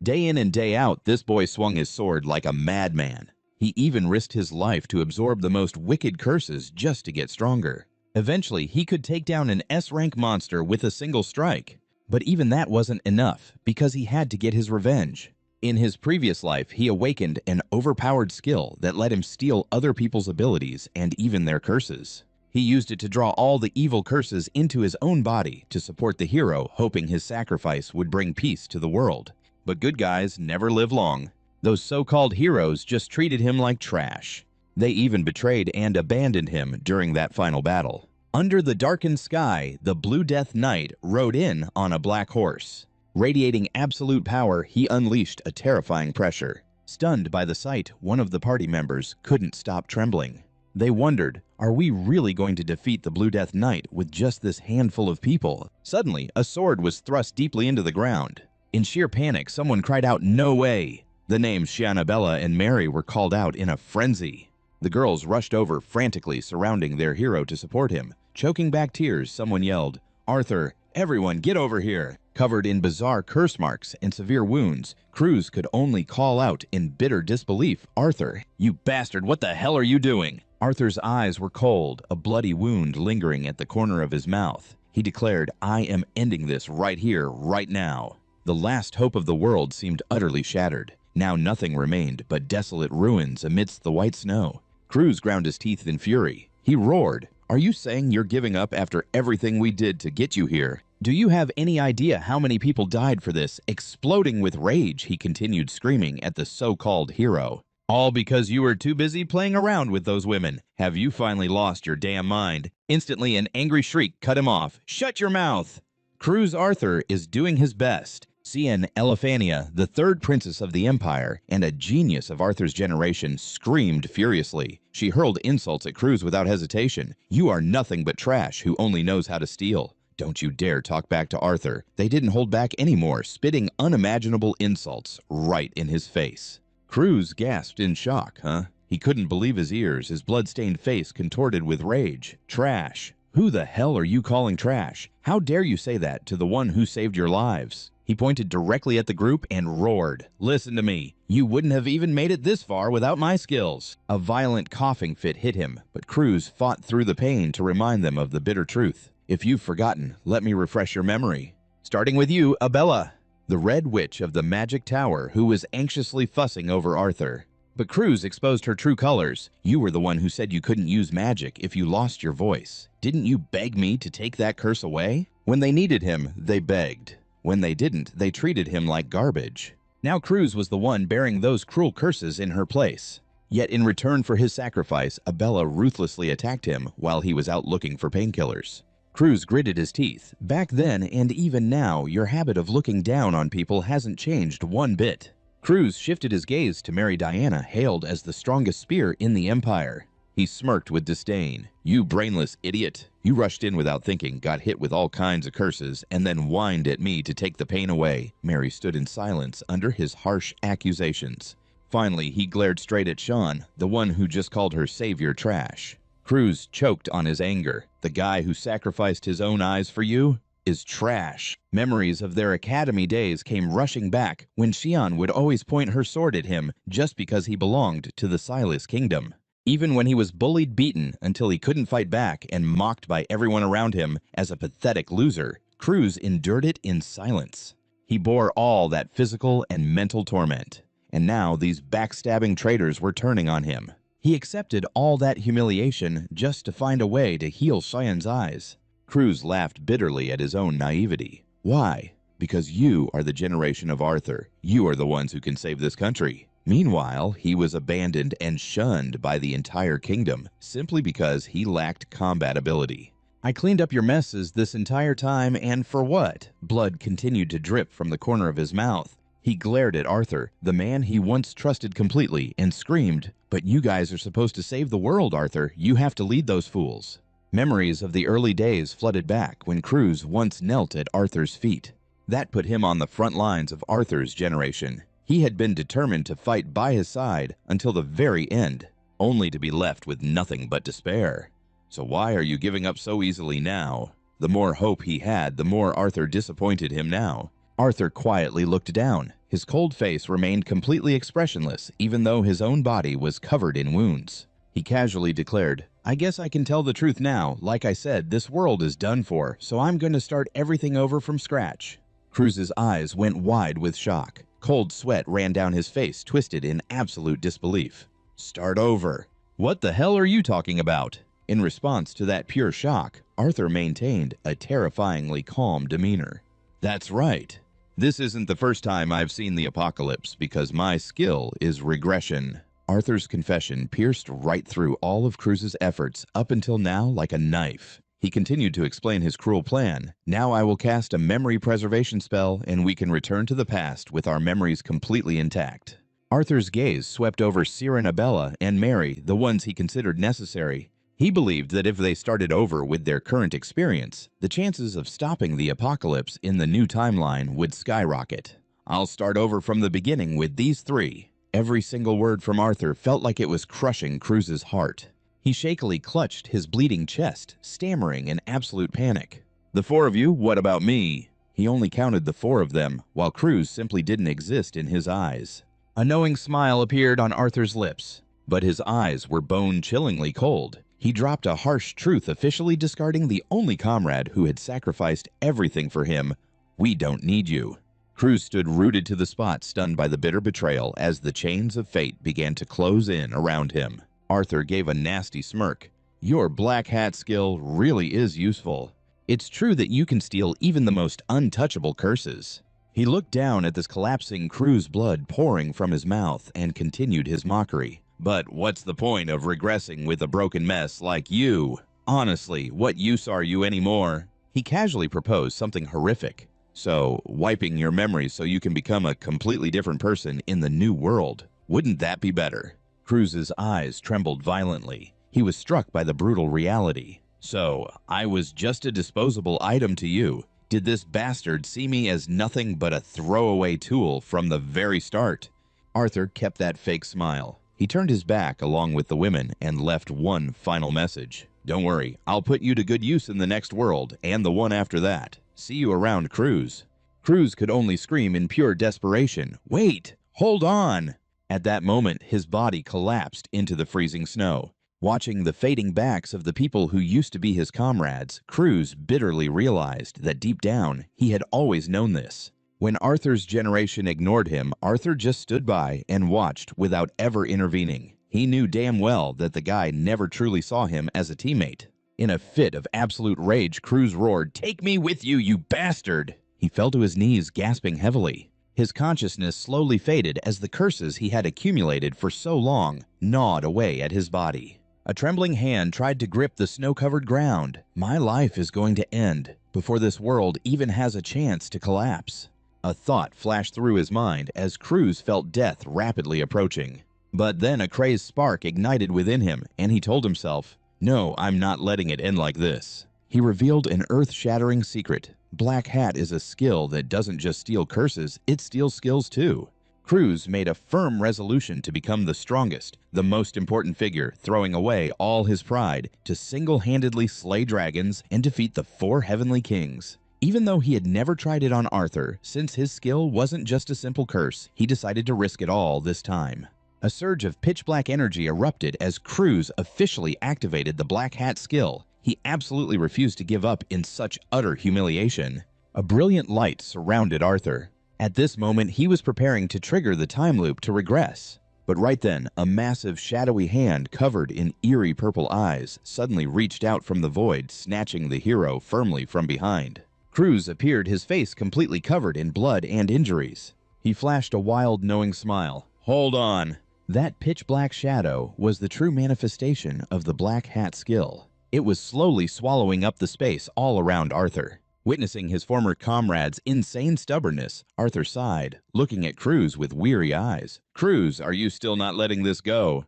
Day in and day out, this boy swung his sword like a madman. He even risked his life to absorb the most wicked curses just to get stronger. Eventually, he could take down an S-rank monster with a single strike. But even that wasn't enough, because he had to get his revenge. In his previous life, he awakened an overpowered skill that let him steal other people's abilities and even their curses. He used it to draw all the evil curses into his own body to support the hero, hoping his sacrifice would bring peace to the world. But good guys never live long. Those so-called heroes just treated him like trash. They even betrayed and abandoned him during that final battle. Under the darkened sky, the Blue Death Knight rode in on a black horse. Radiating absolute power, he unleashed a terrifying pressure. Stunned by the sight, one of the party members couldn't stop trembling. They wondered, are we really going to defeat the Blue Death Knight with just this handful of people? Suddenly, a sword was thrust deeply into the ground. In sheer panic, someone cried out, "No way!" The names Shianabella and Mary were called out in a frenzy. The girls rushed over, frantically surrounding their hero to support him. Choking back tears, someone yelled, "Arthur, everyone get over here!" Covered in bizarre curse marks and severe wounds, Cruz could only call out in bitter disbelief, "Arthur, you bastard, what the hell are you doing?" Arthur's eyes were cold, a bloody wound lingering at the corner of his mouth. He declared, "I am ending this right here, right now." The last hope of the world seemed utterly shattered. Now nothing remained but desolate ruins amidst the white snow. Cruz ground his teeth in fury. He roared, "Are you saying you're giving up after everything we did to get you here? Do you have any idea how many people died for this?" Exploding with rage, he continued screaming at the so-called hero. "All because you were too busy playing around with those women. Have you finally lost your damn mind?" Instantly, an angry shriek cut him off. "Shut your mouth!" Cruz Arthur is doing his best. Cien Elephania, the third princess of the empire and a genius of Arthur's generation, screamed furiously. She hurled insults at Cruz without hesitation. "You are nothing but trash who only knows how to steal. Don't you dare talk back to Arthur." They didn't hold back anymore, spitting unimaginable insults right in his face. Cruz gasped in shock, He couldn't believe his ears, his blood-stained face contorted with rage. Trash. Who the hell are you calling trash? How dare you say that to the one who saved your lives? He pointed directly at the group and roared, "Listen to me. You wouldn't have even made it this far without my skills." A violent coughing fit hit him, but Cruz fought through the pain to remind them of the bitter truth. "If you've forgotten, let me refresh your memory. Starting with you, Abella, the Red Witch of the Magic Tower, who was anxiously fussing over Arthur." But Cruz exposed her true colors. "You were the one who said you couldn't use magic if you lost your voice. Didn't you beg me to take that curse away?" When they needed him, they begged. When they didn't, they treated him like garbage. Now Cruz was the one bearing those cruel curses in her place. Yet in return for his sacrifice, Abella ruthlessly attacked him while he was out looking for painkillers. Cruz gritted his teeth. "Back then and even now, your habit of looking down on people hasn't changed one bit." Cruz shifted his gaze to Mary Diana, hailed as the strongest spear in the Empire. He smirked with disdain. "You brainless idiot. You rushed in without thinking, got hit with all kinds of curses, and then whined at me to take the pain away." Mary stood in silence under his harsh accusations. Finally, he glared straight at Sean, the one who just called her savior trash. Cruz choked on his anger. "The guy who sacrificed his own eyes for you is trash." Memories of their academy days came rushing back when Xian would always point her sword at him just because he belonged to the Silas Kingdom. Even when he was bullied, beaten until he couldn't fight back, and mocked by everyone around him as a pathetic loser, Cruz endured it in silence. He bore all that physical and mental torment, and now these backstabbing traitors were turning on him. He accepted all that humiliation just to find a way to heal Cheyenne eyes. Cruz laughed bitterly at his own naivety. "Why? Because you are the generation of Arthur. You are the ones who can save this country." Meanwhile, he was abandoned and shunned by the entire kingdom simply because he lacked combat ability. "I cleaned up your messes this entire time, and for what?" Blood continued to drip from the corner of his mouth. He glared at Arthur, the man he once trusted completely, and screamed, "But you guys are supposed to save the world, Arthur. You have to lead those fools." Memories of the early days flooded back when Cruz once knelt at Arthur's feet. That put him on the front lines of Arthur's generation. He had been determined to fight by his side until the very end, only to be left with nothing but despair. So why are you giving up so easily now? The more hope he had, the more Arthur disappointed him now. Arthur quietly looked down. His cold face remained completely expressionless, even though his own body was covered in wounds. He casually declared, "I guess I can tell the truth now. Like I said, this world is done for, so I'm going to start everything over from scratch." Cruz's eyes went wide with shock. Cold sweat ran down his face, twisted in absolute disbelief. "Start over? What the hell are you talking about?" In response to that pure shock, Arthur maintained a terrifyingly calm demeanor. "That's right. This isn't the first time I've seen the apocalypse, because my skill is regression." Arthur's confession pierced right through all of Cruz's efforts up until now like a knife. He continued to explain his cruel plan. "Now I will cast a memory preservation spell, and we can return to the past with our memories completely intact." Arthur's gaze swept over Cyrenabella and Mary, the ones he considered necessary. He believed that if they started over with their current experience, the chances of stopping the apocalypse in the new timeline would skyrocket. "I'll start over from the beginning with these three." Every single word from Arthur felt like it was crushing Cruz's heart. He shakily clutched his bleeding chest, stammering in absolute panic. "The four of you, what about me?" He only counted the four of them, while Cruz simply didn't exist in his eyes. A knowing smile appeared on Arthur's lips, but his eyes were bone-chillingly cold. He dropped a harsh truth, officially discarding the only comrade who had sacrificed everything for him. "We don't need you." Cruz stood rooted to the spot, stunned by the bitter betrayal as the chains of fate began to close in around him. Arthur gave a nasty smirk. "Your black hat skill really is useful. It's true that you can steal even the most untouchable curses." He looked down at this collapsing Cruz, blood pouring from his mouth, and continued his mockery. "But what's the point of regressing with a broken mess like you? Honestly, what use are you anymore?" He casually proposed something horrific. "So, wiping your memories so you can become a completely different person in the new world. Wouldn't that be better?" Cruz's eyes trembled violently. He was struck by the brutal reality. "So, I was just a disposable item to you. Did this bastard see me as nothing but a throwaway tool from the very start?" Arthur kept that fake smile. He turned his back along with the women and left one final message. "Don't worry, I'll put you to good use in the next world, and the one after that. See you around, Cruz." Cruz could only scream in pure desperation, "Wait! Hold on!" At that moment, his body collapsed into the freezing snow. Watching the fading backs of the people who used to be his comrades, Cruz bitterly realized that deep down, he had always known this. When Arthur's generation ignored him, Arthur just stood by and watched without ever intervening. He knew damn well that the guy never truly saw him as a teammate. In a fit of absolute rage, Cruz roared, "Take me with you, you bastard!" He fell to his knees, gasping heavily. His consciousness slowly faded as the curses he had accumulated for so long gnawed away at his body. A trembling hand tried to grip the snow-covered ground. "My life is going to end before this world even has a chance to collapse." A thought flashed through his mind as Cruz felt death rapidly approaching. But then a crazed spark ignited within him, and he told himself, "No, I'm not letting it end like this." He revealed an earth-shattering secret. Black Hat is a skill that doesn't just steal curses, it steals skills too. Cruz made a firm resolution to become the strongest, the most important figure, throwing away all his pride to single-handedly slay dragons and defeat the four heavenly kings. Even though he had never tried it on Arthur, since his skill wasn't just a simple curse, he decided to risk it all this time. A surge of pitch-black energy erupted as Cruz officially activated the Black Hat skill. He absolutely refused to give up in such utter humiliation. A brilliant light surrounded Arthur. At this moment, he was preparing to trigger the time loop to regress. But right then, a massive shadowy hand covered in eerie purple eyes suddenly reached out from the void, snatching the hero firmly from behind. Cruz appeared, his face completely covered in blood and injuries. He flashed a wild, knowing smile. "Hold on." That pitch-black shadow was the true manifestation of the Black Hat skill. It was slowly swallowing up the space all around Arthur. Witnessing his former comrade's insane stubbornness, Arthur sighed, looking at Cruz with weary eyes. "Cruz, are you still not letting this go?"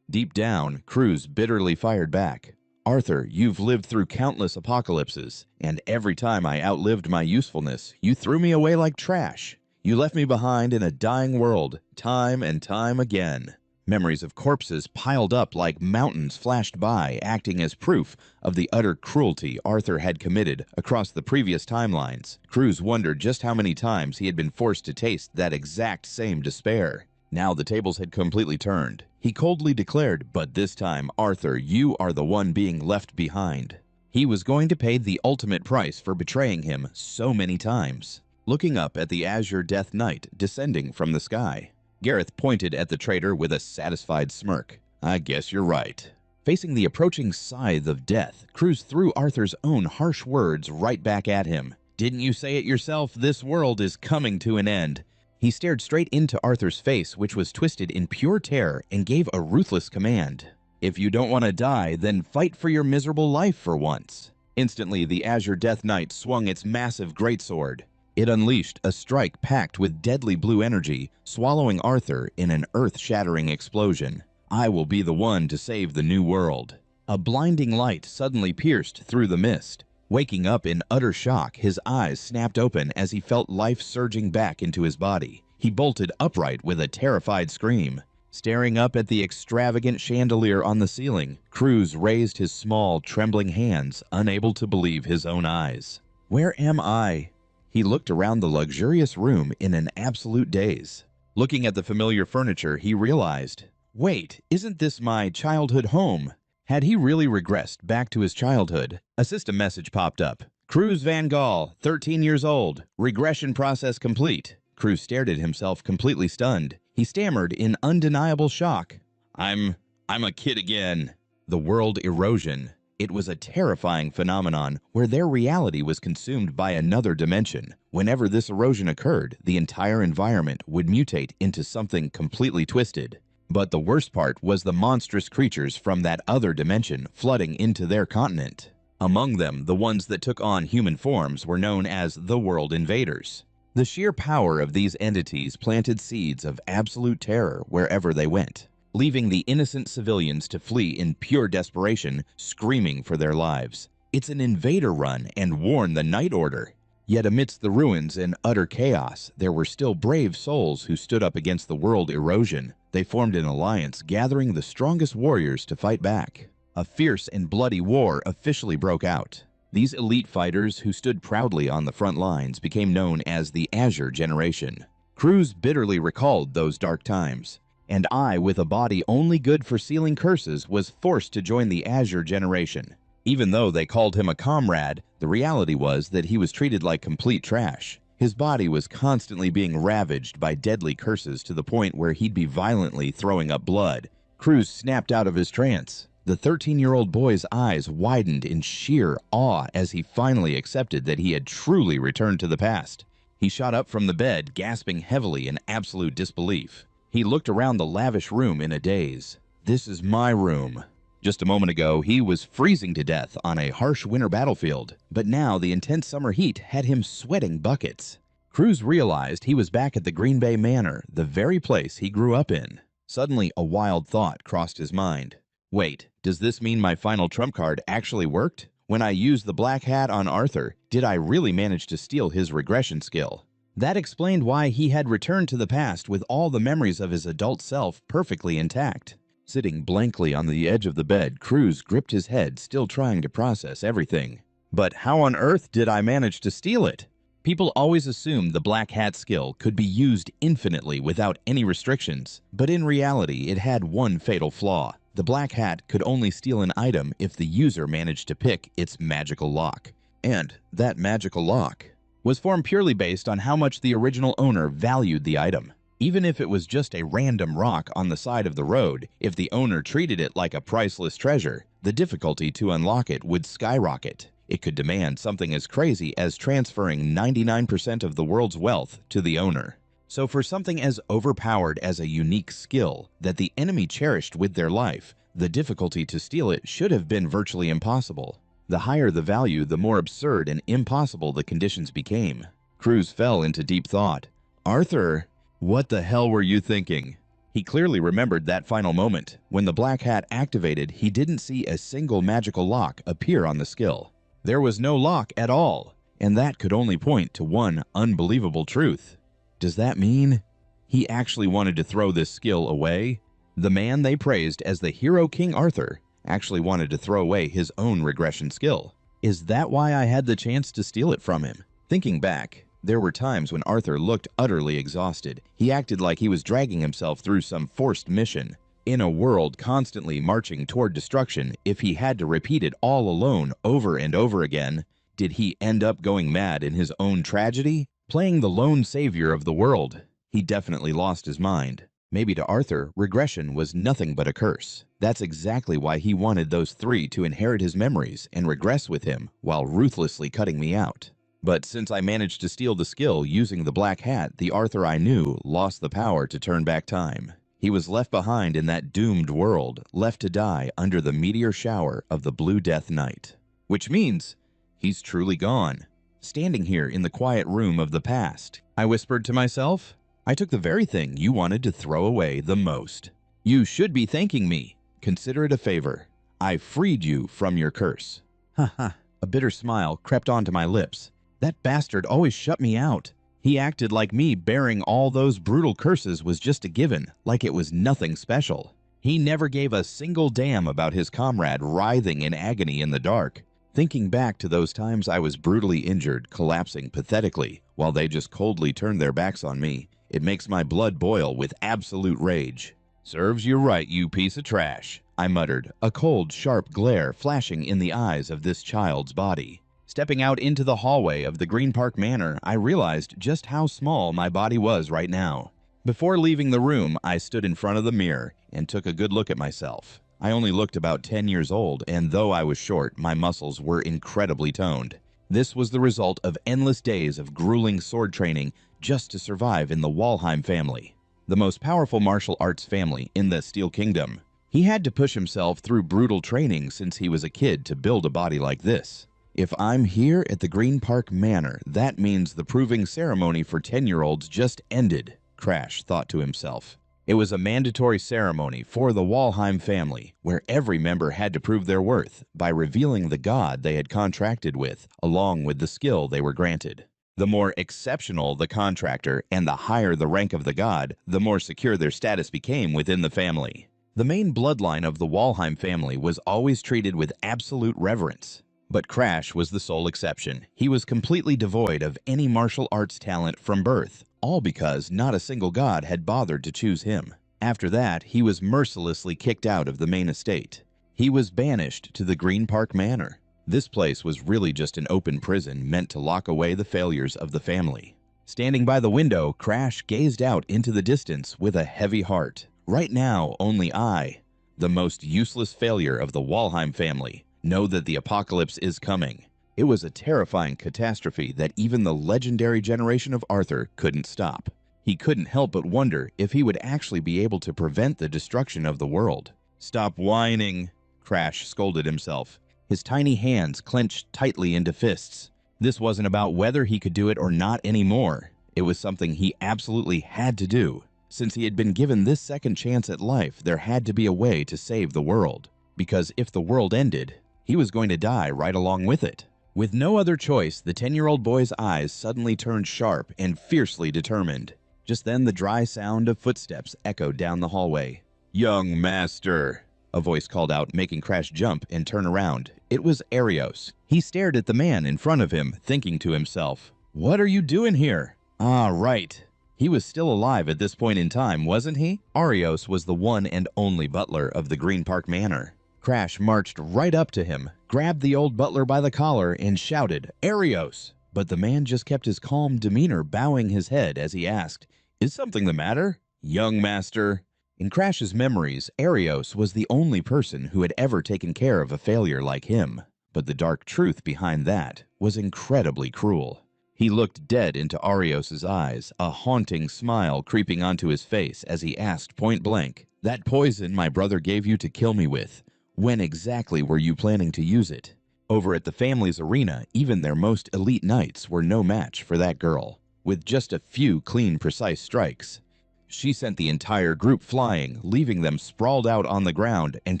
Deep down, Cruz bitterly fired back. "Arthur, you've lived through countless apocalypses, and every time I outlived my usefulness, you threw me away like trash. You left me behind in a dying world, time and time again." Memories of corpses piled up like mountains flashed by, acting as proof of the utter cruelty Arthur had committed across the previous timelines. Cruz wondered just how many times he had been forced to taste that exact same despair. Now the tables had completely turned. He coldly declared, "But this time, Arthur, you are the one being left behind." He was going to pay the ultimate price for betraying him so many times. Looking up at the azure Death Knight descending from the sky, Gareth pointed at the traitor with a satisfied smirk. "I guess you're right." Facing the approaching scythe of death, Cruz threw Arthur's own harsh words right back at him. "Didn't you say it yourself? This world is coming to an end." He stared straight into Arthur's face, which was twisted in pure terror, and gave a ruthless command. "If you don't want to die, then fight for your miserable life for once." Instantly, the Azure Death Knight swung its massive greatsword. It unleashed a strike packed with deadly blue energy, swallowing Arthur in an earth-shattering explosion. "I will be the one to save the new world." A blinding light suddenly pierced through the mist. Waking up in utter shock, his eyes snapped open as he felt life surging back into his body. He bolted upright with a terrified scream. Staring up at the extravagant chandelier on the ceiling, Cruz raised his small, trembling hands, unable to believe his own eyes. "Where am I?" He looked around the luxurious room in an absolute daze. Looking at the familiar furniture, he realized, "Wait, isn't this my childhood home?" Had he really regressed back to his childhood? A system message popped up. "Cruz Van Gaal, 13 years old. Regression process complete." Cruz stared at himself, completely stunned. He stammered in undeniable shock. I'm a kid again." The world erosion. It was a terrifying phenomenon where their reality was consumed by another dimension. Whenever this erosion occurred, the entire environment would mutate into something completely twisted. But the worst part was the monstrous creatures from that other dimension flooding into their continent. Among them, the ones that took on human forms were known as the World Invaders. The sheer power of these entities planted seeds of absolute terror wherever they went, leaving the innocent civilians to flee in pure desperation, screaming for their lives. "It's an invader run, and warn the Night Order." Yet amidst the ruins and utter chaos, there were still brave souls who stood up against the world erosion. They formed an alliance, gathering the strongest warriors to fight back. A fierce and bloody war officially broke out. These elite fighters, who stood proudly on the front lines, became known as the Azure Generation. Cruz bitterly recalled those dark times. "And I, with a body only good for sealing curses, was forced to join the Azure Generation." Even though they called him a comrade, the reality was that he was treated like complete trash. His body was constantly being ravaged by deadly curses to the point where he'd be violently throwing up blood. Cruz snapped out of his trance. The 13-year-old boy's eyes widened in sheer awe as he finally accepted that he had truly returned to the past. He shot up from the bed, gasping heavily in absolute disbelief. He looked around the lavish room in a daze. "This is my room." Just a moment ago, he was freezing to death on a harsh winter battlefield, but now the intense summer heat had him sweating buckets. Cruz realized he was back at the Green Bay Manor, the very place he grew up in. Suddenly, a wild thought crossed his mind. "Wait, does this mean my final trump card actually worked? When I used the black hat on Arthur, did I really manage to steal his regression skill?" That explained why he had returned to the past with all the memories of his adult self perfectly intact. Sitting blankly on the edge of the bed, Cruz gripped his head, still trying to process everything. "But how on earth did I manage to steal it?" People always assumed the black hat skill could be used infinitely without any restrictions, but in reality it had one fatal flaw. The black hat could only steal an item if the user managed to pick its magical lock. And that magical lock was formed purely based on how much the original owner valued the item. Even if it was just a random rock on the side of the road, if the owner treated it like a priceless treasure, the difficulty to unlock it would skyrocket. It could demand something as crazy as transferring 99% of the world's wealth to the owner. So for something as overpowered as a unique skill that the enemy cherished with their life, the difficulty to steal it should have been virtually impossible. The higher the value, the more absurd and impossible the conditions became. Cruz fell into deep thought. "Arthur, what the hell were you thinking?" He clearly remembered that final moment. When the black hat activated, he didn't see a single magical lock appear on the skill. There was no lock at all, and that could only point to one unbelievable truth. Does that mean he actually wanted to throw this skill away? The man they praised as the hero King Arthur actually wanted to throw away his own regression skill. Is that why I had the chance to steal it from him? Thinking back, there were times when Arthur looked utterly exhausted. He acted like he was dragging himself through some forced mission. In a world constantly marching toward destruction, if he had to repeat it all alone over and over again, did he end up going mad in his own tragedy? Playing the lone savior of the world, he definitely lost his mind. Maybe to Arthur, regression was nothing but a curse. That's exactly why he wanted those three to inherit his memories and regress with him while ruthlessly cutting me out. But since I managed to steal the skill using the black hat, the Arthur I knew lost the power to turn back time. He was left behind in that doomed world, left to die under the meteor shower of the Blue Death Night. Which means he's truly gone. Standing here in the quiet room of the past, I whispered to myself, I took the very thing you wanted to throw away the most. You should be thanking me. Consider it a favor. I freed you from your curse. Ha. A bitter smile crept onto my lips. That bastard always shut me out. He acted like me bearing all those brutal curses was just a given, like it was nothing special. He never gave a single damn about his comrade writhing in agony in the dark. Thinking back to those times I was brutally injured, collapsing pathetically, while they just coldly turned their backs on me, it makes my blood boil with absolute rage. Serves you right, you piece of trash, I muttered, a cold, sharp glare flashing in the eyes of this child's body. Stepping out into the hallway of the Green Park Manor, I realized just how small my body was right now. Before leaving the room, I stood in front of the mirror and took a good look at myself. I only looked about 10 years old, and though I was short, my muscles were incredibly toned. This was the result of endless days of grueling sword training just to survive in the Walheim family, the most powerful martial arts family in the Steel Kingdom. He had to push himself through brutal training since he was a kid to build a body like this. If I'm here at the Green Park Manor, that means the proving ceremony for 10-year-olds just ended, Crash thought to himself. It was a mandatory ceremony for the Walheim family, where every member had to prove their worth by revealing the god they had contracted with, along with the skill they were granted. The more exceptional the contractor and the higher the rank of the god, the more secure their status became within the family. The main bloodline of the Walheim family was always treated with absolute reverence. But Crash was the sole exception. He was completely devoid of any martial arts talent from birth, all because not a single god had bothered to choose him. After that, he was mercilessly kicked out of the main estate. He was banished to the Green Park Manor. This place was really just an open prison meant to lock away the failures of the family. Standing by the window, Crash gazed out into the distance with a heavy heart. Right now, only I, the most useless failure of the Walheim family, know that the apocalypse is coming. It was a terrifying catastrophe that even the legendary generation of Arthur couldn't stop. He couldn't help but wonder if he would actually be able to prevent the destruction of the world. Stop whining, Crash scolded himself. His tiny hands clenched tightly into fists. This wasn't about whether he could do it or not anymore. It was something he absolutely had to do. Since he had been given this second chance at life, there had to be a way to save the world. Because if the world ended, he was going to die right along with it. With no other choice, the 10-year-old boy's eyes suddenly turned sharp and fiercely determined. Just then, the dry sound of footsteps echoed down the hallway. "Young master," a voice called out, making Crash jump and turn around. It was Arios. He stared at the man in front of him, thinking to himself, "What are you doing here?" Ah, right. He was still alive at this point in time, wasn't he? Arios was the one and only butler of the Green Park Manor. Crash marched right up to him, grabbed the old butler by the collar, and shouted, "Arios!" But the man just kept his calm demeanor, bowing his head as he asked, "Is something the matter, young master?" In Crash's memories, Arios was the only person who had ever taken care of a failure like him. But the dark truth behind that was incredibly cruel. He looked dead into Arios's eyes, a haunting smile creeping onto his face as he asked point blank, "That poison my brother gave you to kill me with, when exactly were you planning to use it?" Over at the family's arena, even their most elite knights were no match for that girl. With just a few clean, precise strikes, she sent the entire group flying, leaving them sprawled out on the ground and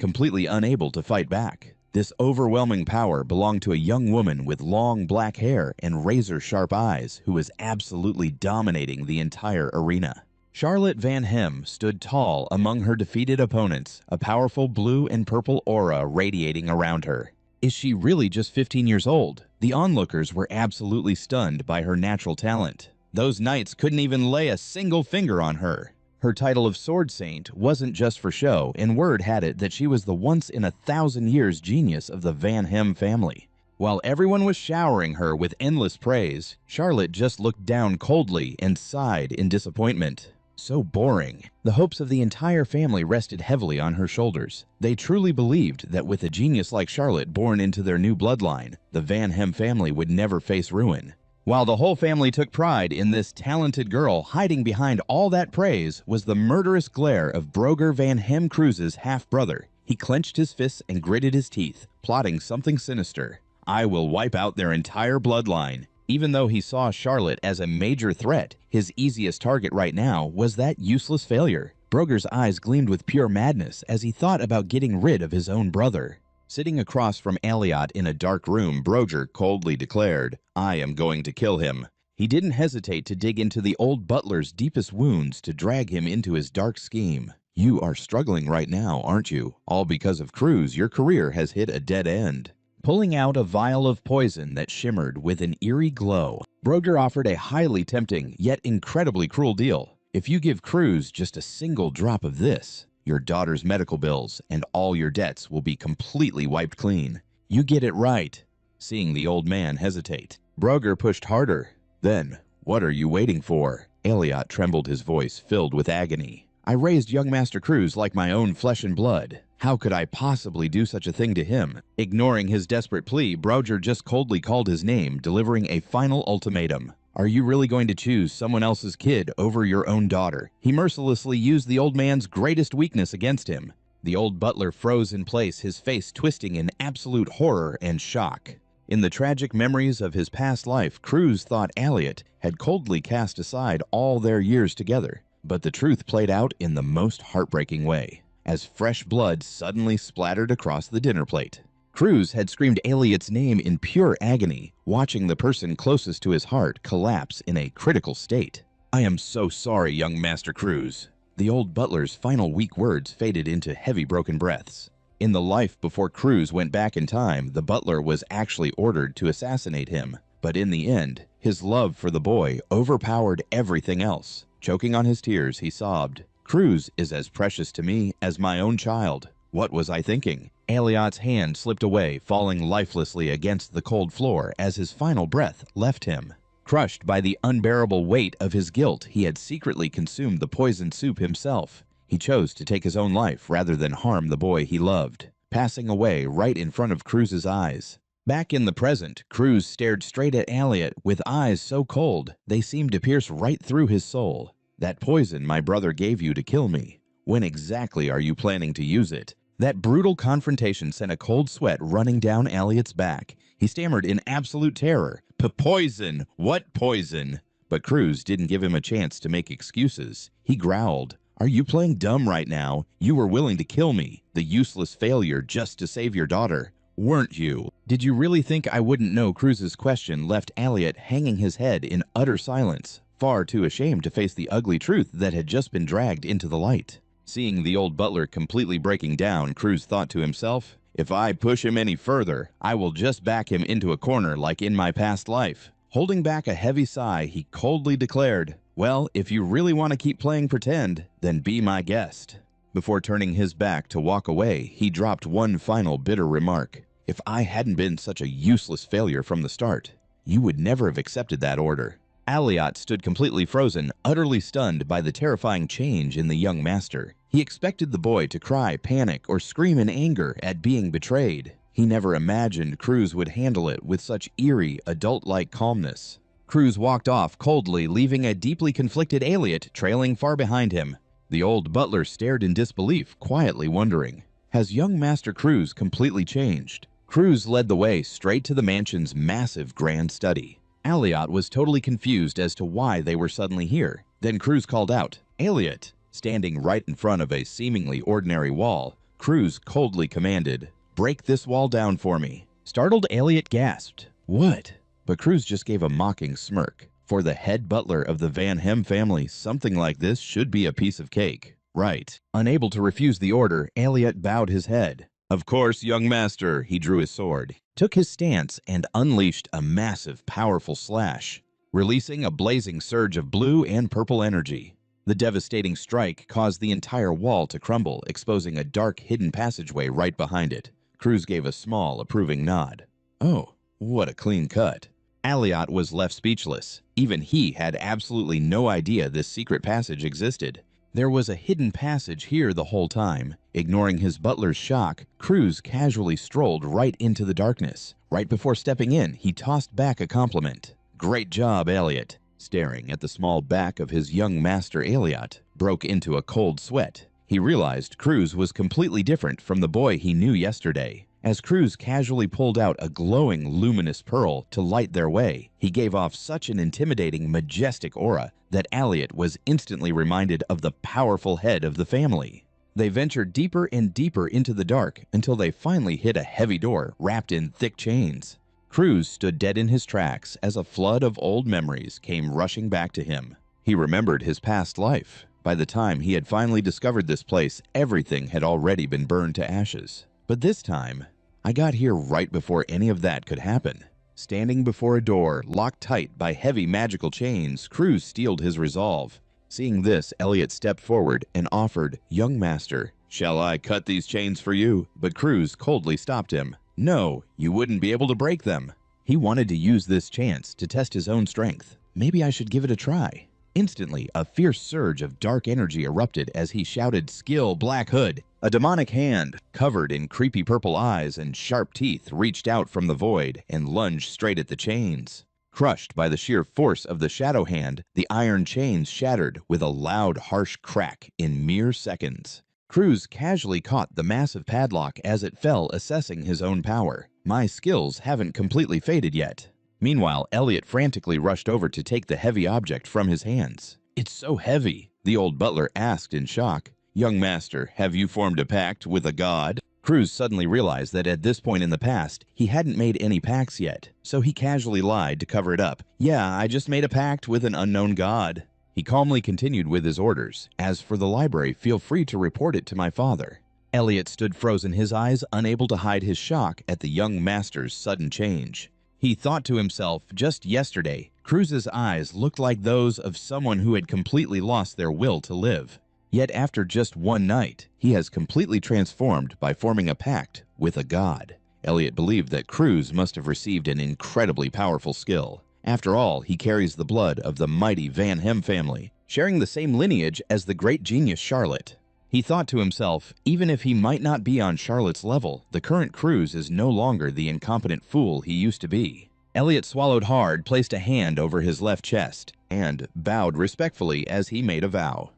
completely unable to fight back. This overwhelming power belonged to a young woman with long black hair and razor-sharp eyes who was absolutely dominating the entire arena. Charlotte Van Hem stood tall among her defeated opponents, a powerful blue and purple aura radiating around her. Is she really just 15 years old? The onlookers were absolutely stunned by her natural talent. Those knights couldn't even lay a single finger on her. Her title of Sword Saint wasn't just for show, and word had it that she was the once-in-a-thousand-years genius of the Van Hem family. While everyone was showering her with endless praise, Charlotte just looked down coldly and sighed in disappointment. So boring. The hopes of the entire family rested heavily on her shoulders. They truly believed that with a genius like Charlotte born into their new bloodline, the Van Hem family would never face ruin. While the whole family took pride in this talented girl, hiding behind all that praise was the murderous glare of Broger Van Hem Cruz's half-brother. He clenched his fists and gritted his teeth, plotting something sinister. I will wipe out their entire bloodline. Even though he saw Charlotte as a major threat, his easiest target right now was that useless failure. Broger's eyes gleamed with pure madness as he thought about getting rid of his own brother. Sitting across from Elliot in a dark room, Broger coldly declared, I am going to kill him. He didn't hesitate to dig into the old butler's deepest wounds to drag him into his dark scheme. You are struggling right now, aren't you? All because of Cruz, your career has hit a dead end. Pulling out a vial of poison that shimmered with an eerie glow, Broger offered a highly tempting yet incredibly cruel deal. If you give Cruz just a single drop of this, your daughter's medical bills and all your debts will be completely wiped clean. You get it right. Seeing the old man hesitate, Broger pushed harder. Then, what are you waiting for? Elliot trembled, his voice filled with agony. I raised young Master Cruz like my own flesh and blood. How could I possibly do such a thing to him? Ignoring his desperate plea, Broger just coldly called his name, delivering a final ultimatum. Are you really going to choose someone else's kid over your own daughter? He mercilessly used the old man's greatest weakness against him. The old butler froze in place, his face twisting in absolute horror and shock. In the tragic memories of his past life, Cruz thought Elliot had coldly cast aside all their years together. But the truth played out in the most heartbreaking way, as fresh blood suddenly splattered across the dinner plate. Cruz had screamed Elliot's name in pure agony, watching the person closest to his heart collapse in a critical state. I am so sorry, young Master Cruz. The old butler's final weak words faded into heavy broken breaths. In the life before Cruz went back in time, the butler was actually ordered to assassinate him. But in the end, his love for the boy overpowered everything else. Choking on his tears, he sobbed, Cruz is as precious to me as my own child. What was I thinking? Elliot's hand slipped away, falling lifelessly against the cold floor as his final breath left him. Crushed by the unbearable weight of his guilt, he had secretly consumed the poisoned soup himself. He chose to take his own life rather than harm the boy he loved, passing away right in front of Cruz's eyes. Back in the present, Cruz stared straight at Elliot with eyes so cold they seemed to pierce right through his soul. That poison my brother gave you to kill me. When exactly are you planning to use it? That brutal confrontation sent a cold sweat running down Elliot's back. He stammered in absolute terror. Poison! What poison? But Cruz didn't give him a chance to make excuses. He growled, Are you playing dumb right now? You were willing to kill me, the useless failure, just to save your daughter. Weren't you? Did you really think I wouldn't know? Cruz's question left Elliot hanging his head in utter silence, far too ashamed to face the ugly truth that had just been dragged into the light. Seeing the old butler completely breaking down, Cruz thought to himself, if I push him any further, I will just back him into a corner like in my past life. Holding back a heavy sigh, he coldly declared, well, if you really want to keep playing pretend, then be my guest. Before turning his back to walk away, he dropped one final bitter remark. If I hadn't been such a useless failure from the start, you would never have accepted that order. Elliot stood completely frozen, utterly stunned by the terrifying change in the young master. He expected the boy to cry, panic, or scream in anger at being betrayed. He never imagined Cruz would handle it with such eerie, adult-like calmness. Cruz walked off coldly, leaving a deeply conflicted Elliot trailing far behind him. The old butler stared in disbelief, quietly wondering, has young Master Cruz completely changed? Cruz led the way straight to the mansion's massive grand study. Elliot was totally confused as to why they were suddenly here. Then Cruz called out, Elliot! Standing right in front of a seemingly ordinary wall, Cruz coldly commanded, break this wall down for me. Startled, Elliot gasped, what? But Cruz just gave a mocking smirk. For the head butler of the Van Hem family, something like this should be a piece of cake. Right. Unable to refuse the order, Elliot bowed his head. Of course, young master. He drew his sword, took his stance, and unleashed a massive, powerful slash, releasing a blazing surge of blue and purple energy. The devastating strike caused the entire wall to crumble, exposing a dark, hidden passageway right behind it. Cruz gave a small, approving nod. Oh, what a clean cut. Elliot was left speechless. Even he had absolutely no idea this secret passage existed. There was a hidden passage here the whole time. Ignoring his butler's shock, Cruz casually strolled right into the darkness. Right before stepping in, he tossed back a compliment. Great job, Elliot. Staring at the small back of his young master, Elliot broke into a cold sweat. He realized Cruz was completely different from the boy he knew yesterday. As Cruz casually pulled out a glowing, luminous pearl to light their way, he gave off such an intimidating, majestic aura that Elliot was instantly reminded of the powerful head of the family. They ventured deeper and deeper into the dark until they finally hit a heavy door wrapped in thick chains. Cruz stood dead in his tracks as a flood of old memories came rushing back to him. He remembered his past life. By the time he had finally discovered this place, everything had already been burned to ashes. But this time, I got here right before any of that could happen. Standing before a door locked tight by heavy magical chains, Cruz steeled his resolve. Seeing this, Elliot stepped forward and offered, "Young master, shall I cut these chains for you?" But Cruz coldly stopped him. "No, you wouldn't be able to break them." He wanted to use this chance to test his own strength. Maybe I should give it a try. Instantly, a fierce surge of dark energy erupted as he shouted, "Skill, Black Hood!" A demonic hand, covered in creepy purple eyes and sharp teeth, reached out from the void and lunged straight at the chains. Crushed by the sheer force of the shadow hand, the iron chains shattered with a loud, harsh crack in mere seconds. Cruz casually caught the massive padlock as it fell, assessing his own power. My skills haven't completely faded yet. Meanwhile, Elliot frantically rushed over to take the heavy object from his hands. "It's so heavy," the old butler asked in shock. "Young master, have you formed a pact with a god?" Cruz suddenly realized that at this point in the past, he hadn't made any pacts yet, so he casually lied to cover it up. "Yeah, I just made a pact with an unknown god." He calmly continued with his orders. "As for the library, feel free to report it to my father." Elliot stood frozen, his eyes unable to hide his shock at the young master's sudden change. He thought to himself, just yesterday, Cruz's eyes looked like those of someone who had completely lost their will to live. Yet after just one night, he has completely transformed by forming a pact with a god. Elliot believed that Cruz must have received an incredibly powerful skill. After all, he carries the blood of the mighty Van Hem family, sharing the same lineage as the great genius Charlotte. He thought to himself, even if he might not be on Charlotte's level, the current Cruz is no longer the incompetent fool he used to be. Elliot swallowed hard, placed a hand over his left chest, and bowed respectfully as he made a vow.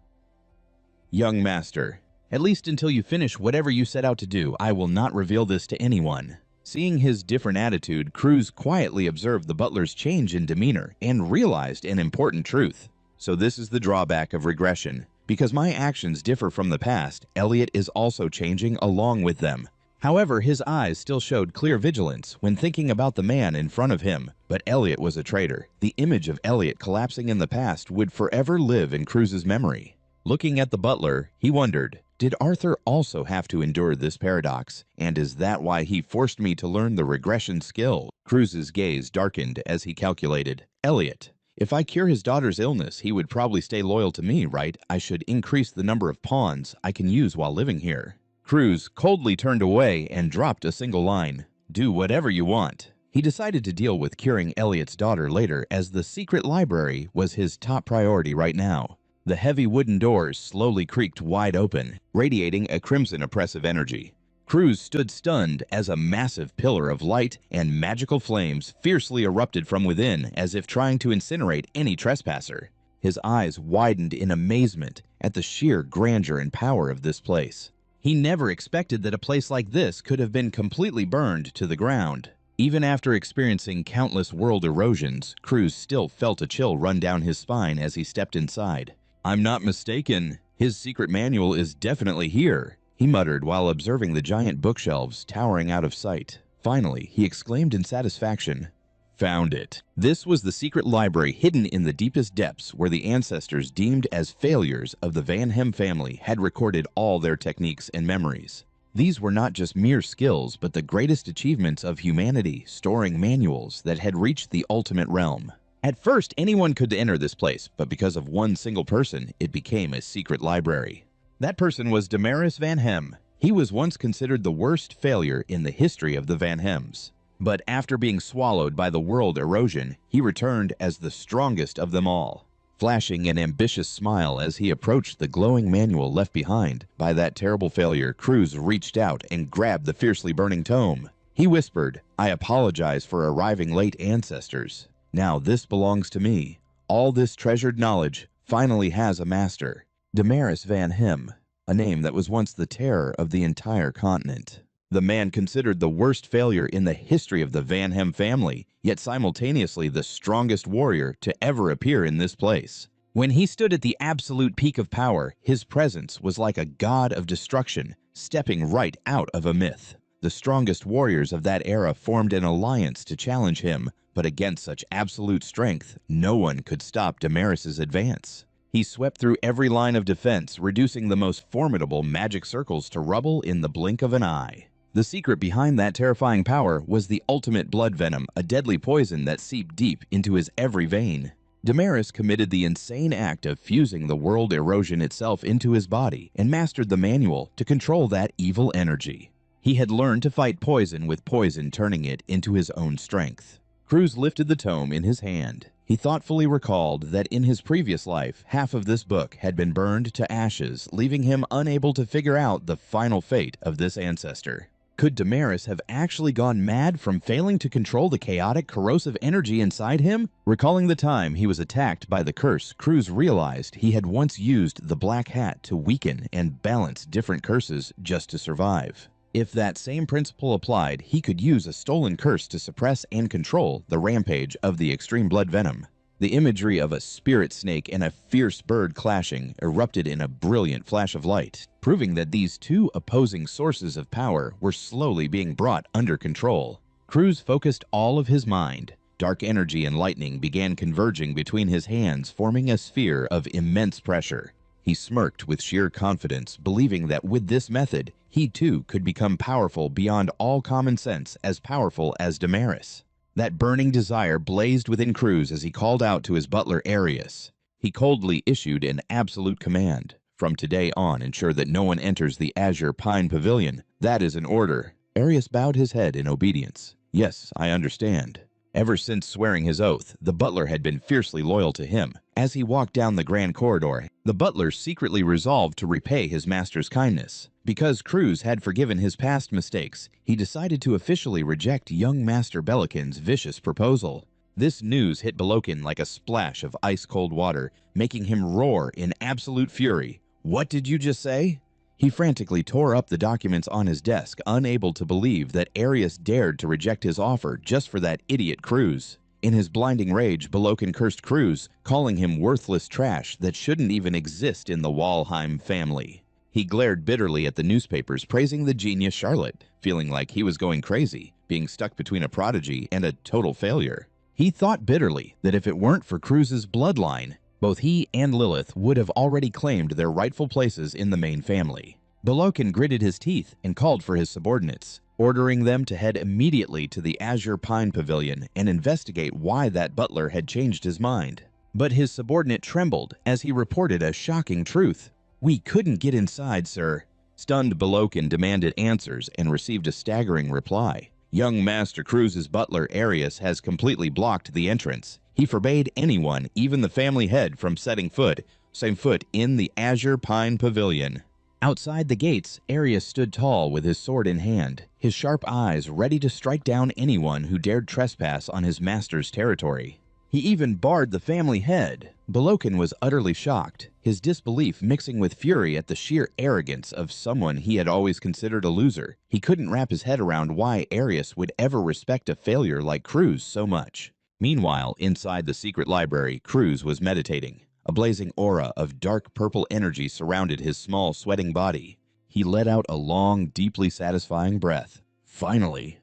"Young master, at least until you finish whatever you set out to do, I will not reveal this to anyone." Seeing his different attitude, Cruz quietly observed the butler's change in demeanor and realized an important truth. So this is the drawback of regression. Because my actions differ from the past, Elliot is also changing along with them. However, his eyes still showed clear vigilance when thinking about the man in front of him. But Elliot was a traitor. The image of Elliot collapsing in the past would forever live in Cruz's memory. Looking at the butler, he wondered, did Arthur also have to endure this paradox? And is that why he forced me to learn the regression skill? Cruz's gaze darkened as he calculated. Elliot, if I cure his daughter's illness, he would probably stay loyal to me, right? I should increase the number of pawns I can use while living here. Cruz coldly turned away and dropped a single line. Do whatever you want. He decided to deal with curing Elliot's daughter later, as the secret library was his top priority right now. The heavy wooden doors slowly creaked wide open, radiating a crimson oppressive energy. Cruz stood stunned as a massive pillar of light and magical flames fiercely erupted from within, as if trying to incinerate any trespasser. His eyes widened in amazement at the sheer grandeur and power of this place. He never expected that a place like this could have been completely burned to the ground. Even after experiencing countless world erosions, Cruz still felt a chill run down his spine as he stepped inside. I'm not mistaken. His secret manual is definitely here, he muttered while observing the giant bookshelves towering out of sight. Finally, he exclaimed in satisfaction, found it. This was the secret library hidden in the deepest depths where the ancestors deemed as failures of the Van Hem family had recorded all their techniques and memories. These were not just mere skills, but the greatest achievements of humanity, storing manuals that had reached the ultimate realm. At first, anyone could enter this place, but because of one single person, it became a secret library. That person was Damaris Van Hem. He was once considered the worst failure in the history of the Van Hems. But after being swallowed by the world erosion, he returned as the strongest of them all. Flashing an ambitious smile as he approached the glowing manual left behind by that terrible failure, Cruz reached out and grabbed the fiercely burning tome. He whispered, "I apologize for arriving late, ancestors. Now this belongs to me. All this treasured knowledge finally has a master." Damaris Van Hem, a name that was once the terror of the entire continent. The man considered the worst failure in the history of the Van Hem family, yet simultaneously the strongest warrior to ever appear in this place. When he stood at the absolute peak of power, his presence was like a god of destruction, stepping right out of a myth. The strongest warriors of that era formed an alliance to challenge him, but against such absolute strength, no one could stop Damaris's advance. He swept through every line of defense, reducing the most formidable magic circles to rubble in the blink of an eye. The secret behind that terrifying power was the ultimate blood venom, a deadly poison that seeped deep into his every vein. Damaris committed the insane act of fusing the world erosion itself into his body and mastered the manual to control that evil energy. He had learned to fight poison with poison, turning it into his own strength. Cruz lifted the tome in his hand. He thoughtfully recalled that in his previous life, half of this book had been burned to ashes, leaving him unable to figure out the final fate of this ancestor. Could Damaris have actually gone mad from failing to control the chaotic, corrosive energy inside him? Recalling the time he was attacked by the curse, Cruz realized he had once used the black hat to weaken and balance different curses just to survive. If that same principle applied, he could use a stolen curse to suppress and control the rampage of the extreme blood venom. The imagery of a spirit snake and a fierce bird clashing erupted in a brilliant flash of light, proving that these two opposing sources of power were slowly being brought under control. Cruz focused all of his mind. Dark energy and lightning began converging between his hands, forming a sphere of immense pressure. He smirked with sheer confidence, believing that with this method, he too could become powerful beyond all common sense, as powerful as Damaris. That burning desire blazed within Cruz as he called out to his butler Arius. He coldly issued an absolute command. "From today on, ensure that no one enters the Azure Pine Pavilion. That is an order." Arius bowed his head in obedience. "Yes, I understand." Ever since swearing his oath, the butler had been fiercely loyal to him. As he walked down the grand corridor, the butler secretly resolved to repay his master's kindness. Because Cruz had forgiven his past mistakes, he decided to officially reject young Master Belican's vicious proposal. This news hit Belokin like a splash of ice-cold water, making him roar in absolute fury. "What did you just say?" He frantically tore up the documents on his desk, unable to believe that Arius dared to reject his offer just for that idiot Cruz. In his blinding rage, Belokin cursed Cruz, calling him worthless trash that shouldn't even exist in the Walheim family. He glared bitterly at the newspapers, praising the genius Charlotte, feeling like he was going crazy, being stuck between a prodigy and a total failure. He thought bitterly that if it weren't for Cruz's bloodline, both he and Lilith would have already claimed their rightful places in the main family. Belokin gritted his teeth and called for his subordinates, ordering them to head immediately to the Azure Pine Pavilion and investigate why that butler had changed his mind. But his subordinate trembled as he reported a shocking truth. "We couldn't get inside, sir." Stunned Belokin demanded answers and received a staggering reply. "Young Master Cruz's butler Arius has completely blocked the entrance. He forbade anyone, even the family head, from setting foot in the Azure Pine Pavilion." Outside the gates, Arius stood tall with his sword in hand, his sharp eyes ready to strike down anyone who dared trespass on his master's territory. He even barred the family head. Belokin was utterly shocked, his disbelief mixing with fury at the sheer arrogance of someone he had always considered a loser. He couldn't wrap his head around why Arius would ever respect a failure like Cruz so much. Meanwhile, inside the secret library, Cruz was meditating. A blazing aura of dark purple energy surrounded his small, sweating body. He let out a long, deeply satisfying breath. Finally.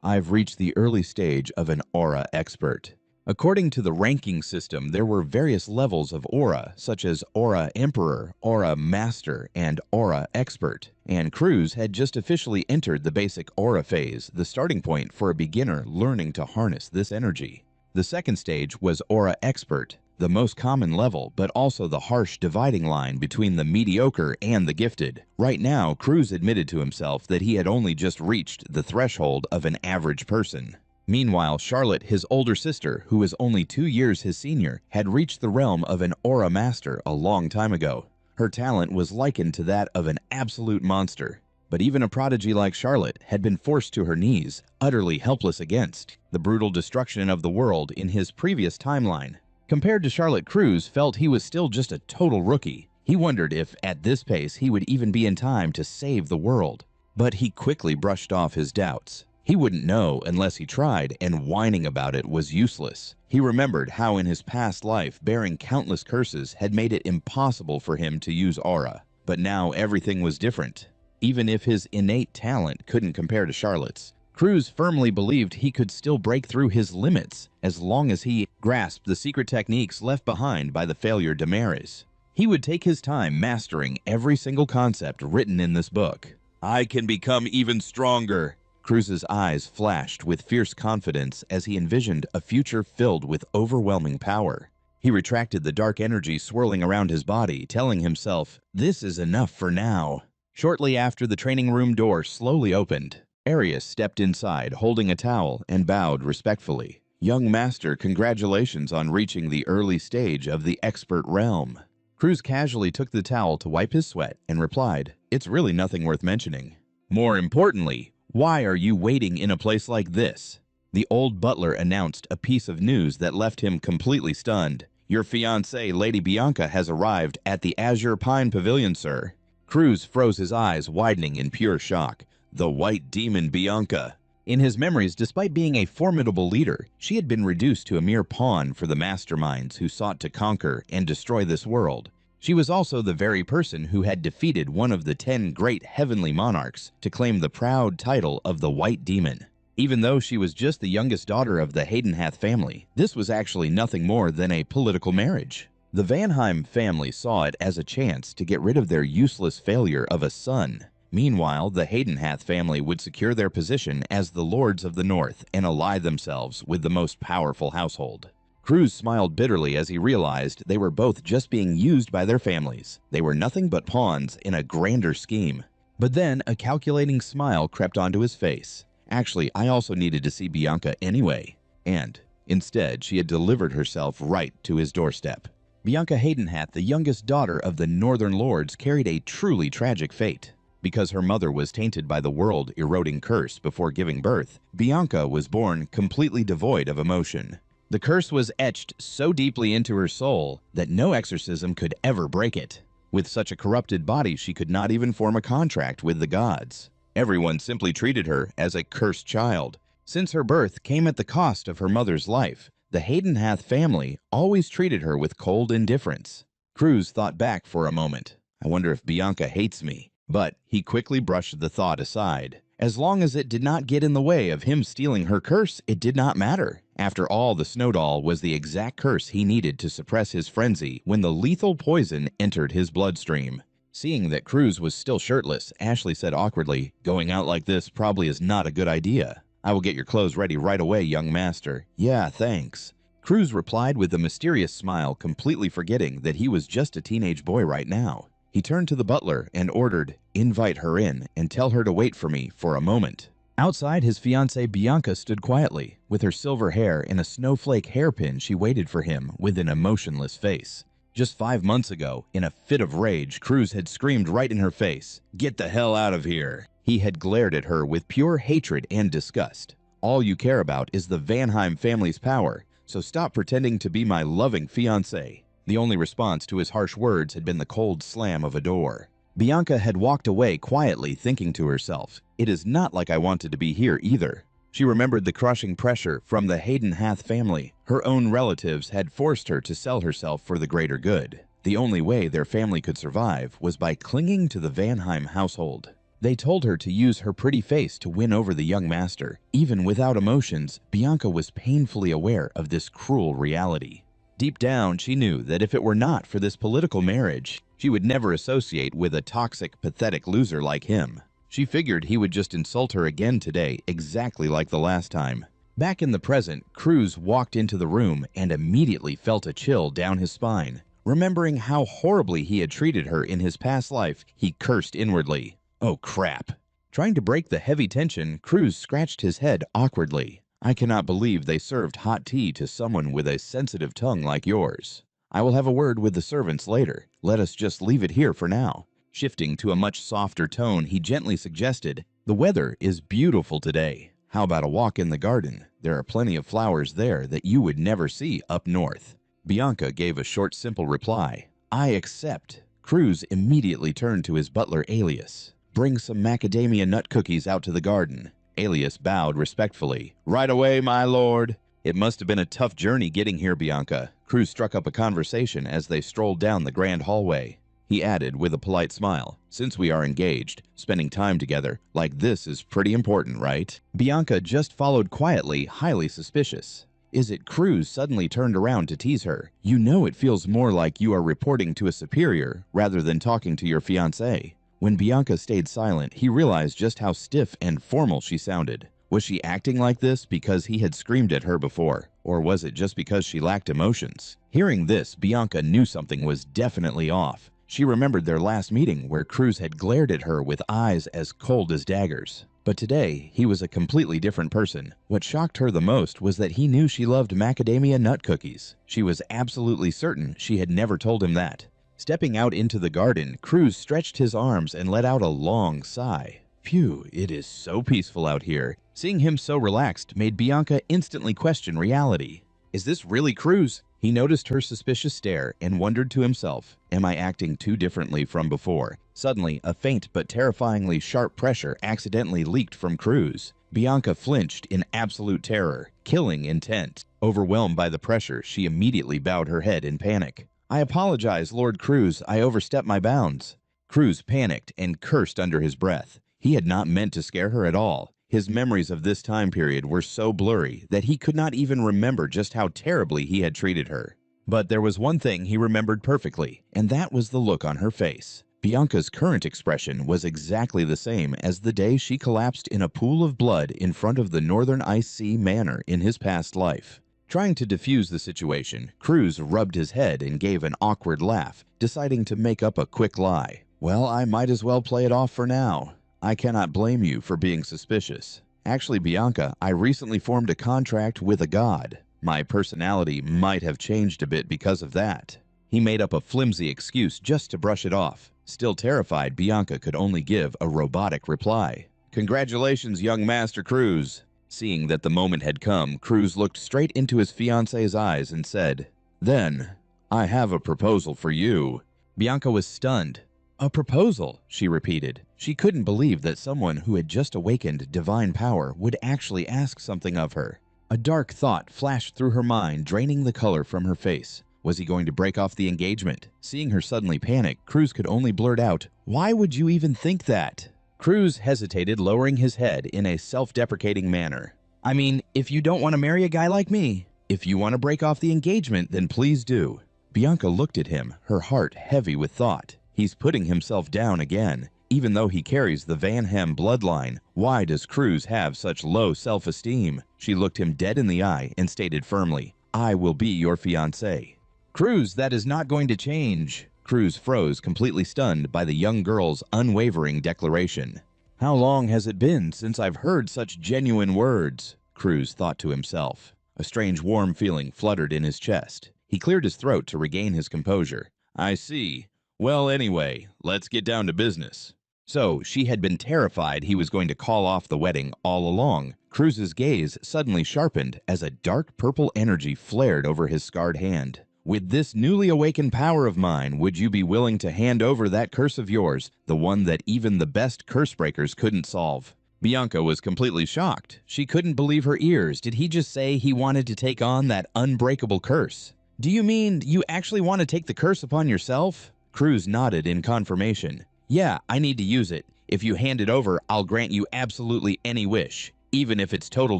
I've reached the early stage of an aura expert. According to the ranking system, there were various levels of aura, such as Aura Emperor, Aura Master, and Aura Expert. And Cruz had just officially entered the basic aura phase, the starting point for a beginner learning to harness this energy. The second stage was Aura Expert, the most common level, but also the harsh dividing line between the mediocre and the gifted. Right now, Cruz admitted to himself that he had only just reached the threshold of an average person. Meanwhile, Charlotte, his older sister, who was only 2 years his senior, had reached the realm of an Aura Master a long time ago. Her talent was likened to that of an absolute monster. But even a prodigy like Charlotte had been forced to her knees, utterly helpless against the brutal destruction of the world in his previous timeline. Compared to Charlotte, Cruz felt he was still just a total rookie. He wondered if, at this pace, he would even be in time to save the world. But he quickly brushed off his doubts. He wouldn't know unless he tried, and whining about it was useless. He remembered how in his past life, bearing countless curses had made it impossible for him to use aura. But now everything was different. Even if his innate talent couldn't compare to Charlotte's, Cruz firmly believed he could still break through his limits as long as he grasped the secret techniques left behind by the failure Damaris. He would take his time mastering every single concept written in this book. I can become even stronger. Cruz's eyes flashed with fierce confidence as he envisioned a future filled with overwhelming power. He retracted the dark energy swirling around his body, telling himself, "This is enough for now." Shortly after the training room door slowly opened, Arius stepped inside holding a towel and bowed respectfully. "Young master, congratulations on reaching the early stage of the expert realm." Cruz casually took the towel to wipe his sweat and replied, "It's really nothing worth mentioning." "More importantly, why are you waiting in a place like this?" The old butler announced a piece of news that left him completely stunned. "Your fiancée, Lady Bianca, has arrived at the Azure Pine Pavilion, sir." Cruz froze his eyes, widening in pure shock. The white demon Bianca. In his memories, despite being a formidable leader, she had been reduced to a mere pawn for the masterminds who sought to conquer and destroy this world. She was also the very person who had defeated one of the 10 great heavenly monarchs to claim the proud title of the White Demon. Even though she was just the youngest daughter of the Haydenhath family, this was actually nothing more than a political marriage. The Vanheim family saw it as a chance to get rid of their useless failure of a son. Meanwhile, the Haydenhath family would secure their position as the Lords of the North and ally themselves with the most powerful household. Cruz smiled bitterly as he realized they were both just being used by their families. They were nothing but pawns in a grander scheme. But then a calculating smile crept onto his face. Actually, I also needed to see Bianca anyway. And instead, she had delivered herself right to his doorstep. Bianca Haydenhath, the youngest daughter of the Northern Lords, carried a truly tragic fate. Because her mother was tainted by the world-eroding curse before giving birth, Bianca was born completely devoid of emotion. The curse was etched so deeply into her soul that no exorcism could ever break it. With such a corrupted body, she could not even form a contract with the gods. Everyone simply treated her as a cursed child. Since her birth came at the cost of her mother's life, the Haydenhath family always treated her with cold indifference. Cruz thought back for a moment. I wonder if Bianca hates me. But he quickly brushed the thought aside. As long as it did not get in the way of him stealing her curse, it did not matter. After all, the snow doll was the exact curse he needed to suppress his frenzy when the lethal poison entered his bloodstream. Seeing that Cruz was still shirtless, Ashley said awkwardly, "Going out like this probably is not a good idea. I will get your clothes ready right away, young master." "Yeah, thanks." Cruz replied with a mysterious smile, completely forgetting that he was just a teenage boy right now. He turned to the butler and ordered, "Invite her in and tell her to wait for me for a moment." Outside, his fiancée Bianca stood quietly. With her silver hair and a snowflake hairpin, she waited for him with an emotionless face. Just 5 months ago, in a fit of rage, Cruz had screamed right in her face, "Get the hell out of here!" He had glared at her with pure hatred and disgust. "All you care about is the Vanheim family's power, so stop pretending to be my loving fiancée." The only response to his harsh words had been the cold slam of a door. Bianca had walked away quietly, thinking to herself, "It is not like I wanted to be here either." She remembered the crushing pressure from the Haydenhath family. Her own relatives had forced her to sell herself for the greater good. The only way their family could survive was by clinging to the Vanheim household. They told her to use her pretty face to win over the young master. Even without emotions, Bianca was painfully aware of this cruel reality. Deep down, she knew that if it were not for this political marriage, she would never associate with a toxic, pathetic loser like him. She figured he would just insult her again today, exactly like the last time. Back in the present, Cruz walked into the room and immediately felt a chill down his spine. Remembering how horribly he had treated her in his past life, he cursed inwardly. Oh crap. Trying to break the heavy tension, Cruz scratched his head awkwardly. I cannot believe they served hot tea to someone with a sensitive tongue like yours. I will have a word with the servants later. Let us just leave it here for now. Shifting to a much softer tone, he gently suggested, "The weather is beautiful today. How about a walk in the garden? There are plenty of flowers there that you would never see up north." Bianca gave a short, simple reply. "I accept." Cruz immediately turned to his butler, Alias. "Bring some macadamia nut cookies out to the garden." Alias bowed respectfully. "Right away, my lord." "It must have been a tough journey getting here, Bianca." Cruz struck up a conversation as they strolled down the grand hallway. He added with a polite smile, "Since we are engaged, spending time together like this is pretty important, right?" Bianca just followed quietly, highly suspicious. "Is it?" Cruz suddenly turned around to tease her. "You know it feels more like you are reporting to a superior rather than talking to your fiancé." When Bianca stayed silent, he realized just how stiff and formal she sounded. Was she acting like this because he had screamed at her before, or was it just because she lacked emotions? Hearing this, Bianca knew something was definitely off. She remembered their last meeting where Cruz had glared at her with eyes as cold as daggers. But today, he was a completely different person. What shocked her the most was that he knew she loved macadamia nut cookies. She was absolutely certain she had never told him that. Stepping out into the garden, Cruz stretched his arms and let out a long sigh. Phew, it is so peaceful out here. Seeing him so relaxed made Bianca instantly question reality. Is this really Cruz? He noticed her suspicious stare and wondered to himself, am I acting too differently from before? Suddenly, a faint but terrifyingly sharp pressure accidentally leaked from Cruz. Bianca flinched in absolute terror, killing intent. Overwhelmed by the pressure, she immediately bowed her head in panic. "I apologize, Lord Cruz. I overstepped my bounds." Cruz panicked and cursed under his breath. He had not meant to scare her at all. His memories of this time period were so blurry that he could not even remember just how terribly he had treated her. But there was one thing he remembered perfectly, and that was the look on her face. Bianca's current expression was exactly the same as the day she collapsed in a pool of blood in front of the Northern Ice Sea Manor in his past life. Trying to defuse the situation, Cruz rubbed his head and gave an awkward laugh, deciding to make up a quick lie. "Well, I might as well play it off for now. I cannot blame you for being suspicious. Actually, Bianca, I recently formed a contract with a god. My personality might have changed a bit because of that." He made up a flimsy excuse just to brush it off. Still terrified, Bianca could only give a robotic reply. "Congratulations, young Master Cruz." Seeing that the moment had come, Cruz looked straight into his fiancé's eyes and said, "Then, I have a proposal for you." Bianca was stunned. "A proposal?" she repeated. She couldn't believe that someone who had just awakened divine power would actually ask something of her. A dark thought flashed through her mind, draining the color from her face. Was he going to break off the engagement? Seeing her suddenly panic, Cruz could only blurt out, "Why would you even think that?" Cruz hesitated, lowering his head in a self-deprecating manner. "I mean, if you don't want to marry a guy like me, if you want to break off the engagement, then please do." Bianca looked at him, her heart heavy with thought. He's putting himself down again. Even though he carries the Van Hem bloodline, why does Cruz have such low self-esteem? She looked him dead in the eye and stated firmly, "I will be your fiancé." "Cruz, that is not going to change." Cruz froze, completely stunned by the young girl's unwavering declaration. "How long has it been since I've heard such genuine words?" Cruz thought to himself. A strange warm feeling fluttered in his chest. He cleared his throat to regain his composure. "I see. Well, anyway, let's get down to business." So, she had been terrified he was going to call off the wedding all along. Cruz's gaze suddenly sharpened as a dark purple energy flared over his scarred hand. "With this newly awakened power of mine, would you be willing to hand over that curse of yours, the one that even the best curse breakers couldn't solve?" Bianca was completely shocked. She couldn't believe her ears. Did he just say he wanted to take on that unbreakable curse? "Do you mean you actually want to take the curse upon yourself?" Cruz nodded in confirmation. "Yeah, I need to use it. If you hand it over, I'll grant you absolutely any wish, even if it's total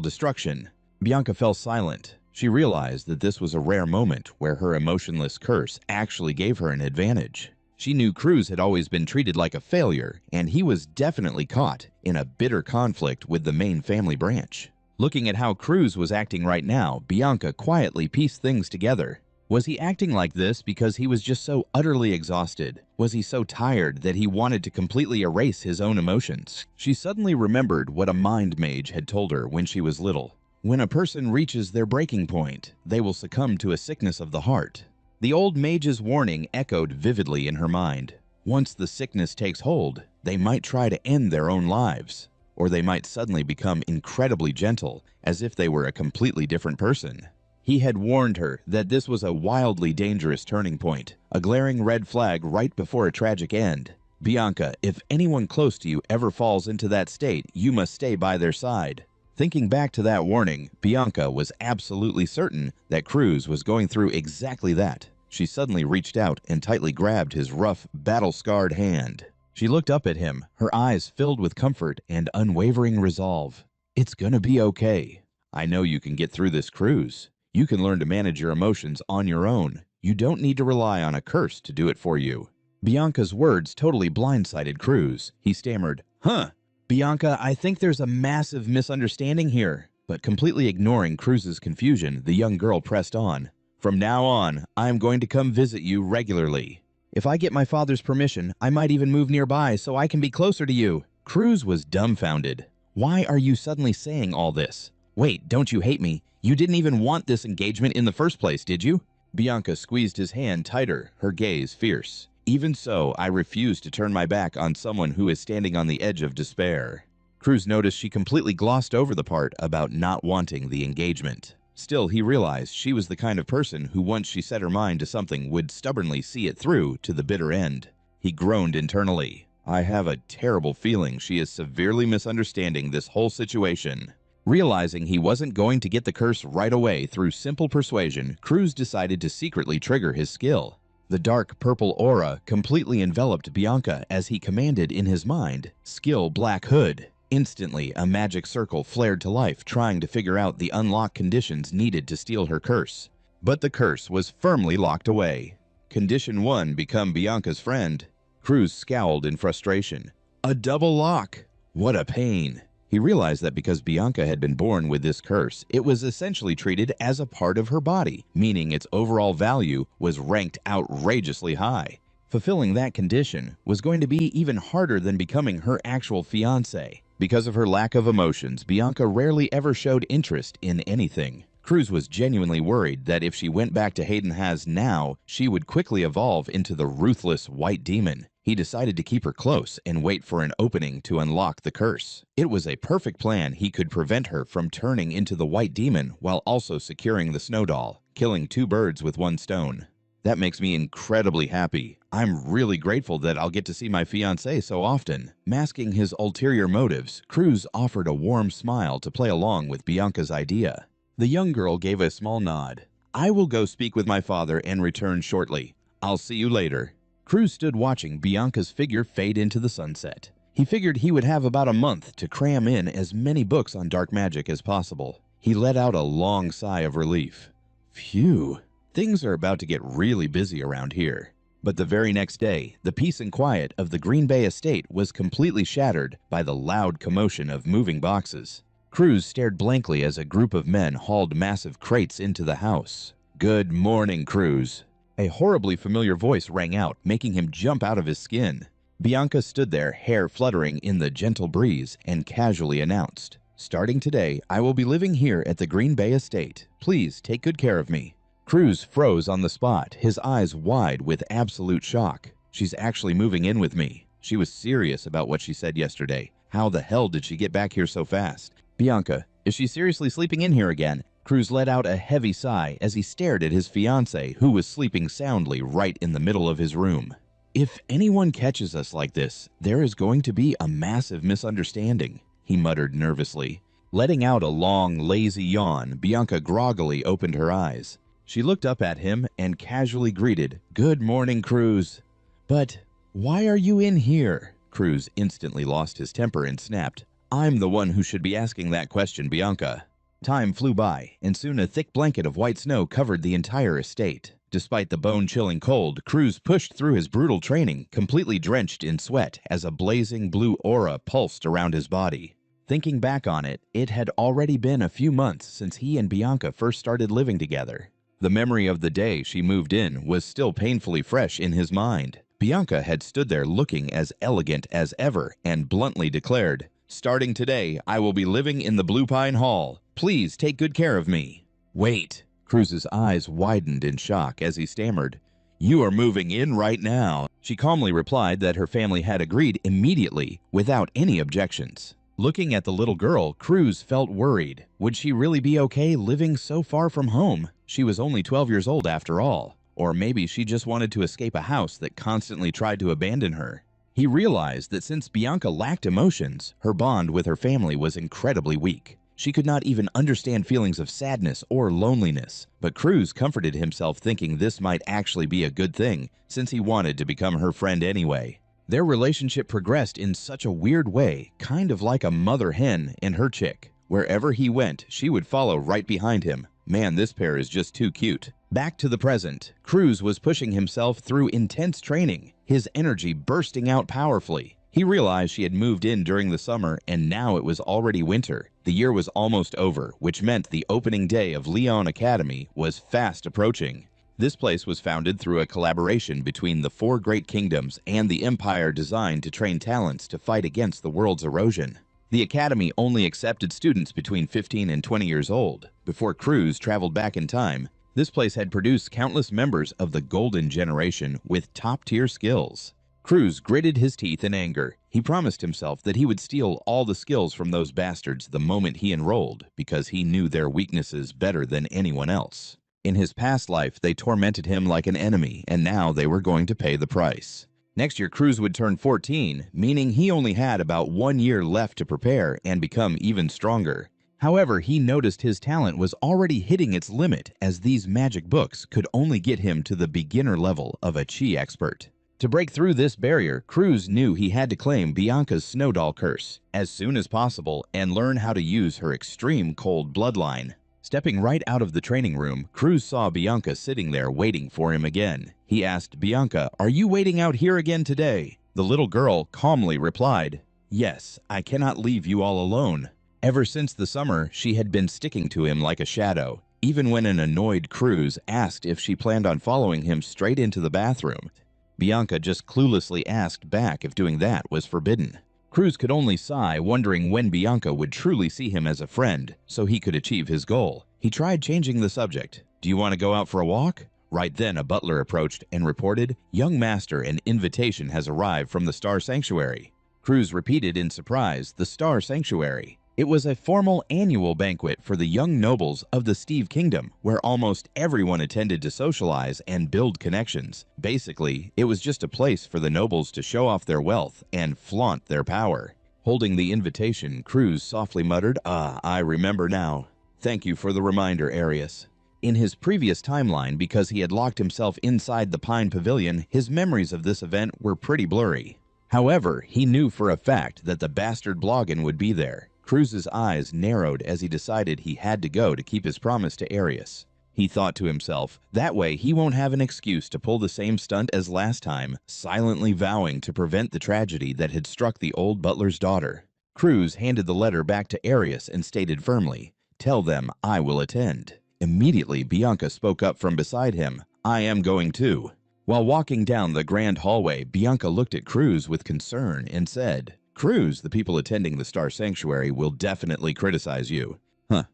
destruction." Bianca fell silent. She realized that this was a rare moment where her emotionless curse actually gave her an advantage. She knew Cruz had always been treated like a failure, and he was definitely caught in a bitter conflict with the main family branch. Looking at how Cruz was acting right now, Bianca quietly pieced things together. Was he acting like this because he was just so utterly exhausted? Was he so tired that he wanted to completely erase his own emotions? She suddenly remembered what a mind mage had told her when she was little. When a person reaches their breaking point, they will succumb to a sickness of the heart. The old mage's warning echoed vividly in her mind. Once the sickness takes hold, they might try to end their own lives, or they might suddenly become incredibly gentle, as if they were a completely different person. He had warned her that this was a wildly dangerous turning point, a glaring red flag right before a tragic end. "Bianca, if anyone close to you ever falls into that state, you must stay by their side." Thinking back to that warning, Bianca was absolutely certain that Cruz was going through exactly that. She suddenly reached out and tightly grabbed his rough, battle-scarred hand. She looked up at him, her eyes filled with comfort and unwavering resolve. "It's gonna be okay. I know you can get through this, Cruz. You can learn to manage your emotions on your own. You don't need to rely on a curse to do it for you." Bianca's words totally blindsided Cruz. He stammered, "Huh? Bianca, I think there's a massive misunderstanding here." But completely ignoring Cruz's confusion, the young girl pressed on. "From now on, I am going to come visit you regularly. If I get my father's permission, I might even move nearby so I can be closer to you." Cruz was dumbfounded. "Why are you suddenly saying all this? Wait, don't you hate me? You didn't even want this engagement in the first place, did you?" Bianca squeezed his hand tighter, her gaze fierce. "Even so, I refuse to turn my back on someone who is standing on the edge of despair." Cruz noticed she completely glossed over the part about not wanting the engagement. Still, he realized she was the kind of person who, once she set her mind to something, would stubbornly see it through to the bitter end. He groaned internally. "I have a terrible feeling she is severely misunderstanding this whole situation." Realizing he wasn't going to get the curse right away through simple persuasion, Cruz decided to secretly trigger his skill. The dark purple aura completely enveloped Bianca as he commanded in his mind, "Skill Black Hood." Instantly, a magic circle flared to life, trying to figure out the unlock conditions needed to steal her curse. But the curse was firmly locked away. Condition 1, become Bianca's friend. Cruz scowled in frustration. A double lock! What a pain! He realized that because Bianca had been born with this curse, it was essentially treated as a part of her body, meaning its overall value was ranked outrageously high. Fulfilling that condition was going to be even harder than becoming her actual fiancé. Because of her lack of emotions, Bianca rarely ever showed interest in anything. Cruz was genuinely worried that if she went back to Hayden Has now, she would quickly evolve into the ruthless White Demon. He decided to keep her close and wait for an opening to unlock the curse. It was a perfect plan. He could prevent her from turning into the White Demon while also securing the Snow Doll, killing two birds with one stone. "That makes me incredibly happy. I'm really grateful that I'll get to see my fiancé so often." Masking his ulterior motives, Cruz offered a warm smile to play along with Bianca's idea. The young girl gave a small nod. "I will go speak with my father and return shortly. I'll see you later." Cruz stood watching Bianca's figure fade into the sunset. He figured he would have about a month to cram in as many books on dark magic as possible. He let out a long sigh of relief. Phew, things are about to get really busy around here. But the very next day, the peace and quiet of the Green Bay estate was completely shattered by the loud commotion of moving boxes. Cruz stared blankly as a group of men hauled massive crates into the house. "Good morning, Cruz." A horribly familiar voice rang out, making him jump out of his skin. Bianca stood there, hair fluttering in the gentle breeze, and casually announced, "Starting today, I will be living here at the Green Bay estate. Please take good care of me." Cruz froze on the spot, his eyes wide with absolute shock. "She's actually moving in with me." She was serious about what she said yesterday. How the hell did she get back here so fast? "Bianca, is she seriously sleeping in here again?" Cruz let out a heavy sigh as he stared at his fiancée, who was sleeping soundly right in the middle of his room. "If anyone catches us like this, there is going to be a massive misunderstanding," he muttered nervously. Letting out a long, lazy yawn, Bianca groggily opened her eyes. She looked up at him and casually greeted, "Good morning, Cruz." "But why are you in here?" Cruz instantly lost his temper and snapped, "I'm the one who should be asking that question, Bianca." Time flew by, and soon a thick blanket of white snow covered the entire estate. Despite the bone-chilling cold, Cruz pushed through his brutal training, completely drenched in sweat as a blazing blue aura pulsed around his body. Thinking back on it, it had already been a few months since he and Bianca first started living together. The memory of the day she moved in was still painfully fresh in his mind. Bianca had stood there looking as elegant as ever and bluntly declared, "Starting today, I will be living in the Blue Pine Hall. Please take good care of me." "Wait." Cruz's eyes widened in shock as he stammered, "You are moving in right now." She calmly replied that her family had agreed immediately without any objections. Looking at the little girl, Cruz felt worried. Would she really be okay living so far from home? She was only 12 years old after all. Or maybe she just wanted to escape a house that constantly tried to abandon her. He realized that since Bianca lacked emotions, her bond with her family was incredibly weak. She could not even understand feelings of sadness or loneliness. But Cruz comforted himself thinking this might actually be a good thing, since he wanted to become her friend anyway. Their relationship progressed in such a weird way, kind of like a mother hen and her chick. Wherever he went, she would follow right behind him. Man, this pair is just too cute. Back to the present, Cruz was pushing himself through intense training, his energy bursting out powerfully. He realized she had moved in during the summer and now it was already winter. The year was almost over, which meant the opening day of Leon Academy was fast approaching. This place was founded through a collaboration between the 4 great kingdoms and the empire designed to train talents to fight against the world's erosion. The academy only accepted students between 15 and 20 years old. Before Cruz traveled back in time, this place had produced countless members of the Golden Generation with top-tier skills. Cruz gritted his teeth in anger. He promised himself that he would steal all the skills from those bastards the moment he enrolled, because he knew their weaknesses better than anyone else. In his past life, they tormented him like an enemy, and now they were going to pay the price. Next year, Cruz would turn 14, meaning he only had about 1 year left to prepare and become even stronger. However, he noticed his talent was already hitting its limit, as these magic books could only get him to the beginner level of a chi expert. To break through this barrier, Cruz knew he had to claim Bianca's Snow Doll curse as soon as possible and learn how to use her extreme cold bloodline. Stepping right out of the training room, Cruz saw Bianca sitting there waiting for him again. He asked, "Bianca, are you waiting out here again today?" The little girl calmly replied, "Yes, I cannot leave you all alone." Ever since the summer, she had been sticking to him like a shadow. Even when an annoyed Cruz asked if she planned on following him straight into the bathroom, Bianca just cluelessly asked back if doing that was forbidden. Cruz could only sigh, wondering when Bianca would truly see him as a friend, so he could achieve his goal. He tried changing the subject. "Do you want to go out for a walk?" Right then, a butler approached and reported, "Young master, an invitation has arrived from the Star Sanctuary." Cruz repeated in surprise, "The Star Sanctuary." It was a formal annual banquet for the young nobles of the Steve Kingdom, where almost everyone attended to socialize and build connections. Basically, it was just a place for the nobles to show off their wealth and flaunt their power. Holding the invitation, Cruz softly muttered, I remember now. Thank you for the reminder, Arius." In his previous timeline, because he had locked himself inside the Pine Pavilion, his memories of this event were pretty blurry. However, he knew for a fact that the bastard Bloggin would be there. Cruz's eyes narrowed as he decided he had to go to keep his promise to Arius. He thought to himself, that way he won't have an excuse to pull the same stunt as last time, silently vowing to prevent the tragedy that had struck the old butler's daughter. Cruz handed the letter back to Arius and stated firmly, "Tell them I will attend." Immediately, Bianca spoke up from beside him, "I am going too." While walking down the grand hallway, Bianca looked at Cruz with concern and said, "Cruz, the people attending the Star Sanctuary will definitely criticize you." Huh.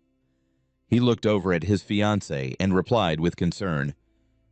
He looked over at his fiancée and replied with concern,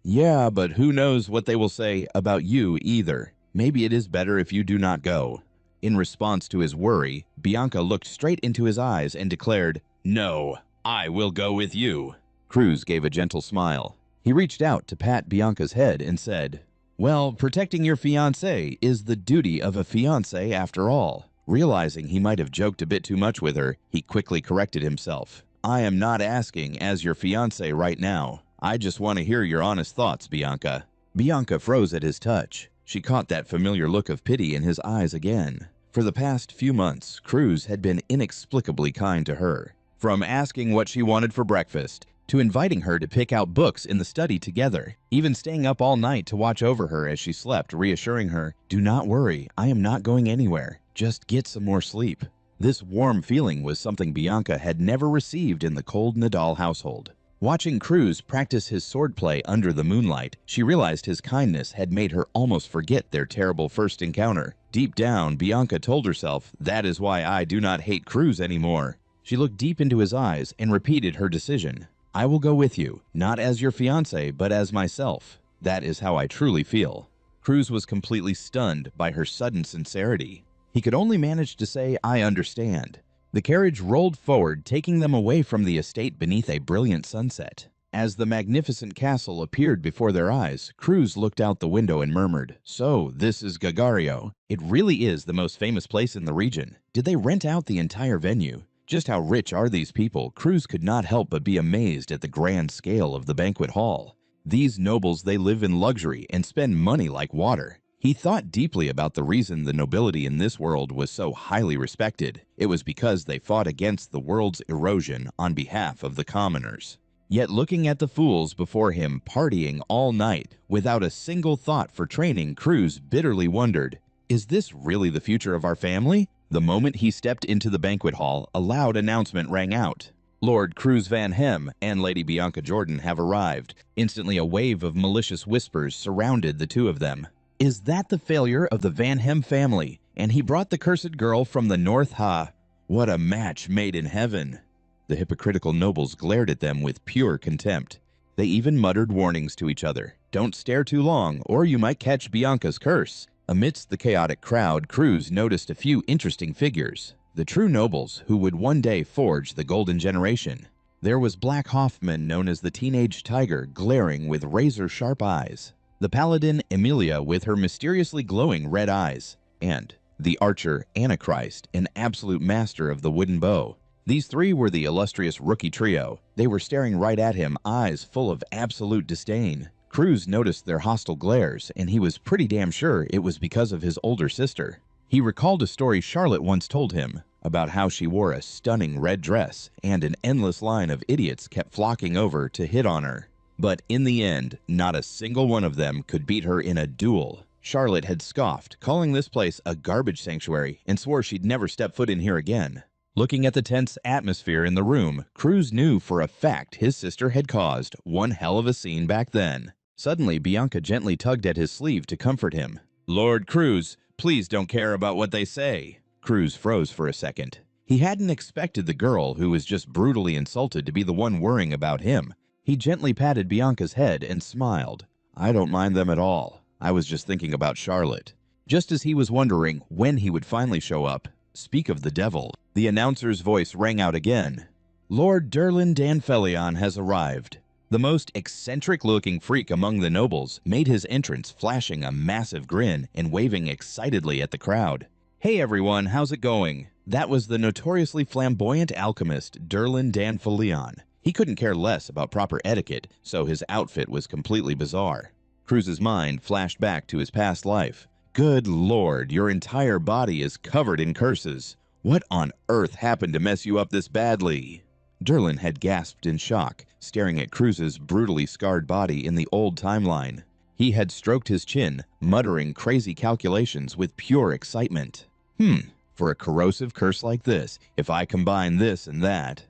"Yeah, but who knows what they will say about you either. Maybe it is better if you do not go." In response to his worry, Bianca looked straight into his eyes and declared, "No, I will go with you." Cruz gave a gentle smile. He reached out to pat Bianca's head and said, "Well, protecting your fiancée is the duty of a fiancé after all." Realizing he might have joked a bit too much with her, he quickly corrected himself. "I am not asking as your fiancé right now. I just want to hear your honest thoughts, Bianca." Bianca froze at his touch. She caught that familiar look of pity in his eyes again. For the past few months, Cruz had been inexplicably kind to her. From asking what she wanted for breakfast, to inviting her to pick out books in the study together, even staying up all night to watch over her as she slept, reassuring her, "Do not worry, I am not going anywhere. Just get some more sleep." This warm feeling was something Bianca had never received in the cold Nadal household. Watching Cruz practice his swordplay under the moonlight, she realized his kindness had made her almost forget their terrible first encounter. Deep down, Bianca told herself, "That is why I do not hate Cruz anymore." She looked deep into his eyes and repeated her decision. "I will go with you, not as your fiancé, but as myself. That is how I truly feel." Cruz was completely stunned by her sudden sincerity. He could only manage to say, "I understand." The carriage rolled forward, taking them away from the estate beneath a brilliant sunset. As the magnificent castle appeared before their eyes, Cruz looked out the window and murmured, "So, this is Gagario. It really is the most famous place in the region. Did they rent out the entire venue? Just how rich are these people?" Cruz could not help but be amazed at the grand scale of the banquet hall. These nobles, they live in luxury and spend money like water. He thought deeply about the reason the nobility in this world was so highly respected. It was because they fought against the world's erosion on behalf of the commoners. Yet looking at the fools before him partying all night without a single thought for training, Cruz bitterly wondered, "Is this really the future of our family?" The moment he stepped into the banquet hall, a loud announcement rang out. "Lord Cruz Van Hem and Lady Bianca Jordan have arrived." Instantly a wave of malicious whispers surrounded the two of them. "Is that the failure of the Van Hem family? And he brought the cursed girl from the north, ha? What a match made in heaven." The hypocritical nobles glared at them with pure contempt. They even muttered warnings to each other. "Don't stare too long, or you might catch Bianca's curse." Amidst the chaotic crowd, Cruz noticed a few interesting figures. The true nobles who would one day forge the golden generation. There was Black Hoffman, known as the Teenage Tiger, glaring with razor-sharp eyes. The paladin Emilia with her mysteriously glowing red eyes. And the archer Antichrist, an absolute master of the wooden bow. These three were the illustrious rookie trio. They were staring right at him, eyes full of absolute disdain. Cruz noticed their hostile glares, and he was pretty damn sure it was because of his older sister. He recalled a story Charlotte once told him about how she wore a stunning red dress, and an endless line of idiots kept flocking over to hit on her. But in the end, not a single one of them could beat her in a duel. Charlotte had scoffed, calling this place a garbage sanctuary, and swore she'd never step foot in here again. Looking at the tense atmosphere in the room, Cruz knew for a fact his sister had caused one hell of a scene back then. Suddenly, Bianca gently tugged at his sleeve to comfort him. "Lord Cruz, please don't care about what they say." Cruz froze for a second. He hadn't expected the girl who was just brutally insulted to be the one worrying about him. He gently patted Bianca's head and smiled. "I don't mind them at all. I was just thinking about Charlotte." Just as he was wondering when he would finally show up, speak of the devil, the announcer's voice rang out again. "Lord Durlin Danfelion has arrived." The most eccentric-looking freak among the nobles made his entrance, flashing a massive grin and waving excitedly at the crowd. "Hey everyone, how's it going?" That was the notoriously flamboyant alchemist Durlin Danfelion. He couldn't care less about proper etiquette, so his outfit was completely bizarre. Cruz's mind flashed back to his past life. "Good lord, your entire body is covered in curses. What on earth happened to mess you up this badly?" Durlin had gasped in shock, staring at Cruz's brutally scarred body in the old timeline. He had stroked his chin, muttering crazy calculations with pure excitement. For a corrosive curse like this, if I combine this and that,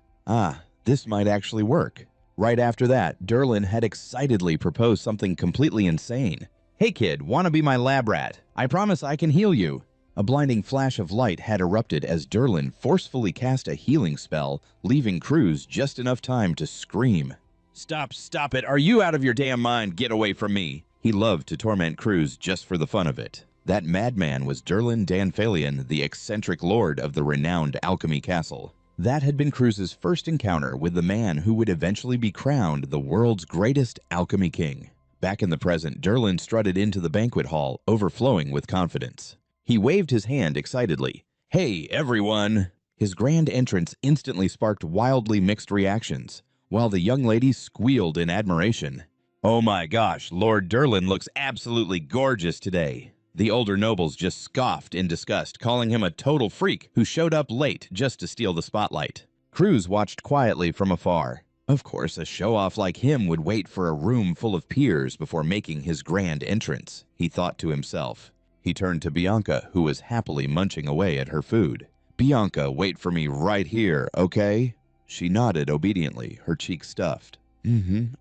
this might actually work. Right after that, Durlin had excitedly proposed something completely insane. "Hey kid, wanna be my lab rat? I promise I can heal you." A blinding flash of light had erupted as Durlin forcefully cast a healing spell, leaving Cruz just enough time to scream. Stop it, are you out of your damn mind? Get away from me." He loved to torment Cruz just for the fun of it. That madman was Durlin Danfelion, the eccentric lord of the renowned Alchemy Castle. That had been Cruz's first encounter with the man who would eventually be crowned the world's greatest alchemy king. Back in the present, Durlin strutted into the banquet hall, overflowing with confidence. He waved his hand excitedly. "Hey, everyone!" His grand entrance instantly sparked wildly mixed reactions. While the young ladies squealed in admiration, Oh my gosh, Lord Derlin looks absolutely gorgeous today. The older nobles just scoffed in disgust, calling him a total freak who showed up late just to steal the spotlight. Cruz watched quietly from afar. Of course, a show-off like him would wait for a room full of peers before making his grand entrance, he thought to himself. He turned to Bianca, who was happily munching away at her food. "Bianca, wait for me right here, okay?" She nodded obediently, her cheeks stuffed.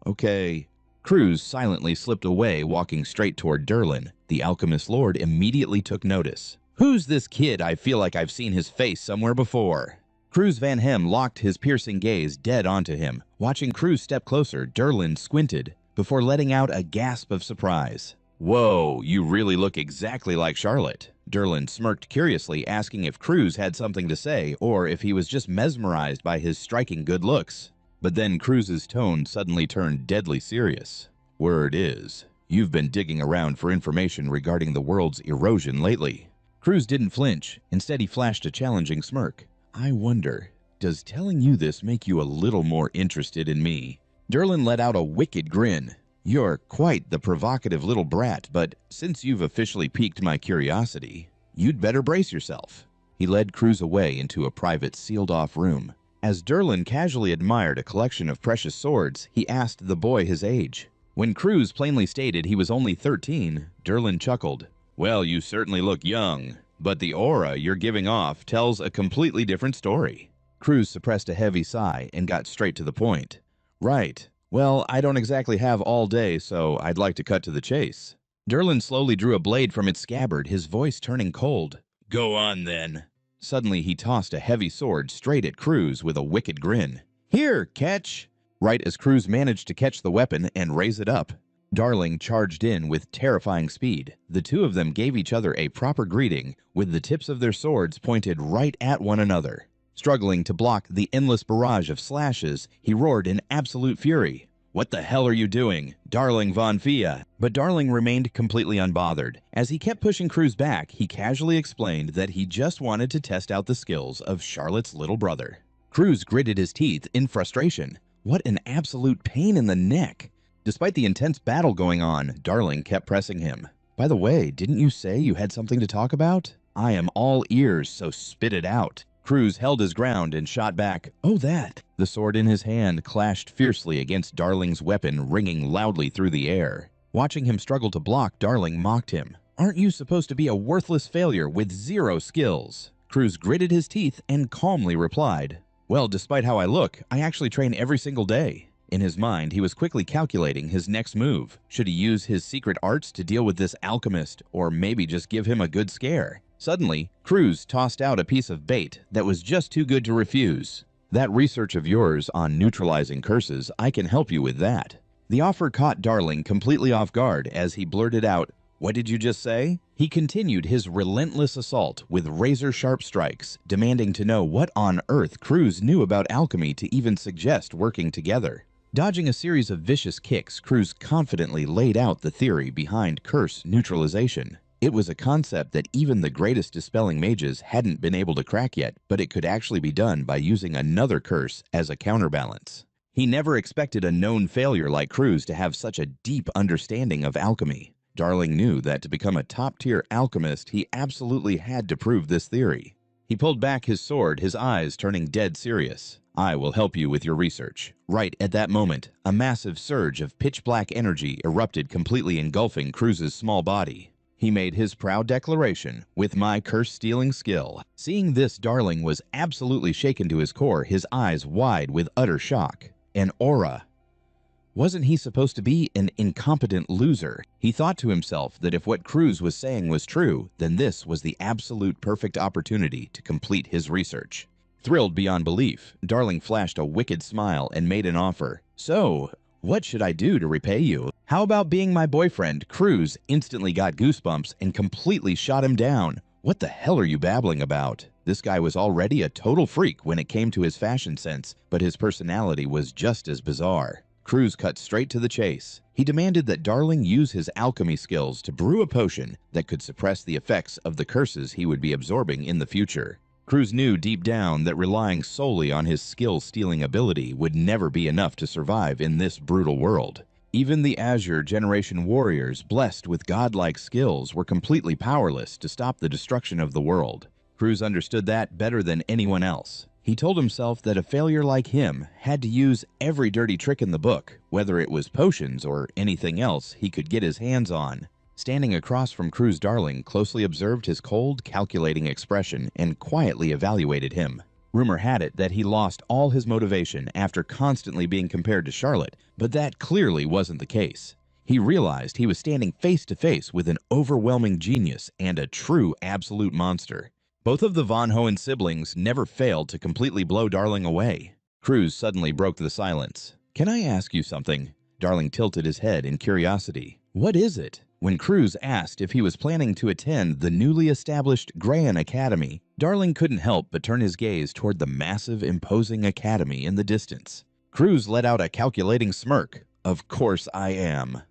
Okay." Cruz silently slipped away, walking straight toward Derlin. The alchemist lord immediately took notice. "Who's this kid? I feel like I've seen his face somewhere before." Cruz Van Hem locked his piercing gaze dead onto him. Watching Cruz step closer, Derlin squinted before letting out a gasp of surprise. "Whoa, you really look exactly like Charlotte." Derlin smirked curiously, asking if Cruz had something to say or if he was just mesmerized by his striking good looks. But then Cruz's tone suddenly turned deadly serious. "Word is, you've been digging around for information regarding the world's erosion lately." Cruz didn't flinch. Instead, he flashed a challenging smirk. "I wonder, does telling you this make you a little more interested in me?" Derlin let out a wicked grin. "You're quite the provocative little brat, but since you've officially piqued my curiosity, you'd better brace yourself." He led Cruz away into a private, sealed-off room. As Derlin casually admired a collection of precious swords, he asked the boy his age. When Cruz plainly stated he was only 13, Derlin chuckled. "Well, you certainly look young, but the aura you're giving off tells a completely different story." Cruz suppressed a heavy sigh and got straight to the point. "Right. Well, I don't exactly have all day, so I'd like to cut to the chase." Derlin slowly drew a blade from its scabbard, his voice turning cold. "Go on, then." Suddenly, he tossed a heavy sword straight at Cruz with a wicked grin. "Here, catch!" Right as Cruz managed to catch the weapon and raise it up, Darling charged in with terrifying speed. The two of them gave each other a proper greeting, with the tips of their swords pointed right at one another. Struggling to block the endless barrage of slashes, he roared in absolute fury. "What the hell are you doing? Darling von Fia!" But Darling remained completely unbothered. As he kept pushing Cruz back, he casually explained that he just wanted to test out the skills of Charlotte's little brother. Cruz gritted his teeth in frustration. What an absolute pain in the neck! Despite the intense battle going on, Darling kept pressing him. "By the way, didn't you say you had something to talk about? I am all ears, so spit it out." Cruz held his ground and shot back. "Oh, that!" The sword in his hand clashed fiercely against Darling's weapon, ringing loudly through the air. Watching him struggle to block, Darling mocked him. "Aren't you supposed to be a worthless failure with zero skills?" Cruz gritted his teeth and calmly replied, "Well, despite how I look, I actually train every single day." In his mind, he was quickly calculating his next move. Should he use his secret arts to deal with this alchemist, or maybe just give him a good scare? Suddenly, Cruz tossed out a piece of bait that was just too good to refuse. "That research of yours on neutralizing curses, I can help you with that." The offer caught Darling completely off guard as he blurted out, "What did you just say?" He continued his relentless assault with razor-sharp strikes, demanding to know what on earth Cruz knew about alchemy to even suggest working together. Dodging a series of vicious kicks, Cruz confidently laid out the theory behind curse neutralization. It was a concept that even the greatest dispelling mages hadn't been able to crack yet, but it could actually be done by using another curse as a counterbalance. He never expected a known failure like Cruz to have such a deep understanding of alchemy. Darling knew that to become a top-tier alchemist, he absolutely had to prove this theory. He pulled back his sword, his eyes turning dead serious. "I will help you with your research." Right at that moment, a massive surge of pitch-black energy erupted, completely engulfing Cruz's small body. He made his proud declaration, "With my curse-stealing skill." Seeing this, Darling was absolutely shaken to his core, his eyes wide with utter shock. An aura. Wasn't he supposed to be an incompetent loser? He thought to himself that if what Cruz was saying was true, then this was the absolute perfect opportunity to complete his research. Thrilled beyond belief, Darling flashed a wicked smile and made an offer. "So, what should I do to repay you? How about being my boyfriend?" Cruz instantly got goosebumps and completely shot him down. What the hell are you babbling about? This guy was already a total freak when it came to his fashion sense, but his personality was just as bizarre. Cruz cut straight to the chase. He demanded that Darling use his alchemy skills to brew a potion that could suppress the effects of the curses he would be absorbing in the future. Cruz knew deep down that relying solely on his skill-stealing ability would never be enough to survive in this brutal world. Even the Azure Generation warriors blessed with godlike skills were completely powerless to stop the destruction of the world. Cruz understood that better than anyone else. He told himself that a failure like him had to use every dirty trick in the book, whether it was potions or anything else he could get his hands on. Standing across from Cruz, Darling closely observed his cold, calculating expression and quietly evaluated him. Rumor had it that he lost all his motivation after constantly being compared to Charlotte, but that clearly wasn't the case. He realized he was standing face to face with an overwhelming genius and a true absolute monster. Both of the Von Hohen siblings never failed to completely blow Darling away. Cruz suddenly broke the silence. "Can I ask you something?" Darling tilted his head in curiosity. "What is it?" When Cruz asked if he was planning to attend the newly established Grayan Academy, Darling couldn't help but turn his gaze toward the massive, imposing academy in the distance. Cruz let out a calculating smirk. "Of course I am."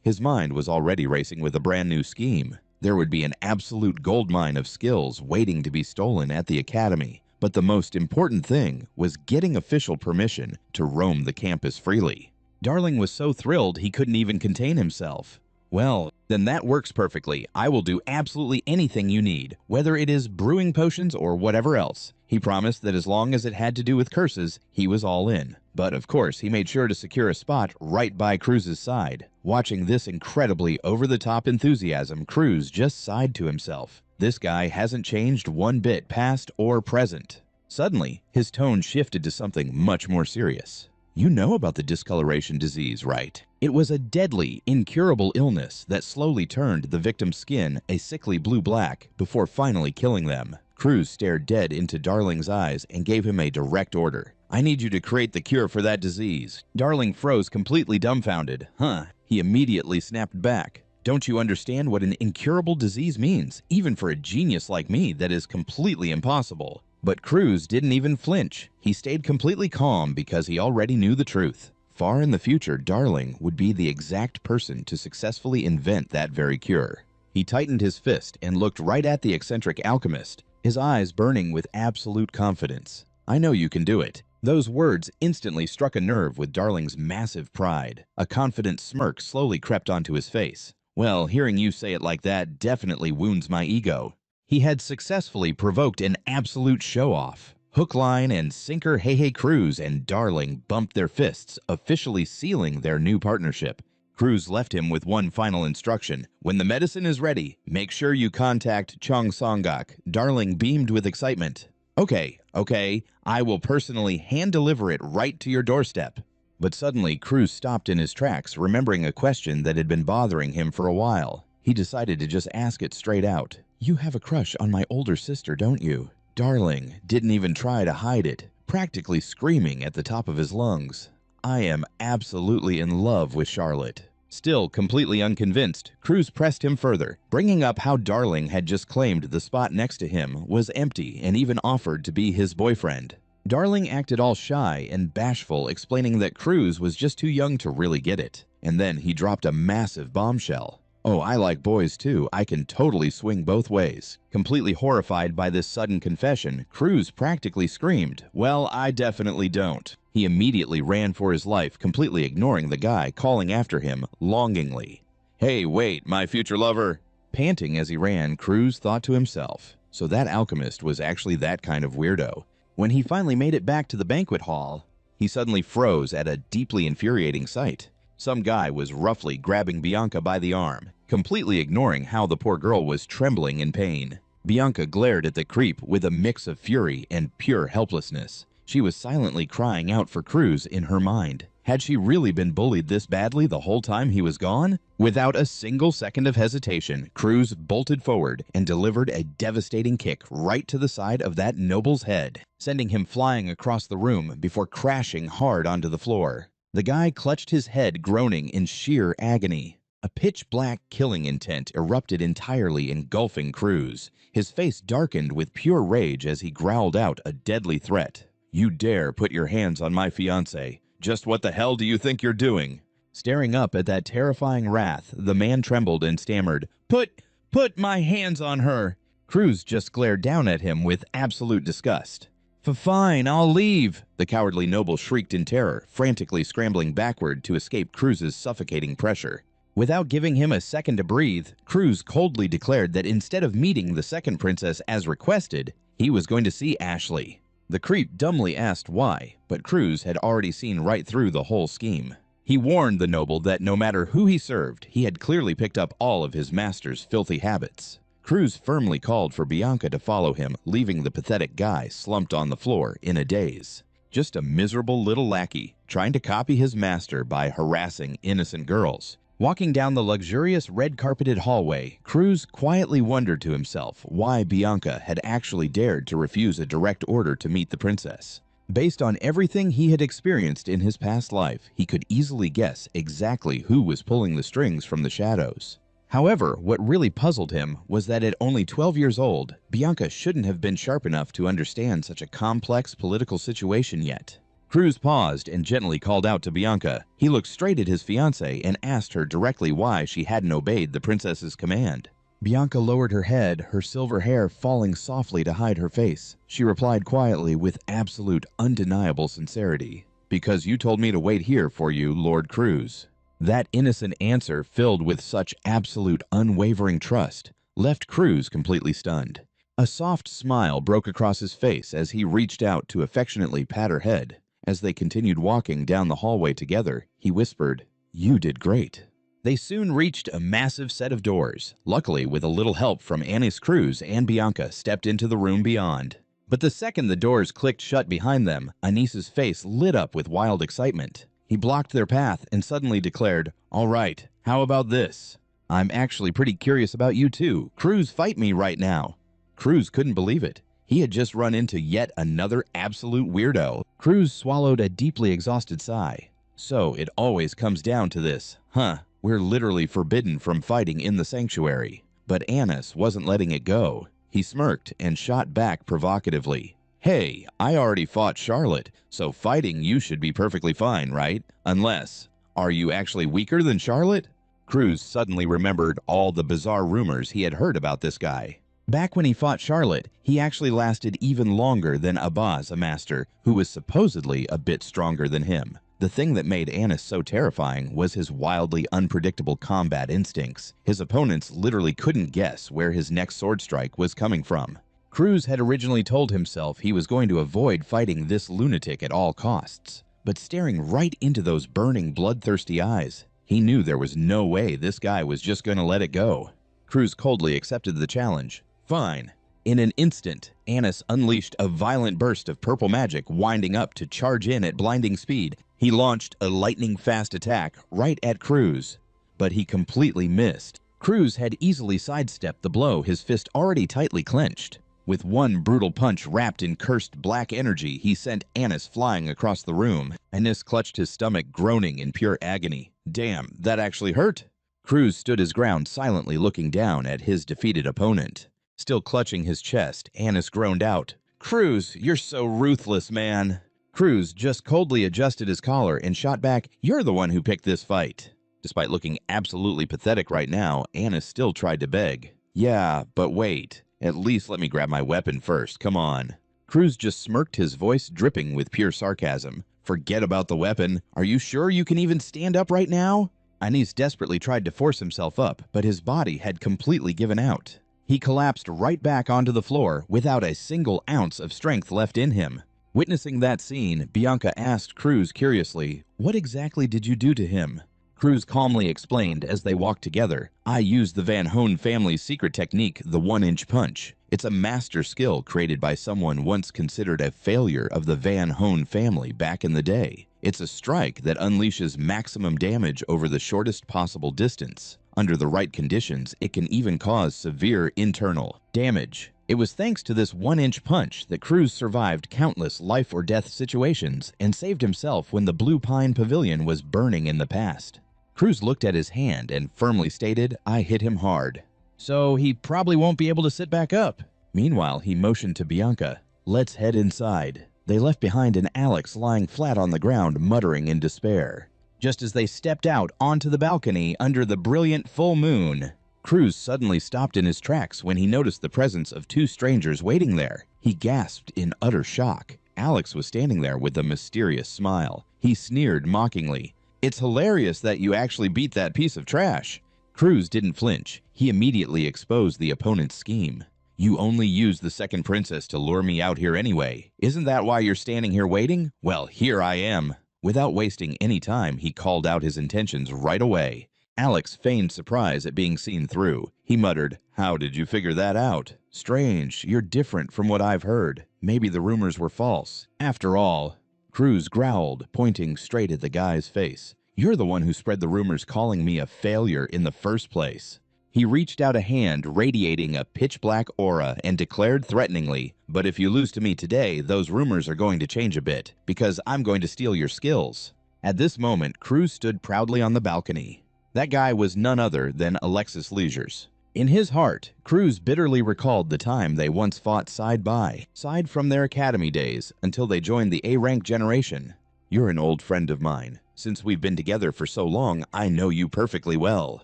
His mind was already racing with a brand new scheme. There would be an absolute goldmine of skills waiting to be stolen at the academy, but the most important thing was getting official permission to roam the campus freely. Darling was so thrilled he couldn't even contain himself. "Well, then that works perfectly. I will do absolutely anything you need, whether it is brewing potions or whatever else." He promised that as long as it had to do with curses, he was all in. But of course, he made sure to secure a spot right by Cruz's side. Watching this incredibly over-the-top enthusiasm, Cruz just sighed to himself. This guy hasn't changed one bit, past or present. Suddenly, his tone shifted to something much more serious. "You know about the discoloration disease, right? It was a deadly, incurable illness that slowly turned the victim's skin a sickly blue-black before finally killing them." Cruz stared dead into Darling's eyes and gave him a direct order. "I need you to create the cure for that disease." Darling froze, completely dumbfounded. "Huh?" He immediately snapped back. "Don't you understand what an incurable disease means? Even for a genius like me, that is completely impossible." But Cruz didn't even flinch. He stayed completely calm because he already knew the truth. Far in the future, Darling would be the exact person to successfully invent that very cure. He tightened his fist and looked right at the eccentric alchemist, his eyes burning with absolute confidence. "I know you can do it." Those words instantly struck a nerve with Darling's massive pride. A confident smirk slowly crept onto his face. "Well, hearing you say it like that definitely wounds my ego." He had successfully provoked an absolute show-off. Hook, line, and sinker, Hey Cruz and Darling bumped their fists, officially sealing their new partnership. Cruz left him with one final instruction. "When the medicine is ready, make sure you contact Chong Songak." Darling beamed with excitement. Okay, I will personally hand-deliver it right to your doorstep." But suddenly, Cruz stopped in his tracks, remembering a question that had been bothering him for a while. He decided to just ask it straight out. "You have a crush on my older sister, don't you?" Darling didn't even try to hide it, practically screaming at the top of his lungs. "I am absolutely in love with Charlotte." Still completely unconvinced, Cruz pressed him further, bringing up how Darling had just claimed the spot next to him was empty and even offered to be his boyfriend. Darling acted all shy and bashful, explaining that Cruz was just too young to really get it. And then he dropped a massive bombshell. "Oh, I like boys too. I can totally swing both ways." Completely horrified by this sudden confession, Cruz practically screamed, "Well, I definitely don't." He immediately ran for his life, completely ignoring the guy calling after him longingly. "Hey, wait, my future lover." Panting as he ran, Cruz thought to himself, so that alchemist was actually that kind of weirdo. When he finally made it back to the banquet hall, he suddenly froze at a deeply infuriating sight. Some guy was roughly grabbing Bianca by the arm, completely ignoring how the poor girl was trembling in pain. Bianca glared at the creep with a mix of fury and pure helplessness. She was silently crying out for Cruz in her mind. Had she really been bullied this badly the whole time he was gone? Without a single second of hesitation, Cruz bolted forward and delivered a devastating kick right to the side of that noble's head, sending him flying across the room before crashing hard onto the floor. The guy clutched his head, groaning in sheer agony. A pitch-black killing intent erupted entirely, engulfing Cruz. His face darkened with pure rage as he growled out a deadly threat. "You dare put your hands on my fiancée. Just what the hell do you think you're doing?" Staring up at that terrifying wrath, the man trembled and stammered, Put my hands on her." Cruz just glared down at him with absolute disgust. Fine, I'll leave, the cowardly noble shrieked in terror, frantically scrambling backward to escape Cruz's suffocating pressure. Without giving him a second to breathe, Cruz coldly declared that instead of meeting the second princess as requested, he was going to see Ashley. The creep dumbly asked why, but Cruz had already seen right through the whole scheme. He warned the noble that no matter who he served, he had clearly picked up all of his master's filthy habits. Cruz firmly called for Bianca to follow him, leaving the pathetic guy slumped on the floor in a daze. Just a miserable little lackey, trying to copy his master by harassing innocent girls. Walking down the luxurious red-carpeted hallway, Cruz quietly wondered to himself why Bianca had actually dared to refuse a direct order to meet the princess. Based on everything he had experienced in his past life, he could easily guess exactly who was pulling the strings from the shadows. However, what really puzzled him was that at only 12 years old, Bianca shouldn't have been sharp enough to understand such a complex political situation yet. Cruz paused and gently called out to Bianca. He looked straight at his fiancée and asked her directly why she hadn't obeyed the princess's command. Bianca lowered her head, her silver hair falling softly to hide her face. She replied quietly with absolute, undeniable sincerity, "Because you told me to wait here for you, Lord Cruz." That innocent answer, filled with such absolute, unwavering trust, left Cruz completely stunned. A soft smile broke across his face as he reached out to affectionately pat her head. As they continued walking down the hallway together, he whispered, "You did great." They soon reached a massive set of doors. Luckily, with a little help from Anis, Cruz and Bianca stepped into the room beyond. But the second the doors clicked shut behind them, Anis's face lit up with wild excitement. He blocked their path and suddenly declared, "All right, how about this? I'm actually pretty curious about you too. Cruz, fight me right now." Cruz couldn't believe it. He had just run into yet another absolute weirdo. Cruz swallowed a deeply exhausted sigh. So it always comes down to this, huh? We're literally forbidden from fighting in the sanctuary. But Anis wasn't letting it go. He smirked and shot back provocatively. "Hey, I already fought Charlotte, so fighting you should be perfectly fine, right? Unless, are you actually weaker than Charlotte?" Cruz suddenly remembered all the bizarre rumors he had heard about this guy. Back when he fought Charlotte, he actually lasted even longer than Abbas, a master, who was supposedly a bit stronger than him. The thing that made Anis so terrifying was his wildly unpredictable combat instincts. His opponents literally couldn't guess where his next sword strike was coming from. Cruz had originally told himself he was going to avoid fighting this lunatic at all costs. But staring right into those burning, bloodthirsty eyes, he knew there was no way this guy was just going to let it go. Cruz coldly accepted the challenge. Fine. In an instant, Anis unleashed a violent burst of purple magic, winding up to charge in at blinding speed. He launched a lightning-fast attack right at Cruz, but he completely missed. Cruz had easily sidestepped the blow, his fist already tightly clenched. With one brutal punch wrapped in cursed black energy, he sent Anis flying across the room. Anis clutched his stomach, groaning in pure agony. Damn, that actually hurt. Cruz stood his ground, silently looking down at his defeated opponent. Still clutching his chest, Anis groaned out, "Cruz, you're so ruthless, man." Cruz just coldly adjusted his collar and shot back, "You're the one who picked this fight." Despite looking absolutely pathetic right now, Anis still tried to beg. "Yeah, but wait. At least let me grab my weapon first, come on." Cruz just smirked, his voice dripping with pure sarcasm. "Forget about the weapon. Are you sure you can even stand up right now?" Anis desperately tried to force himself up, but his body had completely given out. He collapsed right back onto the floor without a single ounce of strength left in him. Witnessing that scene, Bianca asked Cruz curiously, "What exactly did you do to him?" Cruz calmly explained as they walked together, "I used the Van Hoen family's secret technique, the 1-inch punch. It's a master skill created by someone once considered a failure of the Van Hoen family back in the day. It's a strike that unleashes maximum damage over the shortest possible distance. Under the right conditions, it can even cause severe internal damage. It was thanks to this 1-inch punch that Cruz survived countless life-or-death situations and saved himself when the Blue Pine Pavilion was burning in the past." Cruz looked at his hand and firmly stated, "I hit him hard. So he probably won't be able to sit back up." Meanwhile, he motioned to Bianca, "Let's head inside." They left behind an Alex lying flat on the ground, muttering in despair. Just as they stepped out onto the balcony under the brilliant full moon, Cruz suddenly stopped in his tracks when he noticed the presence of two strangers waiting there. He gasped in utter shock. Alex was standing there with a mysterious smile. He sneered mockingly. "It's hilarious that you actually beat that piece of trash." Cruz didn't flinch. He immediately exposed the opponent's scheme. "You only used the second princess to lure me out here anyway. Isn't that why you're standing here waiting? Well, here I am." Without wasting any time, he called out his intentions right away. Alex feigned surprise at being seen through. He muttered, "How did you figure that out? Strange, you're different from what I've heard. Maybe the rumors were false. After all," Cruz growled, pointing straight at the guy's face, "you're the one who spread the rumors calling me a failure in the first place." He reached out a hand radiating a pitch-black aura and declared threateningly, "But if you lose to me today, those rumors are going to change a bit, because I'm going to steal your skills." At this moment, Cruz stood proudly on the balcony. That guy was none other than Alexis Leisures. In his heart, Cruz bitterly recalled the time they once fought side by side from their academy days until they joined the A-rank generation. "You're an old friend of mine. Since we've been together for so long, I know you perfectly well."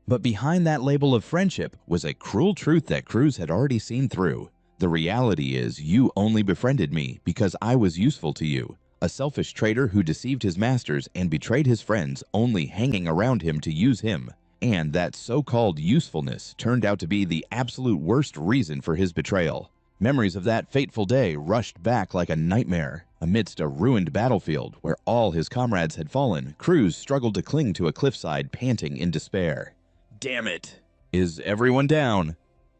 But behind that label of friendship was a cruel truth that Cruz had already seen through. The reality is, you only befriended me because I was useful to you. A selfish traitor who deceived his masters and betrayed his friends, only hanging around him to use him. And that so-called usefulness turned out to be the absolute worst reason for his betrayal. Memories of that fateful day rushed back like a nightmare. Amidst a ruined battlefield where all his comrades had fallen, Cruz struggled to cling to a cliffside, panting in despair. "Damn it! Is everyone down?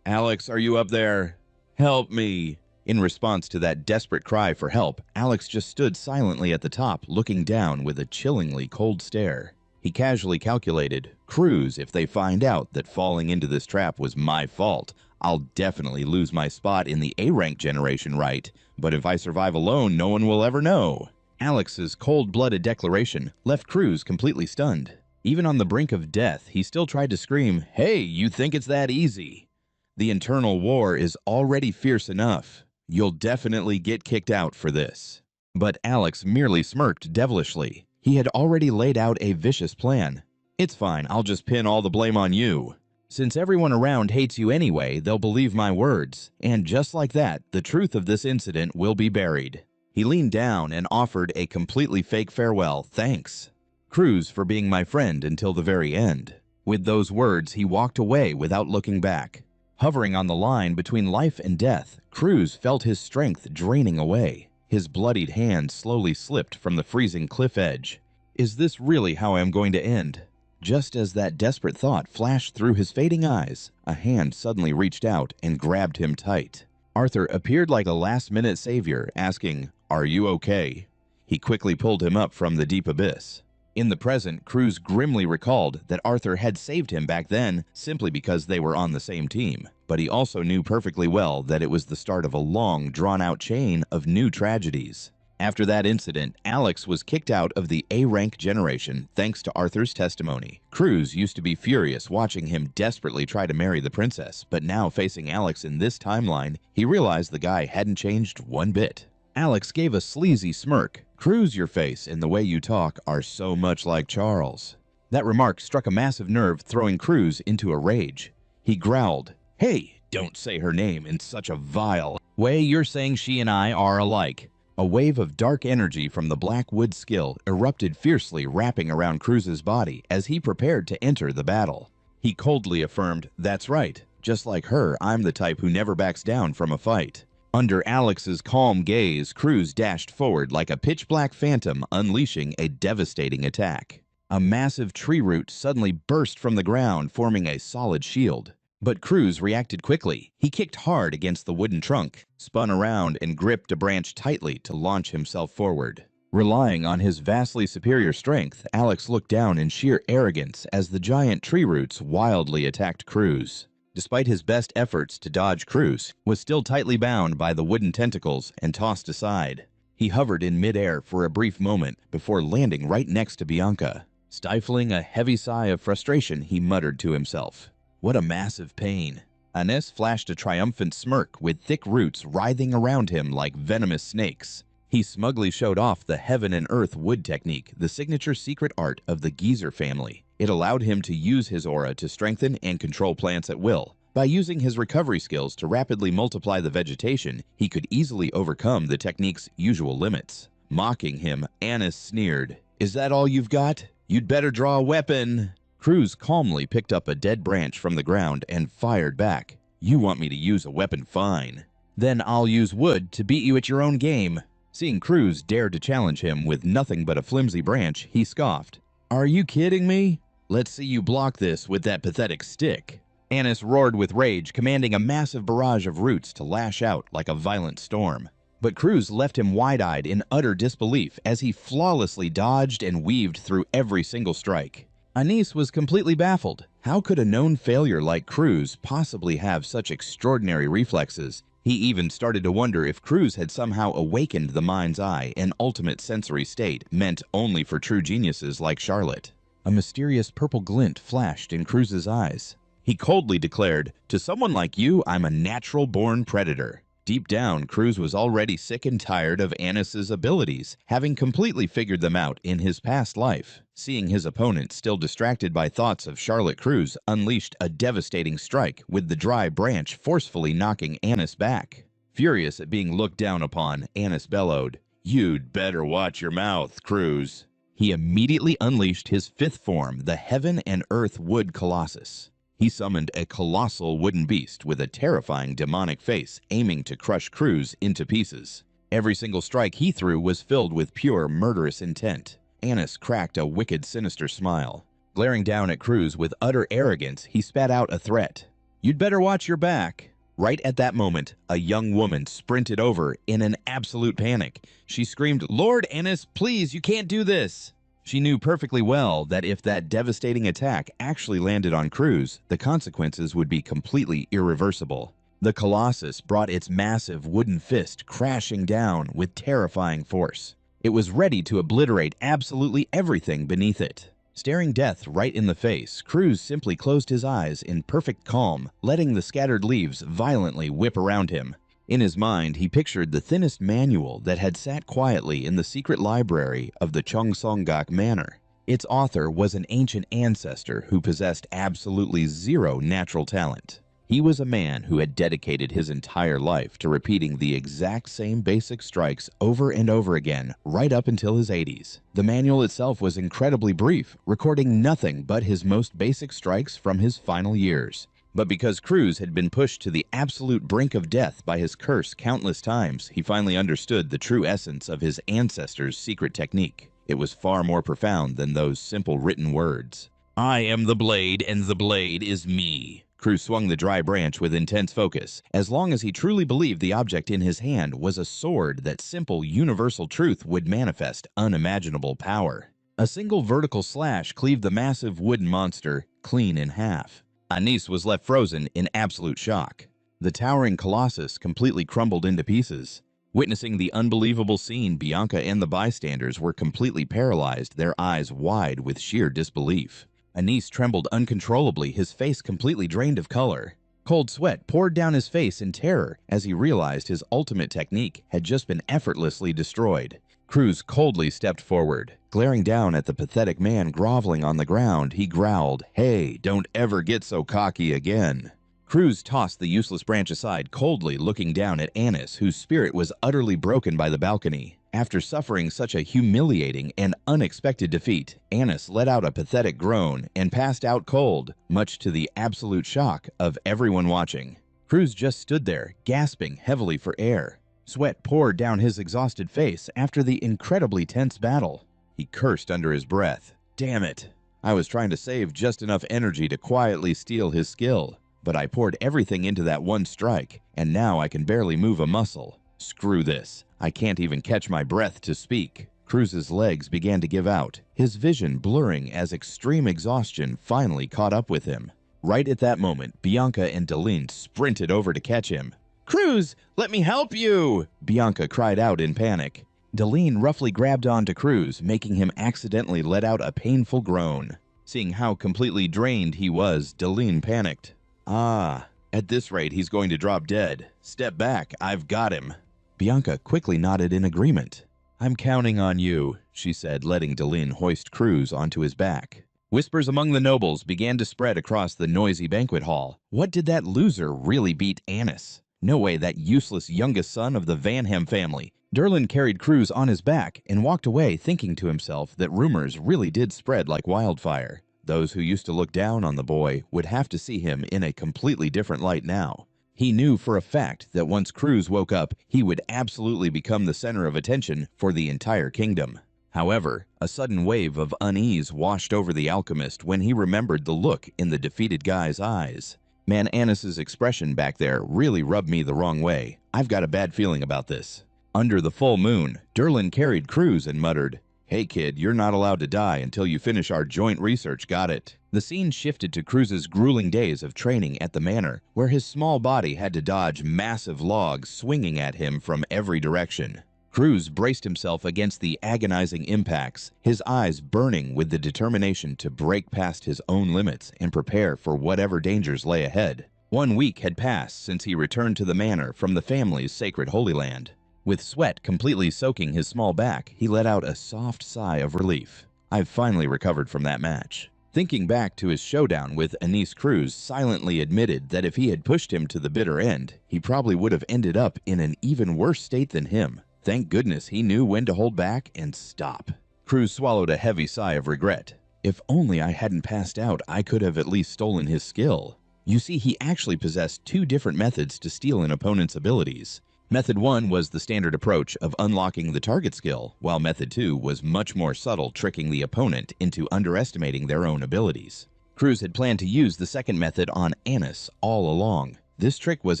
Alex, are you up there? Help me!" In response to that desperate cry for help, Alex just stood silently at the top, looking down with a chillingly cold stare. He casually calculated, "Cruz, if they find out that falling into this trap was my fault, I'll definitely lose my spot in the A-rank generation, right? But if I survive alone, no one will ever know." Alex's cold-blooded declaration left Cruz completely stunned. Even on the brink of death, he still tried to scream, "Hey, you think it's that easy? The internal war is already fierce enough. You'll definitely get kicked out for this." But Alex merely smirked devilishly. He had already laid out a vicious plan. "It's fine, I'll just pin all the blame on you. Since everyone around hates you anyway, they'll believe my words. And just like that, the truth of this incident will be buried." He leaned down and offered a completely fake farewell. "Thanks, Cruz, for being my friend until the very end." With those words, he walked away without looking back. Hovering on the line between life and death, Cruz felt his strength draining away. His bloodied hand slowly slipped from the freezing cliff edge. "Is this really how I am going to end?" Just as that desperate thought flashed through his fading eyes, a hand suddenly reached out and grabbed him tight. Arthur appeared like a last-minute savior, asking, "Are you okay?" He quickly pulled him up from the deep abyss. In the present, Cruz grimly recalled that Arthur had saved him back then simply because they were on the same team. But he also knew perfectly well that it was the start of a long, drawn-out chain of new tragedies. After that incident, Alex was kicked out of the A-rank generation thanks to Arthur's testimony. Cruz used to be furious watching him desperately try to marry the princess, but now facing Alex in this timeline, he realized the guy hadn't changed one bit. Alex gave a sleazy smirk. "Cruz, your face and the way you talk are so much like Charles." That remark struck a massive nerve, throwing Cruz into a rage. He growled, "Hey, don't say her name in such a vile way. You're saying she and I are alike." A wave of dark energy from the black wood skill erupted fiercely, wrapping around Cruz's body as he prepared to enter the battle. He coldly affirmed, "That's right. Just like her, I'm the type who never backs down from a fight." Under Alex's calm gaze, Cruz dashed forward like a pitch-black phantom, unleashing a devastating attack. A massive tree root suddenly burst from the ground, forming a solid shield. But Cruz reacted quickly. He kicked hard against the wooden trunk, spun around, and gripped a branch tightly to launch himself forward. Relying on his vastly superior strength, Alex looked down in sheer arrogance as the giant tree roots wildly attacked Cruz. Despite his best efforts to dodge, Cruz was still tightly bound by the wooden tentacles and tossed aside. He hovered in midair for a brief moment before landing right next to Bianca. Stifling a heavy sigh of frustration, he muttered to himself, "What a massive pain." Ines flashed a triumphant smirk with thick roots writhing around him like venomous snakes. He smugly showed off the heaven and earth wood technique, the signature secret art of the Geezer family. It allowed him to use his aura to strengthen and control plants at will. By using his recovery skills to rapidly multiply the vegetation, he could easily overcome the technique's usual limits. Mocking him, Anis sneered, "Is that all you've got? You'd better draw a weapon." Cruz calmly picked up a dead branch from the ground and fired back. "You want me to use a weapon, fine. Then I'll use wood to beat you at your own game." Seeing Cruz dare to challenge him with nothing but a flimsy branch, he scoffed. "Are you kidding me? Let's see you block this with that pathetic stick." Anis roared with rage, commanding a massive barrage of roots to lash out like a violent storm. But Cruz left him wide-eyed in utter disbelief as he flawlessly dodged and weaved through every single strike. Anis was completely baffled. How could a known failure like Cruz possibly have such extraordinary reflexes? He even started to wonder if Cruz had somehow awakened the mind's eye, an ultimate sensory state meant only for true geniuses like Charlotte. A mysterious purple glint flashed in Cruz's eyes. He coldly declared, "To someone like you, I'm a natural-born predator." Deep down, Cruz was already sick and tired of Anis's abilities, having completely figured them out in his past life. Seeing his opponent still distracted by thoughts of Charlotte, Cruz unleashed a devastating strike, with the dry branch forcefully knocking Anis back. Furious at being looked down upon, Anis bellowed, "You'd better watch your mouth, Cruz." He immediately unleashed his fifth form, the Heaven and Earth Wood Colossus. He summoned a colossal wooden beast with a terrifying demonic face, aiming to crush Cruz into pieces. Every single strike he threw was filled with pure murderous intent. Anis cracked a wicked, sinister smile. Glaring down at Cruz with utter arrogance, he spat out a threat. "You'd better watch your back." Right at that moment, a young woman sprinted over in an absolute panic. She screamed, "Lord Anis, please, you can't do this." She knew perfectly well that if that devastating attack actually landed on Cruz, the consequences would be completely irreversible. The Colossus brought its massive wooden fist crashing down with terrifying force. It was ready to obliterate absolutely everything beneath it. Staring death right in the face, Cruz simply closed his eyes in perfect calm, letting the scattered leaves violently whip around him. In his mind, he pictured the thinnest manual that had sat quietly in the secret library of the Cheongsongak Manor. Its author was an ancient ancestor who possessed absolutely zero natural talent. He was a man who had dedicated his entire life to repeating the exact same basic strikes over and over again, right up until his 80s. The manual itself was incredibly brief, recording nothing but his most basic strikes from his final years. But because Cruz had been pushed to the absolute brink of death by his curse countless times, he finally understood the true essence of his ancestors' secret technique. It was far more profound than those simple written words. "I am the blade, and the blade is me." Cruz swung the dry branch with intense focus, as long as he truly believed the object in his hand was a sword that simple, universal truth would manifest unimaginable power. A single vertical slash cleaved the massive wooden monster clean in half. Anis was left frozen in absolute shock. The towering colossus completely crumbled into pieces. Witnessing the unbelievable scene, Bianca and the bystanders were completely paralyzed, their eyes wide with sheer disbelief. Anis trembled uncontrollably, his face completely drained of color. Cold sweat poured down his face in terror as he realized his ultimate technique had just been effortlessly destroyed. Cruz coldly stepped forward. Glaring down at the pathetic man groveling on the ground, he growled, "Hey, don't ever get so cocky again." Cruz tossed the useless branch aside, coldly looking down at Anis, whose spirit was utterly broken by the balcony. After suffering such a humiliating and unexpected defeat, Anis let out a pathetic groan and passed out cold, much to the absolute shock of everyone watching. Cruz just stood there, gasping heavily for air. Sweat poured down his exhausted face after the incredibly tense battle. He cursed under his breath. "Damn it! I was trying to save just enough energy to quietly steal his skill, but I poured everything into that one strike, and now I can barely move a muscle. Screw this. I can't even catch my breath to speak." Cruz's legs began to give out, his vision blurring as extreme exhaustion finally caught up with him. Right at that moment, Bianca and Deline sprinted over to catch him. "Cruz, let me help you!" Bianca cried out in panic. Deline roughly grabbed onto Cruz, making him accidentally let out a painful groan. Seeing how completely drained he was, Deline panicked. "Ah, at this rate he's going to drop dead. Step back, I've got him." Bianca quickly nodded in agreement. "I'm counting on you," she said, letting Deline hoist Cruz onto his back. Whispers among the nobles began to spread across the noisy banquet hall. What did that loser really beat Annis? No way, that useless youngest son of the Vanham family. Derlin carried Cruz on his back and walked away thinking to himself that rumors really did spread like wildfire. Those who used to look down on the boy would have to see him in a completely different light now. He knew for a fact that once Cruz woke up, he would absolutely become the center of attention for the entire kingdom. However, a sudden wave of unease washed over the alchemist when he remembered the look in the defeated guy's eyes. Man, Annis's expression back there really rubbed me the wrong way. I've got a bad feeling about this. Under the full moon, Derlin carried Cruz and muttered, "Hey kid, you're not allowed to die until you finish our joint research, got it?" The scene shifted to Cruz's grueling days of training at the manor, where his small body had to dodge massive logs swinging at him from every direction. Cruz braced himself against the agonizing impacts, his eyes burning with the determination to break past his own limits and prepare for whatever dangers lay ahead. 1 week had passed since he returned to the manor from the family's sacred Holy Land. With sweat completely soaking his small back, he let out a soft sigh of relief. I've finally recovered from that match. Thinking back to his showdown with Anise, Cruz silently admitted that if he had pushed him to the bitter end, he probably would have ended up in an even worse state than him. Thank goodness he knew when to hold back and stop. Cruz swallowed a heavy sigh of regret. If only I hadn't passed out, I could have at least stolen his skill. You see, he actually possessed 2 different methods to steal an opponent's abilities. Method 1 was the standard approach of unlocking the target skill, while Method 2 was much more subtle, tricking the opponent into underestimating their own abilities. Cruz had planned to use the second method on Annis all along. This trick was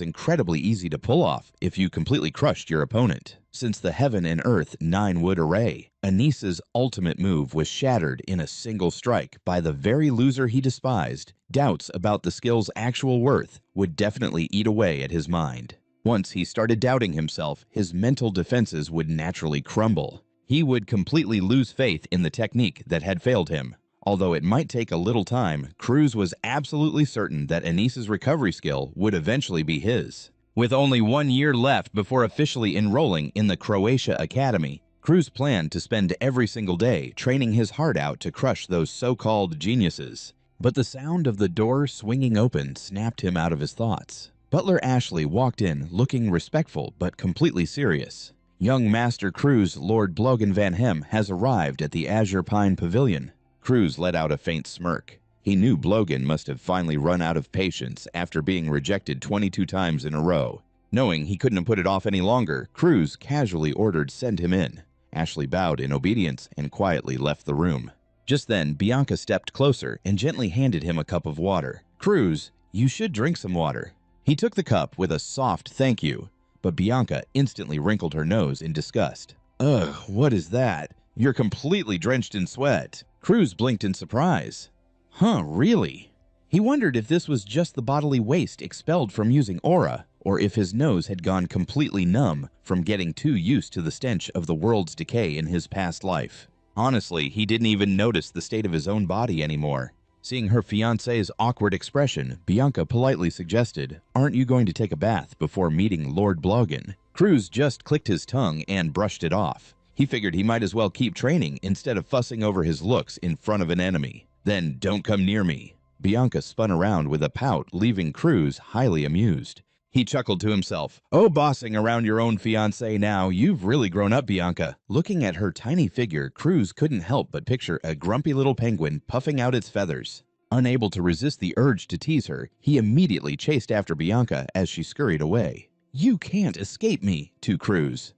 incredibly easy to pull off if you completely crushed your opponent. Since the heaven and earth 9-wood array, Anise's ultimate move was shattered in a single strike by the very loser he despised. Doubts about the skill's actual worth would definitely eat away at his mind. Once he started doubting himself, his mental defenses would naturally crumble. He would completely lose faith in the technique that had failed him. Although it might take a little time, Cruz was absolutely certain that Anise's recovery skill would eventually be his. With only 1 year left before officially enrolling in the Croatia Academy, Cruz planned to spend every single day training his heart out to crush those so-called geniuses. But the sound of the door swinging open snapped him out of his thoughts. Butler Ashley walked in looking respectful but completely serious. Young Master Cruz Lord Blogan Van Hem has arrived at the Azure Pine Pavilion. Cruz let out a faint smirk. He knew Blogan must have finally run out of patience after being rejected 22 times in a row. Knowing he couldn't have put it off any longer, Cruz casually ordered send him in. Ashley bowed in obedience and quietly left the room. Just then, Bianca stepped closer and gently handed him a cup of water. "Cruz, you should drink some water." He took the cup with a soft thank you, but Bianca instantly wrinkled her nose in disgust. "Ugh, what is that? You're completely drenched in sweat." Cruz blinked in surprise. Huh, really? He wondered if this was just the bodily waste expelled from using aura, or if his nose had gone completely numb from getting too used to the stench of the world's decay in his past life. Honestly, he didn't even notice the state of his own body anymore. Seeing her fiancé's awkward expression, Bianca politely suggested, "Aren't you going to take a bath before meeting Lord Blogan?" Cruz just clicked his tongue and brushed it off. He figured he might as well keep training instead of fussing over his looks in front of an enemy. "Then don't come near me." Bianca spun around with a pout, leaving Cruz highly amused. He chuckled to himself. "Oh, bossing around your own fiancé now, you've really grown up, Bianca." Looking at her tiny figure, Cruz couldn't help but picture a grumpy little penguin puffing out its feathers. Unable to resist the urge to tease her, he immediately chased after Bianca as she scurried away. "You can't escape me," to Cruz.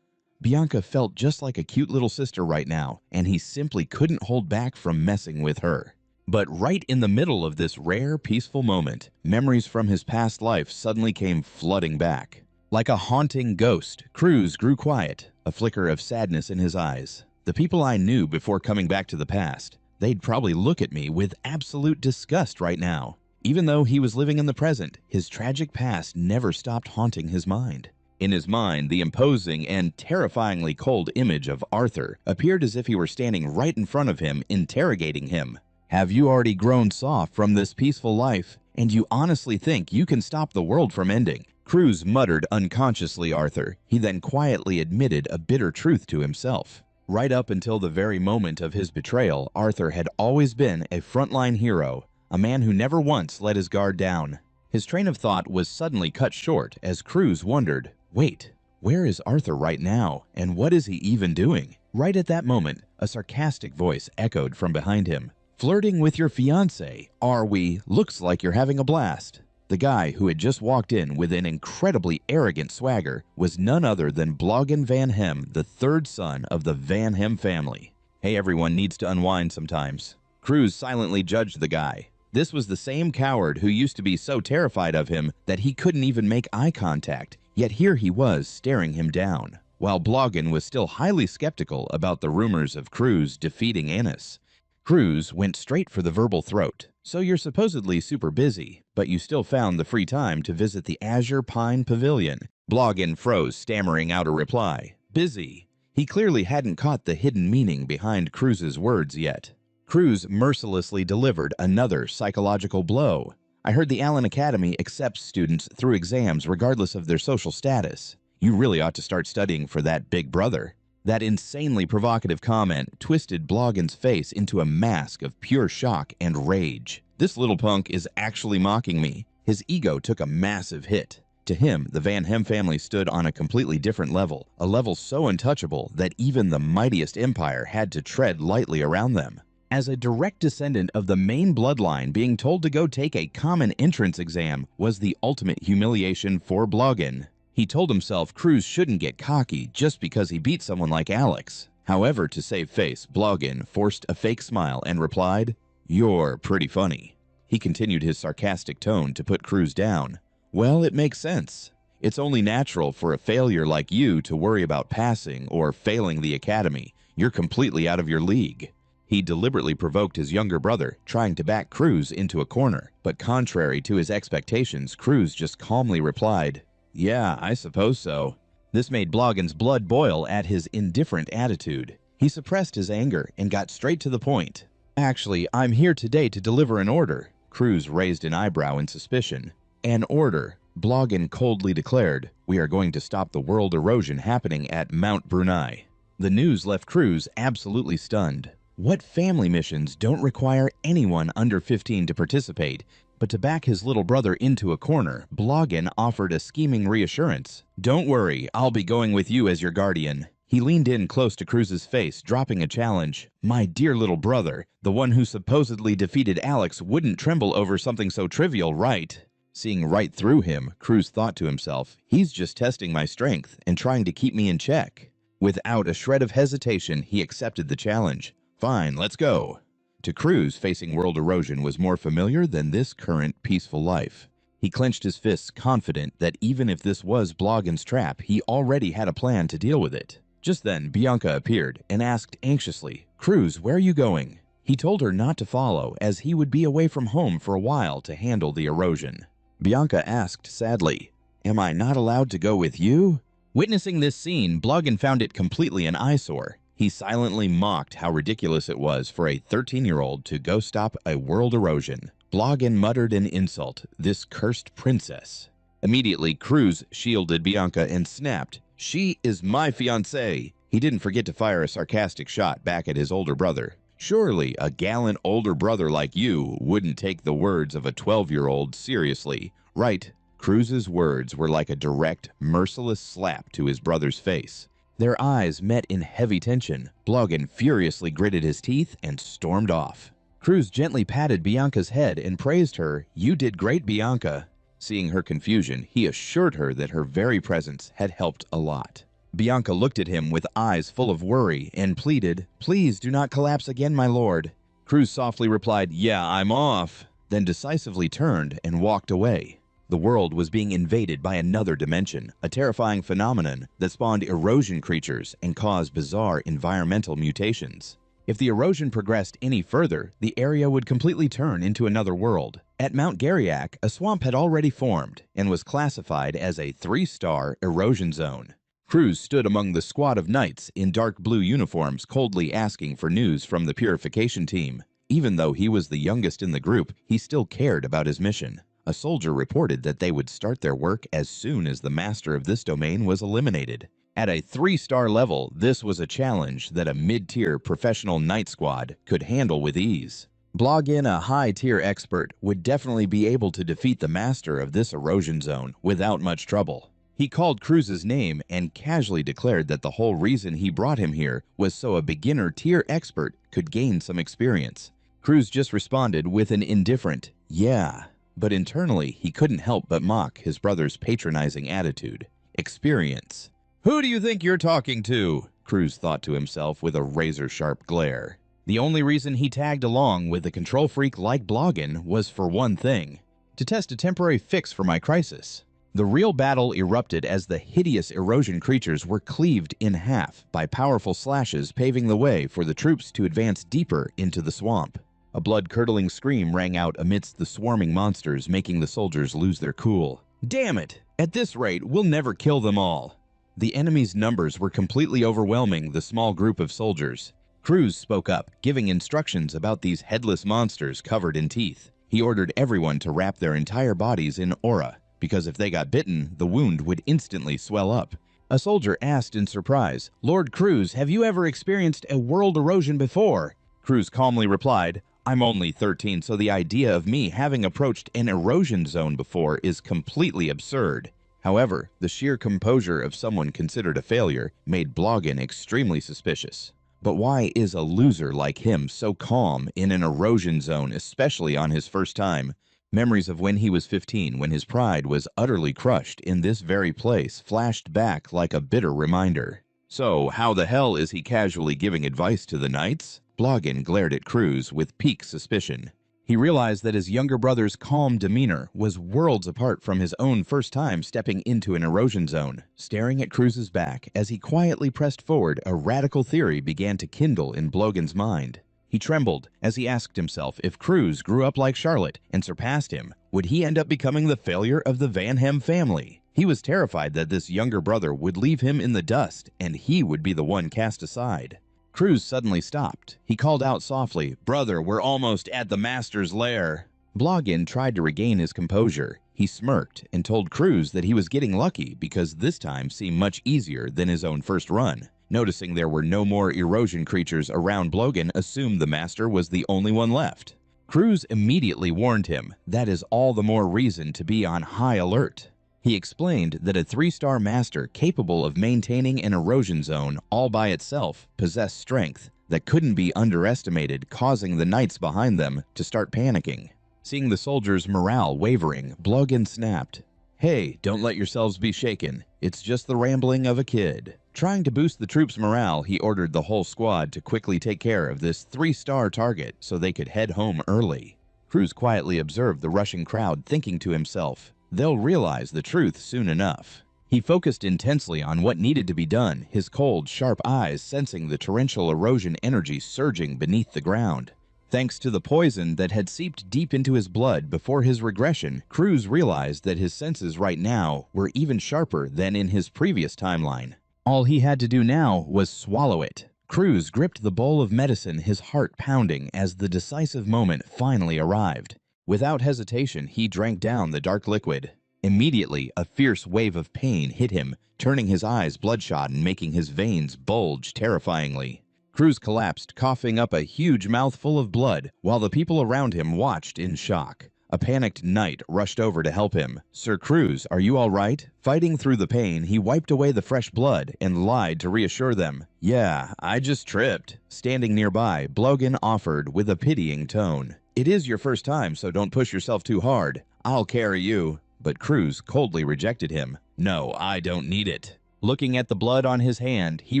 Bianca felt just like a cute little sister right now, and he simply couldn't hold back from messing with her. But right in the middle of this rare, peaceful moment, memories from his past life suddenly came flooding back. Like a haunting ghost, Cruz grew quiet, a flicker of sadness in his eyes. The people I knew before coming back to the past, they'd probably look at me with absolute disgust right now. Even though he was living in the present, his tragic past never stopped haunting his mind. In his mind, the imposing and terrifyingly cold image of Arthur appeared as if he were standing right in front of him, interrogating him. "Have you already grown soft from this peaceful life, and you honestly think you can stop the world from ending?" Cruz muttered unconsciously Arthur. He then quietly admitted a bitter truth to himself. Right up until the very moment of his betrayal, Arthur had always been a frontline hero, a man who never once let his guard down. His train of thought was suddenly cut short as Cruz wondered, wait, where is Arthur right now, and what is he even doing? Right at that moment, a sarcastic voice echoed from behind him. Flirting with your fiancé, are we? Looks like you're having a blast. The guy who had just walked in with an incredibly arrogant swagger was none other than Bloggen Van Hem, the third son of the Van Hem family. Hey, everyone needs to unwind sometimes. Cruz silently judged the guy. This was the same coward who used to be so terrified of him that he couldn't even make eye contact, yet here he was staring him down. While Bloggen was still highly skeptical about the rumors of Cruz defeating Annis, Cruz went straight for the verbal throat. So you're supposedly super busy, but you still found the free time to visit the Azure Pine Pavilion. Bloggen froze, stammering out a reply. Busy. He clearly hadn't caught the hidden meaning behind Cruz's words yet. Cruz mercilessly delivered another psychological blow. I heard the Allen Academy accepts students through exams regardless of their social status. You really ought to start studying for that big brother. That insanely provocative comment twisted Bloggen's face into a mask of pure shock and rage. This little punk is actually mocking me. His ego took a massive hit. To him, the Van Hem family stood on a completely different level, a level so untouchable that even the mightiest empire had to tread lightly around them. As a direct descendant of the main bloodline, being told to go take a common entrance exam was the ultimate humiliation for Bloggen. He told himself Cruz shouldn't get cocky just because he beat someone like Alex. However, to save face, Bloggen forced a fake smile and replied, "You're pretty funny." He continued his sarcastic tone to put Cruz down. Well, it makes sense. It's only natural for a failure like you to worry about passing or failing the academy. You're completely out of your league. He deliberately provoked his younger brother, trying to back Cruz into a corner. But contrary to his expectations, Cruz just calmly replied, "Yeah, I suppose so." This made Bloggen's blood boil at his indifferent attitude. He suppressed his anger and got straight to the point. "Actually, I'm here today to deliver an order." Cruz raised an eyebrow in suspicion. "An order," Bloggen coldly declared. "We are going to stop the world erosion happening at Mount Brunei." The news left Cruz absolutely stunned. What family missions don't require anyone under 15 to participate? But to back his little brother into a corner, Bloggen offered a scheming reassurance. "Don't worry, I'll be going with you as your guardian." He leaned in close to Cruz's face, dropping a challenge. "My dear little brother, the one who supposedly defeated Alex wouldn't tremble over something so trivial, right?" Seeing right through him, Cruz thought to himself, he's just testing my strength and trying to keep me in check. Without a shred of hesitation, he accepted the challenge. "Fine, let's go." To Cruz, facing world erosion was more familiar than this current peaceful life. He clenched his fists, confident that even if this was Bloggen's trap, he already had a plan to deal with it. Just then, Bianca appeared and asked anxiously, "Cruz, where are you going?" He told her not to follow, as he would be away from home for a while to handle the erosion. Bianca asked sadly, "Am I not allowed to go with you?" Witnessing this scene, Bloggen found it completely an eyesore. He silently mocked how ridiculous it was for a 13-year-old to go stop a world erosion. Bloggen muttered an insult, "This cursed princess." Immediately, Cruz shielded Bianca and snapped, "She is my fiancée." He didn't forget to fire a sarcastic shot back at his older brother. Surely a gallant older brother like you wouldn't take the words of a 12-year-old seriously, right? Cruz's words were like a direct, merciless slap to his brother's face. Their eyes met in heavy tension. Bloggen furiously gritted his teeth and stormed off. Cruz gently patted Bianca's head and praised her. "You did great, Bianca." Seeing her confusion, he assured her that her very presence had helped a lot. Bianca looked at him with eyes full of worry and pleaded, "Please do not collapse again, my lord." Cruz softly replied, "Yeah, I'm off," then decisively turned and walked away. The world was being invaded by another dimension, a terrifying phenomenon that spawned erosion creatures and caused bizarre environmental mutations. If the erosion progressed any further, the area would completely turn into another world. At Mount Gariak, a swamp had already formed and was classified as a 3-star erosion zone. Cruz stood among the squad of knights in dark blue uniforms, coldly asking for news from the purification team. Even though he was the youngest in the group, he still cared about his mission. A soldier reported that they would start their work as soon as the master of this domain was eliminated. At a 3-star level, this was a challenge that a mid-tier professional night squad could handle with ease. Blogin, a high-tier expert, would definitely be able to defeat the master of this erosion zone without much trouble. He called Cruz's name and casually declared that the whole reason he brought him here was so a beginner-tier expert could gain some experience. Cruz just responded with an indifferent, "Yeah," but internally he couldn't help but mock his brother's patronizing attitude. Experience. "Who do you think you're talking to?" Cruz thought to himself with a razor-sharp glare. The only reason he tagged along with a control freak like Blogin was for one thing: to test a temporary fix for my crisis. The real battle erupted as the hideous erosion creatures were cleaved in half by powerful slashes, paving the way for the troops to advance deeper into the swamp. A blood-curdling scream rang out amidst the swarming monsters, making the soldiers lose their cool. "Damn it! At this rate, we'll never kill them all." The enemy's numbers were completely overwhelming the small group of soldiers. Cruz spoke up, giving instructions about these headless monsters covered in teeth. He ordered everyone to wrap their entire bodies in aura, because if they got bitten, the wound would instantly swell up. A soldier asked in surprise, "Lord Cruz, have you ever experienced a world erosion before?" Cruz calmly replied, "I'm only 13, so the idea of me having approached an erosion zone before is completely absurd." However, the sheer composure of someone considered a failure made Blogin extremely suspicious. But why is a loser like him so calm in an erosion zone, especially on his first time? Memories of when he was 15, when his pride was utterly crushed in this very place, flashed back like a bitter reminder. "So, how the hell is he casually giving advice to the knights?" Blogin glared at Cruz with piqued suspicion. He realized that his younger brother's calm demeanor was worlds apart from his own first time stepping into an erosion zone. Staring at Cruz's back as he quietly pressed forward, a radical theory began to kindle in Blogin's mind. He trembled as he asked himself if Cruz grew up like Charlotte and surpassed him, would he end up becoming the failure of the Van Hem family? He was terrified that this younger brother would leave him in the dust and he would be the one cast aside. Cruz suddenly stopped. He called out softly, "Brother, we're almost at the master's lair." Blogin tried to regain his composure. He smirked and told Cruz that he was getting lucky because this time seemed much easier than his own first run. Noticing there were no more erosion creatures around, Blogin assumed the master was the only one left. Cruz immediately warned him, that is all the more reason to be on high alert. He explained that a 3-star master capable of maintaining an erosion zone all by itself possessed strength that couldn't be underestimated, causing the knights behind them to start panicking. Seeing the soldiers' morale wavering, Blogin snapped, "Hey, don't let yourselves be shaken. It's just the rambling of a kid." Trying to boost the troops' morale, he ordered the whole squad to quickly take care of this 3-star target so they could head home early. Cruz quietly observed the rushing crowd, thinking to himself, "They'll realize the truth soon enough." He focused intensely on what needed to be done, his cold, sharp eyes sensing the torrential erosion energy surging beneath the ground. Thanks to the poison that had seeped deep into his blood before his regression, Cruz realized that his senses right now were even sharper than in his previous timeline. All he had to do now was swallow it. Cruz gripped the bowl of medicine, his heart pounding as the decisive moment finally arrived. Without hesitation, he drank down the dark liquid. Immediately, a fierce wave of pain hit him, turning his eyes bloodshot and making his veins bulge terrifyingly. Cruz collapsed, coughing up a huge mouthful of blood, while the people around him watched in shock. A panicked knight rushed over to help him. "Sir Cruz, are you all right?" Fighting through the pain, he wiped away the fresh blood and lied to reassure them. "Yeah, I just tripped." Standing nearby, Blogin offered with a pitying tone, "It is your first time, so don't push yourself too hard. I'll carry you." But Cruz coldly rejected him. "No, I don't need it." Looking at the blood on his hand, he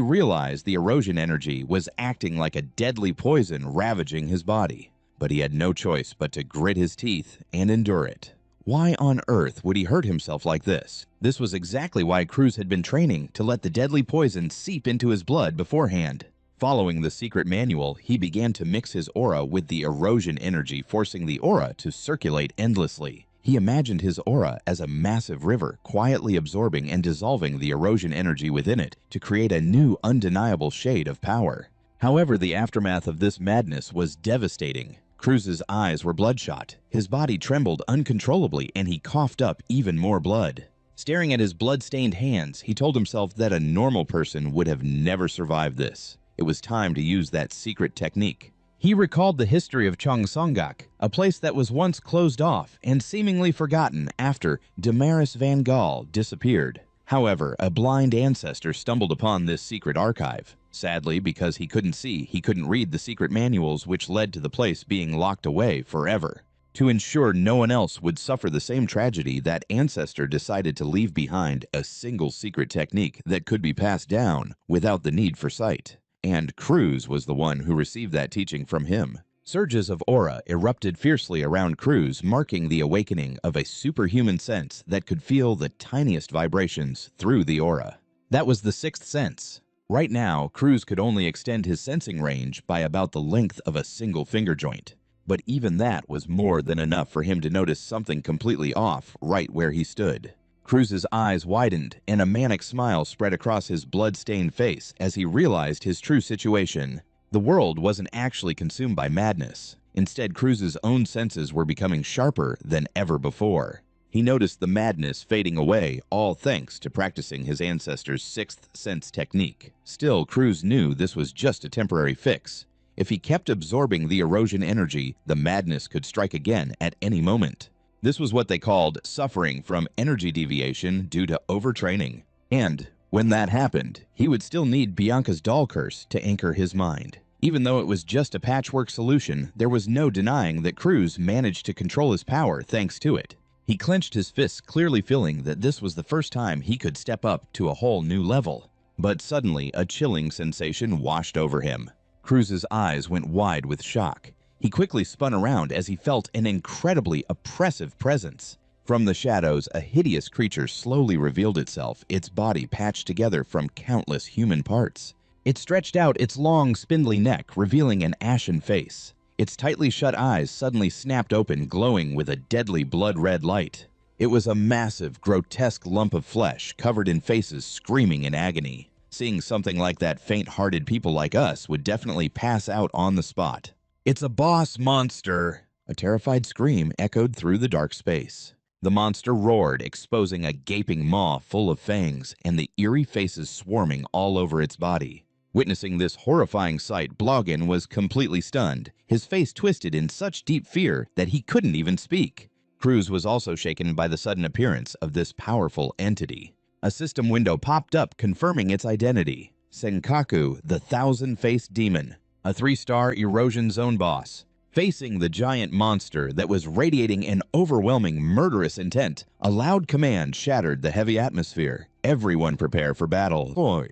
realized the erosion energy was acting like a deadly poison ravaging his body. But he had no choice but to grit his teeth and endure it. Why on earth would he hurt himself like this? This was exactly why Cruz had been training, to let the deadly poison seep into his blood beforehand. Following the secret manual, he began to mix his aura with the erosion energy, forcing the aura to circulate endlessly. He imagined his aura as a massive river, quietly absorbing and dissolving the erosion energy within it to create a new, undeniable shade of power. However, the aftermath of this madness was devastating. Cruz's eyes were bloodshot, his body trembled uncontrollably, and he coughed up even more blood. Staring at his blood-stained hands, he told himself that a normal person would have never survived this. It was time to use that secret technique. He recalled the history of Cheongsongak, a place that was once closed off and seemingly forgotten after Damaris Van Gaal disappeared. However, a blind ancestor stumbled upon this secret archive. Sadly, because he couldn't see, he couldn't read the secret manuals which led to the place being locked away forever. To ensure no one else would suffer the same tragedy, that ancestor decided to leave behind a single secret technique that could be passed down without the need for sight. And Cruz was the one who received that teaching from him. Surges of aura erupted fiercely around Cruz, marking the awakening of a superhuman sense that could feel the tiniest vibrations through the aura. That was the sixth sense. Right now, Cruz could only extend his sensing range by about the length of a single finger joint. But even that was more than enough for him to notice something completely off right where he stood. Cruz's eyes widened, and a manic smile spread across his blood-stained face as he realized his true situation. The world wasn't actually consumed by madness. Instead, Cruz's own senses were becoming sharper than ever before. He noticed the madness fading away, all thanks to practicing his ancestor's sixth sense technique. Still, Cruz knew this was just a temporary fix. If he kept absorbing the erosion energy, the madness could strike again at any moment. This was what they called suffering from energy deviation due to overtraining. And when that happened, he would still need Bianca's doll curse to anchor his mind. Even though it was just a patchwork solution, there was no denying that Cruz managed to control his power thanks to it. He clenched his fists, clearly feeling that this was the first time he could step up to a whole new level. But suddenly, a chilling sensation washed over him. Cruz's eyes went wide with shock. He quickly spun around as he felt an incredibly oppressive presence. From the shadows, a hideous creature slowly revealed itself, its body patched together from countless human parts. It stretched out its long, spindly neck, revealing an ashen face. Its tightly shut eyes suddenly snapped open, glowing with a deadly blood-red light. It was a massive, grotesque lump of flesh, covered in faces screaming in agony. Seeing something like that, faint-hearted people like us would definitely pass out on the spot. "It's a boss monster!" A terrified scream echoed through the dark space. The monster roared, exposing a gaping maw full of fangs and the eerie faces swarming all over its body. Witnessing this horrifying sight, Blogin was completely stunned, his face twisted in such deep fear that he couldn't even speak. Cruz was also shaken by the sudden appearance of this powerful entity. A system window popped up confirming its identity. Senkaku, the Thousand-Faced Demon, a 3-star erosion zone boss. Facing the giant monster that was radiating an overwhelming murderous intent, a loud command shattered the heavy atmosphere. Everyone prepare for battle. Oi.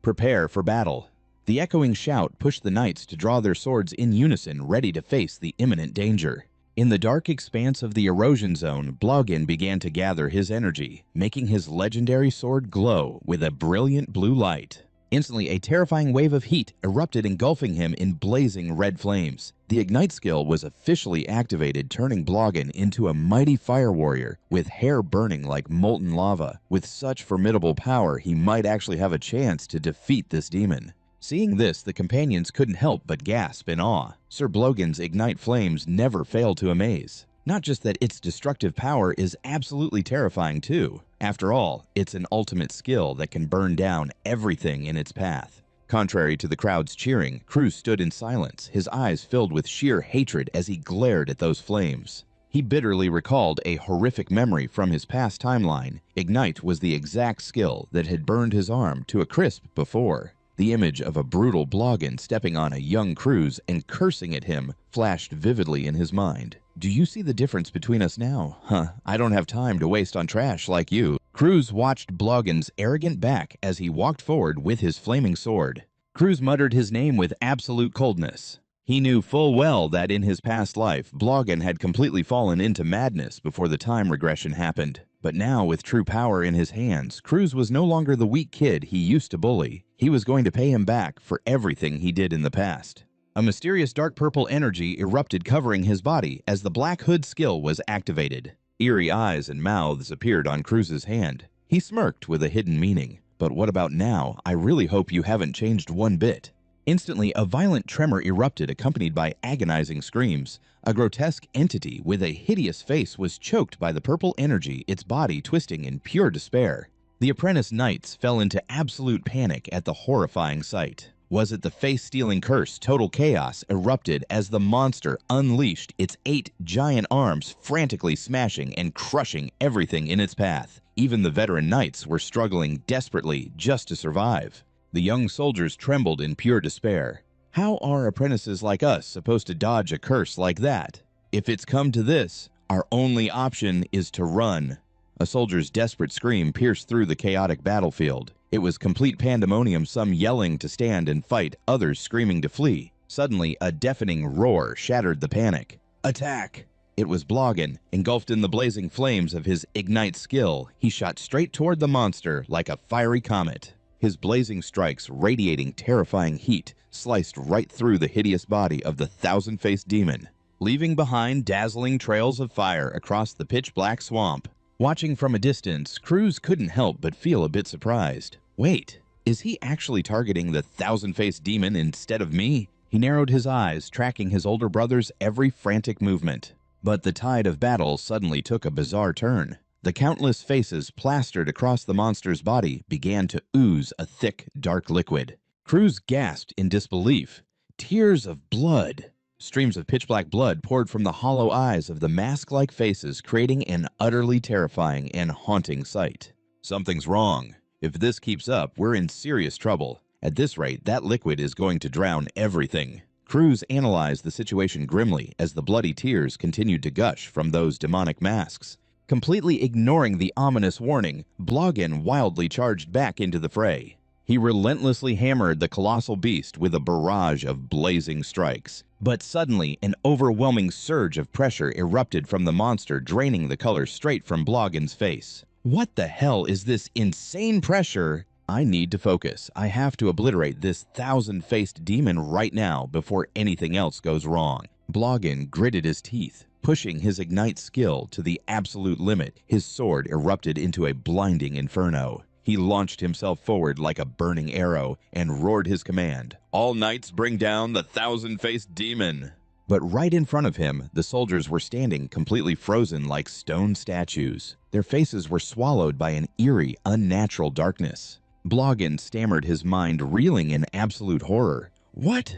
Prepare for battle. The echoing shout pushed the knights to draw their swords in unison, ready to face the imminent danger. In the dark expanse of the erosion zone, Blogin began to gather his energy, making his legendary sword glow with a brilliant blue light. Instantly, a terrifying wave of heat erupted, engulfing him in blazing red flames. The Ignite skill was officially activated, turning Blogin into a mighty fire warrior with hair burning like molten lava. With such formidable power, he might actually have a chance to defeat this demon. Seeing this, the companions couldn't help but gasp in awe. Sir Blogin's Ignite flames never failed to amaze. Not just that its destructive power is absolutely terrifying too. After all, it's an ultimate skill that can burn down everything in its path. Contrary to the crowd's cheering, Cruz stood in silence, his eyes filled with sheer hatred as he glared at those flames. He bitterly recalled a horrific memory from his past timeline. Ignite was the exact skill that had burned his arm to a crisp before. The image of a brutal Blogin stepping on a young Cruz and cursing at him flashed vividly in his mind. "Do you see the difference between us now? I don't have time to waste on trash like you." Cruz watched Blogin's arrogant back as he walked forward with his flaming sword. Cruz muttered his name with absolute coldness. He knew full well that in his past life, Blogin had completely fallen into madness before the time regression happened. But now, with true power in his hands, Cruz was no longer the weak kid he used to bully. He was going to pay him back for everything he did in the past. A mysterious dark purple energy erupted, covering his body as the Black Hood skill was activated. Eerie eyes and mouths appeared on Cruz's hand. He smirked with a hidden meaning. "But what about now? I really hope you haven't changed one bit." Instantly, a violent tremor erupted, accompanied by agonizing screams. A grotesque entity with a hideous face was choked by the purple energy, its body twisting in pure despair. The apprentice knights fell into absolute panic at the horrifying sight. Was it the face-stealing curse? Total chaos erupted as the monster unleashed its 8 giant arms, frantically smashing and crushing everything in its path. Even the veteran knights were struggling desperately just to survive. The young soldiers trembled in pure despair. How are apprentices like us supposed to dodge a curse like that? If it's come to this, our only option is to run. A soldier's desperate scream pierced through the chaotic battlefield. It was complete pandemonium, some yelling to stand and fight, others screaming to flee. Suddenly, a deafening roar shattered the panic. Attack! It was Bloggen. Engulfed in the blazing flames of his ignite skill, he shot straight toward the monster like a fiery comet. His blazing strikes, radiating terrifying heat, sliced right through the hideous body of the thousand-faced demon, leaving behind dazzling trails of fire across the pitch-black swamp. Watching from a distance, Cruz couldn't help but feel a bit surprised. Wait, is he actually targeting the thousand-faced demon instead of me? He narrowed his eyes, tracking his older brother's every frantic movement. But the tide of battle suddenly took a bizarre turn. The countless faces plastered across the monster's body began to ooze a thick, dark liquid. Cruz gasped in disbelief. Tears of blood. Streams of pitch-black blood poured from the hollow eyes of the mask-like faces, creating an utterly terrifying and haunting sight. Something's wrong. If this keeps up, we're in serious trouble. At this rate, that liquid is going to drown everything. Cruz analyzed the situation grimly as the bloody tears continued to gush from those demonic masks. Completely ignoring the ominous warning, Bloggen wildly charged back into the fray. He relentlessly hammered the colossal beast with a barrage of blazing strikes. But suddenly, an overwhelming surge of pressure erupted from the monster, draining the color straight from Bloggen's face. What the hell is this insane pressure? I need to focus. I have to obliterate this thousand-faced demon right now before anything else goes wrong. Bloggen gritted his teeth. Pushing his ignite skill to the absolute limit, his sword erupted into a blinding inferno. He launched himself forward like a burning arrow and roared his command. All knights bring down the thousand-faced demon. But right in front of him, the soldiers were standing completely frozen like stone statues. Their faces were swallowed by an eerie, unnatural darkness. Bloggen stammered, his mind reeling in absolute horror. What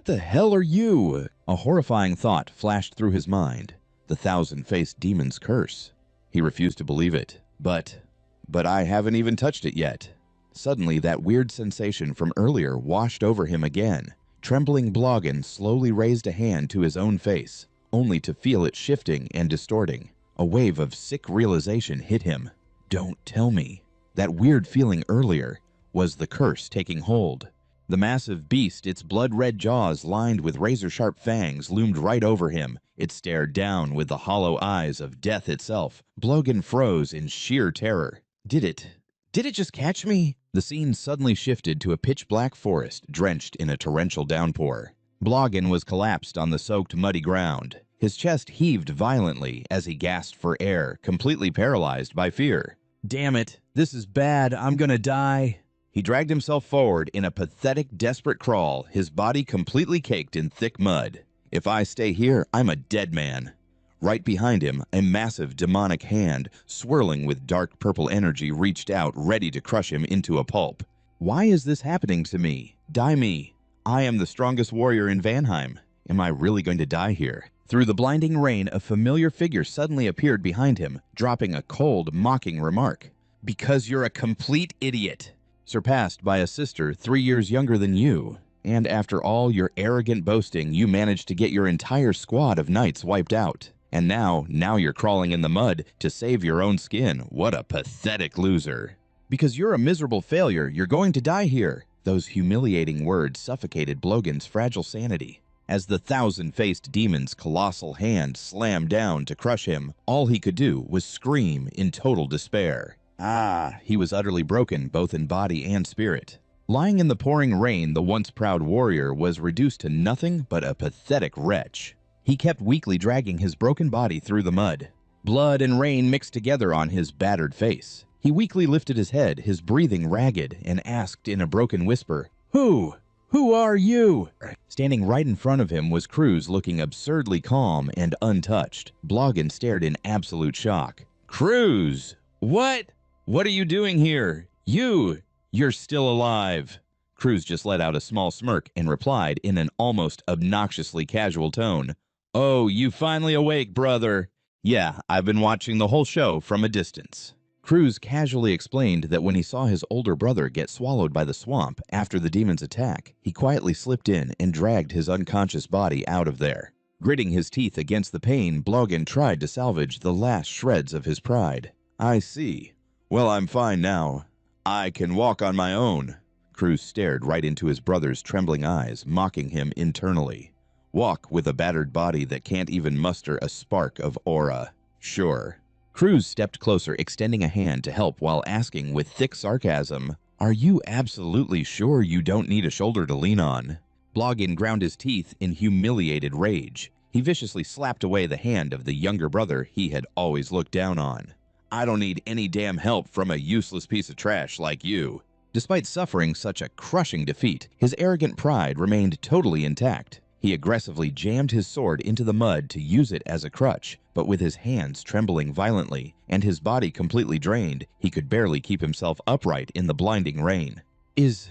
the hell are you? A horrifying thought flashed through his mind. The thousand-faced demon's curse. He refused to believe it. But I haven't even touched it yet. Suddenly, that weird sensation from earlier washed over him again. Trembling Bloggen slowly raised a hand to his own face, only to feel it shifting and distorting. A wave of sick realization hit him. Don't tell me. That weird feeling earlier was the curse taking hold. The massive beast, its blood-red jaws lined with razor-sharp fangs, loomed right over him. It stared down with the hollow eyes of death itself. Bloggen froze in sheer terror. Did it just catch me? The scene suddenly shifted to a pitch-black forest drenched in a torrential downpour. Bloggen was collapsed on the soaked, muddy ground. His chest heaved violently as he gasped for air, completely paralyzed by fear. Damn it, this is bad, I'm gonna die. He dragged himself forward in a pathetic, desperate crawl, his body completely caked in thick mud. If I stay here, I'm a dead man. Right behind him, a massive demonic hand, swirling with dark purple energy, reached out, ready to crush him into a pulp. Why is this happening to me? Die me. I am the strongest warrior in Vanheim. Am I really going to die here? Through the blinding rain, a familiar figure suddenly appeared behind him, dropping a cold, mocking remark. Because you're a complete idiot. Surpassed by a sister 3 years younger than you. And after all your arrogant boasting, you managed to get your entire squad of knights wiped out. And now you're crawling in the mud to save your own skin. What a pathetic loser. Because you're a miserable failure, you're going to die here. Those humiliating words suffocated Bloggen's fragile sanity. As the thousand-faced demon's colossal hand slammed down to crush him, all he could do was scream in total despair. He was utterly broken, both in body and spirit. Lying in the pouring rain, the once proud warrior was reduced to nothing but a pathetic wretch. He kept weakly dragging his broken body through the mud. Blood and rain mixed together on his battered face. He weakly lifted his head, his breathing ragged, and asked in a broken whisper, Who? Who are you? Standing right in front of him was Cruz, looking absurdly calm and untouched. Bloggin stared in absolute shock. Cruz! What? What are you doing here? You're still alive. Cruz just let out a small smirk and replied in an almost obnoxiously casual tone. Oh, you finally awake, brother. Yeah, I've been watching the whole show from a distance. Cruz casually explained that when he saw his older brother get swallowed by the swamp after the demon's attack, he quietly slipped in and dragged his unconscious body out of there. Gritting his teeth against the pain, Bloggin tried to salvage the last shreds of his pride. I see. Well, I'm fine now. I can walk on my own. Cruz stared right into his brother's trembling eyes, mocking him internally. Walk with a battered body that can't even muster a spark of aura. Sure. Cruz stepped closer, extending a hand to help while asking with thick sarcasm, Are you absolutely sure you don't need a shoulder to lean on? Bloggin ground his teeth in humiliated rage. He viciously slapped away the hand of the younger brother he had always looked down on. I don't need any damn help from a useless piece of trash like you. Despite suffering such a crushing defeat, his arrogant pride remained totally intact. He aggressively jammed his sword into the mud to use it as a crutch, but with his hands trembling violently and his body completely drained, he could barely keep himself upright in the blinding rain. Is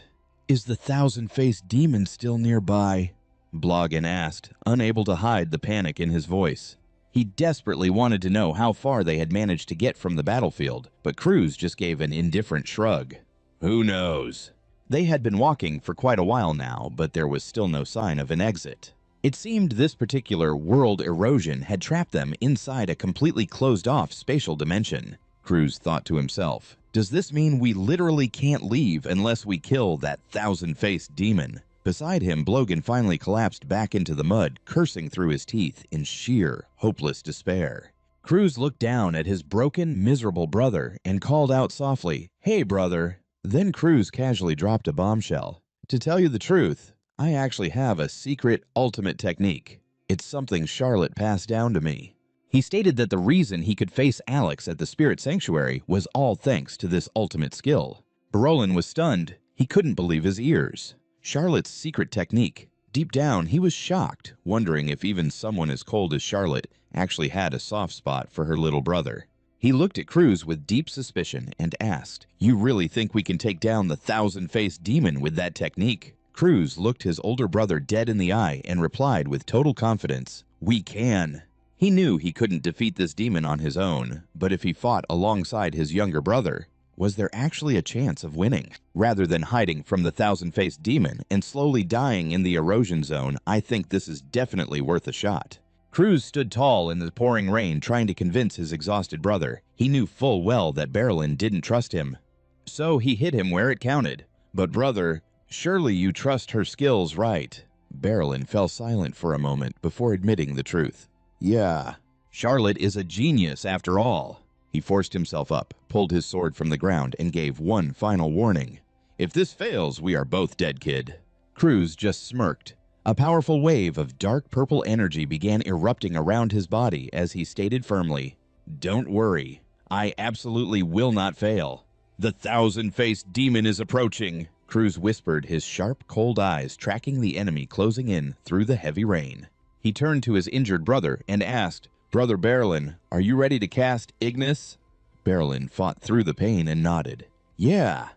the thousand-faced demon still nearby? Bloggin asked, unable to hide the panic in his voice. He desperately wanted to know how far they had managed to get from the battlefield, but Cruz just gave an indifferent shrug. Who knows? They had been walking for quite a while now, but there was still no sign of an exit. It seemed this particular world erosion had trapped them inside a completely closed-off spatial dimension. Cruz thought to himself, does this mean we literally can't leave unless we kill that thousand-faced demon? Beside him, Bloggin finally collapsed back into the mud, cursing through his teeth in sheer, hopeless despair. Cruz looked down at his broken, miserable brother and called out softly, Hey, brother. Then Cruz casually dropped a bombshell. To tell you the truth, I actually have a secret ultimate technique. It's something Charlotte passed down to me. He stated that the reason he could face Alex at the Spirit Sanctuary was all thanks to this ultimate skill. Brolin was stunned. He couldn't believe his ears. Charlotte's secret technique. Deep down, he was shocked, wondering if even someone as cold as Charlotte actually had a soft spot for her little brother. He looked at Cruz with deep suspicion and asked, You really think we can take down the thousand-faced demon with that technique? Cruz looked his older brother dead in the eye and replied with total confidence, We can. He knew he couldn't defeat this demon on his own, but if he fought alongside his younger brother, was there actually a chance of winning? Rather than hiding from the thousand-faced demon and slowly dying in the erosion zone, I think this is definitely worth a shot. Cruz stood tall in the pouring rain, trying to convince his exhausted brother. He knew full well that Berlin didn't trust him. So he hit him where it counted. But brother, surely you trust her skills, right? Berlin fell silent for a moment before admitting the truth. Yeah, Charlotte is a genius after all. He forced himself up, pulled his sword from the ground, and gave one final warning. If this fails, we are both dead, kid. Cruz just smirked. A powerful wave of dark purple energy began erupting around his body as he stated firmly, Don't worry, I absolutely will not fail. The thousand-faced demon is approaching, Cruz whispered, his sharp, cold eyes tracking the enemy closing in through the heavy rain. He turned to his injured brother and asked, Brother Berlin, are you ready to cast Ignis? Berlin fought through the pain and nodded. Yeah.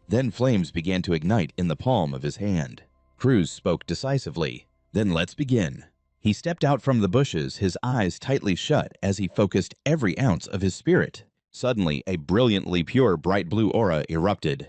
Then flames began to ignite in the palm of his hand. Cruz spoke decisively. Then let's begin. He stepped out from the bushes, his eyes tightly shut as he focused every ounce of his spirit. Suddenly, a brilliantly pure bright blue aura erupted.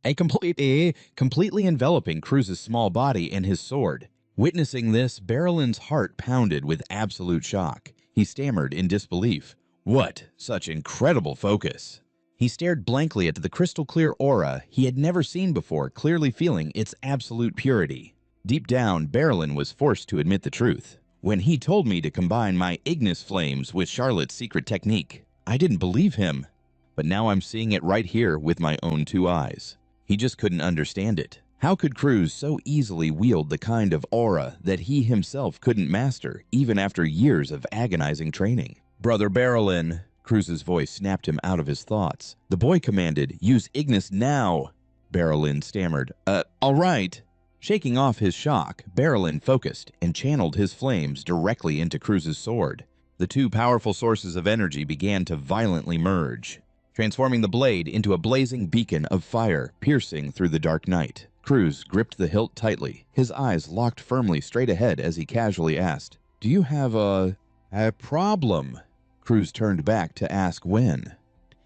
Completely enveloping Cruz's small body and his sword. Witnessing this, Berlin's heart pounded with absolute shock. He stammered in disbelief. What such incredible focus! He stared blankly at the crystal-clear aura he had never seen before, clearly feeling its absolute purity. Deep down, Berlin was forced to admit the truth. When he told me to combine my Ignis flames with Charlotte's secret technique, I didn't believe him. But now I'm seeing it right here with my own two eyes. He just couldn't understand it. How could Cruz so easily wield the kind of aura that he himself couldn't master, even after years of agonizing training? Brother Berlin, Cruz's voice snapped him out of his thoughts. The boy commanded, Use Ignis now. Berlin stammered, all right. Shaking off his shock, Barrelin focused and channeled his flames directly into Cruz's sword. The two powerful sources of energy began to violently merge, transforming the blade into a blazing beacon of fire piercing through the dark night. Cruz gripped the hilt tightly, his eyes locked firmly straight ahead as he casually asked, "Do you have a problem?" Cruz turned back to ask when.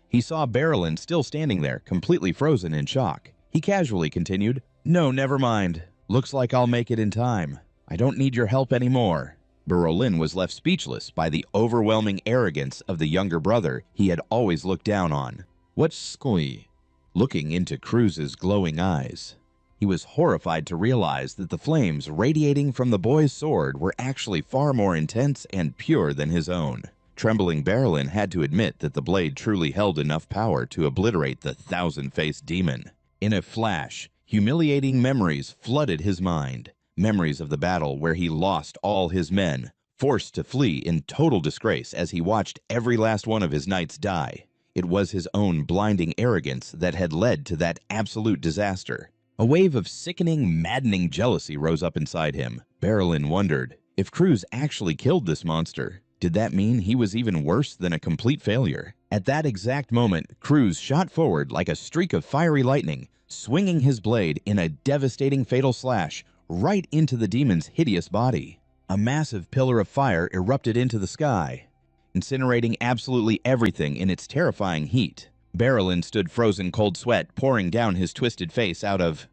He saw Barrelin still standing there, completely frozen in shock. He casually continued, "No, never mind. Looks like I'll make it in time. I don't need your help anymore." Barrelin was left speechless by the overwhelming arrogance of the younger brother he had always looked down on. "What's squi?" Looking into Cruz's glowing eyes, he was horrified to realize that the flames radiating from the boy's sword were actually far more intense and pure than his own. Trembling Barrelin had to admit that the blade truly held enough power to obliterate the thousand-faced demon. In a flash, humiliating memories flooded his mind. Memories of the battle where he lost all his men, forced to flee in total disgrace as he watched every last one of his knights die. It was his own blinding arrogance that had led to that absolute disaster. A wave of sickening, maddening jealousy rose up inside him. Barrelin wondered, if Cruz actually killed this monster, did that mean he was even worse than a complete failure? At that exact moment, Cruz shot forward like a streak of fiery lightning, swinging his blade in a devastating fatal slash right into the demon's hideous body. A massive pillar of fire erupted into the sky, incinerating absolutely everything in its terrifying heat. Barrelin stood frozen cold sweat pouring down his twisted face out of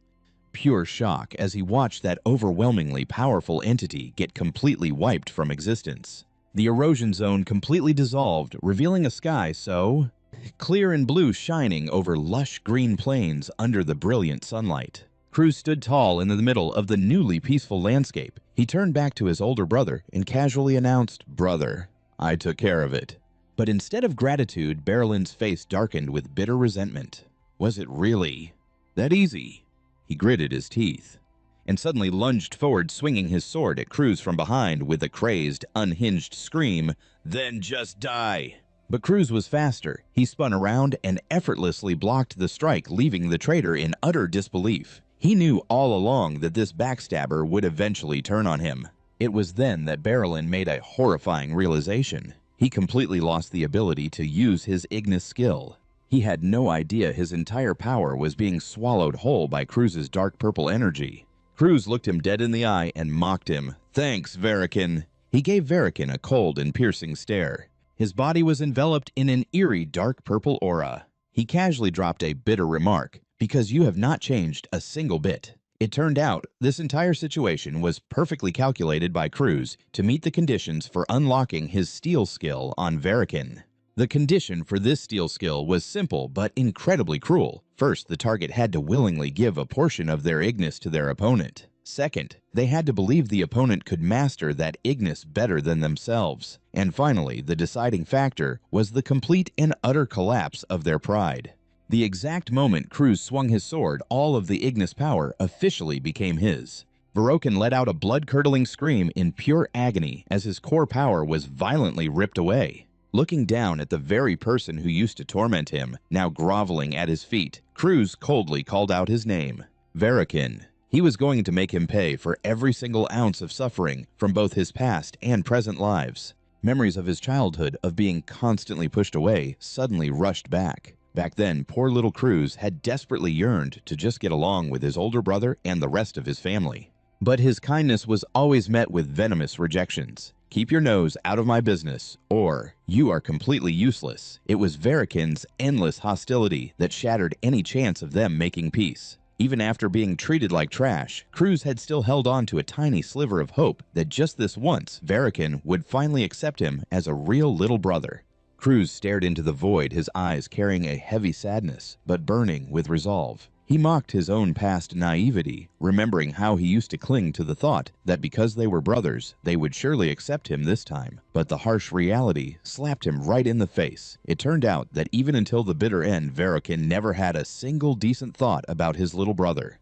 pure shock as he watched that overwhelmingly powerful entity get completely wiped from existence. The erosion zone completely dissolved, revealing a sky so clear and blue shining over lush green plains under the brilliant sunlight. Cruz stood tall in the middle of the newly peaceful landscape. He turned back to his older brother and casually announced, "Brother, I took care of it." But instead of gratitude, Barrelin's face darkened with bitter resentment. Was it really that easy? He gritted his teeth and suddenly lunged forward, swinging his sword at Cruz from behind with a crazed, unhinged scream, "Then just die!" But Cruz was faster. He spun around and effortlessly blocked the strike, leaving the traitor in utter disbelief. He knew all along that this backstabber would eventually turn on him. It was then that Barrelin made a horrifying realization. He completely lost the ability to use his Ignis skill. He had no idea his entire power was being swallowed whole by Cruz's dark purple energy. Cruz looked him dead in the eye and mocked him. "Thanks, Varikin." He gave Varikin a cold and piercing stare. His body was enveloped in an eerie dark purple aura. He casually dropped a bitter remark, "Because you have not changed a single bit." It turned out this entire situation was perfectly calculated by Cruz to meet the conditions for unlocking his steel skill on Varikin. The condition for this steel skill was simple but incredibly cruel. First, the target had to willingly give a portion of their Ignis to their opponent. Second, they had to believe the opponent could master that Ignis better than themselves. And finally, the deciding factor was the complete and utter collapse of their pride. The exact moment Cruz swung his sword, all of the Ignis power officially became his. Varokin let out a blood-curdling scream in pure agony as his core power was violently ripped away. Looking down at the very person who used to torment him, now groveling at his feet, Cruz coldly called out his name, Varikin. He was going to make him pay for every single ounce of suffering from both his past and present lives. Memories of his childhood of being constantly pushed away suddenly rushed back. Back then, poor little Cruz had desperately yearned to just get along with his older brother and the rest of his family. But his kindness was always met with venomous rejections. "Keep your nose out of my business, or you are completely useless." It was Varikin's endless hostility that shattered any chance of them making peace. Even after being treated like trash, Cruz had still held on to a tiny sliver of hope that just this once, Varikin would finally accept him as a real little brother. Cruz stared into the void, his eyes carrying a heavy sadness, but burning with resolve. He mocked his own past naivety, remembering how he used to cling to the thought that because they were brothers, they would surely accept him this time. But the harsh reality slapped him right in the face. It turned out that even until the bitter end, Varikin never had a single decent thought about his little brother.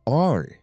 Or,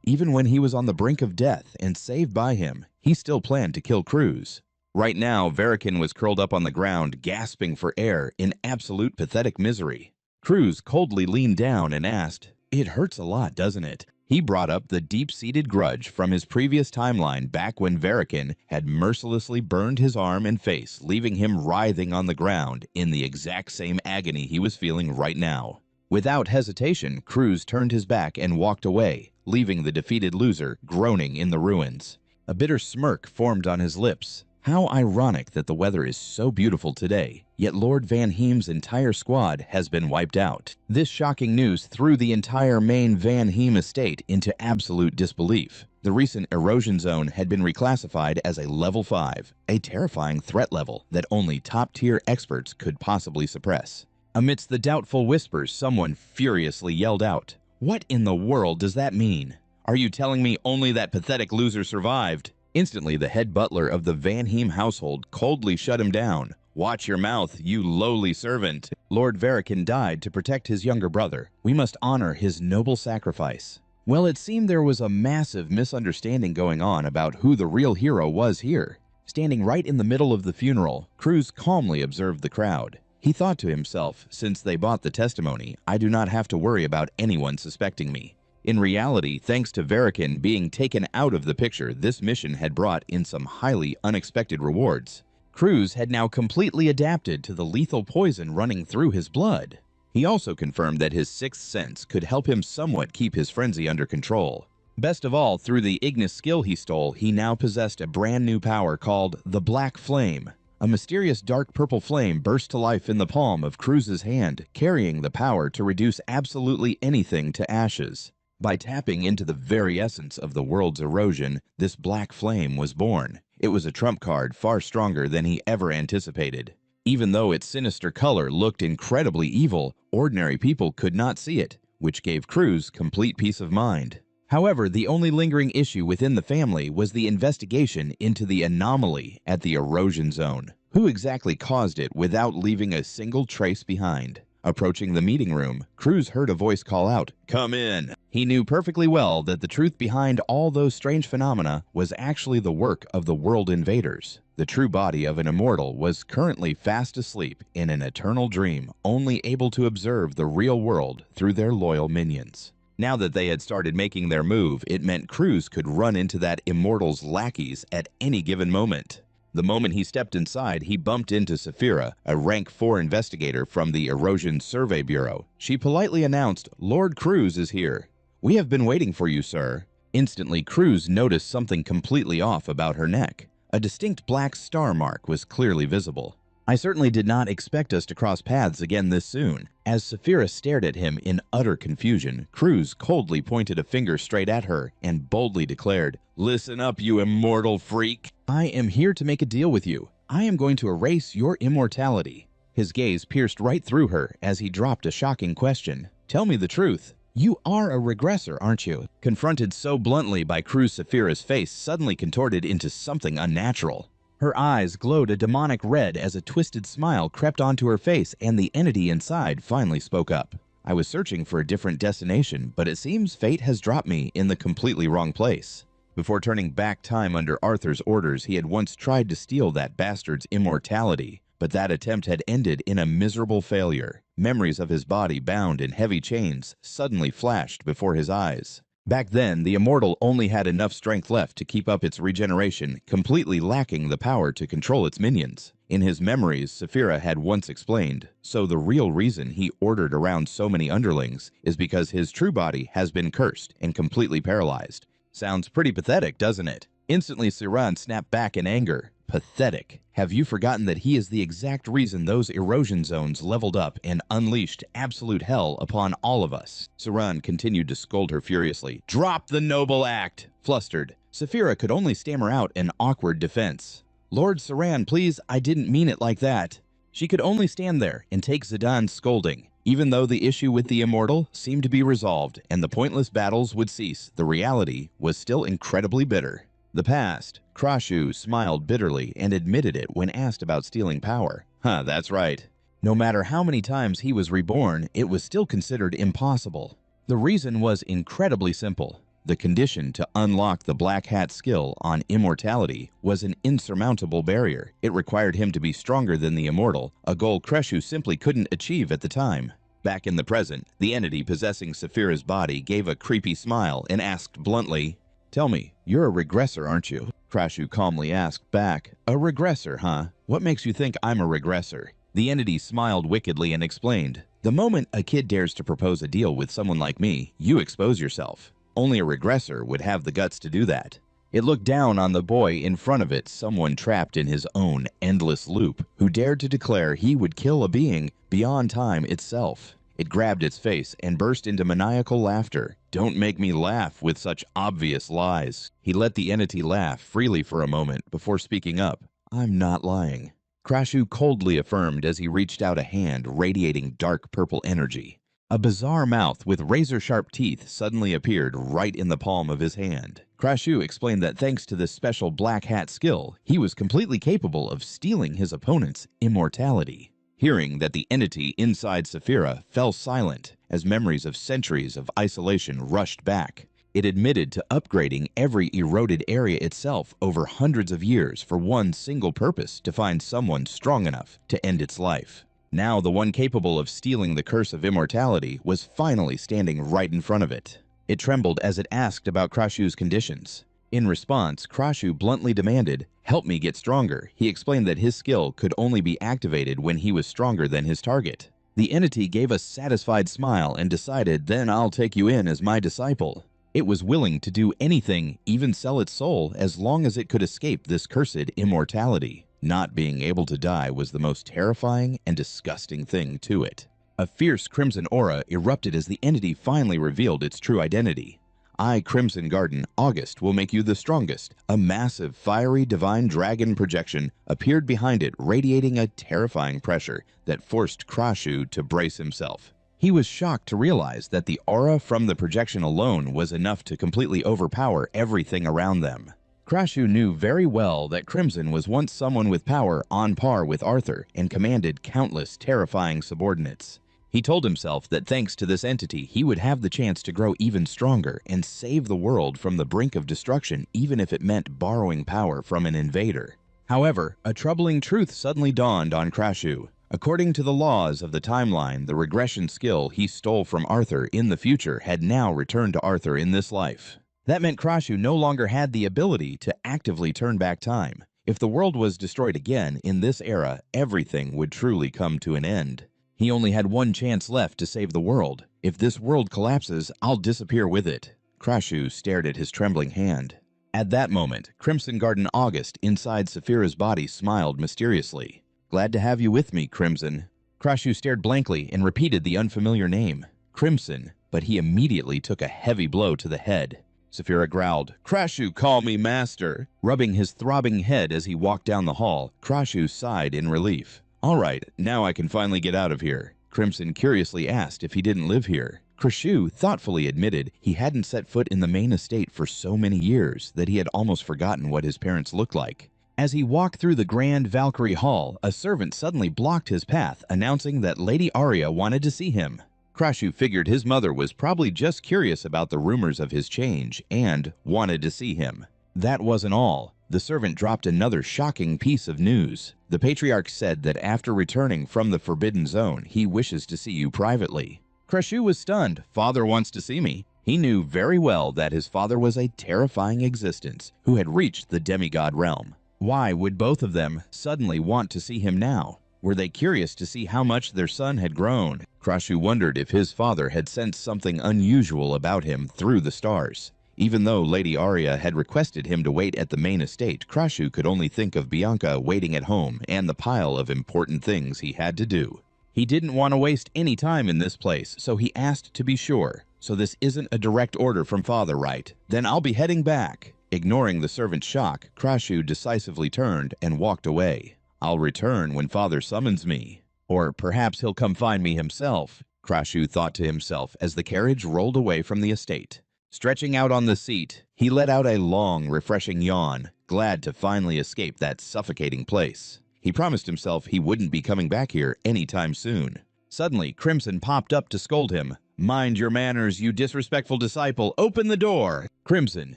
even when he was on the brink of death and saved by him, he still planned to kill Cruz. Right now, Varikin was curled up on the ground, gasping for air in absolute pathetic misery. Cruz coldly leaned down and asked, "It hurts a lot, doesn't it?" He brought up the deep-seated grudge from his previous timeline back when Varikan had mercilessly burned his arm and face, leaving him writhing on the ground in the exact same agony he was feeling right now. Without hesitation, Cruz turned his back and walked away, leaving the defeated loser groaning in the ruins. A bitter smirk formed on his lips. How ironic that the weather is so beautiful today, yet Lord Van Heem's entire squad has been wiped out. This shocking news threw the entire main Van Heem estate into absolute disbelief. The recent erosion zone had been reclassified as a level 5, a terrifying threat level that only top-tier experts could possibly suppress. Amidst the doubtful whispers, someone furiously yelled out, "What in the world does that mean? Are you telling me only that pathetic loser survived?" Instantly, the head butler of the Van Heem household coldly shut him down. "Watch your mouth, you lowly servant. Lord Varikan died to protect his younger brother. We must honor his noble sacrifice." Well, it seemed there was a massive misunderstanding going on about who the real hero was here. Standing right in the middle of the funeral, Cruz calmly observed the crowd. He thought to himself, since they bought the testimony, I do not have to worry about anyone suspecting me. In reality, thanks to Varikan being taken out of the picture, this mission had brought in some highly unexpected rewards. Cruz had now completely adapted to the lethal poison running through his blood. He also confirmed that his sixth sense could help him somewhat keep his frenzy under control. Best of all, through the Ignis skill he stole, he now possessed a brand new power called the Black Flame. A mysterious dark purple flame burst to life in the palm of Cruz's hand, carrying the power to reduce absolutely anything to ashes. By tapping into the very essence of the world's erosion, this black flame was born. It was a trump card far stronger than he ever anticipated. Even though its sinister color looked incredibly evil, ordinary people could not see it, which gave Cruz complete peace of mind. However, the only lingering issue within the family was the investigation into the anomaly at the erosion zone. Who exactly caused it without leaving a single trace behind? Approaching the meeting room, Cruz heard a voice call out, "Come in." He knew perfectly well that the truth behind all those strange phenomena was actually the work of the world invaders. The true body of an immortal was currently fast asleep in an eternal dream, only able to observe the real world through their loyal minions. Now that they had started making their move, it meant Cruz could run into that immortal's lackeys at any given moment. The moment he stepped inside, he bumped into Saphira, a rank 4 investigator from the Erosion Survey Bureau. She politely announced, "Lord Cruz is here." "We have been waiting for you, sir." Instantly, Cruz noticed something completely off about her neck. A distinct black star mark was clearly visible. "I certainly did not expect us to cross paths again this soon." As Saphira stared at him in utter confusion, Cruz coldly pointed a finger straight at her and boldly declared, "Listen up, you immortal freak. I am here to make a deal with you. I am going to erase your immortality." His gaze pierced right through her as he dropped a shocking question. "Tell me the truth. You are a regressor, aren't you?" Confronted so bluntly by Cruz, Saphira's face suddenly contorted into something unnatural. Her eyes glowed a demonic red as a twisted smile crept onto her face and the entity inside finally spoke up. "I was searching for a different destination, but it seems fate has dropped me in the completely wrong place." Before turning back time under Arthur's orders, he had once tried to steal that bastard's immortality, but that attempt had ended in a miserable failure. Memories of his body bound in heavy chains suddenly flashed before his eyes. Back then, the immortal only had enough strength left to keep up its regeneration, completely lacking the power to control its minions. In his memories, Saphira had once explained, so the real reason he ordered around so many underlings is because his true body has been cursed and completely paralyzed. Sounds pretty pathetic, doesn't it? Instantly, Siran snapped back in anger. Pathetic. Have you forgotten that he is the exact reason those erosion zones leveled up and unleashed absolute hell upon all of us? Siran continued to scold her furiously. "Drop the noble act!" Flustered, Saphira could only stammer out an awkward defense. "Lord Siran, please, I didn't mean it like that." She could only stand there and take Zidan's scolding. Even though the issue with the immortal seemed to be resolved and the pointless battles would cease, the reality was still incredibly bitter. The past. Krashu smiled bitterly and admitted it when asked about stealing power. That's right. No matter how many times he was reborn, it was still considered impossible. The reason was incredibly simple. The condition to unlock the Black Hat skill on immortality was an insurmountable barrier. It required him to be stronger than the immortal, a goal Krashu simply couldn't achieve at the time. Back in the present, the entity possessing Saphira's body gave a creepy smile and asked bluntly, "Tell me, you're a regressor, aren't you?" Crashu calmly asked back, "A regressor, huh? What makes you think I'm a regressor?" The entity smiled wickedly and explained, "The moment a kid dares to propose a deal with someone like me, you expose yourself. Only a regressor would have the guts to do that." It looked down on the boy in front of it, someone trapped in his own endless loop, who dared to declare he would kill a being beyond time itself. It grabbed its face and burst into maniacal laughter. "Don't make me laugh with such obvious lies." He let the entity laugh freely for a moment before speaking up. "I'm not lying." Crashu coldly affirmed as he reached out a hand radiating dark purple energy. A bizarre mouth with razor-sharp teeth suddenly appeared right in the palm of his hand. Crashu explained that thanks to this special black hat skill, he was completely capable of stealing his opponent's immortality. Hearing that the entity inside Saphira fell silent as memories of centuries of isolation rushed back. It admitted to upgrading every eroded area itself over hundreds of years for one single purpose: to find someone strong enough to end its life. Now the one capable of stealing the curse of immortality was finally standing right in front of it. It trembled as it asked about Crashu's conditions. In response, Crashu bluntly demanded, "Help me get stronger." He explained that his skill could only be activated when he was stronger than his target. The entity gave a satisfied smile and decided, "Then I'll take you in as my disciple." It was willing to do anything, even sell its soul, as long as it could escape this cursed immortality. Not being able to die was the most terrifying and disgusting thing to it. A fierce crimson aura erupted as the entity finally revealed its true identity. "I, Crimson Garden, August, will make you the strongest." A massive, fiery, divine dragon projection appeared behind it, radiating a terrifying pressure that forced Crashu to brace himself. He was shocked to realize that the aura from the projection alone was enough to completely overpower everything around them. Crashu knew very well that Crimson was once someone with power on par with Arthur and commanded countless terrifying subordinates. He told himself that thanks to this entity, he would have the chance to grow even stronger and save the world from the brink of destruction, even if it meant borrowing power from an invader. However, a troubling truth suddenly dawned on Crashu. According to the laws of the timeline, the regression skill he stole from Arthur in the future had now returned to Arthur in this life. That meant Crashu no longer had the ability to actively turn back time. If the world was destroyed again in this era, everything would truly come to an end. He only had one chance left to save the world. "If this world collapses, I'll disappear with it." Crashu stared at his trembling hand. At that moment, Crimson Garden August inside Saphira's body smiled mysteriously. "Glad to have you with me, Crimson." Crashu stared blankly and repeated the unfamiliar name, Crimson, but he immediately took a heavy blow to the head. Saphira growled, "Crashu, call me master." Rubbing his throbbing head as he walked down the hall, Crashu sighed in relief. "All right, now I can finally get out of here." Crimson curiously asked if he didn't live here. Crashu thoughtfully admitted he hadn't set foot in the main estate for so many years that he had almost forgotten what his parents looked like. As he walked through the grand Valkyrie Hall, a servant suddenly blocked his path, announcing that Lady Arya wanted to see him. Crashu figured his mother was probably just curious about the rumors of his change and wanted to see him. That wasn't all. The servant dropped another shocking piece of news. The patriarch said that after returning from the Forbidden Zone, he wishes to see you privately. Crashu was stunned. "Father wants to see me." He knew very well that his father was a terrifying existence who had reached the demigod realm. Why would both of them suddenly want to see him now? Were they curious to see how much their son had grown? Crashu wondered if his father had sensed something unusual about him through the stars. Even though Lady Arya had requested him to wait at the main estate, Crashu could only think of Bianca waiting at home and the pile of important things he had to do. He didn't want to waste any time in this place, so he asked to be sure. "So this isn't a direct order from father, right? Then I'll be heading back." Ignoring the servant's shock, Crashu decisively turned and walked away. "I'll return when father summons me. Or perhaps he'll come find me himself," Crashu thought to himself as the carriage rolled away from the estate. Stretching out on the seat, he let out a long, refreshing yawn, glad to finally escape that suffocating place. He promised himself he wouldn't be coming back here anytime soon. Suddenly, Crimson popped up to scold him. "Mind your manners, you disrespectful disciple. Open the door." "Crimson,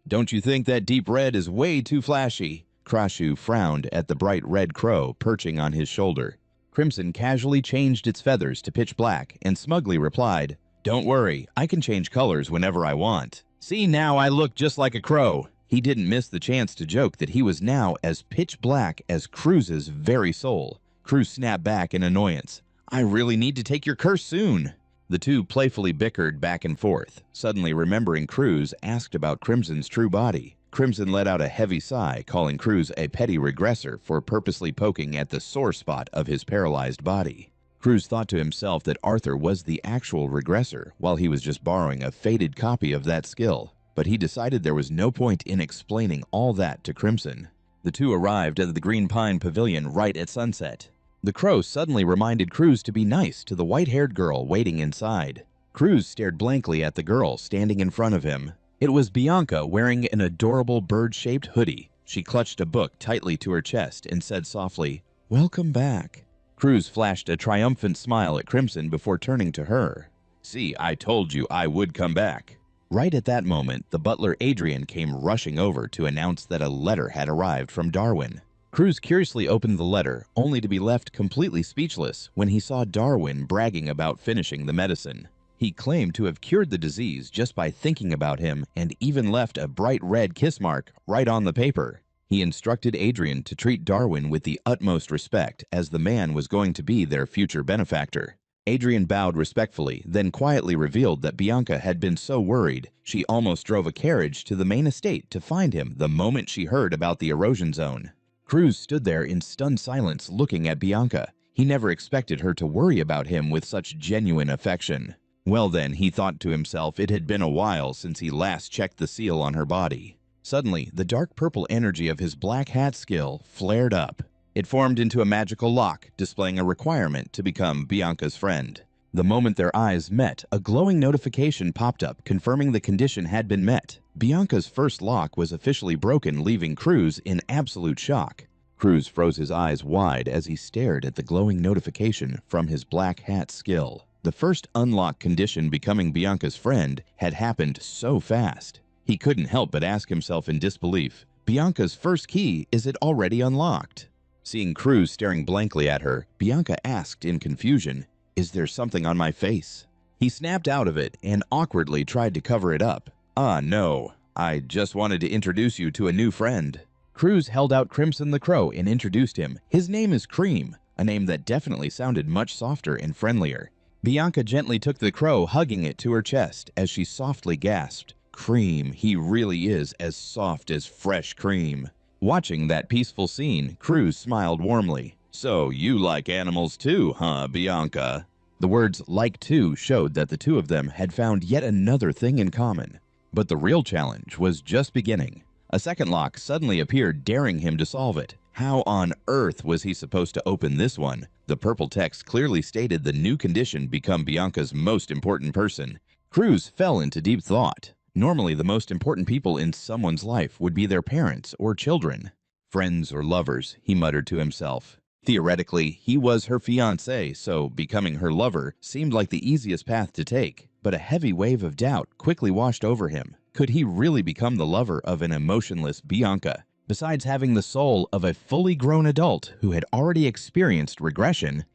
don't you think that deep red is way too flashy?" Crashu frowned at the bright red crow perching on his shoulder. Crimson casually changed its feathers to pitch black and smugly replied, "Don't worry, I can change colors whenever I want. See, now I look just like a crow." He didn't miss the chance to joke that he was now as pitch black as Cruz's very soul. Cruz snapped back in annoyance. "I really need to take your curse soon." The two playfully bickered back and forth. Suddenly remembering Cruz asked about Crimson's true body. Crimson let out a heavy sigh, calling Cruz a petty regressor for purposely poking at the sore spot of his paralyzed body. Cruz thought to himself that Arthur was the actual regressor, while he was just borrowing a faded copy of that skill. But he decided there was no point in explaining all that to Crimson. The two arrived at the Green Pine Pavilion right at sunset. The crow suddenly reminded Cruz to be nice to the white-haired girl waiting inside. Cruz stared blankly at the girl standing in front of him. It was Bianca wearing an adorable bird-shaped hoodie. She clutched a book tightly to her chest and said softly, "Welcome back." Cruz flashed a triumphant smile at Crimson before turning to her. "See, I told you I would come back." Right at that moment, the butler Adrian came rushing over to announce that a letter had arrived from Darwin. Cruz curiously opened the letter, only to be left completely speechless when he saw Darwin bragging about finishing the medicine. He claimed to have cured the disease just by thinking about him and even left a bright red kiss mark right on the paper. He instructed Adrian to treat Darwin with the utmost respect, as the man was going to be their future benefactor. Adrian bowed respectfully, then quietly revealed that Bianca had been so worried she almost drove a carriage to the main estate to find him the moment she heard about the erosion zone. Cruz stood there in stunned silence looking at Bianca. He never expected her to worry about him with such genuine affection. Well then, he thought to himself, it had been a while since he last checked the seal on her body. Suddenly, the dark purple energy of his black hat skill flared up. It formed into a magical lock, displaying a requirement to become Bianca's friend. The moment their eyes met, a glowing notification popped up confirming the condition had been met. Bianca's first lock was officially broken, leaving Cruz in absolute shock. Cruz froze his eyes wide as he stared at the glowing notification from his black hat skill. The first unlock condition, becoming Bianca's friend, had happened so fast. He couldn't help but ask himself in disbelief, Bianca's first key, is it already unlocked? Seeing Cruz staring blankly at her, Bianca asked in confusion, "Is there something on my face?" He snapped out of it and awkwardly tried to cover it up. "Ah, no. I just wanted to introduce you to a new friend." Cruz held out Crimson the Crow and introduced him. His name is Cream, a name that definitely sounded much softer and friendlier. Bianca gently took the crow, hugging it to her chest as she softly gasped, "Cream, he really is as soft as fresh cream." Watching that peaceful scene, Cruz smiled warmly. "So you like animals too, huh, Bianca?" The words "like too" showed that the two of them had found yet another thing in common. But the real challenge was just beginning. A second lock suddenly appeared, daring him to solve it. How on earth was he supposed to open this one? The purple text clearly stated the new condition, become Bianca's most important person. Cruz fell into deep thought. Normally, the most important people in someone's life would be their parents or children. Friends or lovers, he muttered to himself. Theoretically, he was her fiancé, so becoming her lover seemed like the easiest path to take. But a heavy wave of doubt quickly washed over him. Could he really become the lover of an emotionless Bianca? Besides having the soul of a fully grown adult who had already experienced regression,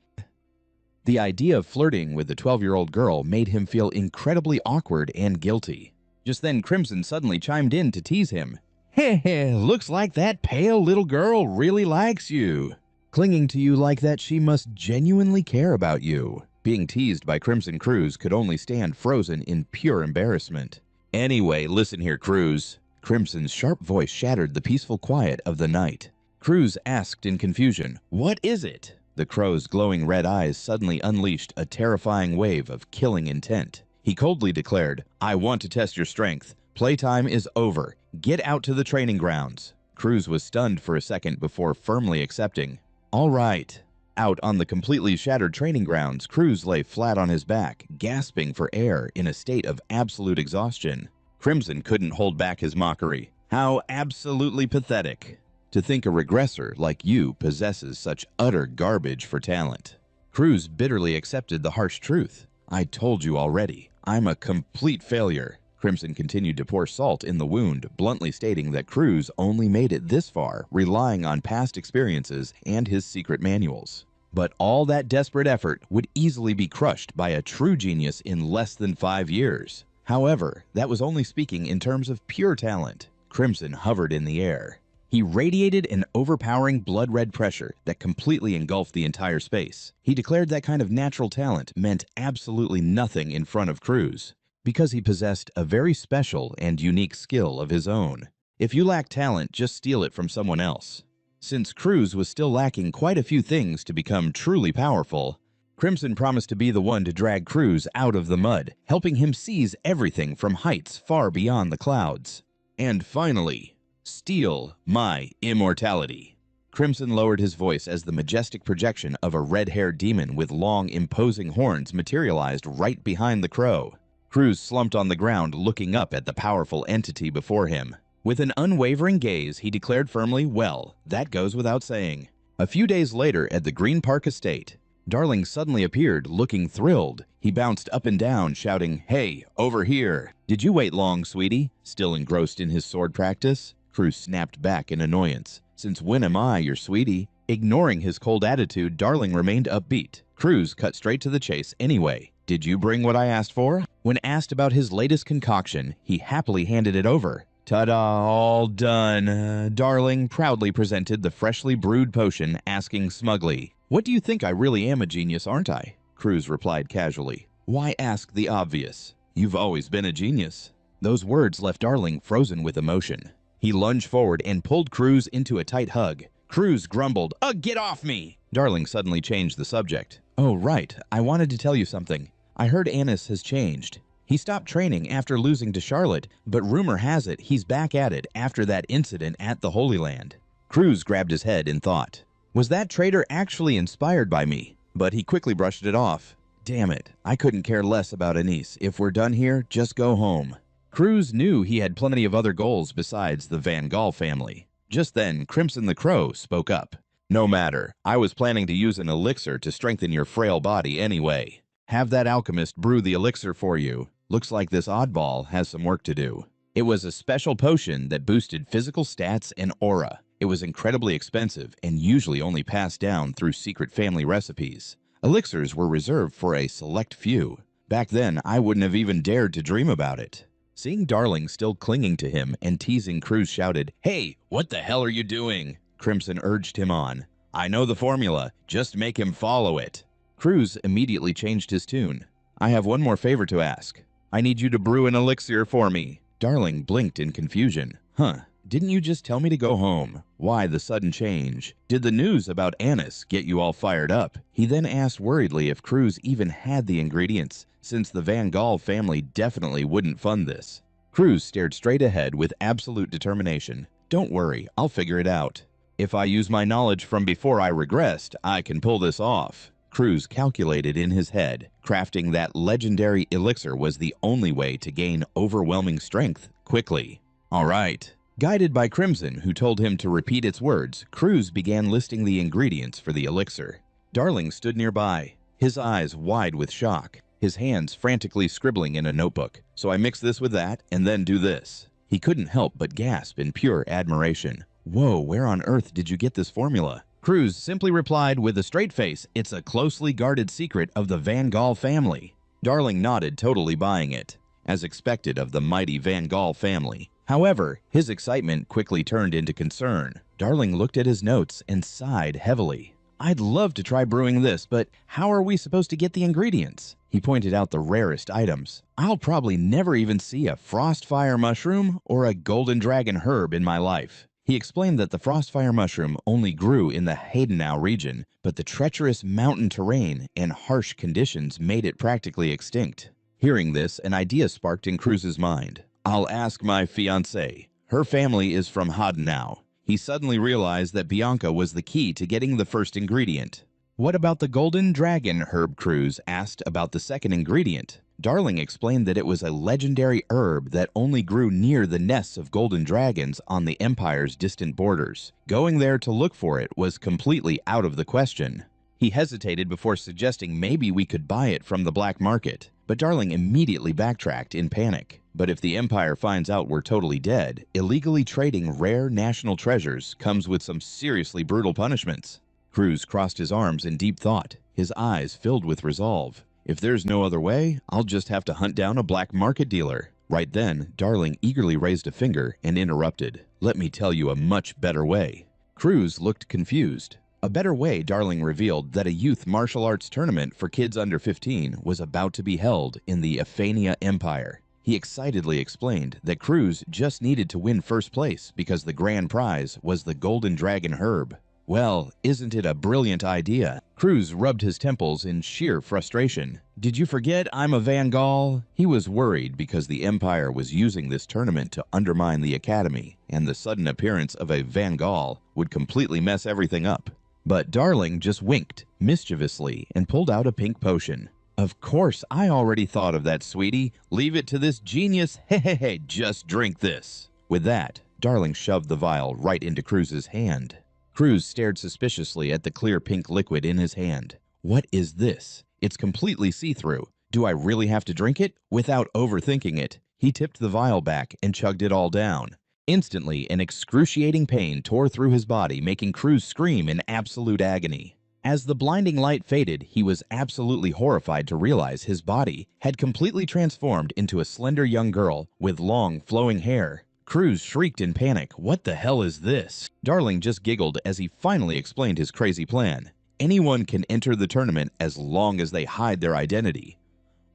the idea of flirting with the 12-year-old girl made him feel incredibly awkward and guilty. Just then, Crimson suddenly chimed in to tease him. "Heh, looks like that pale little girl really likes you. Clinging to you like that, she must genuinely care about you." Being teased by Crimson Cruz could only stand frozen in pure embarrassment. "Anyway, listen here, Cruz." Crimson's sharp voice shattered the peaceful quiet of the night. Cruz asked in confusion, "What is it?" The crow's glowing red eyes suddenly unleashed a terrifying wave of killing intent. He coldly declared, "I want to test your strength. Playtime is over. Get out to the training grounds." Cruz was stunned for a second before firmly accepting. "All right." Out on the completely shattered training grounds, Cruz lay flat on his back, gasping for air in a state of absolute exhaustion. Crimson couldn't hold back his mockery. "How absolutely pathetic. To think a regressor like you possesses such utter garbage for talent." Cruz bitterly accepted the harsh truth. "I told you already. I'm a complete failure." Crimson continued to pour salt in the wound, bluntly stating that Cruz only made it this far, relying on past experiences and his secret manuals. But all that desperate effort would easily be crushed by a true genius in less than 5 years. However, that was only speaking in terms of pure talent. Crimson hovered in the air. He radiated an overpowering blood-red pressure that completely engulfed the entire space. He declared that kind of natural talent meant absolutely nothing in front of Cruz, because he possessed a very special and unique skill of his own. If you lack talent, just steal it from someone else. Since Cruz was still lacking quite a few things to become truly powerful, Crimson promised to be the one to drag Cruz out of the mud, helping him seize everything from heights far beyond the clouds. And finally, steal my immortality. Crimson lowered his voice as the majestic projection of a red-haired demon with long, imposing horns materialized right behind the crow. Cruz slumped on the ground, looking up at the powerful entity before him. With an unwavering gaze, he declared firmly, "Well, that goes without saying." A few days later, at the Green Park estate, Darling suddenly appeared, looking thrilled. He bounced up and down, shouting, "Hey, over here! Did you wait long, sweetie?" Still engrossed in his sword practice, Cruz snapped back in annoyance. "Since when am I your sweetie?" Ignoring his cold attitude, Darling remained upbeat. Cruz cut straight to the chase anyway. "Did you bring what I asked for?" When asked about his latest concoction, he happily handed it over. "Ta-da, all done." Darling proudly presented the freshly brewed potion, asking smugly, "What do you think? I really am a genius, aren't I?" Cruz replied casually, "Why ask the obvious? You've always been a genius." Those words left Darling frozen with emotion. He lunged forward and pulled Cruz into a tight hug. Cruz grumbled, "Ugh, get off me!" Darling suddenly changed the subject. "Oh, right, I wanted to tell you something. I heard Anis has changed. He stopped training after losing to Charlotte, but rumor has it he's back at it after that incident at the Holy Land." Cruz grabbed his head in thought. Was that traitor actually inspired by me? But he quickly brushed it off. Damn it, I couldn't care less about Anis. If we're done here, just go home. Cruz knew he had plenty of other goals besides the Van Gaal family. Just then, Crimson the Crow spoke up. "No matter. I was planning to use an elixir to strengthen your frail body anyway. Have that alchemist brew the elixir for you. Looks like this oddball has some work to do." It was a special potion that boosted physical stats and aura. It was incredibly expensive and usually only passed down through secret family recipes. Elixirs were reserved for a select few. Back then, I wouldn't have even dared to dream about it. Seeing Darling still clinging to him and teasing, Cruz shouted, "Hey, what the hell are you doing?" Crimson urged him on. "I know the formula. Just make him follow it." Cruz immediately changed his tune. "I have one more favor to ask. I need you to brew an elixir for me." Darling blinked in confusion. "Huh, didn't you just tell me to go home? Why the sudden change? Did the news about Anis get you all fired up?" He then asked worriedly if Cruz even had the ingredients, since the Van Gaal family definitely wouldn't fund this. Cruz stared straight ahead with absolute determination. "Don't worry, I'll figure it out. If I use my knowledge from before I regressed, I can pull this off." Cruz calculated in his head. Crafting that legendary elixir was the only way to gain overwhelming strength quickly. All right. Guided by Crimson, who told him to repeat its words, Cruz began listing the ingredients for the elixir. Darling stood nearby, his eyes wide with shock, his hands frantically scribbling in a notebook. "So I mix this with that, and then do this." He couldn't help but gasp in pure admiration. "Whoa, where on earth did you get this formula?" Cruz simply replied with a straight face, "It's a closely guarded secret of the Van Gaal family." Darling nodded, totally buying it, as expected of the mighty Van Gaal family. However, his excitement quickly turned into concern. Darling looked at his notes and sighed heavily. "I'd love to try brewing this, but how are we supposed to get the ingredients?" He pointed out the rarest items. "I'll probably never even see a frostfire mushroom or a golden dragon herb in my life." He explained that the frostfire mushroom only grew in the Hadenau region, but the treacherous mountain terrain and harsh conditions made it practically extinct. Hearing this, an idea sparked in Cruz's mind. "I'll ask my fiancée. Her family is from Hadenau." He suddenly realized that Bianca was the key to getting the first ingredient. "What about the golden dragon?" Herb Cruz asked about the second ingredient. Darling explained that it was a legendary herb that only grew near the nests of golden dragons on the Empire's distant borders. Going there to look for it was completely out of the question. He hesitated before suggesting maybe we could buy it from the black market, but Darling immediately backtracked in panic. "But if the Empire finds out we're totally dead, illegally trading rare national treasures comes with some seriously brutal punishments." Cruz crossed his arms in deep thought, his eyes filled with resolve. If there's no other way, I'll just have to hunt down a black market dealer. Right then, Darling eagerly raised a finger and interrupted. Let me tell you a much better way. Cruz looked confused. A better way, Darling revealed that a youth martial arts tournament for kids under 15 was about to be held in the Ephania Empire. He excitedly explained that Cruz just needed to win first place because the grand prize was the Golden Dragon Herb. Well, isn't it a brilliant idea? Cruz rubbed his temples in sheer frustration. Did you forget I'm a Van Gaal? He was worried because the Empire was using this tournament to undermine the Academy, and the sudden appearance of a Van Gaal would completely mess everything up. But Darling just winked mischievously and pulled out a pink potion. Of course, I already thought of that, sweetie. Leave it to this genius. Hey, just drink this. With that, Darling shoved the vial right into Cruz's hand. Cruz stared suspiciously at the clear pink liquid in his hand. What is this? It's completely see-through. Do I really have to drink it? Without overthinking it, he tipped the vial back and chugged it all down. Instantly, an excruciating pain tore through his body, making Cruz scream in absolute agony. As the blinding light faded, he was absolutely horrified to realize his body had completely transformed into a slender young girl with long, flowing hair. Cruz shrieked in panic. What the hell is this? Darling just giggled as he finally explained his crazy plan. Anyone can enter the tournament as long as they hide their identity.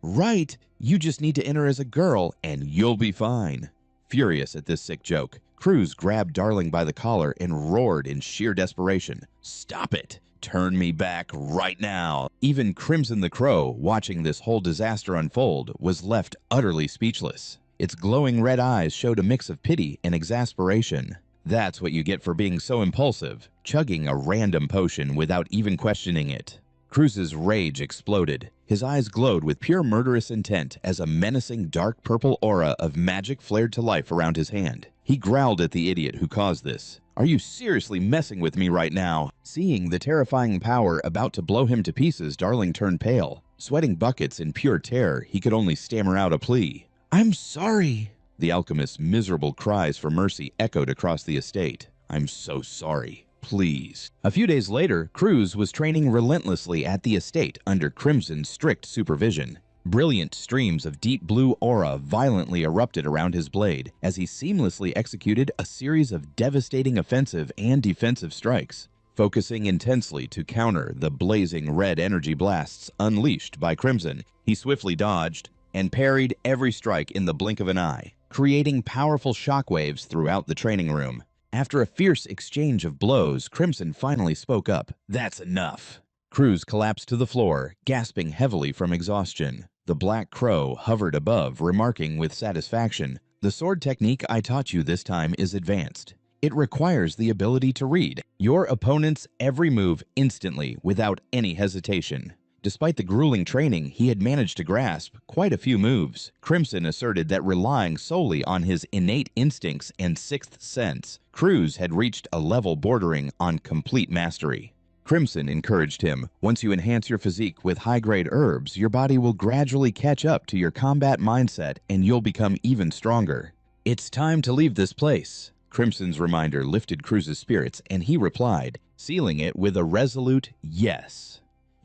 Right, you just need to enter as a girl and you'll be fine. Furious at this sick joke, Cruz grabbed Darling by the collar and roared in sheer desperation. Stop it! Turn me back right now! Even Crimson the Crow, watching this whole disaster unfold, was left utterly speechless. Its glowing red eyes showed a mix of pity and exasperation. That's what you get for being so impulsive, chugging a random potion without even questioning it. Cruz's rage exploded. His eyes glowed with pure murderous intent as a menacing dark purple aura of magic flared to life around his hand. He growled at the idiot who caused this. Are you seriously messing with me right now? Seeing the terrifying power about to blow him to pieces, Darling turned pale. Sweating buckets in pure terror, he could only stammer out a plea. I'm sorry. The alchemist's miserable cries for mercy echoed across the estate. I'm so sorry. Please. A few days later, Cruz was training relentlessly at the estate under Crimson's strict supervision. Brilliant streams of deep blue aura violently erupted around his blade as he seamlessly executed a series of devastating offensive and defensive strikes, focusing intensely to counter the blazing red energy blasts unleashed by Crimson. He swiftly dodged and parried every strike in the blink of an eye, creating powerful shockwaves throughout the training room. After a fierce exchange of blows, Crimson finally spoke up. That's enough. Cruz collapsed to the floor, gasping heavily from exhaustion. The Black Crow hovered above, remarking with satisfaction, the sword technique I taught you this time is advanced. It requires the ability to read your opponent's every move instantly without any hesitation. Despite the grueling training, he had managed to grasp quite a few moves. Crimson asserted that relying solely on his innate instincts and sixth sense, Cruz had reached a level bordering on complete mastery. Crimson encouraged him, once you enhance your physique with high-grade herbs, your body will gradually catch up to your combat mindset and you'll become even stronger. It's time to leave this place. Crimson's reminder lifted Cruz's spirits and he replied, sealing it with a resolute yes.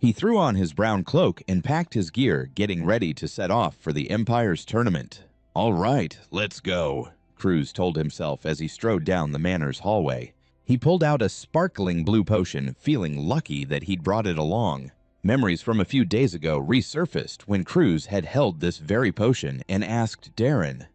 He threw on his brown cloak and packed his gear, getting ready to set off for the Empire's tournament. All right, let's go, Cruz told himself as he strode down the manor's hallway. He pulled out a sparkling blue potion, feeling lucky that he'd brought it along. Memories from a few days ago resurfaced when Cruz had held this very potion and asked Darren,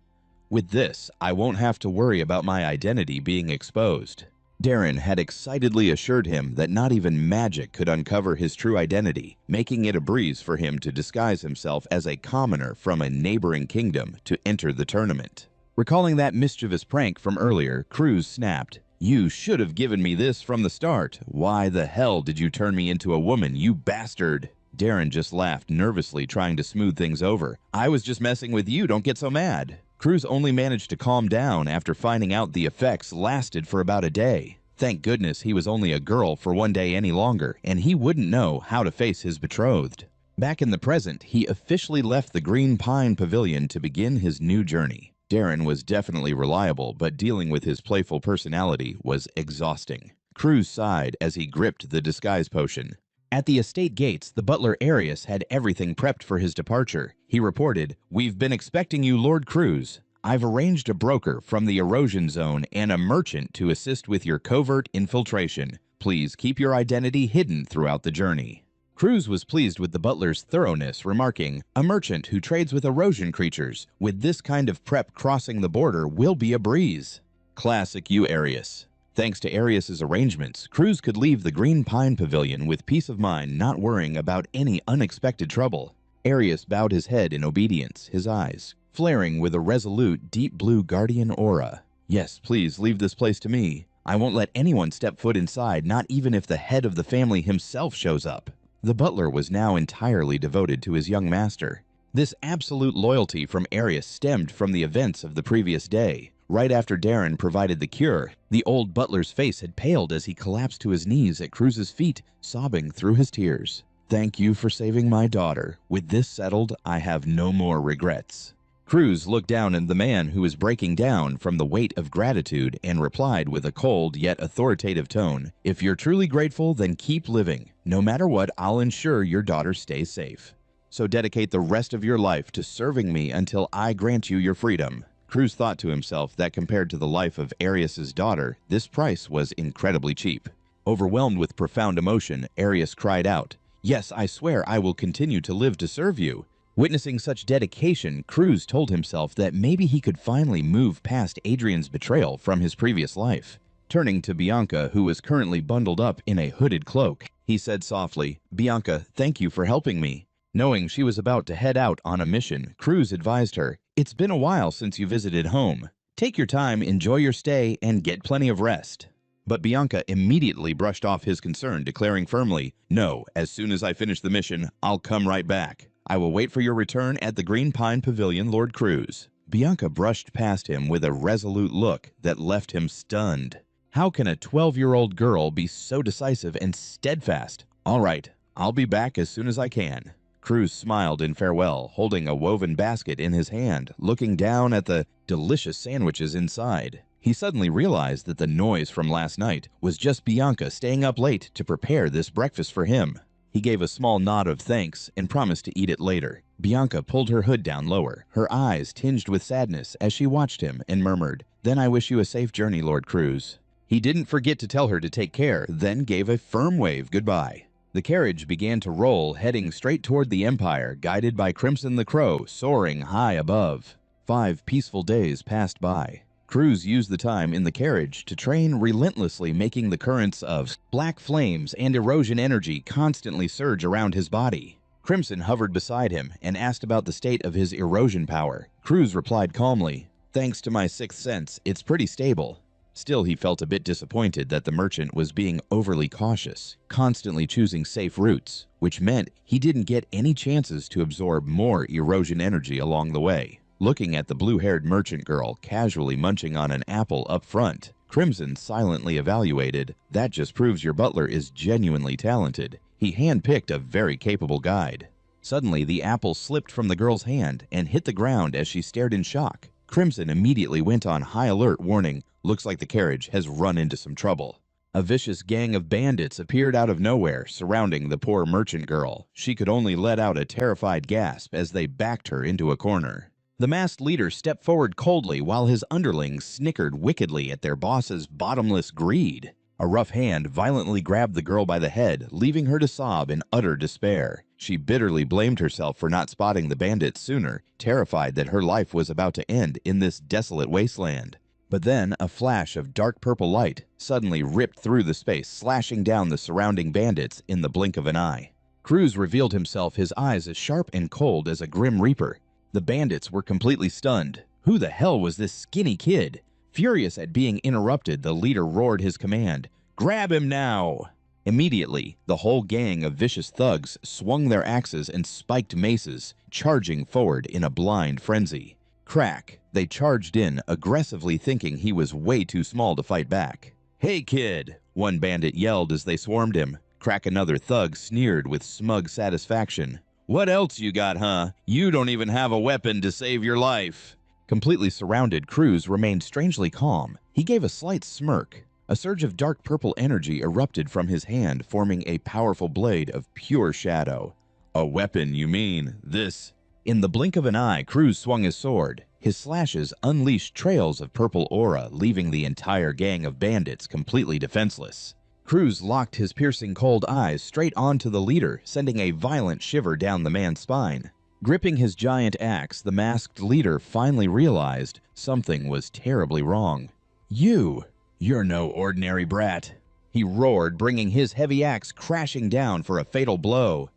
with this, I won't have to worry about my identity being exposed. Darren had excitedly assured him that not even magic could uncover his true identity, making it a breeze for him to disguise himself as a commoner from a neighboring kingdom to enter the tournament. Recalling that mischievous prank from earlier, Cruz snapped, You should have given me this from the start. Why the hell did you turn me into a woman, you bastard? Darren just laughed nervously, trying to smooth things over. I was just messing with you, don't get so mad. Cruz only managed to calm down after finding out the effects lasted for about a day. Thank goodness he was only a girl for one day any longer, and he wouldn't know how to face his betrothed. Back in the present, he officially left the Green Pine Pavilion to begin his new journey. Darren was definitely reliable, but dealing with his playful personality was exhausting. Cruz sighed as he gripped the disguise potion. At the estate gates, the butler Arius had everything prepped for his departure. He reported, "We've been expecting you, Lord Cruz. I've arranged a broker from the erosion zone and a merchant to assist with your covert infiltration. Please keep your identity hidden throughout the journey." Cruz was pleased with the butler's thoroughness, remarking, "A merchant who trades with erosion creatures, with this kind of prep crossing the border will be a breeze." Classic you, Arius. Thanks to Arius's arrangements, Cruz could leave the Green Pine Pavilion with peace of mind, not worrying about any unexpected trouble. Arius bowed his head in obedience, his eyes flaring with a resolute, deep blue guardian aura. "Yes, please leave this place to me. I won't let anyone step foot inside, not even if the head of the family himself shows up." The butler was now entirely devoted to his young master. This absolute loyalty from Arius stemmed from the events of the previous day. Right after Darren provided the cure, the old butler's face had paled as he collapsed to his knees at Cruz's feet, sobbing through his tears. "Thank you for saving my daughter. With this settled, I have no more regrets." Cruz looked down at the man who was breaking down from the weight of gratitude and replied with a cold yet authoritative tone, "If you're truly grateful, then keep living. No matter what, I'll ensure your daughter stays safe. So dedicate the rest of your life to serving me until I grant you your freedom." Cruz thought to himself that compared to the life of Arius's daughter, this price was incredibly cheap. Overwhelmed with profound emotion, Arius cried out, "Yes, I swear I will continue to live to serve you." Witnessing such dedication, Cruz told himself that maybe he could finally move past Adrian's betrayal from his previous life. Turning to Bianca, who was currently bundled up in a hooded cloak, he said softly, "Bianca, thank you for helping me." Knowing she was about to head out on a mission, Cruz advised her, "It's been a while since you visited home. Take your time, enjoy your stay, and get plenty of rest." But Bianca immediately brushed off his concern, declaring firmly, "No, as soon as I finish the mission, I'll come right back. I will wait for your return at the Green Pine Pavilion, Lord Cruz." Bianca brushed past him with a resolute look that left him stunned. How can a 12-year-old girl be so decisive and steadfast? "All right, I'll be back as soon as I can." Cruz smiled in farewell, holding a woven basket in his hand, looking down at the delicious sandwiches inside. He suddenly realized that the noise from last night was just Bianca staying up late to prepare this breakfast for him. He gave a small nod of thanks and promised to eat it later. Bianca pulled her hood down lower, her eyes tinged with sadness as she watched him and murmured, "Then I wish you a safe journey, Lord Cruz." He didn't forget to tell her to take care, then gave a firm wave goodbye. The carriage began to roll, heading straight toward the Empire, guided by Crimson the Crow, soaring high above. 5 peaceful days passed by. Cruz used the time in the carriage to train relentlessly, making the currents of black flames and erosion energy constantly surge around his body. Crimson hovered beside him and asked about the state of his erosion power. Cruz replied calmly, "Thanks to my sixth sense, it's pretty stable." Still, he felt a bit disappointed that the merchant was being overly cautious, constantly choosing safe routes, which meant he didn't get any chances to absorb more erosion energy along the way. Looking at the blue-haired merchant girl casually munching on an apple up front, Crimson silently evaluated, "That just proves your butler is genuinely talented. He handpicked a very capable guide." Suddenly, the apple slipped from the girl's hand and hit the ground as she stared in shock. Crimson immediately went on high alert, warning, "Looks like the carriage has run into some trouble." A vicious gang of bandits appeared out of nowhere, surrounding the poor merchant girl. She could only let out a terrified gasp as they backed her into a corner. The masked leader stepped forward coldly while his underlings snickered wickedly at their boss's bottomless greed. A rough hand violently grabbed the girl by the head, leaving her to sob in utter despair. She bitterly blamed herself for not spotting the bandits sooner, terrified that her life was about to end in this desolate wasteland. But then a flash of dark purple light suddenly ripped through the space, slashing down the surrounding bandits in the blink of an eye. Cruz revealed himself, his eyes as sharp and cold as a grim reaper. The bandits were completely stunned. Who the hell was this skinny kid? Furious at being interrupted, the leader roared his command, "Grab him now!" Immediately, the whole gang of vicious thugs swung their axes and spiked maces, charging forward in a blind frenzy. Crack! They charged in, aggressively thinking he was way too small to fight back. "Hey kid!" one bandit yelled as they swarmed him. Crack, another thug, sneered with smug satisfaction. "What else you got, huh? You don't even have a weapon to save your life." Completely surrounded, Cruz remained strangely calm. He gave a slight smirk. A surge of dark purple energy erupted from his hand, forming a powerful blade of pure shadow. A weapon, you mean? This? In the blink of an eye, Cruz swung his sword. His slashes unleashed trails of purple aura, leaving the entire gang of bandits completely defenseless. Cruz locked his piercing cold eyes straight onto the leader, sending a violent shiver down the man's spine. Gripping his giant axe, the masked leader finally realized something was terribly wrong. You're no ordinary brat," he roared, bringing his heavy axe crashing down for a fatal blow.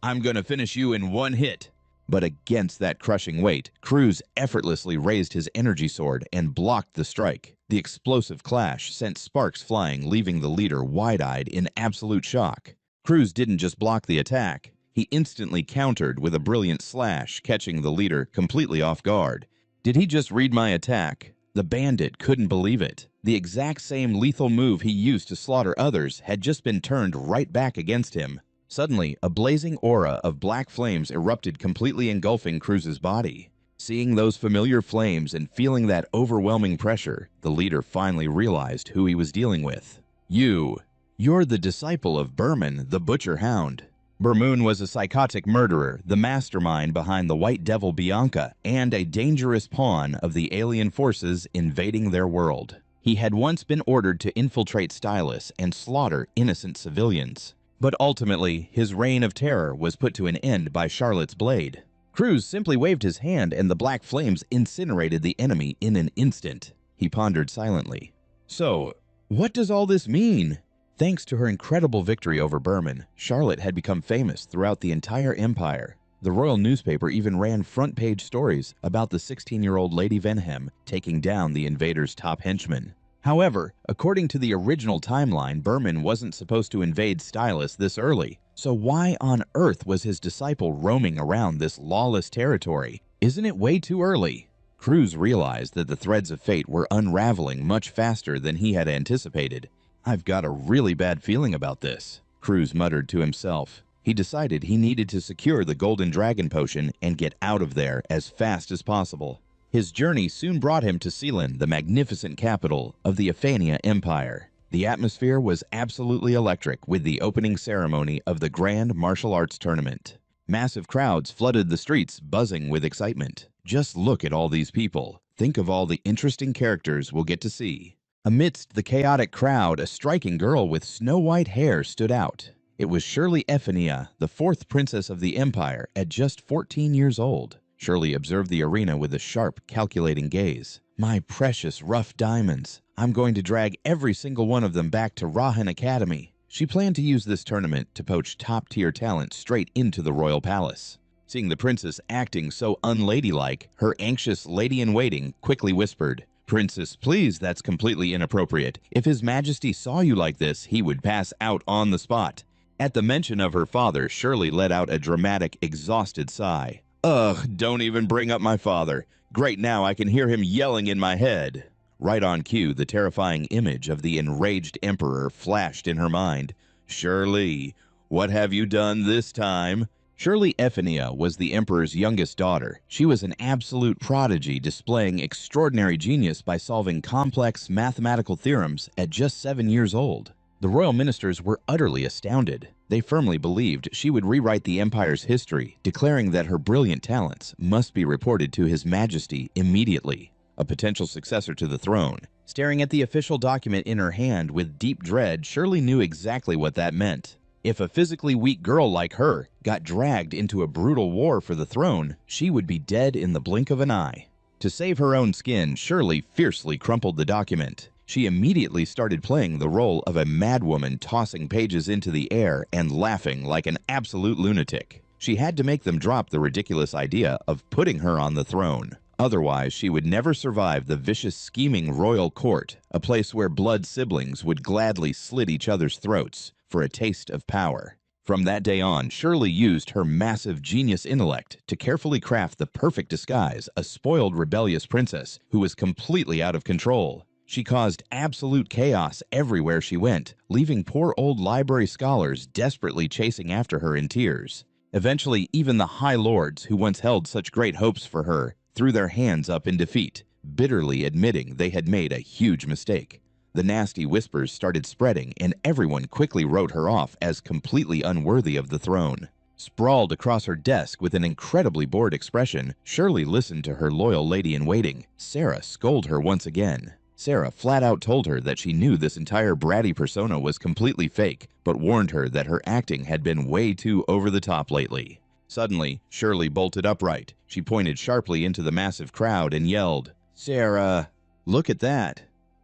"I'm gonna finish you in one hit." But against that crushing weight, Cruz effortlessly raised his energy sword and blocked the strike. The explosive clash sent sparks flying, leaving the leader wide-eyed in absolute shock. Cruz didn't just block the attack. He instantly countered with a brilliant slash, catching the leader completely off guard. Did he just read my attack? The bandit couldn't believe it. The exact same lethal move he used to slaughter others had just been turned right back against him. Suddenly, a blazing aura of black flames erupted, completely engulfing Cruz's body. Seeing those familiar flames and feeling that overwhelming pressure, the leader finally realized who he was dealing with. You're the disciple of Berman, the Butcher Hound. Bermoon was a psychotic murderer, the mastermind behind the White Devil Bianca, and a dangerous pawn of the alien forces invading their world. He had once been ordered to infiltrate Stylus and slaughter innocent civilians. But ultimately, his reign of terror was put to an end by Charlotte's blade. Cruz simply waved his hand and the black flames incinerated the enemy in an instant. He pondered silently. So, what does all this mean? Thanks to her incredible victory over Berman, Charlotte had become famous throughout the entire empire. The royal newspaper even ran front-page stories about the 16-year-old Lady Venhem taking down the invaders' top henchman. However, according to the original timeline, Berman wasn't supposed to invade Stylus this early. So why on earth was his disciple roaming around this lawless territory? Isn't it way too early? Cruz realized that the threads of fate were unraveling much faster than he had anticipated. "I've got a really bad feeling about this," Cruz muttered to himself. He decided he needed to secure the Golden Dragon Potion and get out of there as fast as possible. His journey soon brought him to Sealand, the magnificent capital of the Aphania Empire. The atmosphere was absolutely electric with the opening ceremony of the Grand Martial Arts Tournament. Massive crowds flooded the streets, buzzing with excitement. Just look at all these people. Think of all the interesting characters we'll get to see. Amidst the chaotic crowd, a striking girl with snow-white hair stood out. It was Shirley Ephania, the fourth princess of the empire, at just 14 years old. Shirley observed the arena with a sharp, calculating gaze. "My precious rough diamonds. I'm going to drag every single one of them back to Rahan Academy." She planned to use this tournament to poach top-tier talent straight into the royal palace. Seeing the princess acting so unladylike, her anxious lady-in-waiting quickly whispered, "Princess, please, that's completely inappropriate. If His Majesty saw you like this, he would pass out on the spot." At the mention of her father, Shirley let out a dramatic, exhausted sigh. "Ugh, don't even bring up my father. Great, now I can hear him yelling in my head." Right on cue, the terrifying image of the enraged emperor flashed in her mind. "Shirley, what have you done this time?" Shirley Ephania was the emperor's youngest daughter. She was an absolute prodigy, displaying extraordinary genius by solving complex mathematical theorems at just 7 years old. The royal ministers were utterly astounded. They firmly believed she would rewrite the empire's history, declaring that her brilliant talents must be reported to His Majesty immediately. A potential successor to the throne. Staring at the official document in her hand with deep dread, Shirley knew exactly what that meant. If a physically weak girl like her got dragged into a brutal war for the throne, she would be dead in the blink of an eye. To save her own skin, Shirley fiercely crumpled the document. She immediately started playing the role of a madwoman, tossing pages into the air and laughing like an absolute lunatic. She had to make them drop the ridiculous idea of putting her on the throne. Otherwise, she would never survive the vicious, scheming royal court, a place where blood siblings would gladly slit each other's throats for a taste of power. From that day on, Shirley used her massive genius intellect to carefully craft the perfect disguise, a spoiled, rebellious princess who was completely out of control. She caused absolute chaos everywhere she went, leaving poor old library scholars desperately chasing after her in tears. Eventually, even the High Lords, who once held such great hopes for her, threw their hands up in defeat, bitterly admitting they had made a huge mistake. The nasty whispers started spreading, and everyone quickly wrote her off as completely unworthy of the throne. Sprawled across her desk with an incredibly bored expression, Shirley listened to her loyal lady-in-waiting, Sarah, scold her once again. Sarah flat out told her that she knew this entire bratty persona was completely fake, but warned her that her acting had been way too over the top lately. Suddenly, Shirley bolted upright. She pointed sharply into the massive crowd and yelled, "Sarah, look at that!"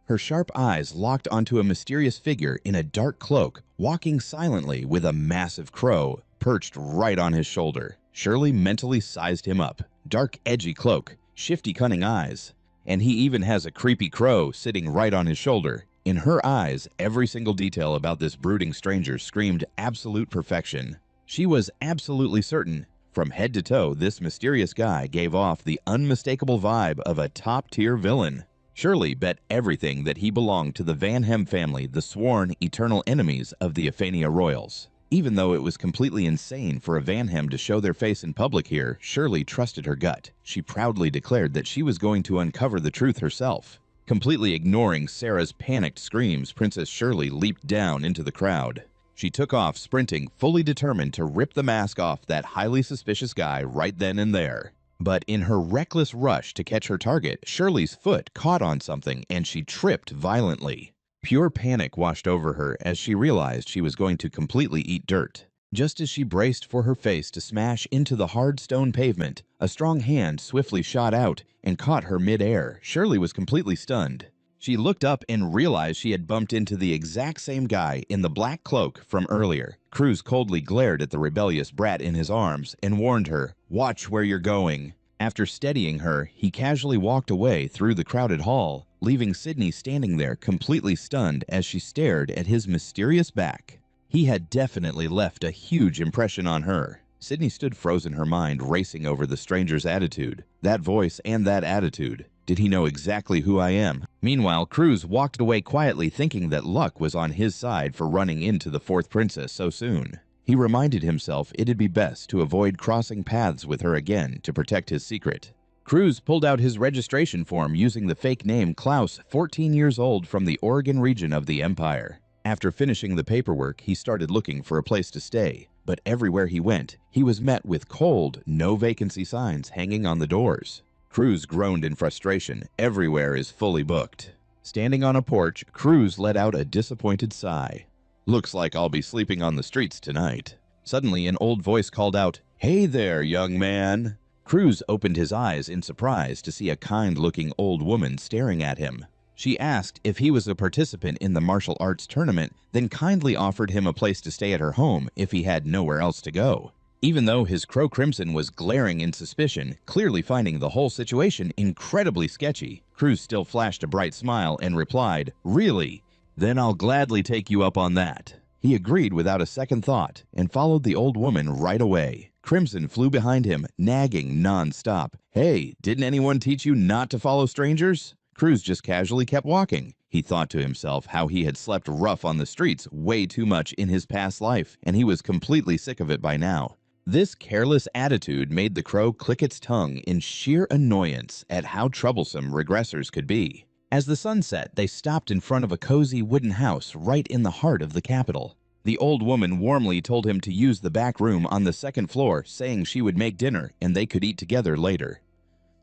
Her sharp eyes locked onto a mysterious figure in a dark cloak, walking silently with a massive crow perched right on his shoulder. Shirley mentally sized him up. Dark, edgy cloak, shifty, cunning eyes. And he even has a creepy crow sitting right on his shoulder. In her eyes, every single detail about this brooding stranger screamed absolute perfection. She was absolutely certain, from head to toe, this mysterious guy gave off the unmistakable vibe of a top-tier villain. Shirley bet everything that he belonged to the Van Hem family, the sworn eternal enemies of the Ephania royals. Even though it was completely insane for a Van Hem to show their face in public here, Shirley trusted her gut. She proudly declared that she was going to uncover the truth herself. Completely ignoring Sarah's panicked screams, Princess Shirley leaped down into the crowd. She took off sprinting, fully determined to rip the mask off that highly suspicious guy right then and there. But in her reckless rush to catch her target, Shirley's foot caught on something and she tripped violently. Pure panic washed over her as she realized she was going to completely eat dirt. Just as she braced for her face to smash into the hard stone pavement, a strong hand swiftly shot out and caught her mid-air. Shirley was completely stunned. She looked up and realized she had bumped into the exact same guy in the black cloak from earlier. Cruz coldly glared at the rebellious brat in his arms and warned her, "Watch where you're going." After steadying her, he casually walked away through the crowded hall, leaving Sydney standing there completely stunned as she stared at his mysterious back. He had definitely left a huge impression on her. Sydney stood frozen, her mind racing over the stranger's attitude. That voice and that attitude. Did he know exactly who I am? Meanwhile, Cruz walked away quietly, thinking that luck was on his side for running into the fourth princess so soon. He reminded himself it'd be best to avoid crossing paths with her again to protect his secret. Cruz pulled out his registration form using the fake name Klaus, 14 years old, from the Oregon region of the Empire. After finishing the paperwork, he started looking for a place to stay. But everywhere he went, he was met with cold, no vacancy signs hanging on the doors. Cruz groaned in frustration. Everywhere is fully booked. Standing on a porch, Cruz let out a disappointed sigh. "Looks like I'll be sleeping on the streets tonight." Suddenly, an old voice called out, "Hey there, young man." Cruz opened his eyes in surprise to see a kind-looking old woman staring at him. She asked if he was a participant in the martial arts tournament, then kindly offered him a place to stay at her home if he had nowhere else to go. Even though his crow crimson was glaring in suspicion, clearly finding the whole situation incredibly sketchy, Cruz still flashed a bright smile and replied, "Really? Then I'll gladly take you up on that." He agreed without a second thought and followed the old woman right away. Crimson flew behind him, nagging non-stop. "Hey, didn't anyone teach you not to follow strangers?" Cruz just casually kept walking. He thought to himself how he had slept rough on the streets way too much in his past life, and he was completely sick of it by now. This careless attitude made the crow click its tongue in sheer annoyance at how troublesome regressors could be. As the sun set, they stopped in front of a cozy wooden house right in the heart of the capital. The old woman warmly told him to use the back room on the second floor, saying she would make dinner and they could eat together later.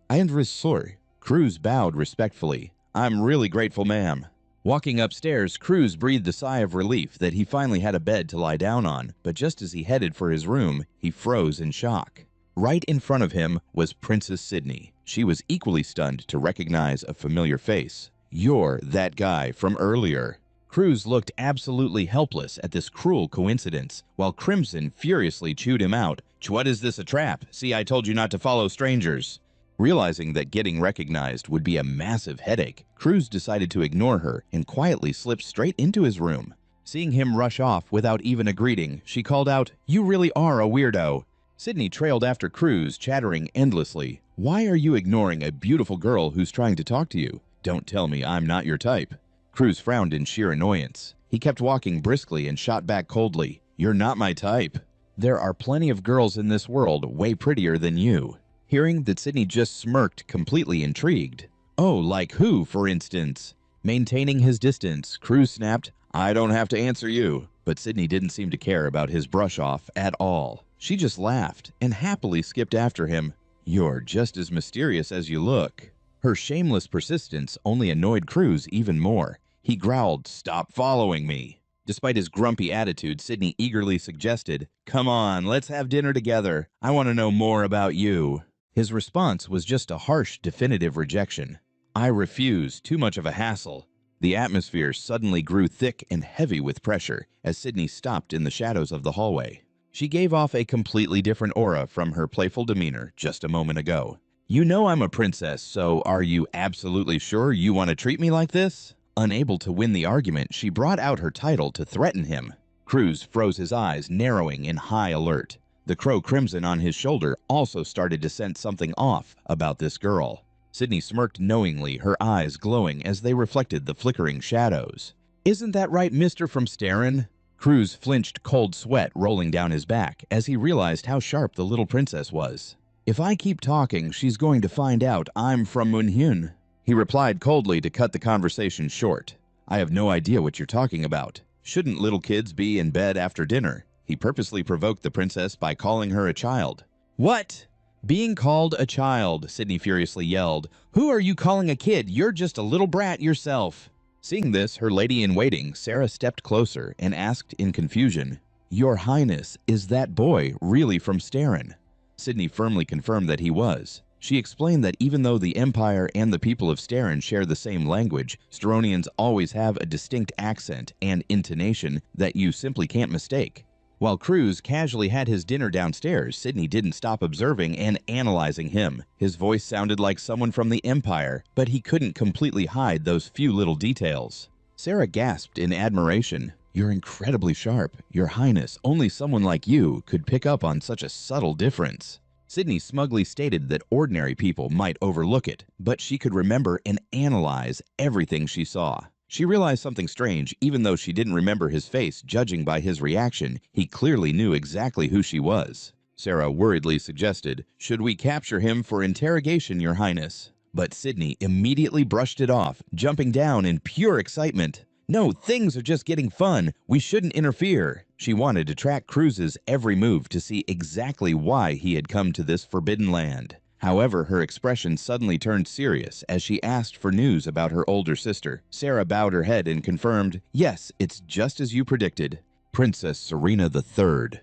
"I am very sorry." Cruz bowed respectfully. "I'm really grateful, ma'am." Walking upstairs, Cruz breathed a sigh of relief that he finally had a bed to lie down on, but just as he headed for his room, he froze in shock. Right in front of him was Princess Sydney. She was equally stunned to recognize a familiar face. "You're that guy from earlier." Cruz looked absolutely helpless at this cruel coincidence, while Crimson furiously chewed him out. "What is this, a trap? See, I told you not to follow strangers." Realizing that getting recognized would be a massive headache, Cruz decided to ignore her and quietly slipped straight into his room. Seeing him rush off without even a greeting, she called out, "You really are a weirdo." Sydney trailed after Cruz, chattering endlessly. "Why are you ignoring a beautiful girl who's trying to talk to you? Don't tell me I'm not your type." Cruz frowned in sheer annoyance. He kept walking briskly and shot back coldly, "You're not my type. There are plenty of girls in this world way prettier than you." Hearing that Sydney just smirked, completely intrigued. "Oh, like who, for instance?" Maintaining his distance, Cruz snapped, "I don't have to answer you." But Sydney didn't seem to care about his brush-off at all. She just laughed and happily skipped after him. "You're just as mysterious as you look." Her shameless persistence only annoyed Cruz even more. He growled, "Stop following me." Despite his grumpy attitude, Sydney eagerly suggested, "Come on, let's have dinner together. I want to know more about you." His response was just a harsh, definitive rejection. "I refuse. Too much of a hassle." The atmosphere suddenly grew thick and heavy with pressure as Sydney stopped in the shadows of the hallway. She gave off a completely different aura from her playful demeanor just a moment ago. "You know I'm a princess, so are you absolutely sure you want to treat me like this?" Unable to win the argument, she brought out her title to threaten him. Cruz froze his eyes, narrowing in high alert. The crow crimson on his shoulder also started to sense something off about this girl. Sydney smirked knowingly, her eyes glowing as they reflected the flickering shadows. "Isn't that right, Mr. from Starin?" Cruz flinched, cold sweat rolling down his back as he realized how sharp the little princess was. "If I keep talking, she's going to find out I'm from Munhyun." He replied coldly to cut the conversation short. "I have no idea what you're talking about. Shouldn't little kids be in bed after dinner?" He purposely provoked the princess by calling her a child. "What? Being called a child," Sydney furiously yelled. "Who are you calling a kid? You're just a little brat yourself." Seeing this, her lady-in-waiting, Sarah, stepped closer and asked in confusion, "Your Highness, is that boy really from Starin?" Sydney firmly confirmed that he was. She explained that even though the Empire and the people of Starin share the same language, Staronians always have a distinct accent and intonation that you simply can't mistake. While Cruz casually had his dinner downstairs, Sydney didn't stop observing and analyzing him. His voice sounded like someone from the Empire, but he couldn't completely hide those few little details. Sarah gasped in admiration. "You're incredibly sharp. Your Highness, only someone like you could pick up on such a subtle difference." Sydney smugly stated that ordinary people might overlook it, but she could remember and analyze everything she saw. She realized something strange. Even though she didn't remember his face, judging by his reaction, he clearly knew exactly who she was. Sarah worriedly suggested, "Should we capture him for interrogation, Your Highness?" But Sydney immediately brushed it off, jumping down in pure excitement. "No, things are just getting fun. We shouldn't interfere." She wanted to track Cruz's every move to see exactly why he had come to this forbidden land. However, her expression suddenly turned serious as she asked for news about her older sister. Sarah bowed her head and confirmed, "Yes, it's just as you predicted. Princess Serena III."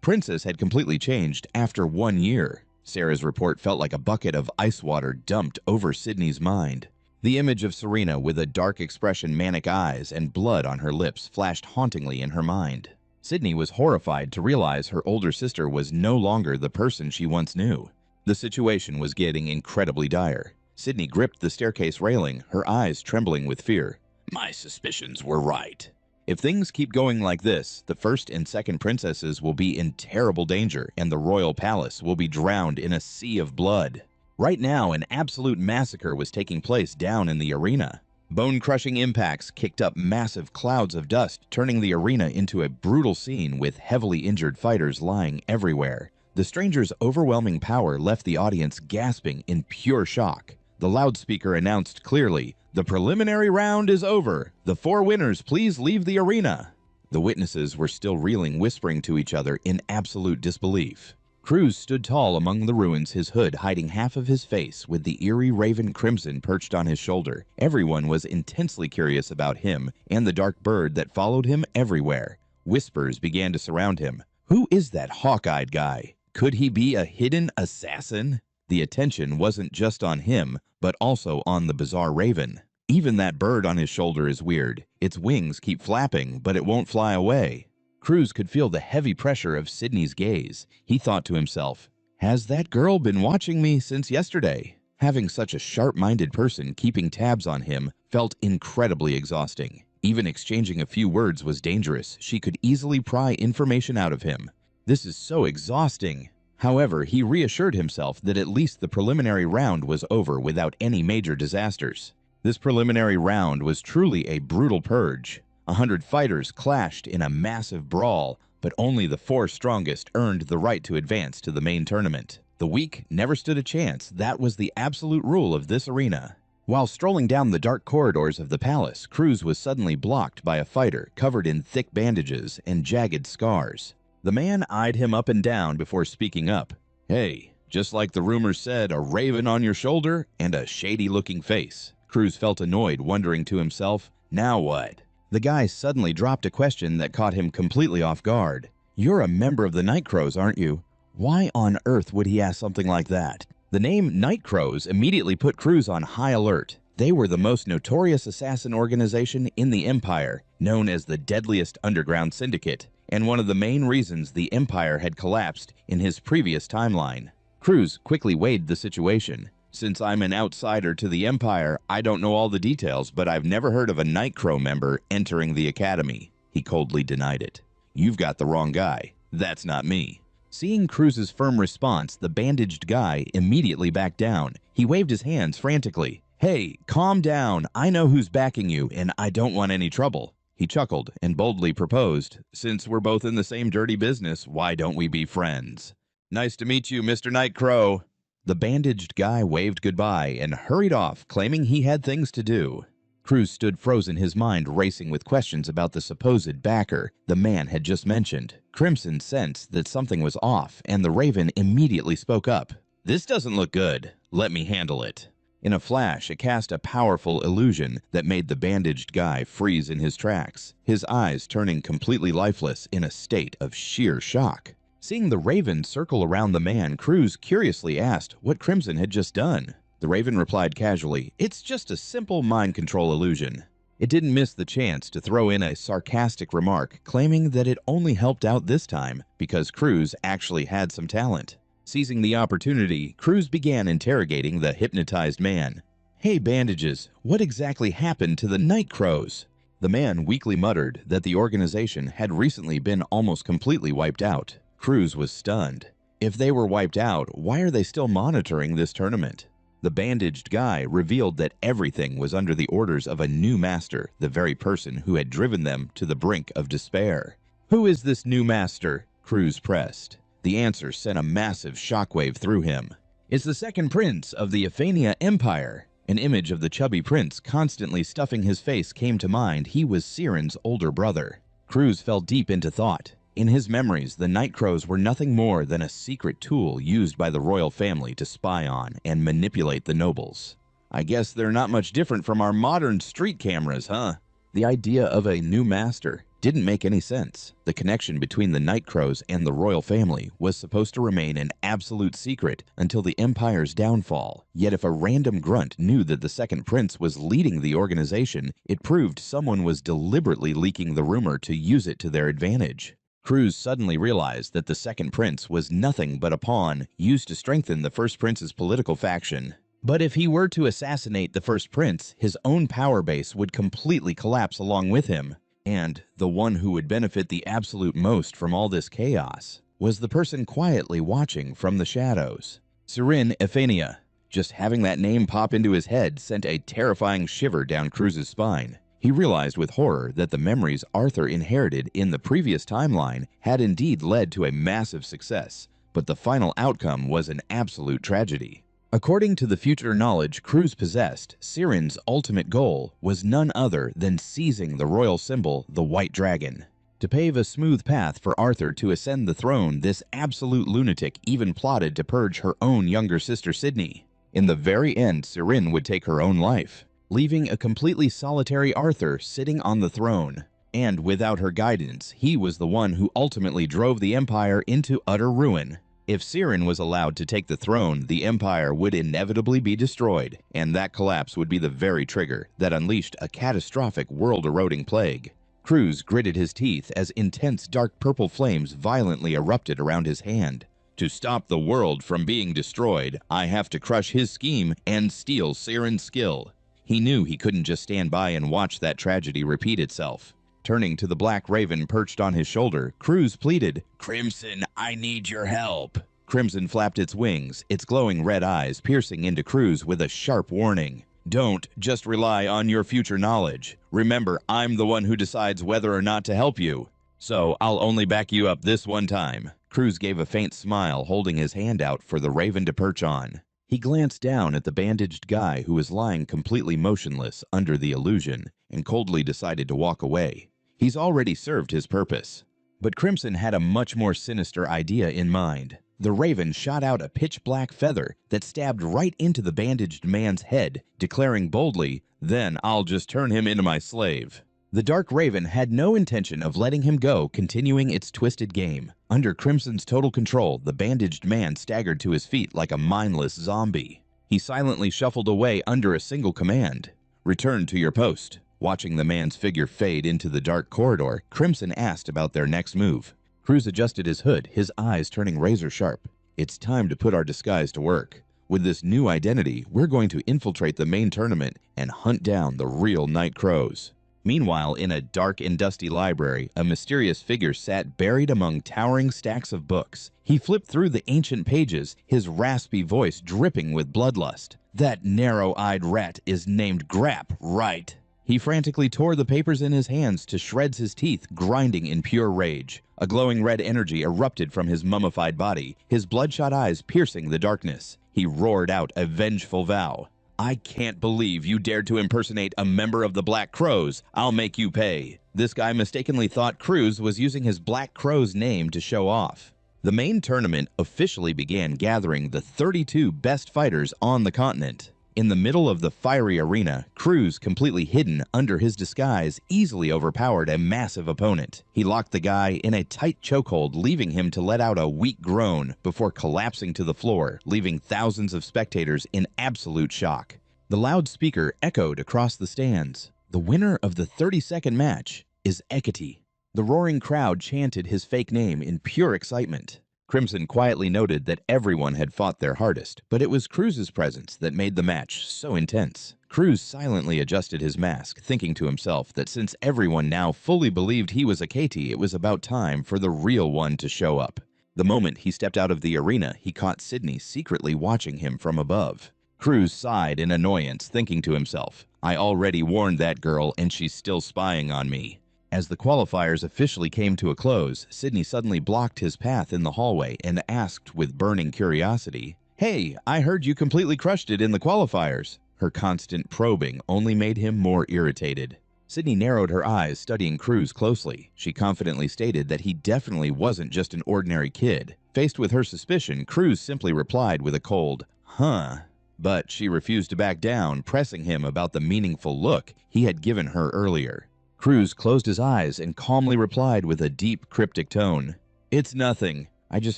Princess had completely changed after 1 year. Sarah's report felt like a bucket of ice water dumped over Sydney's mind. The image of Serena with a dark expression, manic eyes, and blood on her lips flashed hauntingly in her mind. Sydney was horrified to realize her older sister was no longer the person she once knew. The situation was getting incredibly dire. Sydney gripped the staircase railing, her eyes trembling with fear. "My suspicions were right. If things keep going like this, the first and second princesses will be in terrible danger, and the royal palace will be drowned in a sea of blood." Right now, an absolute massacre was taking place down in the arena. Bone-crushing impacts kicked up massive clouds of dust, turning the arena into a brutal scene with heavily injured fighters lying everywhere. The stranger's overwhelming power left the audience gasping in pure shock. The loudspeaker announced clearly, "The preliminary round is over. The 4 winners please leave the arena." The witnesses were still reeling, whispering to each other in absolute disbelief. Cruz stood tall among the ruins, his hood hiding half of his face with the eerie raven crimson perched on his shoulder. Everyone was intensely curious about him and the dark bird that followed him everywhere. Whispers began to surround him. Who is that hawk-eyed guy? Could he be a hidden assassin? The attention wasn't just on him, but also on the bizarre raven. "Even that bird on his shoulder is weird. Its wings keep flapping, but it won't fly away." Cruz could feel the heavy pressure of Sydney's gaze. He thought to himself, "Has that girl been watching me since yesterday?" Having such a sharp-minded person keeping tabs on him felt incredibly exhausting. Even exchanging a few words was dangerous. She could easily pry information out of him. "This is so exhausting." However, he reassured himself that at least the preliminary round was over without any major disasters. This preliminary round was truly a brutal purge. 100 fighters clashed in a massive brawl, but only the 4 strongest earned the right to advance to the main tournament. The weak never stood a chance. That was the absolute rule of this arena. While strolling down the dark corridors of the palace, Cruz was suddenly blocked by a fighter covered in thick bandages and jagged scars. The man eyed him up and down before speaking up. "Hey, just like the rumors said, a raven on your shoulder and a shady-looking face." Cruz felt annoyed, wondering to himself, now what? The guy suddenly dropped a question that caught him completely off guard. "You're a member of the Night Crows, aren't you?" Why on earth would he ask something like that? The name Night Crows immediately put Cruz on high alert. They were the most notorious assassin organization in the Empire, known as the deadliest underground syndicate, and one of the main reasons the Empire had collapsed in his previous timeline. Cruz quickly weighed the situation. "Since I'm an outsider to the Empire, I don't know all the details, but I've never heard of a Night Crow member entering the academy." He coldly denied it. "You've got the wrong guy. That's not me." Seeing Cruz's firm response, the bandaged guy immediately backed down. He waved his hands frantically. "Hey, calm down. I know who's backing you, and I don't want any trouble." He chuckled and boldly proposed, "Since we're both in the same dirty business, why don't we be friends?" "Nice to meet you, Mr. Night Crow." The bandaged guy waved goodbye and hurried off, claiming he had things to do. Cruz stood frozen, his mind racing with questions about the supposed backer the man had just mentioned. Crimson sensed that something was off, and the Raven immediately spoke up. "This doesn't look good. Let me handle it." In a flash, it cast a powerful illusion that made the bandaged guy freeze in his tracks, his eyes turning completely lifeless in a state of sheer shock. Seeing the Raven circle around the man, Cruz curiously asked what Crimson had just done. The Raven replied casually, "It's just a simple mind control illusion." It didn't miss the chance to throw in a sarcastic remark, claiming that it only helped out this time because Cruz actually had some talent. Seizing the opportunity, Cruz began interrogating the hypnotized man. "Hey, Bandages, what exactly happened to the Night Crows?" The man weakly muttered that the organization had recently been almost completely wiped out. Cruz was stunned. If they were wiped out, why are they still monitoring this tournament? The bandaged guy revealed that everything was under the orders of a new master, the very person who had driven them to the brink of despair. "Who is this new master?" Cruz pressed. The answer sent a massive shockwave through him. "It's the second prince of the Ephania Empire." An image of the chubby prince constantly stuffing his face came to mind. He was Siren's older brother. Cruz fell deep into thought. In his memories, the Night Crows were nothing more than a secret tool used by the royal family to spy on and manipulate the nobles. "I guess they're not much different from our modern street cameras, huh?" The idea of a new master didn't make any sense. The connection between the Night Crows and the royal family was supposed to remain an absolute secret until the Empire's downfall. Yet if a random grunt knew that the second prince was leading the organization, it proved someone was deliberately leaking the rumor to use it to their advantage. Cruz suddenly realized that the second prince was nothing but a pawn used to strengthen the first prince's political faction. But if he were to assassinate the first prince, his own power base would completely collapse along with him. And the one who would benefit the absolute most from all this chaos was the person quietly watching from the shadows. Siren Ephania. Just having that name pop into his head sent a terrifying shiver down Cruz's spine. He realized with horror that the memories Arthur inherited in the previous timeline had indeed led to a massive success, but the final outcome was an absolute tragedy. According to the future knowledge Cruz possessed, Siren's ultimate goal was none other than seizing the royal symbol, the White Dragon. To pave a smooth path for Arthur to ascend the throne, this absolute lunatic even plotted to purge her own younger sister Sydney. In the very end, Siren would take her own life, leaving a completely solitary Arthur sitting on the throne. And without her guidance, he was the one who ultimately drove the Empire into utter ruin. If Siren was allowed to take the throne, the Empire would inevitably be destroyed, and that collapse would be the very trigger that unleashed a catastrophic world-eroding plague. Cruz gritted his teeth as intense dark purple flames violently erupted around his hand. To stop the world from being destroyed, I have to crush his scheme and steal Siren's skill. He knew he couldn't just stand by and watch that tragedy repeat itself. Turning to the black raven perched on his shoulder, Cruz pleaded, "Crimson, I need your help." Crimson flapped its wings, its glowing red eyes piercing into Cruz with a sharp warning. "Don't just rely on your future knowledge. Remember, I'm the one who decides whether or not to help you. So I'll only back you up this one time." Cruz gave a faint smile, holding his hand out for the raven to perch on. He glanced down at the bandaged guy who was lying completely motionless under the illusion and coldly decided to walk away. He's already served his purpose. But Crimson had a much more sinister idea in mind. The raven shot out a pitch-black feather that stabbed right into the bandaged man's head, declaring boldly, "Then I'll just turn him into my slave." The dark raven had no intention of letting him go, continuing its twisted game. Under Crimson's total control, the bandaged man staggered to his feet like a mindless zombie. He silently shuffled away under a single command: "Return to your post." Watching the man's figure fade into the dark corridor, Crimson asked about their next move. Cruz adjusted his hood, his eyes turning razor sharp. "It's time to put our disguise to work. With this new identity, we're going to infiltrate the main tournament and hunt down the real Night Crows." Meanwhile, in a dark and dusty library, a mysterious figure sat buried among towering stacks of books. He flipped through the ancient pages, his raspy voice dripping with bloodlust. "That narrow-eyed rat is named Grap, right?" He frantically tore the papers in his hands to shreds, his teeth grinding in pure rage. A glowing red energy erupted from his mummified body, his bloodshot eyes piercing the darkness. He roared out a vengeful vow. "I can't believe you dared to impersonate a member of the Black Crows. I'll make you pay." This guy mistakenly thought Cruz was using his Black Crow's name to show off. The main tournament officially began gathering the 32 best fighters on the continent. In the middle of the fiery arena, Cruz, completely hidden under his disguise, easily overpowered a massive opponent. He locked the guy in a tight chokehold, leaving him to let out a weak groan before collapsing to the floor, leaving thousands of spectators in absolute shock. The loudspeaker echoed across the stands. "The winner of the 30-second match is Ekiti." The roaring crowd chanted his fake name in pure excitement. Crimson quietly noted that everyone had fought their hardest, but it was Cruz's presence that made the match so intense. Cruz silently adjusted his mask, thinking to himself that since everyone now fully believed he was a Katie, it was about time for the real one to show up. The moment he stepped out of the arena, he caught Sydney secretly watching him from above. Cruz sighed in annoyance, thinking to himself, "I already warned that girl, and she's still spying on me." As the qualifiers officially came to a close, Sydney suddenly blocked his path in the hallway and asked with burning curiosity, "Hey, I heard you completely crushed it in the qualifiers." Her constant probing only made him more irritated. Sydney narrowed her eyes, studying Cruz closely. She confidently stated that he definitely wasn't just an ordinary kid. Faced with her suspicion, Cruz simply replied with a cold, "Huh." But she refused to back down, pressing him about the meaningful look he had given her earlier. Cruz closed his eyes and calmly replied with a deep, cryptic tone, "It's nothing. I just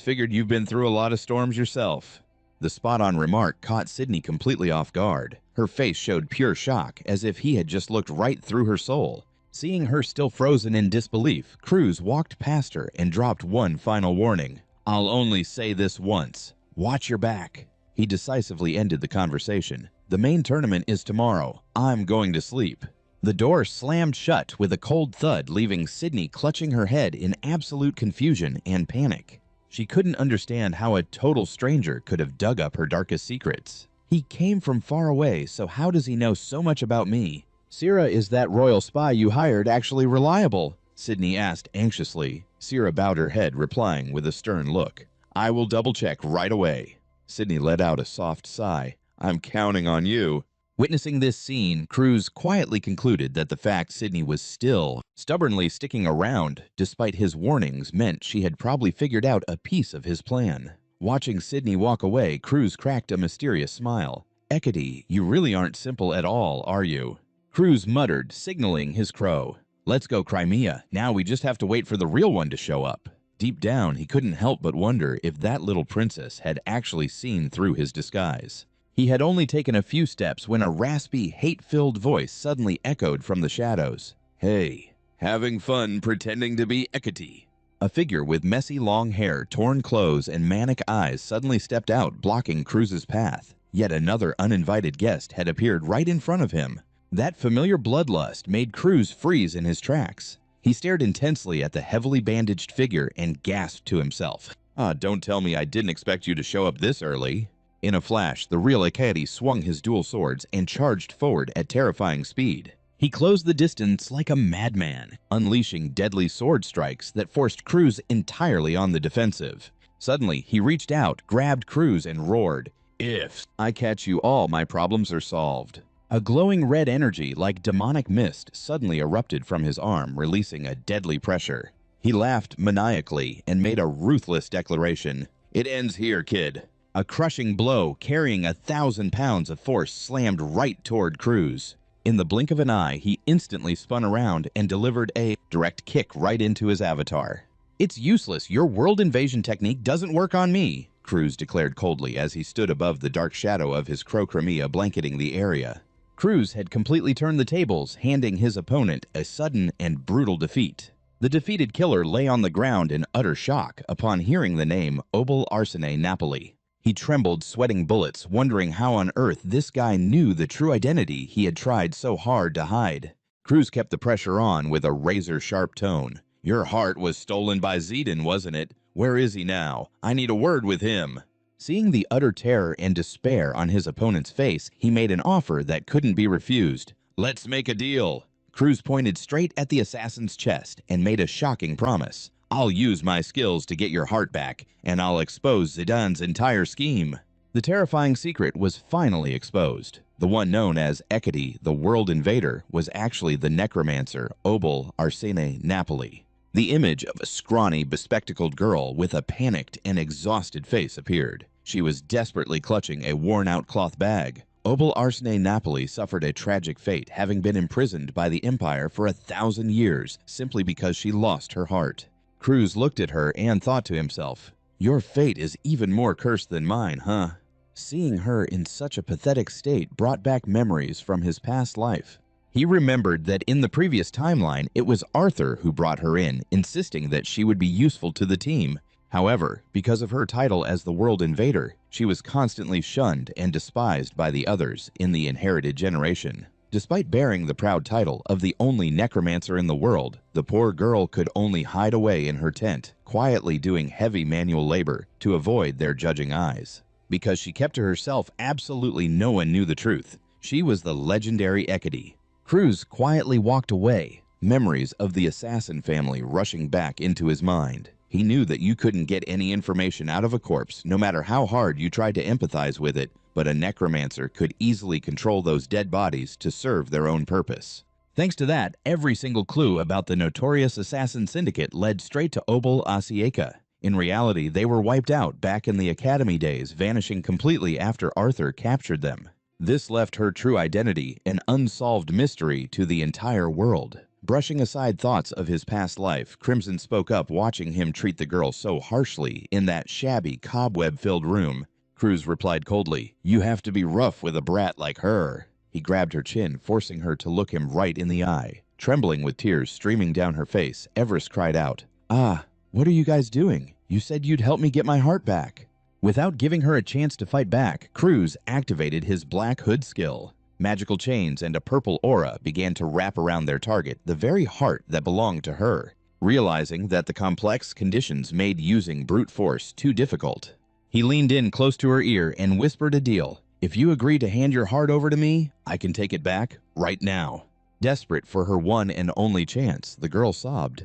figured you've been through a lot of storms yourself." The spot-on remark caught Sydney completely off guard. Her face showed pure shock, as if he had just looked right through her soul. Seeing her still frozen in disbelief, Cruz walked past her and dropped one final warning. "I'll only say this once. Watch your back." He decisively ended the conversation. "The main tournament is tomorrow. I'm going to sleep." The door slammed shut with a cold thud, leaving Sydney clutching her head in absolute confusion and panic. She couldn't understand how a total stranger could have dug up her darkest secrets. "He came from far away, so how does he know so much about me?" "Sierra, is that royal spy you hired actually reliable?" Sydney asked anxiously. Sierra bowed her head, replying with a stern look, "I will double-check right away." Sydney let out a soft sigh. "I'm counting on you." Witnessing this scene, Cruz quietly concluded that the fact Sydney was still stubbornly sticking around despite his warnings meant she had probably figured out a piece of his plan. Watching Sydney walk away, Cruz cracked a mysterious smile. "Ekiti, you really aren't simple at all, are you?" Cruz muttered, signaling his crow. "Let's go, Crimea. Now we just have to wait for the real one to show up." Deep down, he couldn't help but wonder if that little princess had actually seen through his disguise. He had only taken a few steps when a raspy, hate-filled voice suddenly echoed from the shadows. "Hey, having fun pretending to be Ekiti?" A figure with messy long hair, torn clothes, and manic eyes suddenly stepped out, blocking Cruz's path. Yet another uninvited guest had appeared right in front of him. That familiar bloodlust made Cruz freeze in his tracks. He stared intensely at the heavily bandaged figure and gasped to himself, "Don't tell me I didn't expect you to show up this early." In a flash, the real Ekiti swung his dual swords and charged forward at terrifying speed. He closed the distance like a madman, unleashing deadly sword strikes that forced Cruz entirely on the defensive. Suddenly, he reached out, grabbed Cruz, and roared, If I catch you all, my problems are solved. A glowing red energy like demonic mist suddenly erupted from his arm, releasing a deadly pressure. He laughed maniacally and made a ruthless declaration. It ends here, kid. A crushing blow carrying 1,000 pounds of force slammed right toward Cruz. In the blink of an eye, he instantly spun around and delivered a direct kick right into his avatar. It's useless. Your world invasion technique doesn't work on me, Cruz declared coldly as he stood above the dark shadow of his crochromia blanketing the area. Cruz had completely turned the tables, handing his opponent a sudden and brutal defeat. The defeated killer lay on the ground in utter shock upon hearing the name Overpowered Napoli. He trembled, sweating bullets, wondering how on earth this guy knew the true identity he had tried so hard to hide. Cruz kept the pressure on with a razor-sharp tone. Your heart was stolen by Zidane, wasn't it? Where is he now? I need a word with him. Seeing the utter terror and despair on his opponent's face, he made an offer that couldn't be refused. Let's make a deal. Cruz pointed straight at the assassin's chest and made a shocking promise. I'll use my skills to get your heart back, and I'll expose Zidane's entire scheme. The terrifying secret was finally exposed. The one known as Ekiti, the World Invader, was actually the necromancer Overpowered Napoli. The image of a scrawny, bespectacled girl with a panicked and exhausted face appeared. She was desperately clutching a worn-out cloth bag. Overpowered Napoli suffered a tragic fate, having been imprisoned by the Empire for 1,000 years simply because she lost her heart. Cruz looked at her and thought to himself, your fate is even more cursed than mine, huh? Seeing her in such a pathetic state brought back memories from his past life. He remembered that in the previous timeline, it was Arthur who brought her in, insisting that she would be useful to the team. However, because of her title as the World Invader, she was constantly shunned and despised by the others in the inherited generation. Despite bearing the proud title of the only necromancer in the world, the poor girl could only hide away in her tent, quietly doing heavy manual labor to avoid their judging eyes. Because she kept to herself, absolutely no one knew the truth. She was the legendary Ekiti. Cruz quietly walked away, memories of the assassin family rushing back into his mind. He knew that you couldn't get any information out of a corpse, no matter how hard you tried to empathize with it, but a necromancer could easily control those dead bodies to serve their own purpose. Thanks to that, every single clue about the notorious assassin syndicate led straight to Overpowered. In reality, they were wiped out back in the academy days, vanishing completely after Arthur captured them. This left her true identity an unsolved mystery to the entire world. Brushing aside thoughts of his past life, Crimson spoke up, watching him treat the girl so harshly in that shabby, cobweb-filled room. Cruz replied coldly, you have to be rough with a brat like her. He grabbed her chin, forcing her to look him right in the eye. Trembling with tears streaming down her face, Everest cried out, Ah, what are you guys doing? You said you'd help me get my heart back. Without giving her a chance to fight back, Cruz activated his Black Hood skill. Magical chains and a purple aura began to wrap around their target, the very heart that belonged to her. Realizing that the complex conditions made using brute force too difficult, he leaned in close to her ear and whispered a deal. If you agree to hand your heart over to me, I can take it back right now. Desperate for her one and only chance, the girl sobbed.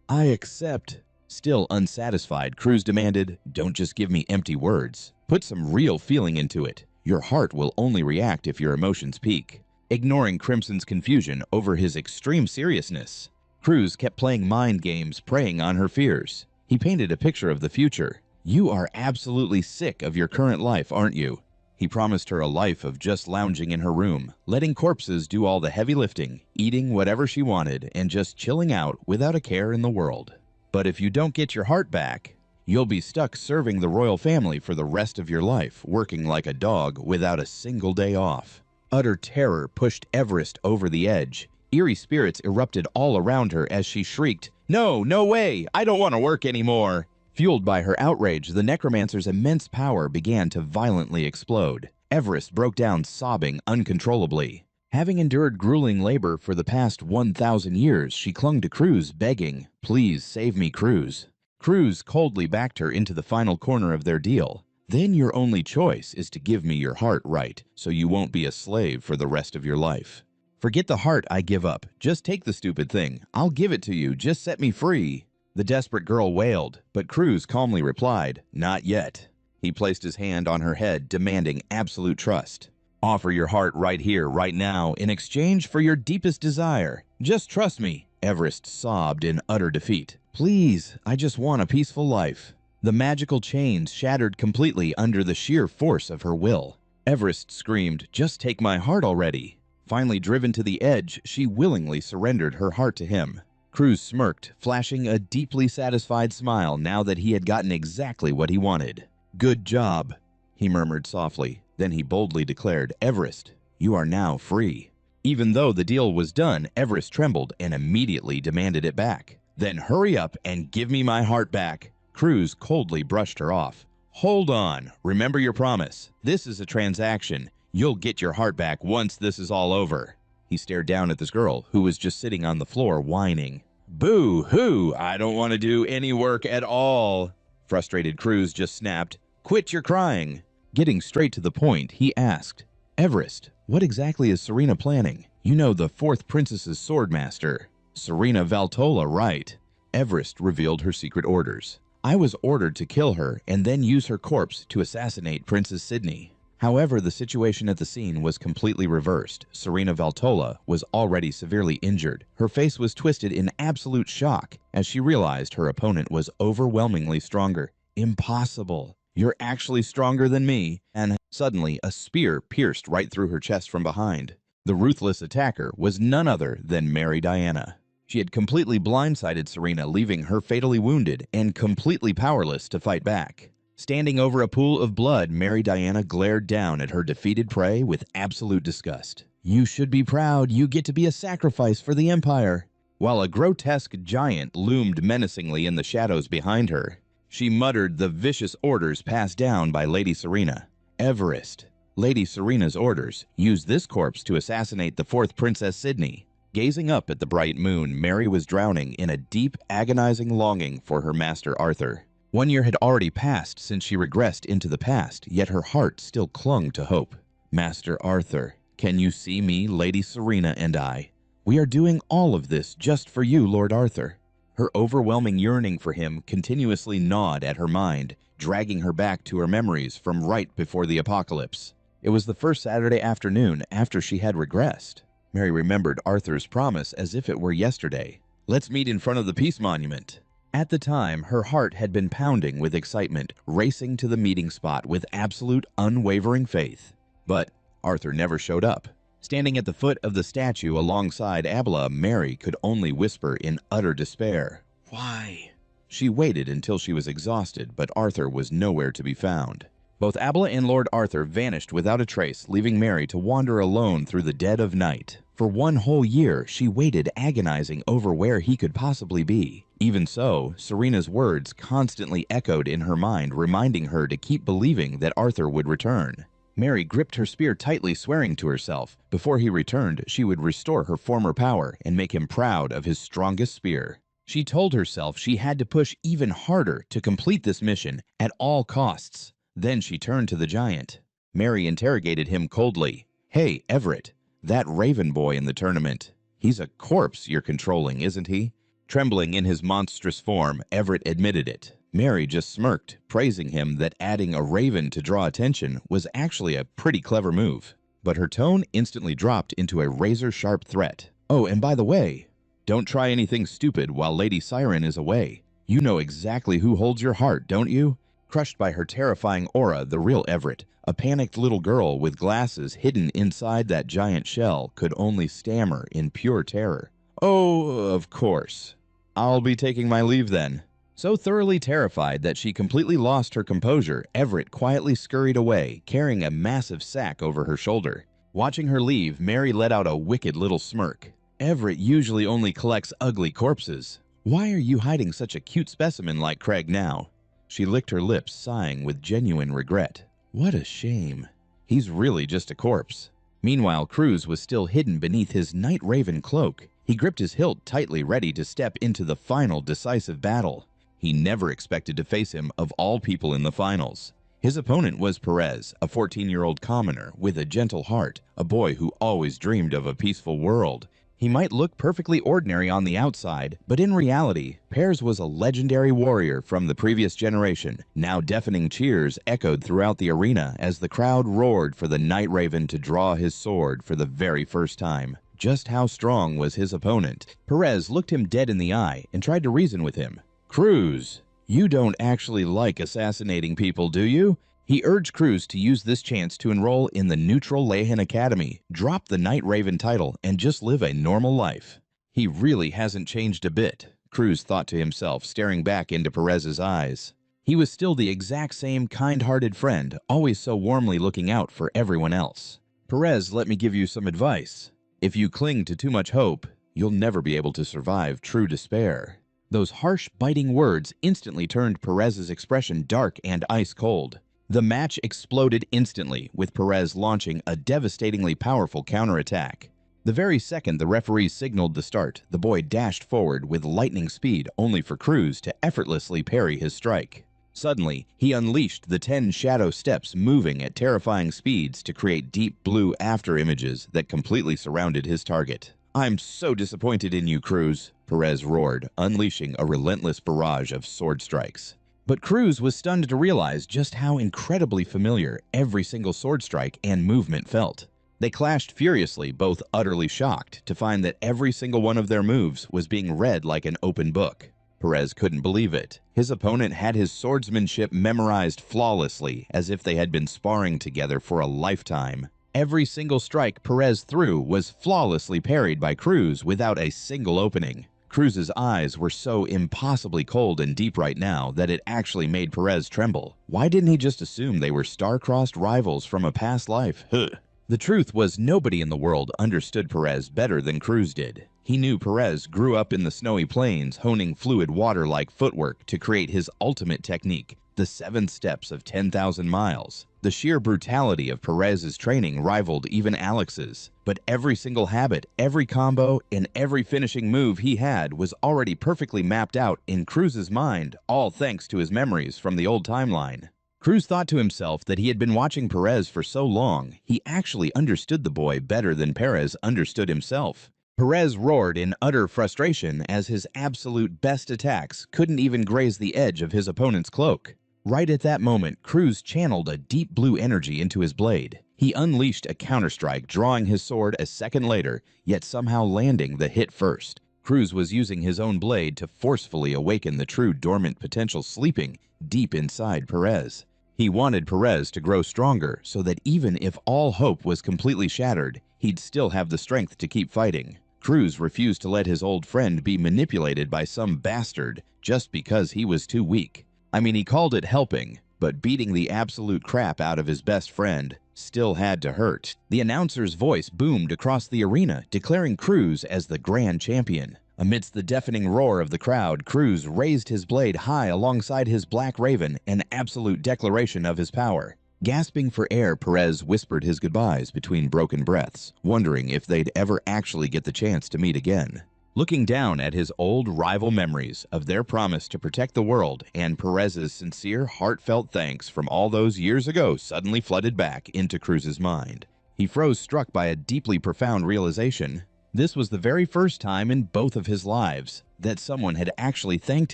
I accept. Still unsatisfied, Cruz demanded, don't just give me empty words. Put some real feeling into it. Your heart will only react if your emotions peak. Ignoring Crimson's confusion over his extreme seriousness, Cruz kept playing mind games, preying on her fears. He painted a picture of the future. You are absolutely sick of your current life, aren't you? He promised her a life of just lounging in her room, letting corpses do all the heavy lifting, eating whatever she wanted, and just chilling out without a care in the world. But if you don't get your heart back, you'll be stuck serving the royal family for the rest of your life, working like a dog without a single day off. Utter terror pushed Everest over the edge. Eerie spirits erupted all around her as she shrieked, No, no way! I don't want to work anymore! Fueled by her outrage, the necromancer's immense power began to violently explode. Everest broke down, sobbing uncontrollably. Having endured grueling labor for the past 1,000 years, she clung to Cruz, begging, Please save me, Cruz. Cruz coldly backed her into the final corner of their deal. Then your only choice is to give me your heart right, so you won't be a slave for the rest of your life. Forget the heart I give up. Just take the stupid thing. I'll give it to you. Just set me free. The desperate girl wailed, but Cruz calmly replied, Not yet. He placed his hand on her head, demanding absolute trust. Offer your heart right here, right now, in exchange for your deepest desire. Just trust me, Everest sobbed in utter defeat. Please, I just want a peaceful life. The magical chains shattered completely under the sheer force of her will. Everest screamed, just take my heart already. Finally driven to the edge, she willingly surrendered her heart to him. Cruz smirked, flashing a deeply satisfied smile now that he had gotten exactly what he wanted. Good job, he murmured softly. Then he boldly declared, Everest, you are now free. Even though the deal was done, Everest trembled and immediately demanded it back. Then hurry up and give me my heart back. Cruz coldly brushed her off. Hold on, remember your promise. This is a transaction. You'll get your heart back once this is all over. He stared down at this girl who was just sitting on the floor whining. Boo-hoo, I don't want to do any work at all. Frustrated Cruz just snapped, quit your crying. Getting straight to the point, he asked, Everest, what exactly is Serena planning? You know, the fourth princess's swordmaster. Serena Valtola, right? Everest revealed her secret orders. I was ordered to kill her and then use her corpse to assassinate Princess Sydney. However, the situation at the scene was completely reversed. Serena Valtola was already severely injured. Her face was twisted in absolute shock as she realized her opponent was overwhelmingly stronger. Impossible. You're actually stronger than me. And suddenly, a spear pierced right through her chest from behind. The ruthless attacker was none other than Mary Diana. She had completely blindsided Serena, leaving her fatally wounded and completely powerless to fight back. Standing over a pool of blood, Mary Diana glared down at her defeated prey with absolute disgust. You should be proud. You get to be a sacrifice for the Empire. While a grotesque giant loomed menacingly in the shadows behind her, she muttered the vicious orders passed down by Lady Serena. Everest. Lady Serena's orders. Use this corpse to assassinate the fourth Princess Sydney. Gazing up at the bright moon, Mary was drowning in a deep, agonizing longing for her master Arthur. 1 year had already passed since she regressed into the past, yet her heart still clung to hope. Master Arthur, can you see me, Lady Serena and I? We are doing all of this just for you, Lord Arthur. Her overwhelming yearning for him continuously gnawed at her mind, dragging her back to her memories from right before the apocalypse. It was the first Saturday afternoon after she had regressed. Mary remembered Arthur's promise as if it were yesterday. Let's meet in front of the Peace Monument. At the time, her heart had been pounding with excitement, racing to the meeting spot with absolute, unwavering faith. But Arthur never showed up. Standing at the foot of the statue alongside Abla, Mary could only whisper in utter despair, Why? She waited until she was exhausted, but Arthur was nowhere to be found. Both Abla and Lord Arthur vanished without a trace, leaving Mary to wander alone through the dead of night. For 1 whole year, she waited, agonizing over where he could possibly be. Even so, Serena's words constantly echoed in her mind, reminding her to keep believing that Arthur would return. Mary gripped her spear tightly, swearing to herself, before he returned, she would restore her former power and make him proud of his strongest spear. She told herself she had to push even harder to complete this mission at all costs. Then she turned to the giant. Mary interrogated him coldly. Hey, Everett, that Raven boy in the tournament. He's a corpse you're controlling, isn't he? Trembling in his monstrous form, Everett admitted it. Mary just smirked, praising him that adding a raven to draw attention was actually a pretty clever move. But her tone instantly dropped into a razor-sharp threat. Oh, and by the way, don't try anything stupid while Lady Siren is away. You know exactly who holds your heart, don't you? Crushed by her terrifying aura, the real Everett, a panicked little girl with glasses hidden inside that giant shell, could only stammer in pure terror. Oh, of course. I'll be taking my leave then. So thoroughly terrified that she completely lost her composure, Everett quietly scurried away, carrying a massive sack over her shoulder. Watching her leave, Mary let out a wicked little smirk. Everett usually only collects ugly corpses. Why are you hiding such a cute specimen like Craig now? She licked her lips, sighing with genuine regret. What a shame. He's really just a corpse. Meanwhile, Cruz was still hidden beneath his Night Raven cloak. He gripped his hilt tightly, ready to step into the final decisive battle. He never expected to face him of all people in the finals. His opponent was Perez, a 14-year-old commoner with a gentle heart, a boy who always dreamed of a peaceful world. He might look perfectly ordinary on the outside, but in reality, Perez was a legendary warrior from the previous generation. Now deafening cheers echoed throughout the arena as the crowd roared for the Night Raven to draw his sword for the very first time. Just how strong was his opponent? Perez looked him dead in the eye and tried to reason with him. "Cruz, you don't actually like assassinating people, do you?" He urged Cruz to use this chance to enroll in the neutral Lehen Academy, drop the Night Raven title, and just live a normal life. He really hasn't changed a bit, Cruz thought to himself, staring back into Perez's eyes. He was still the exact same kind-hearted friend, always so warmly looking out for everyone else. "Perez, let me give you some advice. If you cling to too much hope, you'll never be able to survive true despair." Those harsh, biting words instantly turned Perez's expression dark and ice-cold. The match exploded instantly, with Perez launching a devastatingly powerful counterattack. The very second the referee signaled the start, the boy dashed forward with lightning speed, only for Cruz to effortlessly parry his strike. Suddenly, he unleashed the 10 shadow steps, moving at terrifying speeds to create deep blue after-images that completely surrounded his target. "I'm so disappointed in you, Cruz," Perez roared, unleashing a relentless barrage of sword strikes. But Cruz was stunned to realize just how incredibly familiar every single sword strike and movement felt. They clashed furiously, both utterly shocked to find that every single one of their moves was being read like an open book. Perez couldn't believe it. His opponent had his swordsmanship memorized flawlessly, as if they had been sparring together for a lifetime. Every single strike Perez threw was flawlessly parried by Cruz without a single opening. Cruz's eyes were so impossibly cold and deep right now that it actually made Perez tremble. Why didn't he just assume they were star-crossed rivals from a past life? The truth was, nobody in the world understood Perez better than Cruz did. He knew Perez grew up in the snowy plains, honing fluid water-like footwork to create his ultimate technique, the 7 steps of 10,000 miles. The sheer brutality of Perez's training rivaled even Alex's, but every single habit, every combo, and every finishing move he had was already perfectly mapped out in Cruz's mind, all thanks to his memories from the old timeline. Cruz thought to himself that he had been watching Perez for so long, he actually understood the boy better than Perez understood himself. Perez roared in utter frustration as his absolute best attacks couldn't even graze the edge of his opponent's cloak. Right at that moment, Cruz channeled a deep blue energy into his blade. He unleashed a counterstrike, drawing his sword a second later, yet somehow landing the hit first. Cruz was using his own blade to forcefully awaken the true dormant potential sleeping deep inside Perez. He wanted Perez to grow stronger so that even if all hope was completely shattered, he'd still have the strength to keep fighting. Cruz refused to let his old friend be manipulated by some bastard just because he was too weak. I mean, he called it helping, but beating the absolute crap out of his best friend still had to hurt. The announcer's voice boomed across the arena, declaring Cruz as the grand champion. Amidst the deafening roar of the crowd, Cruz raised his blade high alongside his Black Raven, an absolute declaration of his power. Gasping for air, Perez whispered his goodbyes between broken breaths, wondering if they'd ever actually get the chance to meet again. Looking down at his old rival memories of their promise to protect the world and Perez's sincere, heartfelt thanks from all those years ago suddenly flooded back into Cruz's mind. He froze, struck by a deeply profound realization. This was the very first time in both of his lives that someone had actually thanked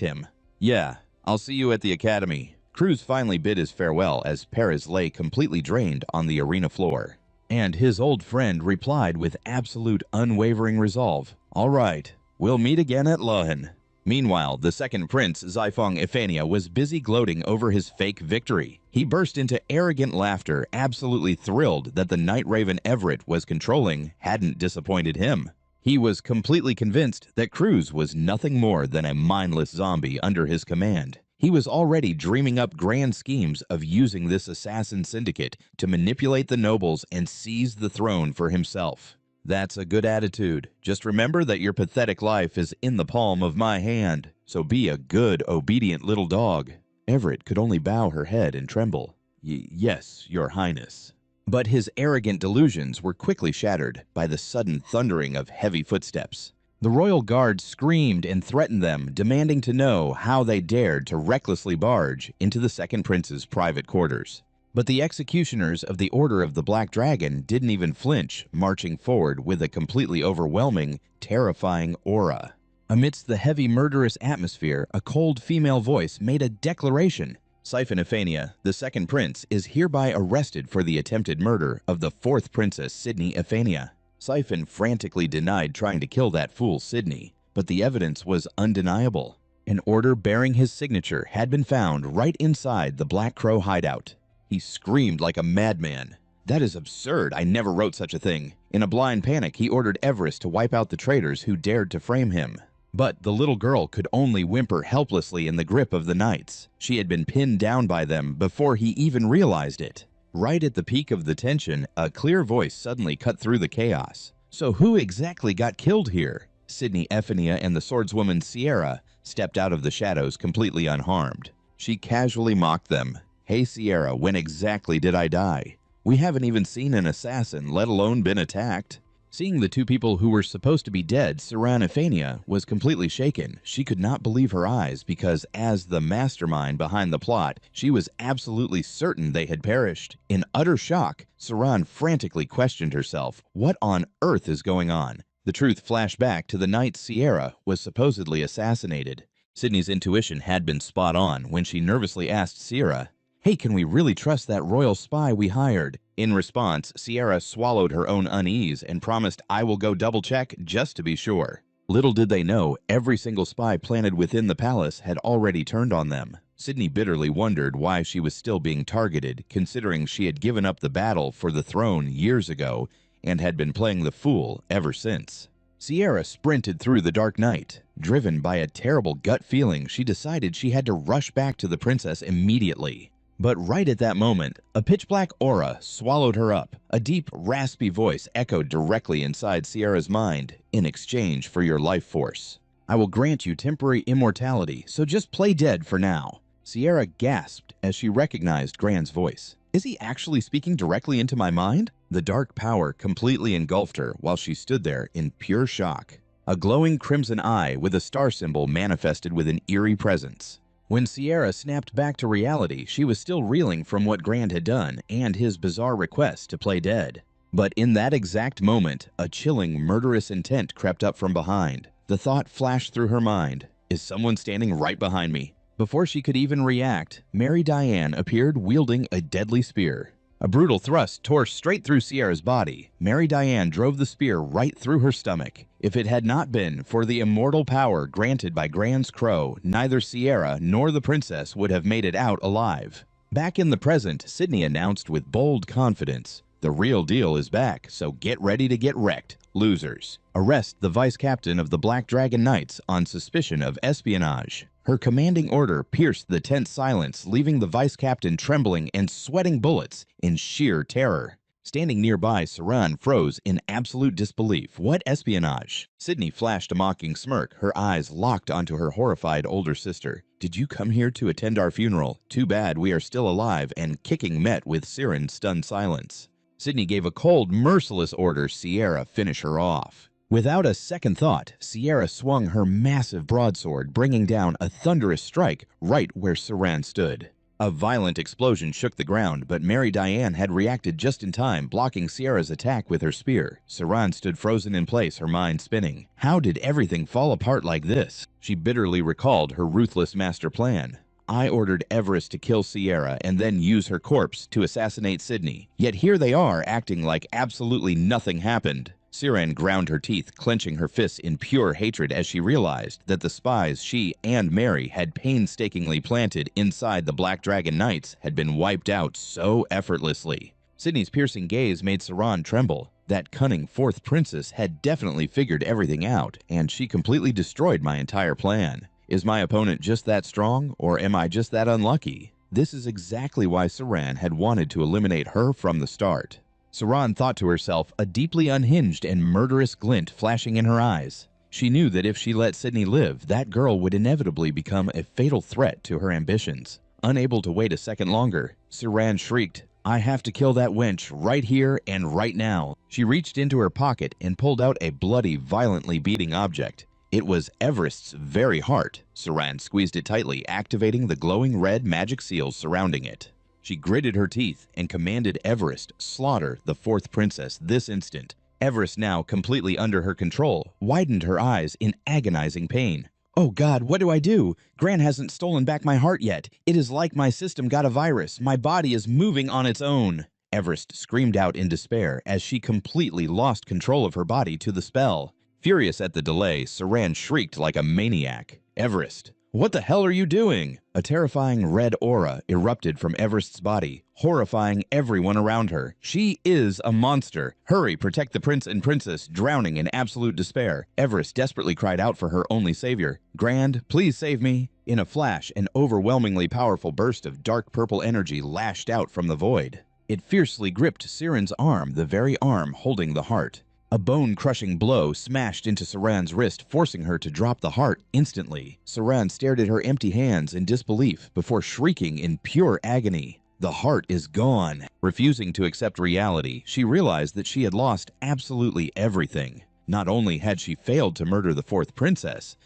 him. "Yeah, I'll see you at the academy." Cruz finally bid his farewell as Perez lay completely drained on the arena floor. And his old friend replied with absolute unwavering resolve, "All right, we'll meet again at Lehen." Meanwhile, the second prince, Xiefeng Ephania, was busy gloating over his fake victory. He burst into arrogant laughter, absolutely thrilled that the Night Raven Everett was controlling hadn't disappointed him. He was completely convinced that Cruz was nothing more than a mindless zombie under his command. He was already dreaming up grand schemes of using this assassin syndicate to manipulate the nobles and seize the throne for himself. That's a good attitude. Just remember that your pathetic life is in the palm of my hand, so be a good, obedient little dog. Everett could only bow her head and tremble. Yes, your highness." But his arrogant delusions were quickly shattered by the sudden thundering of heavy footsteps. The royal guard screamed and threatened them, demanding to know how they dared to recklessly barge into the second prince's private quarters. But the executioners of the Order of the Black Dragon didn't even flinch, marching forward with a completely overwhelming, terrifying aura. Amidst the heavy murderous atmosphere, a cold female voice made a declaration. Siphon Ephania, the second prince, is hereby arrested for the attempted murder of the fourth princess Sydney Ephania. Siphon frantically denied trying to kill that fool Sydney, but the evidence was undeniable. An order bearing his signature had been found right inside the Black Crow hideout. He screamed like a madman. "That is absurd. I never wrote such a thing." In a blind panic, he ordered Everest to wipe out the traitors who dared to frame him. But the little girl could only whimper helplessly in the grip of the knights. She had been pinned down by them before he even realized it. Right at the peak of the tension, a clear voice suddenly cut through the chaos. So who exactly got killed here? Sydney Ephania and the swordswoman Sierra stepped out of the shadows completely unharmed. She casually mocked them. "Hey Sierra, when exactly did I die? We haven't even seen an assassin, let alone been attacked." Seeing the two people who were supposed to be dead, Siran Ephania was completely shaken. She could not believe her eyes because, as the mastermind behind the plot, she was absolutely certain they had perished. In utter shock, Siran frantically questioned herself. What on earth is going on? The truth flashed back to the night Sierra was supposedly assassinated. Sydney's intuition had been spot on when she nervously asked Sierra, "Hey, can we really trust that royal spy we hired?" In response, Sierra swallowed her own unease and promised, "I will go double-check just to be sure." Little did they know, every single spy planted within the palace had already turned on them. Sydney bitterly wondered why she was still being targeted, considering she had given up the battle for the throne years ago and had been playing the fool ever since. Sierra sprinted through the dark night. Driven by a terrible gut feeling, she decided she had to rush back to the princess immediately. But right at that moment, a pitch-black aura swallowed her up. A deep, raspy voice echoed directly inside Sierra's mind. "In exchange for your life force, I will grant you temporary immortality, so just play dead for now." Sierra gasped as she recognized Gran's voice. Is he actually speaking directly into my mind? The dark power completely engulfed her while she stood there in pure shock. A glowing crimson eye with a star symbol manifested with an eerie presence. When Sierra snapped back to reality, she was still reeling from what Grand had done and his bizarre request to play dead. But in that exact moment, a chilling, murderous intent crept up from behind. The thought flashed through her mind, "Is someone standing right behind me?" Before she could even react, Mary Diane appeared wielding a deadly spear. A brutal thrust tore straight through Sierra's body. Mary Diane drove the spear right through her stomach. If it had not been for the immortal power granted by Gran's crow, neither Sierra nor the princess would have made it out alive. Back in the present, Sydney announced with bold confidence, "The real deal is back, so get ready to get wrecked, losers. Arrest the vice captain of the Black Dragon Knights on suspicion of espionage." Her commanding order pierced the tense silence, leaving the vice captain trembling and sweating bullets in sheer terror. Standing nearby, Siran froze in absolute disbelief. What espionage? Sydney flashed a mocking smirk, her eyes locked onto her horrified older sister. "Did you come here to attend our funeral? Too bad we are still alive," and kicking met with Siren's stunned silence. Sydney gave a cold, merciless order Sierra finish her off. Without a second thought, Sierra swung her massive broadsword, bringing down a thunderous strike right where Siran stood. A violent explosion shook the ground, but Mary Diane had reacted just in time, blocking Sierra's attack with her spear. Siran stood frozen in place, her mind spinning. How did everything fall apart like this? She bitterly recalled her ruthless master plan. "I ordered Everest to kill Sierra and then use her corpse to assassinate Sydney. Yet here they are, acting like absolutely nothing happened." Siran ground her teeth, clenching her fists in pure hatred as she realized that the spies she and Mary had painstakingly planted inside the Black Dragon Knights had been wiped out so effortlessly. Sydney's piercing gaze made Siran tremble. That cunning fourth princess had definitely figured everything out, and she completely destroyed my entire plan. Is my opponent just that strong, or am I just that unlucky? This is exactly why Siran had wanted to eliminate her from the start. Siran thought to herself, a deeply unhinged and murderous glint flashing in her eyes. She knew that if she let Sydney live, that girl would inevitably become a fatal threat to her ambitions. Unable to wait a second longer, Siran shrieked, "I have to kill that wench right here and right now." She reached into her pocket and pulled out a bloody, violently beating object. It was Everest's very heart. Siran squeezed it tightly, activating the glowing red magic seals surrounding it. She gritted her teeth and commanded Everest, slaughter the fourth princess this instant. Everest, now completely under her control, widened her eyes in agonizing pain. "Oh God, what do I do? Gran hasn't stolen back my heart yet. It is like my system got a virus. My body is moving on its own." Everest screamed out in despair as she completely lost control of her body to the spell. Furious at the delay, Saran shrieked like a maniac. "Everest, what the hell are you doing?" A terrifying red aura erupted from Everest's body, horrifying everyone around her. "She is a monster. Hurry, protect the prince and princess, drowning in absolute despair." Everest desperately cried out for her only savior. "Grand, please save me." In a flash, an overwhelmingly powerful burst of dark purple energy lashed out from the void. It fiercely gripped Siren's arm, the very arm holding the heart. A bone-crushing blow smashed into Saran's wrist, forcing her to drop the heart instantly. Saran stared at her empty hands in disbelief before shrieking in pure agony. The heart is gone. Refusing to accept reality, she realized that she had lost absolutely everything. Not only had she failed to murder the fourth princess,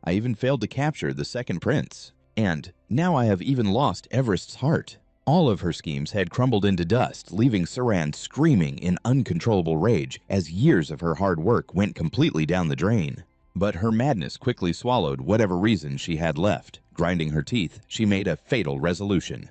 I even failed to capture the second prince. And now I have even lost Everest's heart. All of her schemes had crumbled into dust, leaving Saran screaming in uncontrollable rage as years of her hard work went completely down the drain. But her madness quickly swallowed whatever reason she had left. Grinding her teeth, she made a fatal resolution.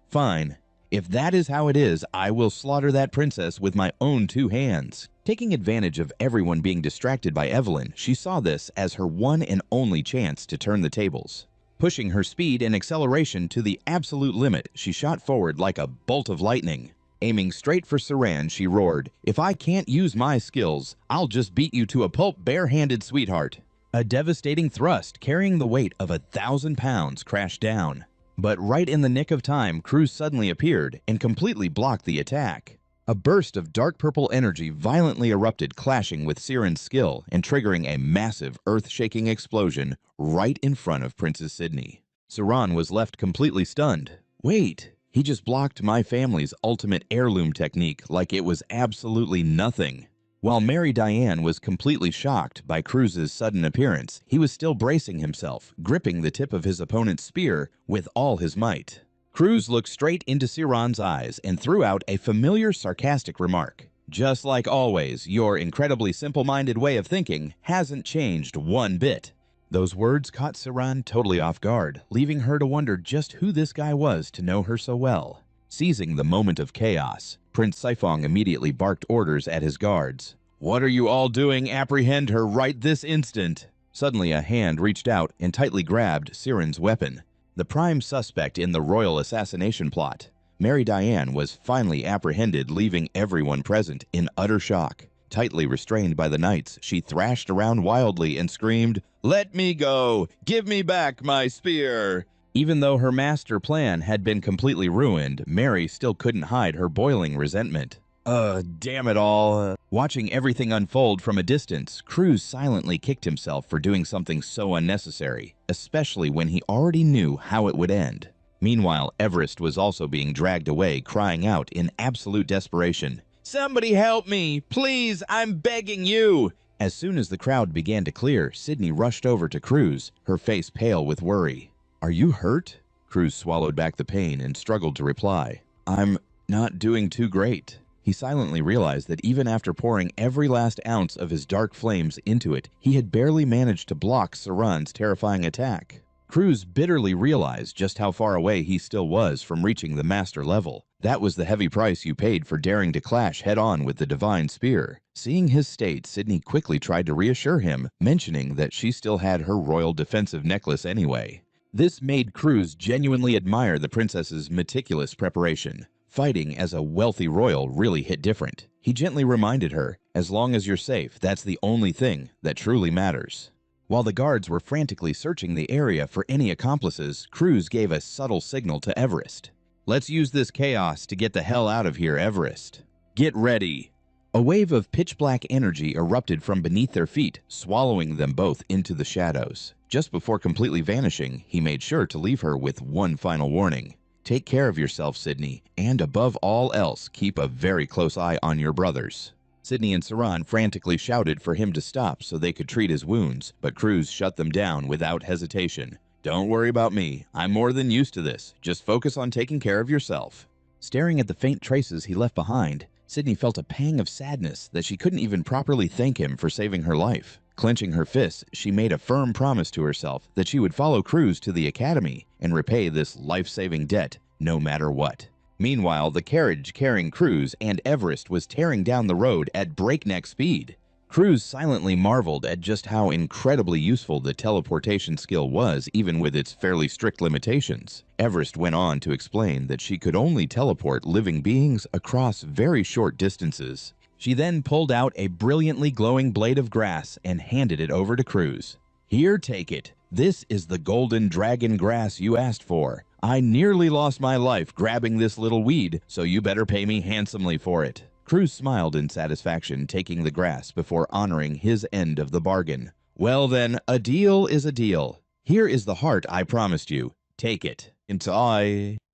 "Fine. If that is how it is, I will slaughter that princess with my own two hands." Taking advantage of everyone being distracted by Evelyn, she saw this as her one and only chance to turn the tables. Pushing her speed and acceleration to the absolute limit, she shot forward like a bolt of lightning. Aiming straight for Saran, she roared, "If I can't use my skills, I'll just beat you to a pulp bare-handed, sweetheart." A devastating thrust carrying the weight of 1,000 pounds crashed down. But right in the nick of time, Cruz suddenly appeared and completely blocked the attack. A burst of dark purple energy violently erupted, clashing with Siren's skill and triggering a massive, earth-shaking explosion right in front of Princess Sydney. Saran was left completely stunned. Wait, he just blocked my family's ultimate heirloom technique like it was absolutely nothing. While Mary Diane was completely shocked by Cruz's sudden appearance, he was still bracing himself, gripping the tip of his opponent's spear with all his might. Cruz looked straight into Siran's eyes and threw out a familiar sarcastic remark. "Just like always, your incredibly simple-minded way of thinking hasn't changed one bit." Those words caught Siran totally off guard, leaving her to wonder just who this guy was to know her so well. Seizing the moment of chaos, Prince Saifong immediately barked orders at his guards. "What are you all doing? Apprehend her right this instant!" Suddenly a hand reached out and tightly grabbed Siren's weapon. The prime suspect in the royal assassination plot, Mary Diane, was finally apprehended, leaving everyone present in utter shock. Tightly restrained by the knights, she thrashed around wildly and screamed, "Let me go! Give me back my spear!" Even though her master plan had been completely ruined, Mary still couldn't hide her boiling resentment. Damn it all. Watching everything unfold from a distance, Cruz silently kicked himself for doing something so unnecessary, especially when he already knew how it would end. Meanwhile, Everest was also being dragged away, crying out in absolute desperation, "Somebody help me! Please, I'm begging you!" As soon as the crowd began to clear, Sydney rushed over to Cruz, her face pale with worry. "Are you hurt?" Cruz swallowed back the pain and struggled to reply. "I'm not doing too great." He silently realized that even after pouring every last ounce of his dark flames into it, he had barely managed to block Saran's terrifying attack. Cruz bitterly realized just how far away he still was from reaching the master level. That was the heavy price you paid for daring to clash head-on with the divine spear. Seeing his state, Sydney quickly tried to reassure him, mentioning that she still had her royal defensive necklace anyway. This made Cruz genuinely admire the princess's meticulous preparation. Fighting as a wealthy royal really hit different. He gently reminded her, "As long as you're safe, that's the only thing that truly matters." While the guards were frantically searching the area for any accomplices, Cruz gave a subtle signal to Everest. "Let's use this chaos to get the hell out of here, Everest. Get ready." A wave of pitch-black energy erupted from beneath their feet, swallowing them both into the shadows. Just before completely vanishing, he made sure to leave her with one final warning. "Take care of yourself, Sydney, and above all else, keep a very close eye on your brothers." Sydney and Saran frantically shouted for him to stop so they could treat his wounds, but Cruz shut them down without hesitation. Don't worry about me. I'm more than used to this. Just focus on taking care of yourself. Staring at the faint traces he left behind, Sydney felt a pang of sadness that she couldn't even properly thank him for saving her life. Clenching her fists, she made a firm promise to herself that she would follow Cruz to the academy and repay this life-saving debt no matter what. Meanwhile, the carriage carrying Cruz and Everest was tearing down the road at breakneck speed. Cruz silently marveled at just how incredibly useful the teleportation skill was, even with its fairly strict limitations. Everest went on to explain that she could only teleport living beings across very short distances. She then pulled out a brilliantly glowing blade of grass and handed it over to Cruz. "Here, take it. This is the golden dragon grass you asked for. I nearly lost my life grabbing this little weed, so you better pay me handsomely for it." Cruz smiled in satisfaction, taking the grass before honoring his end of the bargain. "Well then, a deal is a deal. Here is the heart I promised you. Take it."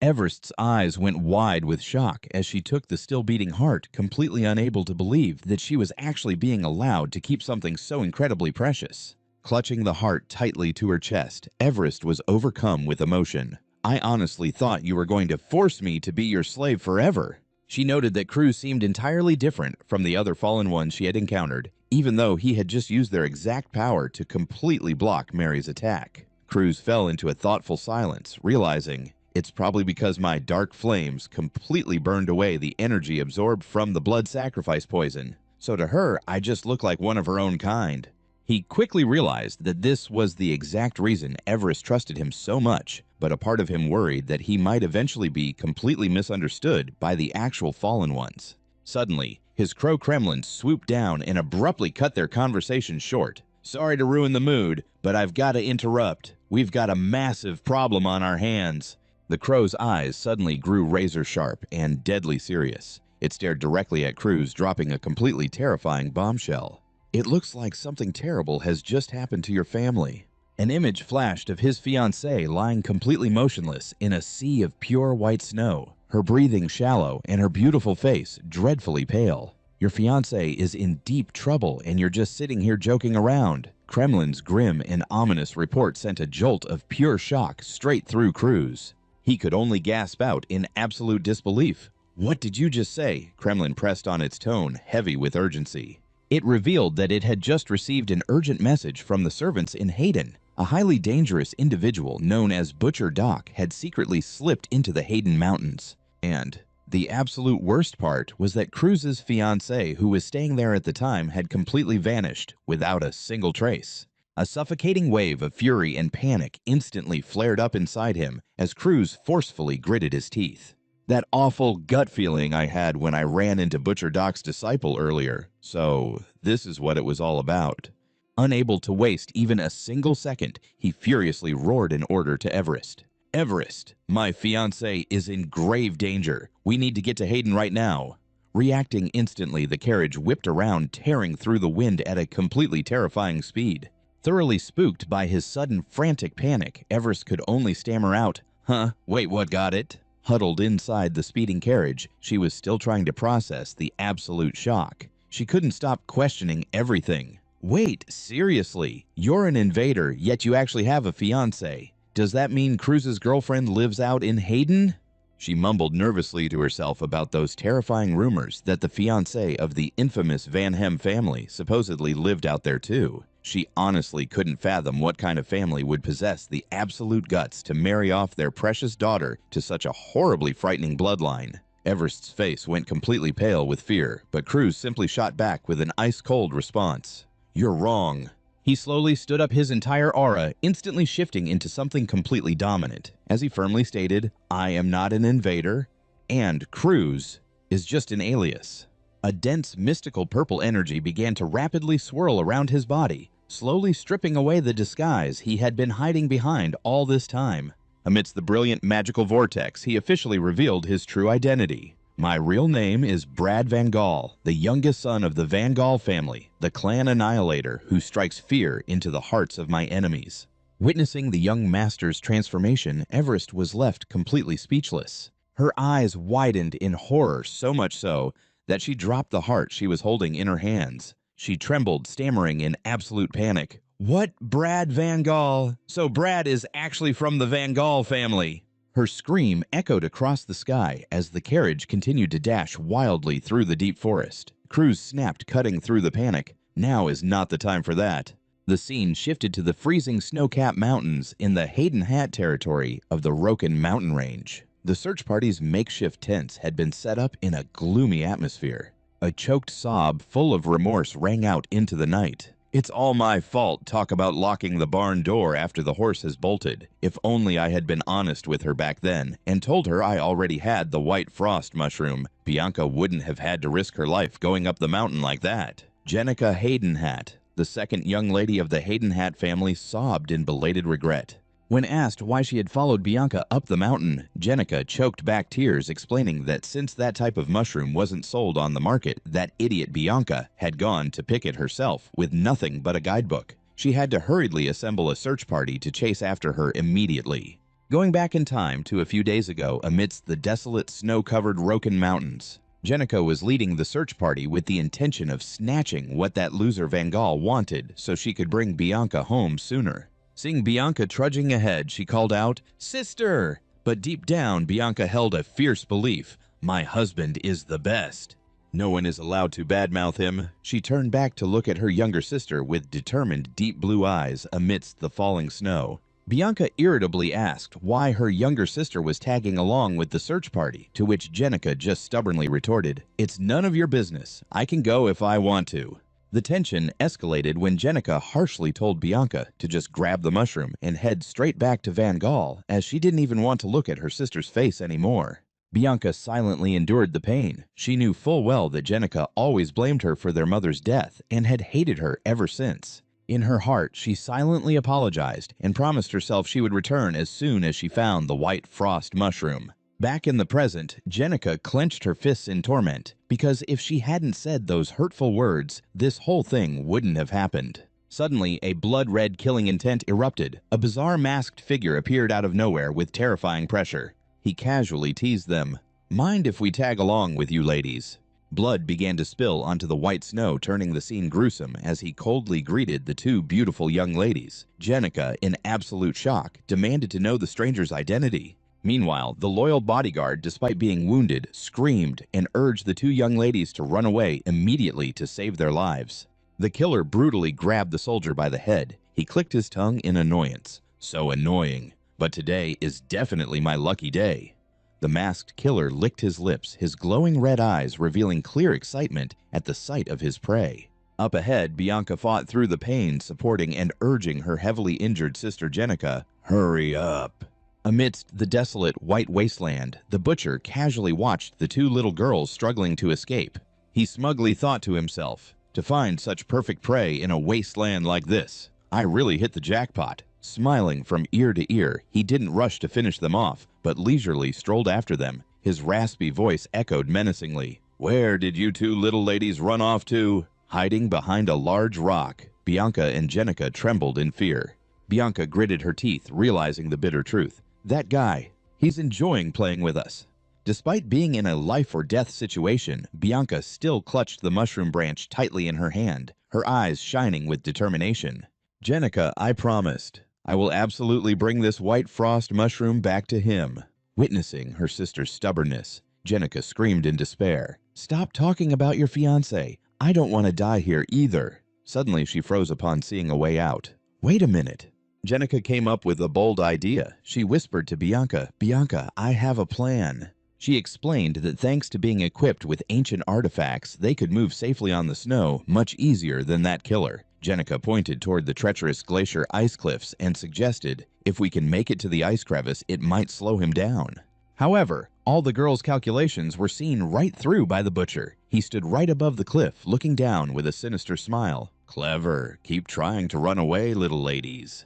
Everest's eyes went wide with shock as she took the still-beating heart, completely unable to believe that she was actually being allowed to keep something so incredibly precious. Clutching the heart tightly to her chest, Everest was overcome with emotion. "I honestly thought you were going to force me to be your slave forever." She noted that Cruz seemed entirely different from the other fallen ones she had encountered, even though he had just used their exact power to completely block Mary's attack. Cruz fell into a thoughtful silence, realizing, "It's probably because my dark flames completely burned away the energy absorbed from the blood sacrifice poison. So to her, I just look like one of her own kind." He quickly realized that this was the exact reason Everest trusted him so much, but a part of him worried that he might eventually be completely misunderstood by the actual fallen ones. Suddenly, his crow Kremlin swooped down and abruptly cut their conversation short. "Sorry to ruin the mood, but I've got to interrupt. We've got a massive problem on our hands." The crow's eyes suddenly grew razor-sharp and deadly serious. It stared directly at Cruz, dropping a completely terrifying bombshell. "It looks like something terrible has just happened to your family." An image flashed of his fiancée lying completely motionless in a sea of pure white snow, her breathing shallow and her beautiful face dreadfully pale. "Your fiancée is in deep trouble and you're just sitting here joking around." Kremlin's grim and ominous report sent a jolt of pure shock straight through Cruz. He could only gasp out in absolute disbelief. "What did you just say?" Kremlin pressed on its tone, heavy with urgency. It revealed that it had just received an urgent message from the servants in Hayden. A highly dangerous individual known as Butcher Doc had secretly slipped into the Hayden Mountains. And the absolute worst part was that Cruz's fiancée, who was staying there at the time, had completely vanished without a single trace. A suffocating wave of fury and panic instantly flared up inside him as Cruz forcefully gritted his teeth. "That awful gut feeling I had when I ran into Butcher Doc's disciple earlier. So, this is what it was all about." Unable to waste even a single second, he furiously roared an order to Everest. "Everest, my fiancée is in grave danger. We need to get to Hayden right now." Reacting instantly, the carriage whipped around, tearing through the wind at a completely terrifying speed. Thoroughly spooked by his sudden frantic panic, Everest could only stammer out, "Huh, wait, what, got it?" Huddled inside the speeding carriage, she was still trying to process the absolute shock. She couldn't stop questioning everything. "Wait, seriously? You're an invader, yet you actually have a fiancé. Does that mean Cruz's girlfriend lives out in Hayden?" She mumbled nervously to herself about those terrifying rumors that the fiancé of the infamous Van Hem family supposedly lived out there too. She honestly couldn't fathom what kind of family would possess the absolute guts to marry off their precious daughter to such a horribly frightening bloodline. Everest's face went completely pale with fear, but Cruz simply shot back with an ice-cold response. "You're wrong." He slowly stood up, his entire aura instantly shifting into something completely dominant, as he firmly stated, "I am not an invader, and Cruz is just an alias." A dense, mystical purple energy began to rapidly swirl around his body, slowly stripping away the disguise he had been hiding behind all this time. Amidst the brilliant magical vortex, he officially revealed his true identity. "My real name is Brad Van Gaal, the youngest son of the Van Gaal family, the clan annihilator who strikes fear into the hearts of my enemies." Witnessing the young master's transformation, Everest was left completely speechless. Her eyes widened in horror, so much so that she dropped the heart she was holding in her hands. She trembled, stammering in absolute panic. What, Brad Van Gaal? So Brad is actually from the Van Gaal family. Her scream echoed across the sky as the carriage continued to dash wildly through the deep forest. Crews snapped, cutting through the panic. Now is not the time for that. The scene shifted to the freezing snow-capped mountains in the Hayden Hat territory of the Roken mountain range. The search party's makeshift tents had been set up in a gloomy atmosphere. A choked sob full of remorse rang out into the night. It's all my fault, talk about locking the barn door after the horse has bolted. If only I had been honest with her back then and told her I already had the white frost mushroom, Bianca wouldn't have had to risk her life going up the mountain like that. Jenica Hayden Hat, the second young lady of the Hayden Hat family, sobbed in belated regret. When asked why she had followed Bianca up the mountain, Jenica choked back tears, explaining that since that type of mushroom wasn't sold on the market, that idiot Bianca had gone to pick it herself with nothing but a guidebook. She had to hurriedly assemble a search party to chase after her immediately. Going back in time to a few days ago amidst the desolate snow-covered Roken Mountains, Jenica was leading the search party with the intention of snatching what that loser Van Gaal wanted so she could bring Bianca home sooner. Seeing Bianca trudging ahead, she called out, "Sister!" But deep down, Bianca held a fierce belief, "My husband is the best. No one is allowed to badmouth him." She turned back to look at her younger sister with determined deep blue eyes amidst the falling snow. Bianca irritably asked why her younger sister was tagging along with the search party, to which Jenica just stubbornly retorted, "It's none of your business. I can go if I want to." The tension escalated when Jenica harshly told Bianca to just grab the mushroom and head straight back to Van Gaal, as she didn't even want to look at her sister's face anymore. Bianca silently endured the pain. She knew full well that Jenica always blamed her for their mother's death and had hated her ever since. In her heart, she silently apologized and promised herself she would return as soon as she found the white frost mushroom. Back in the present, Jenica clenched her fists in torment, because if she hadn't said those hurtful words, this whole thing wouldn't have happened. Suddenly, a blood-red killing intent erupted. A bizarre masked figure appeared out of nowhere with terrifying pressure. He casually teased them, "Mind if we tag along with you ladies?" Blood began to spill onto the white snow, turning the scene gruesome as he coldly greeted the two beautiful young ladies. Jenica, in absolute shock, demanded to know the stranger's identity. Meanwhile, the loyal bodyguard, despite being wounded, screamed and urged the two young ladies to run away immediately to save their lives. The killer brutally grabbed the soldier by the head. He clicked his tongue in annoyance. "So annoying. But today is definitely my lucky day." The masked killer licked his lips, his glowing red eyes revealing clear excitement at the sight of his prey. Up ahead, Bianca fought through the pain, supporting and urging her heavily injured sister Jenica, "Hurry up." Amidst the desolate white wasteland, the butcher casually watched the two little girls struggling to escape. He smugly thought to himself, "To find such perfect prey in a wasteland like this, I really hit the jackpot." Smiling from ear to ear, he didn't rush to finish them off, but leisurely strolled after them. His raspy voice echoed menacingly, "Where did you two little ladies run off to?" Hiding behind a large rock, Bianca and Jenica trembled in fear. Bianca gritted her teeth, realizing the bitter truth. That guy, he's enjoying playing with us. Despite being in a life-or-death situation, Bianca still clutched the mushroom branch tightly in her hand, her eyes shining with determination. "Jenica, I promised. I will absolutely bring this white frost mushroom back to him." Witnessing her sister's stubbornness, Jenica screamed in despair, "Stop talking about your fiancé. I don't want to die here either." Suddenly, she froze upon seeing a way out. "Wait a minute." Jenica came up with a bold idea. She whispered to Bianca, "Bianca, I have a plan." She explained that thanks to being equipped with ancient artifacts, they could move safely on the snow much easier than that killer. Jenica pointed toward the treacherous glacier ice cliffs and suggested, "If we can make it to the ice crevice, it might slow him down." However, all the girls' calculations were seen right through by the butcher. He stood right above the cliff, looking down with a sinister smile. "Clever. Keep trying to run away, little ladies."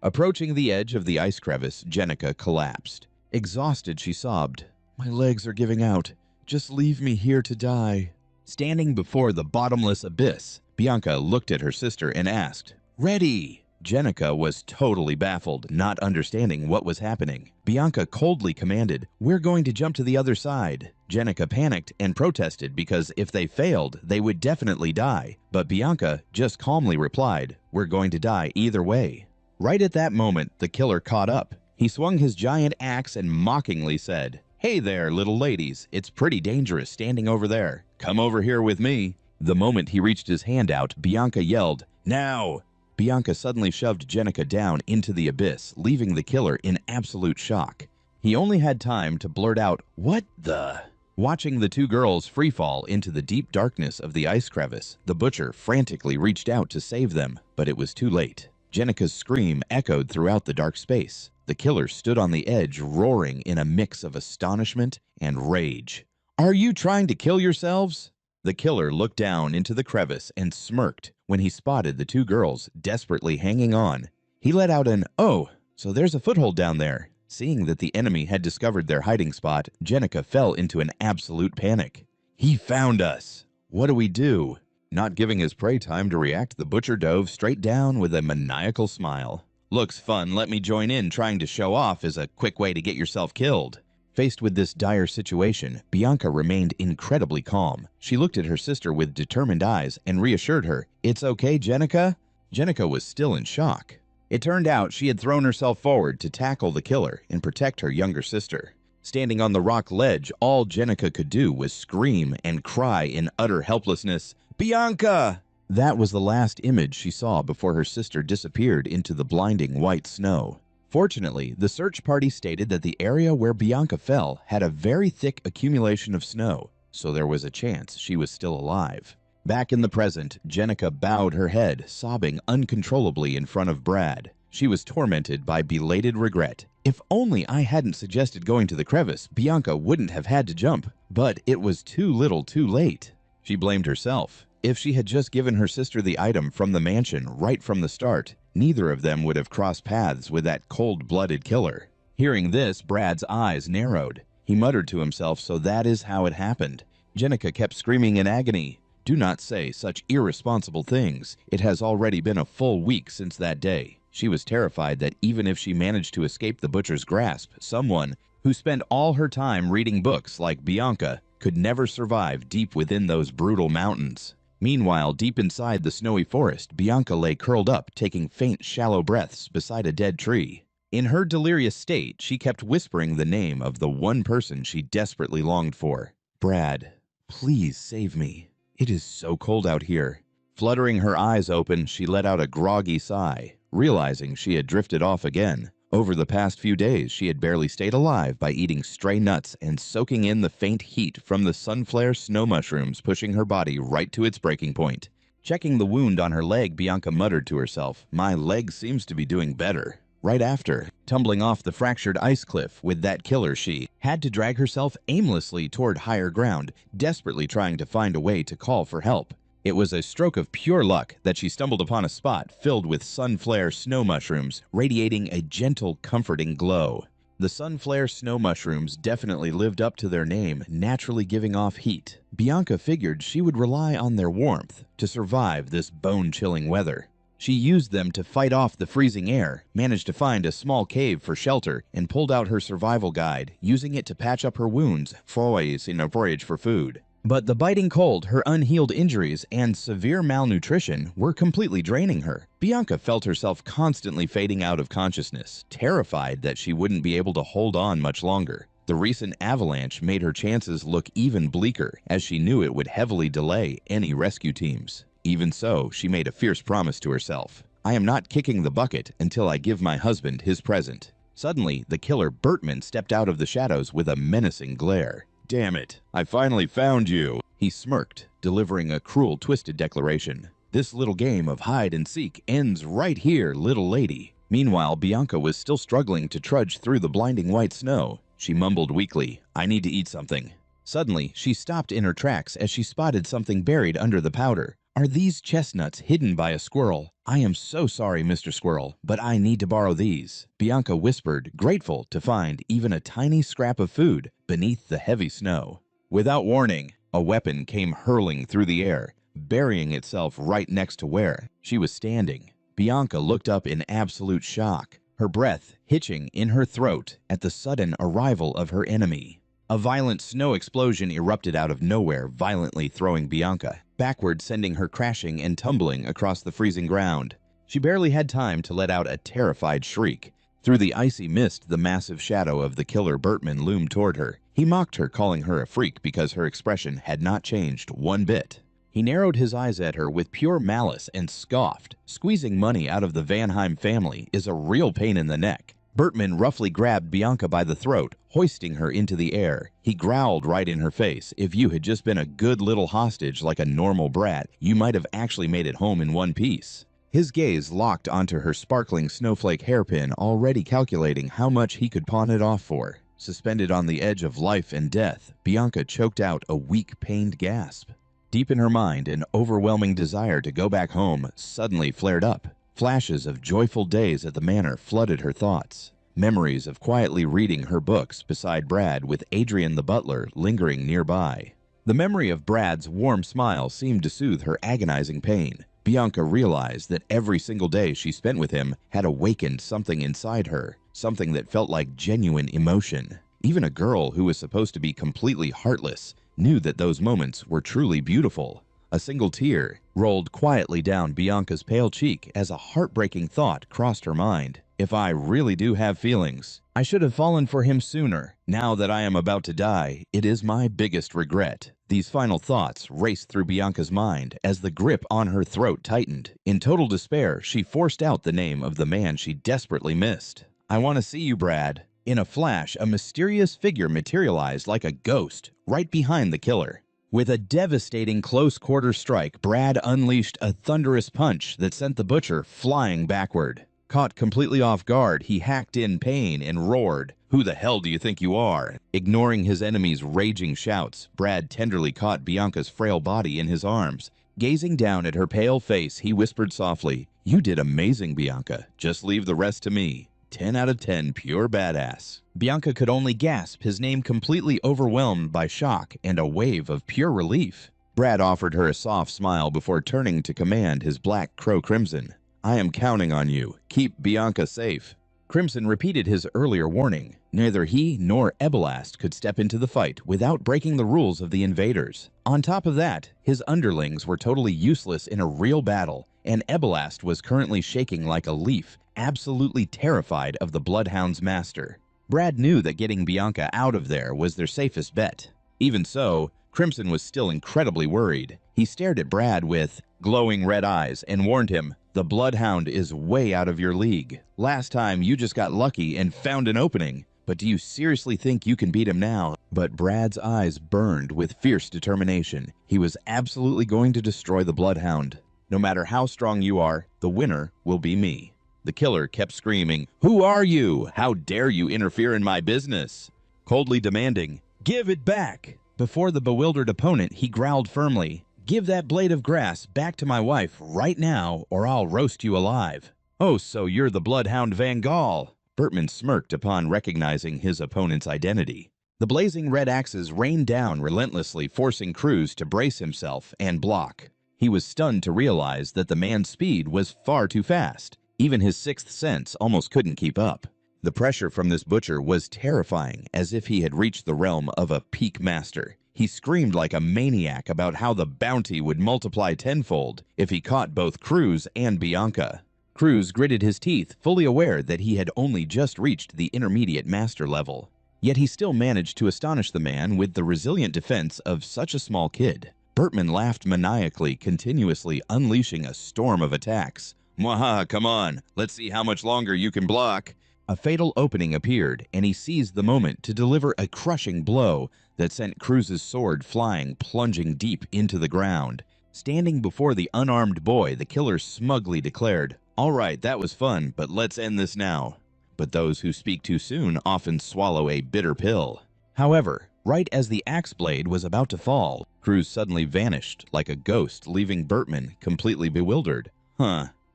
Approaching the edge of the ice crevice, Jenica collapsed. Exhausted, she sobbed, "My legs are giving out. Just leave me here to die." Standing before the bottomless abyss, Bianca looked at her sister and asked, "Ready?" Jenica was totally baffled, not understanding what was happening. Bianca coldly commanded, "We're going to jump to the other side." Jenica panicked and protested because if they failed, they would definitely die. But Bianca just calmly replied, "We're going to die either way." Right at that moment, the killer caught up. He swung his giant axe and mockingly said, "Hey there, little ladies, it's pretty dangerous standing over there. Come over here with me." The moment he reached his hand out, Bianca yelled, "Now!" Bianca suddenly shoved Jenica down into the abyss, leaving the killer in absolute shock. He only had time to blurt out, "What the?" Watching the two girls freefall into the deep darkness of the ice crevice, the butcher frantically reached out to save them, but it was too late. Jenica's scream echoed throughout the dark space. The killer stood on the edge, roaring in a mix of astonishment and rage. "Are you trying to kill yourselves?" The killer looked down into the crevice and smirked when he spotted the two girls desperately hanging on. He let out an, "Oh, so there's a foothold down there." Seeing that the enemy had discovered their hiding spot, Jenica fell into an absolute panic. "He found us! What do we do?" Not giving his prey time to react, the butcher dove straight down with a maniacal smile. "Looks fun, let me join in. Trying to show off is a quick way to get yourself killed." Faced with this dire situation, Bianca remained incredibly calm. She looked at her sister with determined eyes and reassured her, "It's okay, Jenica?" Jenica was still in shock. It turned out she had thrown herself forward to tackle the killer and protect her younger sister. Standing on the rock ledge, all Jenica could do was scream and cry in utter helplessness, "Bianca!" That was the last image she saw before her sister disappeared into the blinding white snow. Fortunately, the search party stated that the area where Bianca fell had a very thick accumulation of snow, so there was a chance she was still alive. Back in the present, Jenica bowed her head, sobbing uncontrollably in front of Brad. She was tormented by belated regret. "If only I hadn't suggested going to the crevice, Bianca wouldn't have had to jump. But it was too little too late." She blamed herself. If she had just given her sister the item from the mansion right from the start, neither of them would have crossed paths with that cold-blooded killer. Hearing this, Brad's eyes narrowed. He muttered to himself, "So that is how it happened." Jenica kept screaming in agony, "Do not say such irresponsible things. It has already been a full week since that day." She was terrified that even if she managed to escape the butcher's grasp, someone who spent all her time reading books like Bianca could never survive deep within those brutal mountains. Meanwhile, deep inside the snowy forest, Bianca lay curled up, taking faint, shallow breaths beside a dead tree. In her delirious state, she kept whispering the name of the one person she desperately longed for. "Brad, please save me. It is so cold out here." Fluttering her eyes open, she let out a groggy sigh, realizing she had drifted off again. Over the past few days, she had barely stayed alive by eating stray nuts and soaking in the faint heat from the sunflare snow mushrooms, pushing her body right to its breaking point. Checking the wound on her leg, Bianca muttered to herself, "My leg seems to be doing better." Right after, tumbling off the fractured ice cliff with that killer, she had to drag herself aimlessly toward higher ground, desperately trying to find a way to call for help. It was a stroke of pure luck that she stumbled upon a spot filled with sunflare snow mushrooms, radiating a gentle, comforting glow. The sunflare snow mushrooms definitely lived up to their name, naturally giving off heat. Bianca figured she would rely on their warmth to survive this bone-chilling weather. She used them to fight off the freezing air, managed to find a small cave for shelter, and pulled out her survival guide, using it to patch up her wounds, forage for food. But the biting cold, her unhealed injuries, and severe malnutrition were completely draining her. Bianca felt herself constantly fading out of consciousness, terrified that she wouldn't be able to hold on much longer. The recent avalanche made her chances look even bleaker, as she knew it would heavily delay any rescue teams. Even so, she made a fierce promise to herself. "I am not kicking the bucket until I give my husband his present." Suddenly, the killer Bertman stepped out of the shadows with a menacing glare. "Damn it, I finally found you," he smirked, delivering a cruel, twisted declaration. "This little game of hide and seek ends right here, little lady." Meanwhile, Bianca was still struggling to trudge through the blinding white snow. She mumbled weakly, "I need to eat something." Suddenly, she stopped in her tracks as she spotted something buried under the powder. "Are these chestnuts hidden by a squirrel? I am so sorry, Mr. Squirrel, but I need to borrow these," Bianca whispered, grateful to find even a tiny scrap of food beneath the heavy snow. Without warning, a weapon came hurling through the air, burying itself right next to where she was standing. Bianca looked up in absolute shock, her breath hitching in her throat at the sudden arrival of her enemy. A violent snow explosion erupted out of nowhere, violently throwing Bianca backward, sending her crashing and tumbling across the freezing ground. She barely had time to let out a terrified shriek. Through the icy mist, the massive shadow of the killer Bertman loomed toward her. He mocked her, calling her a freak because her expression had not changed one bit. He narrowed his eyes at her with pure malice and scoffed. Squeezing money out of the Vanheim family is a real pain in the neck. Bertman roughly grabbed Bianca by the throat, hoisting her into the air. He growled right in her face. If you had just been a good little hostage like a normal brat, you might have actually made it home in one piece. His gaze locked onto her sparkling snowflake hairpin, already calculating how much he could pawn it off for. Suspended on the edge of life and death, Bianca choked out a weak, pained gasp. Deep in her mind, an overwhelming desire to go back home suddenly flared up. Flashes of joyful days at the manor flooded her thoughts. Memories of quietly reading her books beside Brad with Adrian the butler lingering nearby. The memory of Brad's warm smile seemed to soothe her agonizing pain. Bianca realized that every single day she spent with him had awakened something inside her, something that felt like genuine emotion. Even a girl who was supposed to be completely heartless knew that those moments were truly beautiful. A single tear rolled quietly down Bianca's pale cheek as a heartbreaking thought crossed her mind. If I really do have feelings, I should have fallen for him sooner. Now that I am about to die, it is my biggest regret. These final thoughts raced through Bianca's mind as the grip on her throat tightened. In total despair, she forced out the name of the man she desperately missed. I want to see you, Brad. In a flash, a mysterious figure materialized like a ghost right behind the killer. With a devastating close-quarter strike, Brad unleashed a thunderous punch that sent the butcher flying backward. Caught completely off guard, he hacked in pain and roared, "Who the hell do you think you are?" Ignoring his enemy's raging shouts, Brad tenderly caught Bianca's frail body in his arms. Gazing down at her pale face, he whispered softly, "You did amazing, Bianca. Just leave the rest to me." 10 out of 10, pure badass. Bianca could only gasp, his name completely overwhelmed by shock and a wave of pure relief. Brad offered her a soft smile before turning to command his black crow Crimson. "I am counting on you. Keep Bianca safe." Crimson repeated his earlier warning. Neither he nor Ebelast could step into the fight without breaking the rules of the invaders. On top of that, his underlings were totally useless in a real battle, and Ebelast was currently shaking like a leaf, absolutely terrified of the Bloodhound's master. Brad knew that getting Bianca out of there was their safest bet. Even so, Crimson was still incredibly worried. He stared at Brad with glowing red eyes and warned him, "The Bloodhound is way out of your league. Last time you just got lucky and found an opening. But do you seriously think you can beat him now?" But Brad's eyes burned with fierce determination. He was absolutely going to destroy the Bloodhound. "No matter how strong you are, the winner will be me." The killer kept screaming, "Who are you? How dare you interfere in my business?" Coldly demanding, "Give it back!" Before the bewildered opponent, he growled firmly, "Give that blade of grass back to my wife right now, or I'll roast you alive." "Oh, so you're the Bloodhound Van Gaal." Bertman smirked upon recognizing his opponent's identity. The blazing red axes rained down relentlessly, forcing Cruz to brace himself and block. He was stunned to realize that the man's speed was far too fast. Even his sixth sense almost couldn't keep up. The pressure from this butcher was terrifying, as if he had reached the realm of a peak master. He screamed like a maniac about how the bounty would multiply tenfold if he caught both Cruz and Bianca. Cruz gritted his teeth, fully aware that he had only just reached the intermediate master level. Yet he still managed to astonish the man with the resilient defense of such a small kid. Bertman laughed maniacally, continuously unleashing a storm of attacks. "Mwaha, come on, let's see how much longer you can block." A fatal opening appeared, and he seized the moment to deliver a crushing blow that sent Cruz's sword flying, plunging deep into the ground. Standing before the unarmed boy, the killer smugly declared, "All right, that was fun, but let's end this now." But those who speak too soon often swallow a bitter pill. However, right as the axe blade was about to fall, Cruz suddenly vanished like a ghost, leaving Bertman completely bewildered.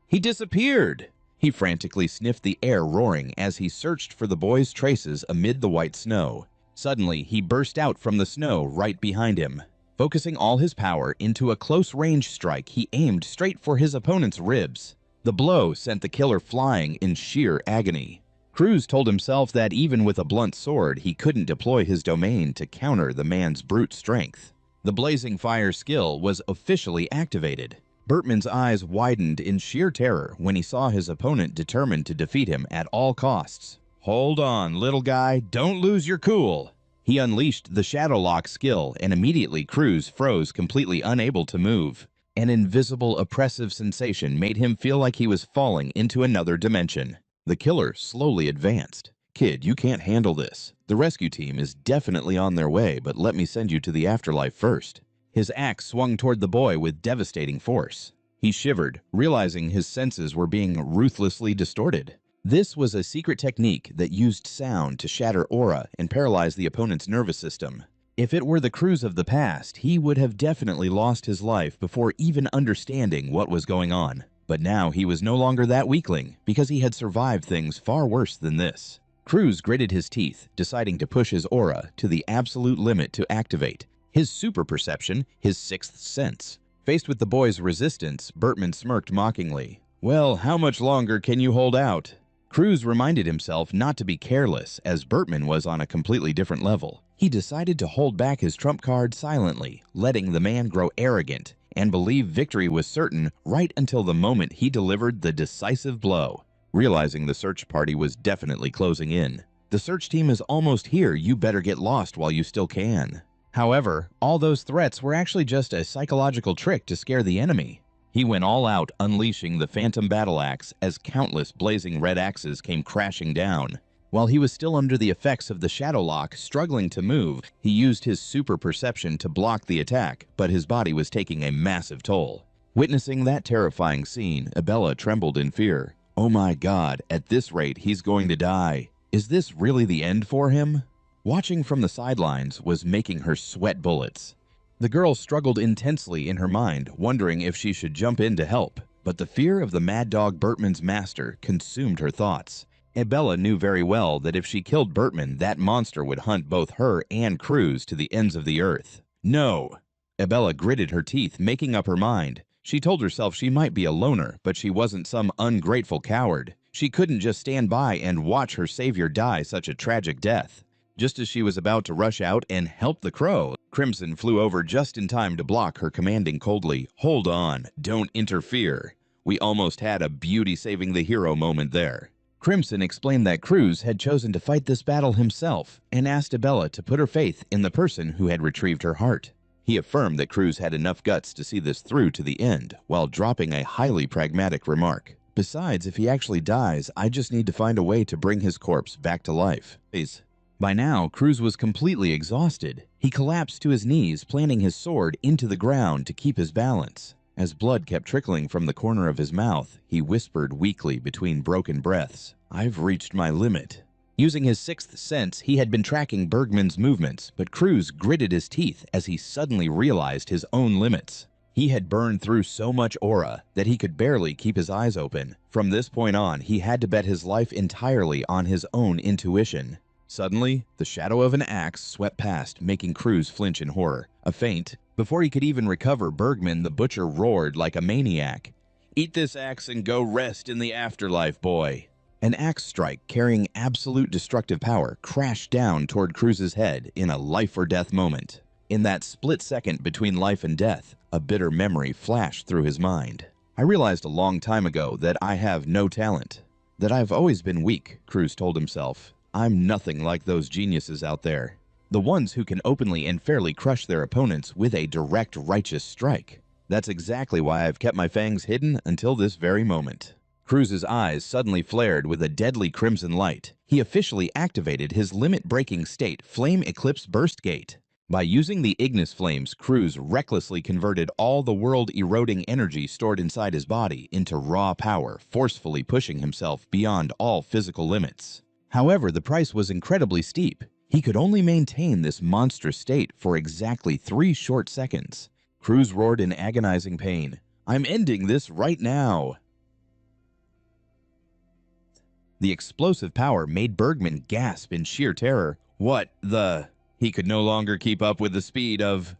He disappeared! He frantically sniffed the air roaring as he searched for the boy's traces amid the white snow. Suddenly, he burst out from the snow right behind him. Focusing all his power into a close-range strike, he aimed straight for his opponent's ribs. The blow sent the killer flying in sheer agony. Cruz told himself that even with a blunt sword, he couldn't deploy his domain to counter the man's brute strength. The blazing fire skill was officially activated. Bertman's eyes widened in sheer terror when he saw his opponent determined to defeat him at all costs. "Hold on, little guy, don't lose your cool." He unleashed the Shadow Lock skill, and immediately Cruz froze, completely unable to move. An invisible, oppressive sensation made him feel like he was falling into another dimension. The killer slowly advanced. "Kid, you can't handle this. The rescue team is definitely on their way, but let me send you to the afterlife first." His axe swung toward the boy with devastating force. He shivered, realizing his senses were being ruthlessly distorted. This was a secret technique that used sound to shatter aura and paralyze the opponent's nervous system. If it were the Cruz of the past, he would have definitely lost his life before even understanding what was going on. But now he was no longer that weakling, because he had survived things far worse than this. Cruz gritted his teeth, deciding to push his aura to the absolute limit to activate his super perception, his sixth sense. Faced with the boy's resistance, Bertman smirked mockingly. "Well, how much longer can you hold out?" Cruz reminded himself not to be careless, as Bertman was on a completely different level. He decided to hold back his trump card silently, letting the man grow arrogant and believe victory was certain right until the moment he delivered the decisive blow. Realizing the search party was definitely closing in. "The search team is almost here, you better get lost while you still can." However, all those threats were actually just a psychological trick to scare the enemy. He went all out, unleashing the Phantom Battle Axe as countless blazing red axes came crashing down. While he was still under the effects of the Shadow Lock, struggling to move, he used his super perception to block the attack, but his body was taking a massive toll. Witnessing that terrifying scene, Abella trembled in fear. "Oh my God, at this rate, he's going to die. Is this really the end for him?" Watching from the sidelines was making her sweat bullets. The girl struggled intensely in her mind, wondering if she should jump in to help, but the fear of the mad dog Bertman's master consumed her thoughts. Abella knew very well that if she killed Bertman, that monster would hunt both her and Cruz to the ends of the earth. "No!" Abella gritted her teeth, making up her mind. She told herself she might be a loner, but she wasn't some ungrateful coward. She couldn't just stand by and watch her savior die such a tragic death. Just as she was about to rush out and help the crow, Crimson flew over just in time to block her, commanding coldly, "Hold on, don't interfere." We almost had a beauty-saving-the-hero moment there. Crimson explained that Cruz had chosen to fight this battle himself and asked Abella to put her faith in the person who had retrieved her heart. He affirmed that Cruz had enough guts to see this through to the end, while dropping a highly pragmatic remark. "Besides, if he actually dies, I just need to find a way to bring his corpse back to life." By now, Cruz was completely exhausted. He collapsed to his knees, planting his sword into the ground to keep his balance. As blood kept trickling from the corner of his mouth, he whispered weakly between broken breaths, "I've reached my limit." Using his sixth sense, he had been tracking Bergman's movements, but Cruz gritted his teeth as he suddenly realized his own limits. He had burned through so much aura that he could barely keep his eyes open. From this point on, he had to bet his life entirely on his own intuition. Suddenly, the shadow of an axe swept past, making Cruz flinch in horror. A feint. Before he could even recover, Bergman the butcher roared like a maniac. "Eat this axe and go rest in the afterlife, boy." An axe strike carrying absolute destructive power crashed down toward Cruz's head in a life-or-death moment. In that split second between life and death, a bitter memory flashed through his mind. "I realized a long time ago that I have no talent, that I've always been weak," Cruz told himself. "I'm nothing like those geniuses out there. The ones who can openly and fairly crush their opponents with a direct righteous strike. That's exactly why I've kept my fangs hidden until this very moment." Cruz's eyes suddenly flared with a deadly crimson light. He officially activated his limit-breaking state, Flame Eclipse Burst Gate. By using the Ignis flames, Cruz recklessly converted all the world-eroding energy stored inside his body into raw power, forcefully pushing himself beyond all physical limits. However, the price was incredibly steep. He could only maintain this monstrous state for exactly 3 short seconds. Cruz roared in agonizing pain, "I'm ending this right now." The explosive power made Bergman gasp in sheer terror. "What the?" He could no longer keep up with the speed of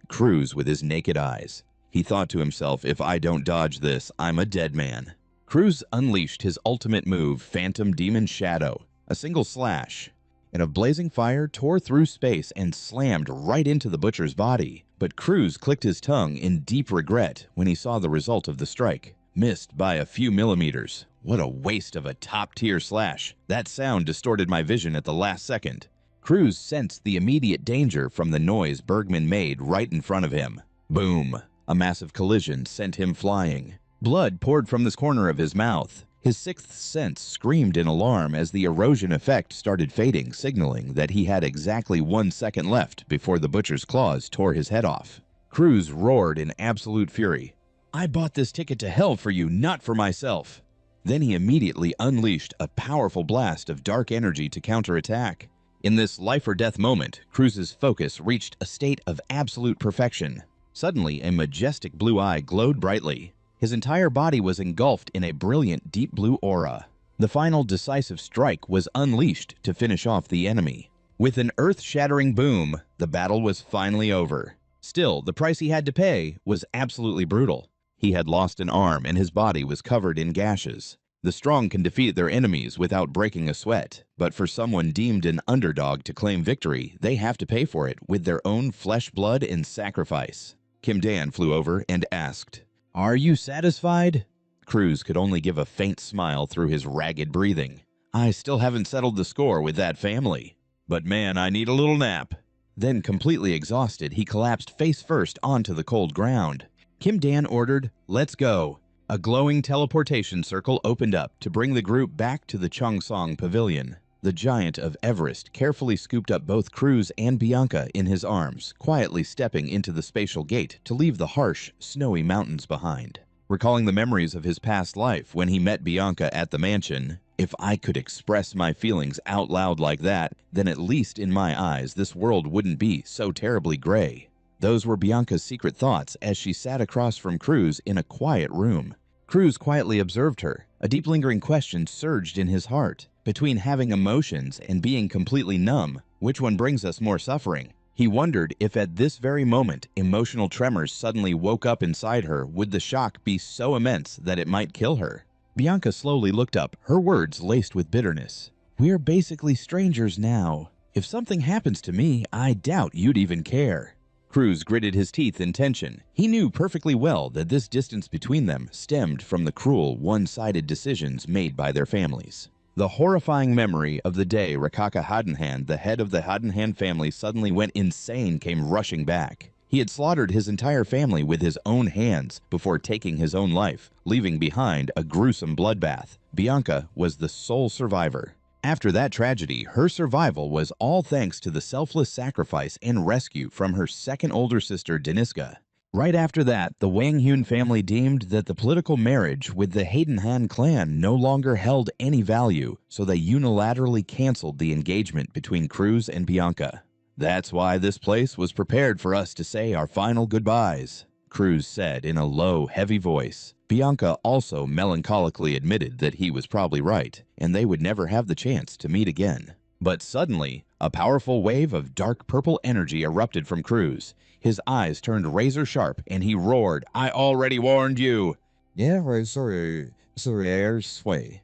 Cruz with his naked eyes. He thought to himself, "If I don't dodge this, I'm a dead man." Cruz unleashed his ultimate move, Phantom Demon Shadow. A single slash, and a blazing fire tore through space and slammed right into the butcher's body. But Cruz clicked his tongue in deep regret when he saw the result of the strike. Missed by a few millimeters. What a waste of a top-tier slash. That sound distorted my vision at the last second. Cruz sensed the immediate danger from the noise Bergman made right in front of him. Boom! A massive collision sent him flying. Blood poured from this corner of his mouth. His sixth sense screamed in alarm as the erosion effect started fading, signaling that he had exactly 1 second left before the butcher's claws tore his head off. Cruz roared in absolute fury. "I bought this ticket to hell for you, not for myself." Then he immediately unleashed a powerful blast of dark energy to counterattack. In this life-or-death moment, Cruz's focus reached a state of absolute perfection. Suddenly, a majestic blue eye glowed brightly. His entire body was engulfed in a brilliant deep blue aura. The final decisive strike was unleashed to finish off the enemy. With an earth-shattering boom, the battle was finally over. Still, the price he had to pay was absolutely brutal. He had lost an arm and his body was covered in gashes. The strong can defeat their enemies without breaking a sweat, but for someone deemed an underdog to claim victory, they have to pay for it with their own flesh, blood, and sacrifice. Kim Dan flew over and asked, "Are you satisfied?" Cruz could only give a faint smile through his ragged breathing. "I still haven't settled the score with that family. But man, I need a little nap." Then, completely exhausted, he collapsed face first onto the cold ground. Kim Dan ordered, "Let's go." A glowing teleportation circle opened up to bring the group back to the Cheongsong Pavilion. The giant of Everest carefully scooped up both Cruz and Bianca in his arms, quietly stepping into the spatial gate to leave the harsh, snowy mountains behind. Recalling the memories of his past life when he met Bianca at the mansion, "If I could express my feelings out loud like that, then at least in my eyes this world wouldn't be so terribly gray." Those were Bianca's secret thoughts as she sat across from Cruz in a quiet room. Cruz quietly observed her. A deep lingering question surged in his heart. Between having emotions and being completely numb, which one brings us more suffering? He wondered if at this very moment emotional tremors suddenly woke up inside her, would the shock be so immense that it might kill her? Bianca slowly looked up, her words laced with bitterness. "We're basically strangers now. If something happens to me, I doubt you'd even care." Cruz gritted his teeth in tension. He knew perfectly well that this distance between them stemmed from the cruel, one-sided decisions made by their families. The horrifying memory of the day Rakaka Hadenhand, the head of the Hadenhand family, suddenly went insane came rushing back. He had slaughtered his entire family with his own hands before taking his own life, leaving behind a gruesome bloodbath. Bianca was the sole survivor. After that tragedy, her survival was all thanks to the selfless sacrifice and rescue from her second older sister, Deniska. Right after that, the Wang Hyun family deemed that the political marriage with the Hadenhan clan no longer held any value, so they unilaterally canceled the engagement between Cruz and Bianca. "That's why this place was prepared for us to say our final goodbyes," Cruz said in a low, heavy voice. Bianca also melancholically admitted that he was probably right, and they would never have the chance to meet again. But suddenly, a powerful wave of dark purple energy erupted from Cruz. His eyes turned razor sharp, and he roared, "I already warned you!" "Yeah, sorry, sway.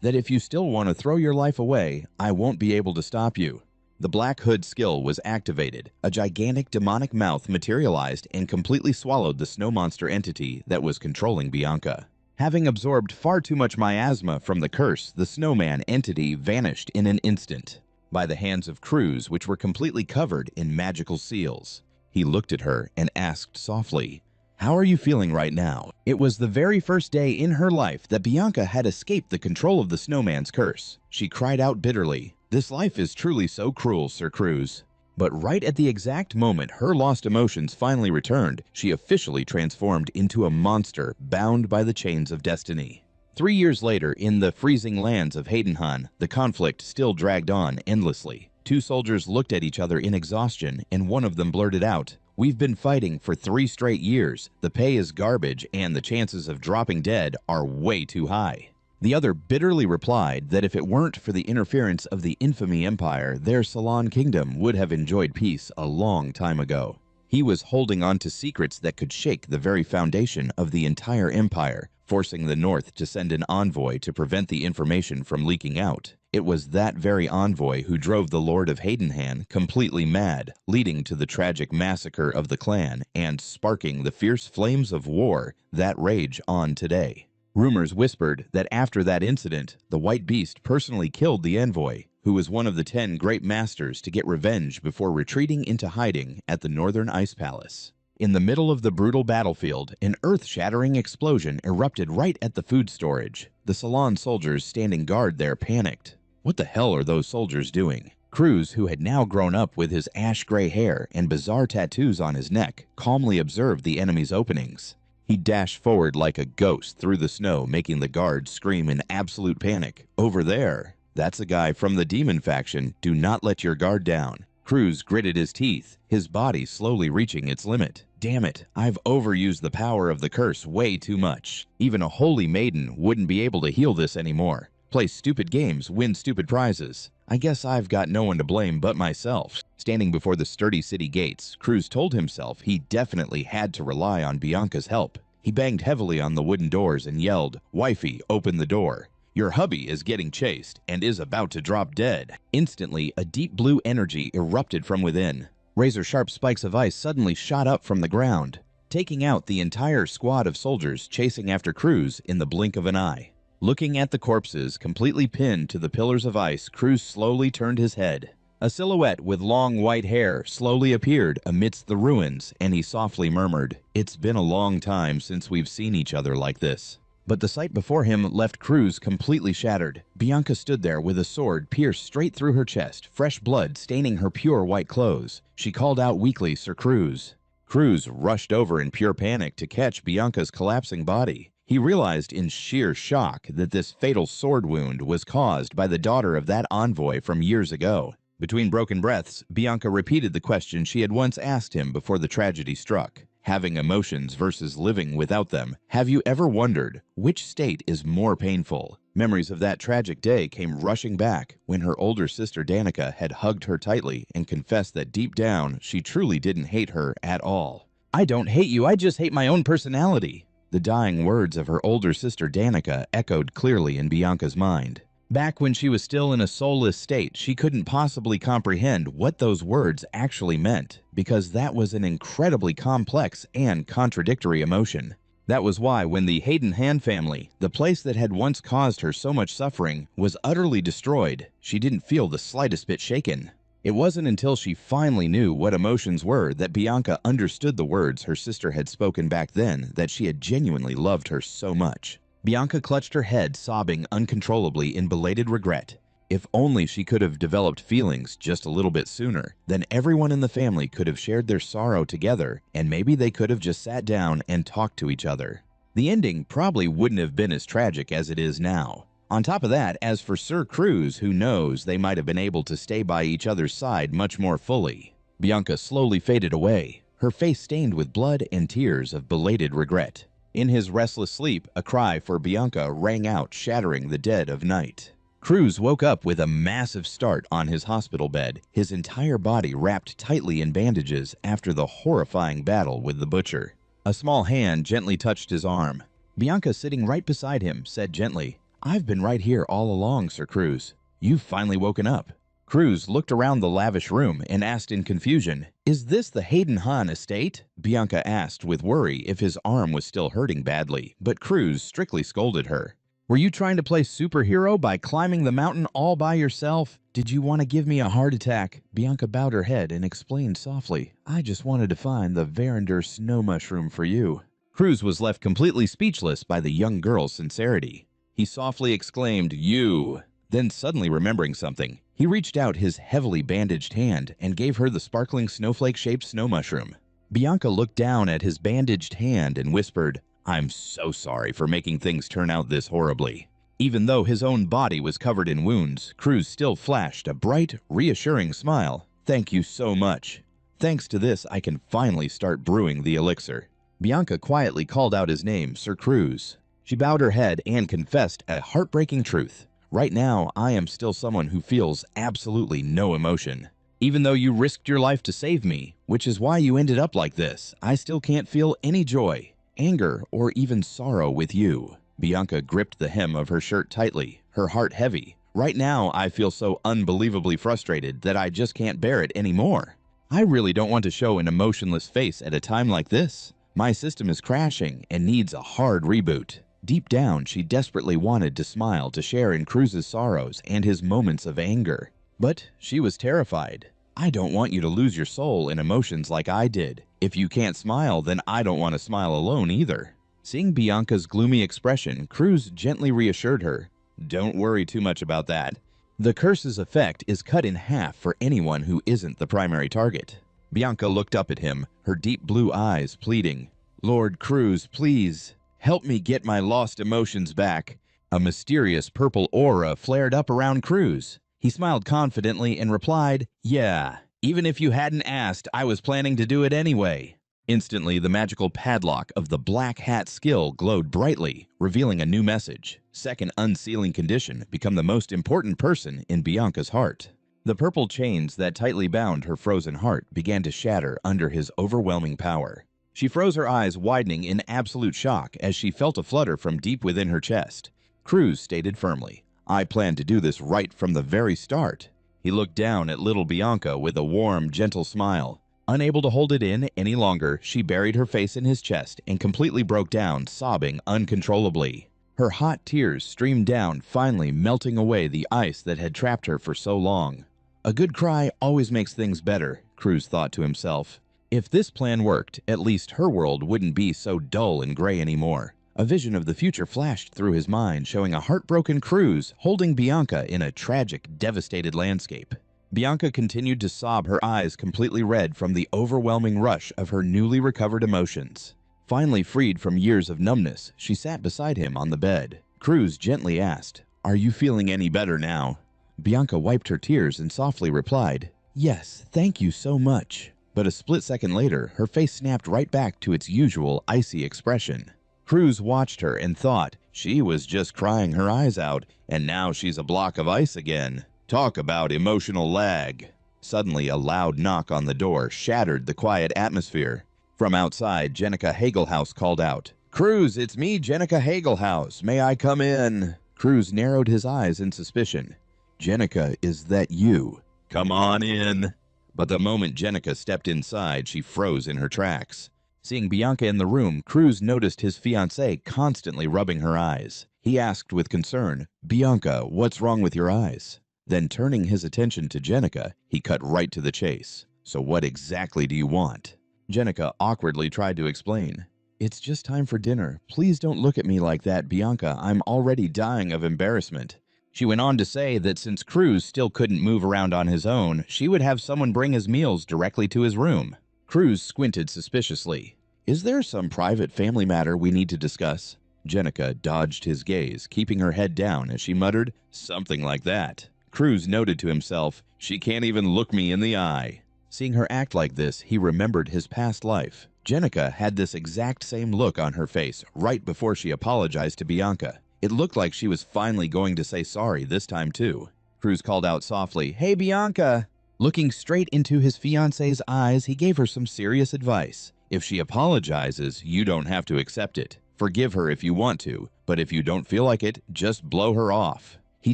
That if you still want to throw your life away, I won't be able to stop you." The Black Hood skill was activated. A gigantic demonic mouth materialized and completely swallowed the snow monster entity that was controlling Bianca. Having absorbed far too much miasma from the curse, the snowman entity vanished in an instant by the hands of Cruz, which were completely covered in magical seals. He looked at her and asked softly, "How are you feeling right now?" It was the very first day in her life that Bianca had escaped the control of the snowman's curse. She cried out bitterly, "This life is truly so cruel, Sir Cruz." But right at the exact moment her lost emotions finally returned, she officially transformed into a monster bound by the chains of destiny. 3 years later, in the freezing lands of Hadenhan, the conflict still dragged on endlessly. Two soldiers looked at each other in exhaustion, and one of them blurted out, "We've been fighting for 3 straight years. The pay is garbage, and the chances of dropping dead are way too high." The other bitterly replied that if it weren't for the interference of the Infamy Empire, their Salon Kingdom would have enjoyed peace a long time ago. He was holding on to secrets that could shake the very foundation of the entire empire, forcing the North to send an envoy to prevent the information from leaking out. It was that very envoy who drove the Lord of Haydenhan completely mad, leading to the tragic massacre of the clan and sparking the fierce flames of war that rage on today. Rumors whispered that after that incident, the White Beast personally killed the envoy, who was one of the 10 great masters to get revenge before retreating into hiding at the Northern Ice Palace. In the middle of the brutal battlefield, an earth-shattering explosion erupted right at the food storage. The Salon soldiers standing guard there panicked. What the hell are those soldiers doing? Cruz, who had now grown up with his ash-gray hair and bizarre tattoos on his neck, calmly observed the enemy's openings. He dashed forward like a ghost through the snow, making the guards scream in absolute panic. Over there! That's a guy from the demon faction. Do not let your guard down. Cruz gritted his teeth, his body slowly reaching its limit. Damn it, I've overused the power of the curse way too much. Even a holy maiden wouldn't be able to heal this anymore. Play stupid games, win stupid prizes. I guess I've got no one to blame but myself. Standing before the sturdy city gates, Cruz told himself he definitely had to rely on Bianca's help. He banged heavily on the wooden doors and yelled, "Wifey, open the door. Your hubby is getting chased and is about to drop dead." Instantly, a deep blue energy erupted from within. Razor-sharp spikes of ice suddenly shot up from the ground, taking out the entire squad of soldiers chasing after Cruz in the blink of an eye. Looking at the corpses completely pinned to the pillars of ice, Cruz slowly turned his head. A silhouette with long white hair slowly appeared amidst the ruins, and he softly murmured, "It's been a long time since we've seen each other like this." But the sight before him left Cruz completely shattered. Bianca stood there with a sword pierced straight through her chest, fresh blood staining her pure white clothes. She called out weakly, "Sir Cruz." Cruz rushed over in pure panic to catch Bianca's collapsing body. He realized in sheer shock that this fatal sword wound was caused by the daughter of that envoy from years ago. Between broken breaths, Bianca repeated the question she had once asked him before the tragedy struck. Having emotions versus living without them. Have you ever wondered which state is more painful? Memories of that tragic day came rushing back when her older sister Danica had hugged her tightly and confessed that deep down she truly didn't hate her at all. "I don't hate you, I just hate my own personality." The dying words of her older sister Danica echoed clearly in Bianca's mind. Back when she was still in a soulless state, she couldn't possibly comprehend what those words actually meant, because that was an incredibly complex and contradictory emotion. That was why when the Haydenhan family, the place that had once caused her so much suffering, was utterly destroyed, she didn't feel the slightest bit shaken. It wasn't until she finally knew what emotions were that Bianca understood the words her sister had spoken back then that she had genuinely loved her so much. Bianca clutched her head, sobbing uncontrollably in belated regret. If only she could have developed feelings just a little bit sooner, then everyone in the family could have shared their sorrow together, and maybe they could have just sat down and talked to each other. The ending probably wouldn't have been as tragic as it is now. On top of that, as for Sir Cruz, who knows, they might have been able to stay by each other's side much more fully. Bianca slowly faded away, her face stained with blood and tears of belated regret. In his restless sleep, a cry for Bianca rang out, shattering the dead of night. Cruz woke up with a massive start on his hospital bed, his entire body wrapped tightly in bandages after the horrifying battle with the butcher. A small hand gently touched his arm. Bianca, sitting right beside him, said gently, "I've been right here all along, Sir Cruz. You've finally woken up." Cruz looked around the lavish room and asked in confusion, "Is this the Haydenhan estate?" Bianca asked with worry if his arm was still hurting badly, but Cruz strictly scolded her. "Were you trying to play superhero by climbing the mountain all by yourself? Did you want to give me a heart attack?" Bianca bowed her head and explained softly, "I just wanted to find the Verinder snow mushroom for you." Cruz was left completely speechless by the young girl's sincerity. He softly exclaimed, "You!" Then suddenly remembering something, he reached out his heavily bandaged hand and gave her the sparkling snowflake-shaped snow mushroom. Bianca looked down at his bandaged hand and whispered, "I'm so sorry for making things turn out this horribly." Even though his own body was covered in wounds, Cruz still flashed a bright, reassuring smile. "Thank you so much. Thanks to this, I can finally start brewing the elixir." Bianca quietly called out his name, Sir Cruz. She bowed her head and confessed a heartbreaking truth. "Right now, I am still someone who feels absolutely no emotion." Even though you risked your life to save me, which is why you ended up like this, I still can't feel any joy, anger, or even sorrow with you." Bianca gripped the hem of her shirt tightly, her heart heavy. "Right now, I feel so unbelievably frustrated that I just can't bear it anymore. I really don't want to show an emotionless face at a time like this. My system is crashing and needs a hard reboot." Deep down, she desperately wanted to smile to share in Cruz's sorrows and his moments of anger. But she was terrified. "I don't want you to lose your soul in emotions like I did. If you can't smile, then I don't want to smile alone either." Seeing Bianca's gloomy expression, Cruz gently reassured her, "Don't worry too much about that. The curse's effect is cut in half for anyone who isn't the primary target." Bianca looked up at him, her deep blue eyes pleading, "Lord Cruz, please, help me get my lost emotions back." A mysterious purple aura flared up around Cruz. He smiled confidently and replied, "Yeah, even if you hadn't asked, I was planning to do it anyway." Instantly, the magical padlock of the Black Hat skill glowed brightly, revealing a new message. Second unsealing condition, become the most important person in Bianca's heart. The purple chains that tightly bound her frozen heart began to shatter under his overwhelming power. She froze, her eyes widening in absolute shock as she felt a flutter from deep within her chest. Cruz stated firmly, "I plan to do this right from the very start." He looked down at little Bianca with a warm, gentle smile. Unable to hold it in any longer, she buried her face in his chest and completely broke down, sobbing uncontrollably. Her hot tears streamed down, finally melting away the ice that had trapped her for so long. A good cry always makes things better, Cruz thought to himself. If this plan worked, at least her world wouldn't be so dull and gray anymore. A vision of the future flashed through his mind, showing a heartbroken Cruz holding Bianca in a tragic, devastated landscape. Bianca continued to sob, her eyes completely red from the overwhelming rush of her newly recovered emotions. Finally freed from years of numbness, she sat beside him on the bed. Cruz gently asked, "Are you feeling any better now?" Bianca wiped her tears and softly replied, "Yes, thank you so much." But a split second later, her face snapped right back to its usual icy expression. Cruz watched her and thought, she was just crying her eyes out, and now she's a block of ice again. Talk about emotional lag. Suddenly, a loud knock on the door shattered the quiet atmosphere. From outside, Jenica Hagelhaus called out, "Cruz, it's me, Jenica Hagelhaus. May I come in?" Cruz narrowed his eyes in suspicion. "Jenica, is that you?" "Come on in." But the moment Jenica stepped inside, she froze in her tracks. Seeing Bianca in the room, Cruz noticed his fiancée constantly rubbing her eyes. He asked with concern, "Bianca, what's wrong with your eyes?" Then turning his attention to Jenica, he cut right to the chase. "So what exactly do you want?" Jenica awkwardly tried to explain. "It's just time for dinner. Please don't look at me like that, Bianca. I'm already dying of embarrassment." She went on to say that since Cruz still couldn't move around on his own, she would have someone bring his meals directly to his room. Cruz squinted suspiciously. "Is there some private family matter we need to discuss?" Jenica dodged his gaze, keeping her head down as she muttered, "Something like that." Cruz noted to himself, "She can't even look me in the eye." Seeing her act like this, he remembered his past life. Jenica had this exact same look on her face right before she apologized to Bianca. It looked like she was finally going to say sorry this time too. Cruz called out softly, "Hey Bianca!" Looking straight into his fiancée's eyes, he gave her some serious advice. If she apologizes, you don't have to accept it. Forgive her if you want to, but if you don't feel like it, just blow her off. He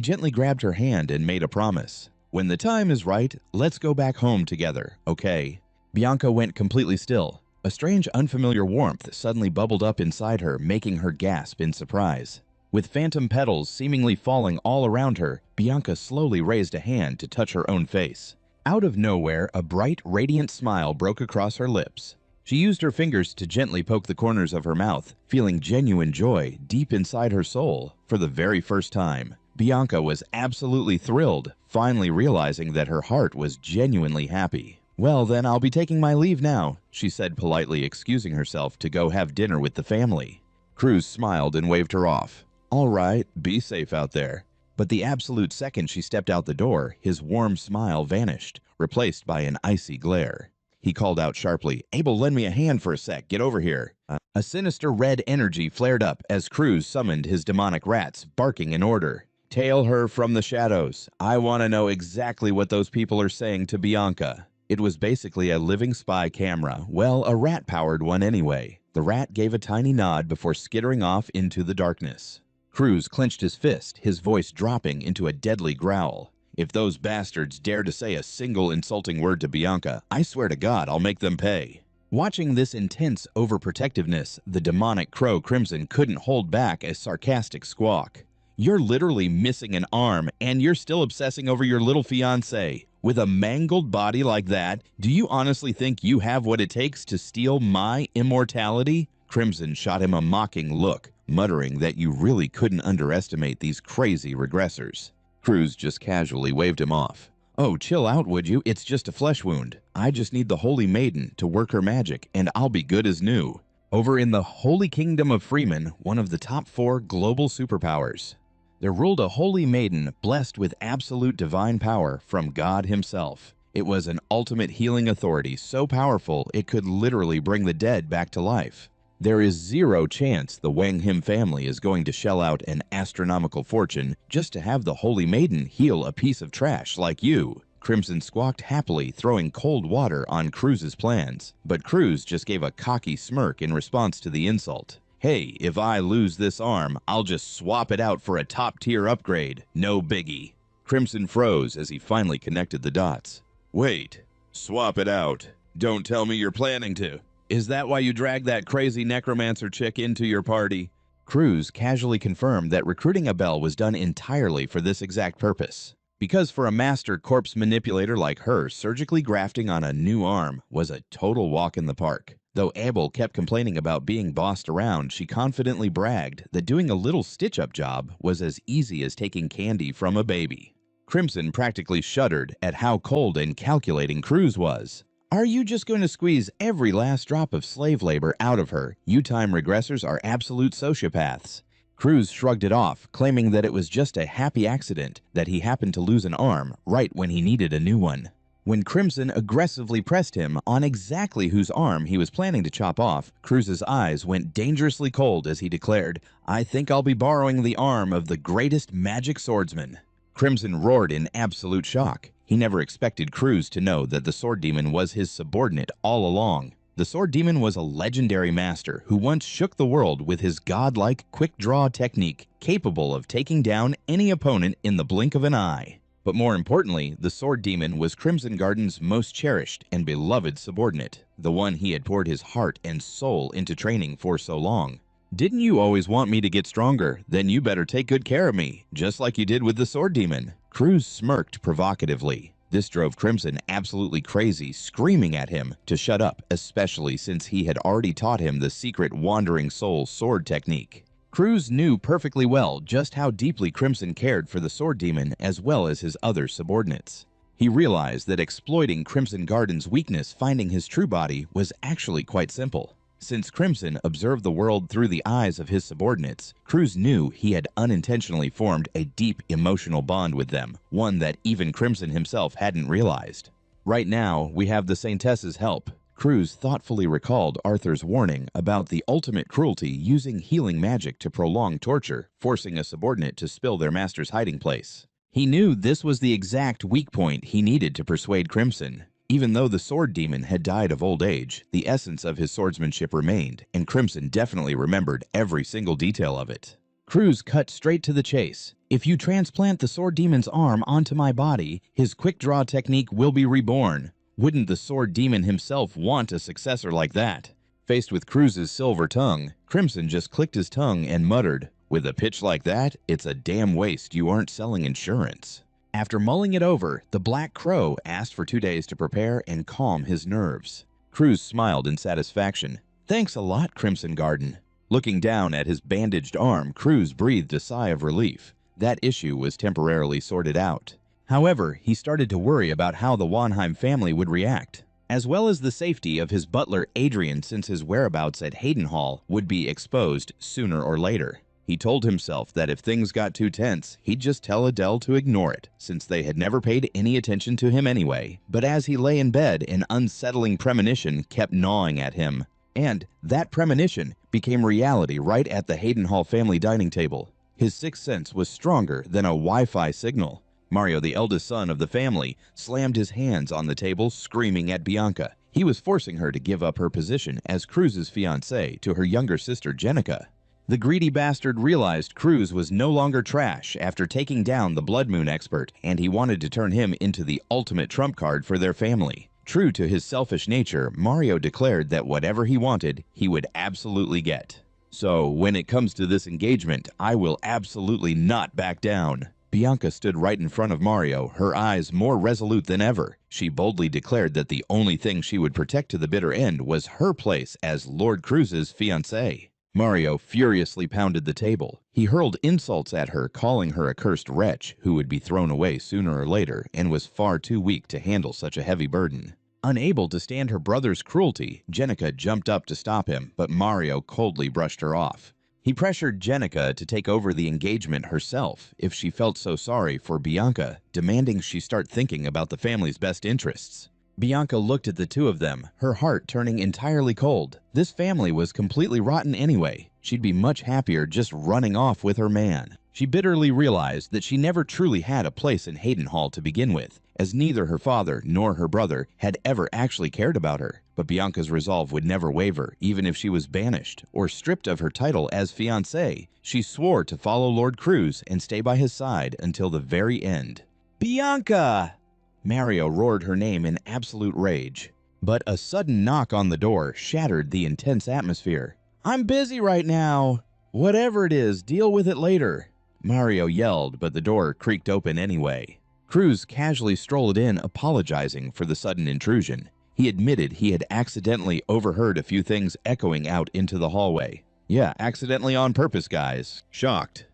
gently grabbed her hand and made a promise. "When the time is right, let's go back home together, okay?" Bianca went completely still. A strange, unfamiliar warmth suddenly bubbled up inside her, making her gasp in surprise. With phantom petals seemingly falling all around her, Bianca slowly raised a hand to touch her own face. Out of nowhere, a bright, radiant smile broke across her lips. She used her fingers to gently poke the corners of her mouth, feeling genuine joy deep inside her soul for the very first time. Bianca was absolutely thrilled, finally realizing that her heart was genuinely happy. "Well, then I'll be taking my leave now," she said, politely excusing herself to go have dinner with the family. Cruz smiled and waved her off. "All right, be safe out there." But the absolute second she stepped out the door, his warm smile vanished, replaced by an icy glare. He called out sharply, "Abel, lend me a hand for a sec. Get over here." A sinister red energy flared up as Cruz summoned his demonic rats, barking in order. Tail her from the shadows. I want to know exactly what those people are saying to Bianca. It was basically a living spy camera. Well, a rat-powered one anyway. The rat gave a tiny nod before skittering off into the darkness. Cruz clenched his fist, his voice dropping into a deadly growl. If those bastards dare to say a single insulting word to Bianca, I swear to God I'll make them pay. Watching this intense overprotectiveness, the demonic crow Crimson couldn't hold back a sarcastic squawk. You're literally missing an arm, and you're still obsessing over your little fiancé. With a mangled body like that, do you honestly think you have what it takes to steal my immortality? Crimson shot him a mocking look, muttering that you really couldn't underestimate these crazy regressors. Cruz just casually waved him off. Oh, chill out, would you? It's just a flesh wound. I just need the Holy Maiden to work her magic, and I'll be good as new. Over in the Holy Kingdom of Freeman, one of the top 4 global superpowers, there ruled a holy maiden blessed with absolute divine power from God himself. It was an ultimate healing authority so powerful it could literally bring the dead back to life. There is zero chance the Wang Him family is going to shell out an astronomical fortune just to have the Holy Maiden heal a piece of trash like you. Crimson squawked happily, throwing cold water on Cruz's plans, but Cruz just gave a cocky smirk in response to the insult. Hey, if I lose this arm, I'll just swap it out for a top-tier upgrade. No biggie. Crimson froze as he finally connected the dots. Wait, swap it out. Don't tell me you're planning to. Is that why you dragged that crazy necromancer chick into your party? Cruz casually confirmed that recruiting Abel was done entirely for this exact purpose. Because for a master corpse manipulator like her, surgically grafting on a new arm was a total walk in the park. Though Abel kept complaining about being bossed around, she confidently bragged that doing a little stitch-up job was as easy as taking candy from a baby. Crimson practically shuddered at how cold and calculating Cruz was. Are you just going to squeeze every last drop of slave labor out of her? You time regressors are absolute sociopaths. Cruz shrugged it off, claiming that it was just a happy accident that he happened to lose an arm right when he needed a new one. When Crimson aggressively pressed him on exactly whose arm he was planning to chop off, Cruz's eyes went dangerously cold as he declared, I think I'll be borrowing the arm of the greatest magic swordsman. Crimson roared in absolute shock. He never expected Cruz to know that the Sword Demon was his subordinate all along. The Sword Demon was a legendary master who once shook the world with his godlike quick-draw technique, capable of taking down any opponent in the blink of an eye. But more importantly, the Sword Demon was Crimson Garden's most cherished and beloved subordinate, the one he had poured his heart and soul into training for so long. Didn't you always want me to get stronger? Then you better take good care of me, just like you did with the Sword Demon. Cruz smirked provocatively. This drove Crimson absolutely crazy, screaming at him to shut up, especially since he had already taught him the secret Wandering Soul sword technique. Cruz knew perfectly well just how deeply Crimson cared for the Sword Demon as well as his other subordinates. He realized that exploiting Crimson Garden's weakness finding his true body was actually quite simple. Since Crimson observed the world through the eyes of his subordinates, Cruz knew he had unintentionally formed a deep emotional bond with them, one that even Crimson himself hadn't realized. Right now, we have the Saintess's help. Cruz thoughtfully recalled Arthur's warning about the ultimate cruelty using healing magic to prolong torture, forcing a subordinate to spill their master's hiding place. He knew this was the exact weak point he needed to persuade Crimson. Even though the Sword Demon had died of old age, the essence of his swordsmanship remained, and Crimson definitely remembered every single detail of it. Cruz cut straight to the chase. If you transplant the Sword Demon's arm onto my body, his quick-draw technique will be reborn. Wouldn't the Sword Demon himself want a successor like that? Faced with Cruz's silver tongue, Crimson just clicked his tongue and muttered, with a pitch like that, it's a damn waste you aren't selling insurance. After mulling it over, the Black Crow asked for 2 days to prepare and calm his nerves. Cruz smiled in satisfaction. Thanks a lot, Crimson Garden. Looking down at his bandaged arm, Cruz breathed a sigh of relief. That issue was temporarily sorted out. However, he started to worry about how the Wanheim family would react, as well as the safety of his butler Adrian since his whereabouts at Haydenhall would be exposed sooner or later. He told himself that if things got too tense, he'd just tell Adele to ignore it, since they had never paid any attention to him anyway. But as he lay in bed, an unsettling premonition kept gnawing at him. And that premonition became reality right at the Haydenhall family dining table. His sixth sense was stronger than a Wi-Fi signal. Mario, the eldest son of the family, slammed his hands on the table, screaming at Bianca. He was forcing her to give up her position as Cruz's fiancée to her younger sister Jenica. The greedy bastard realized Cruz was no longer trash after taking down the Blood Moon expert, and he wanted to turn him into the ultimate trump card for their family. True to his selfish nature, Mario declared that whatever he wanted, he would absolutely get. So, when it comes to this engagement, I will absolutely not back down. Bianca stood right in front of Mario, her eyes more resolute than ever. She boldly declared that the only thing she would protect to the bitter end was her place as Lord Cruz's fiancée. Mario furiously pounded the table. He hurled insults at her, calling her a cursed wretch who would be thrown away sooner or later and was far too weak to handle such a heavy burden. Unable to stand her brother's cruelty, Jenica jumped up to stop him, but Mario coldly brushed her off. He pressured Jenica to take over the engagement herself if she felt so sorry for Bianca, demanding she start thinking about the family's best interests. Bianca looked at the two of them, her heart turning entirely cold. This family was completely rotten anyway. She'd be much happier just running off with her man. She bitterly realized that she never truly had a place in Haydenhall to begin with, as neither her father nor her brother had ever actually cared about her. But Bianca's resolve would never waver, even if she was banished or stripped of her title as fiancée. She swore to follow Lord Cruz and stay by his side until the very end. Bianca! Mario roared her name in absolute rage. But a sudden knock on the door shattered the intense atmosphere. "I'm busy right now." "Whatever it is, deal with it later." Mario yelled, but the door creaked open anyway. Cruz casually strolled in, apologizing for the sudden intrusion. He admitted he had accidentally overheard a few things echoing out into the hallway. "Yeah, accidentally on purpose, guys." Shocked.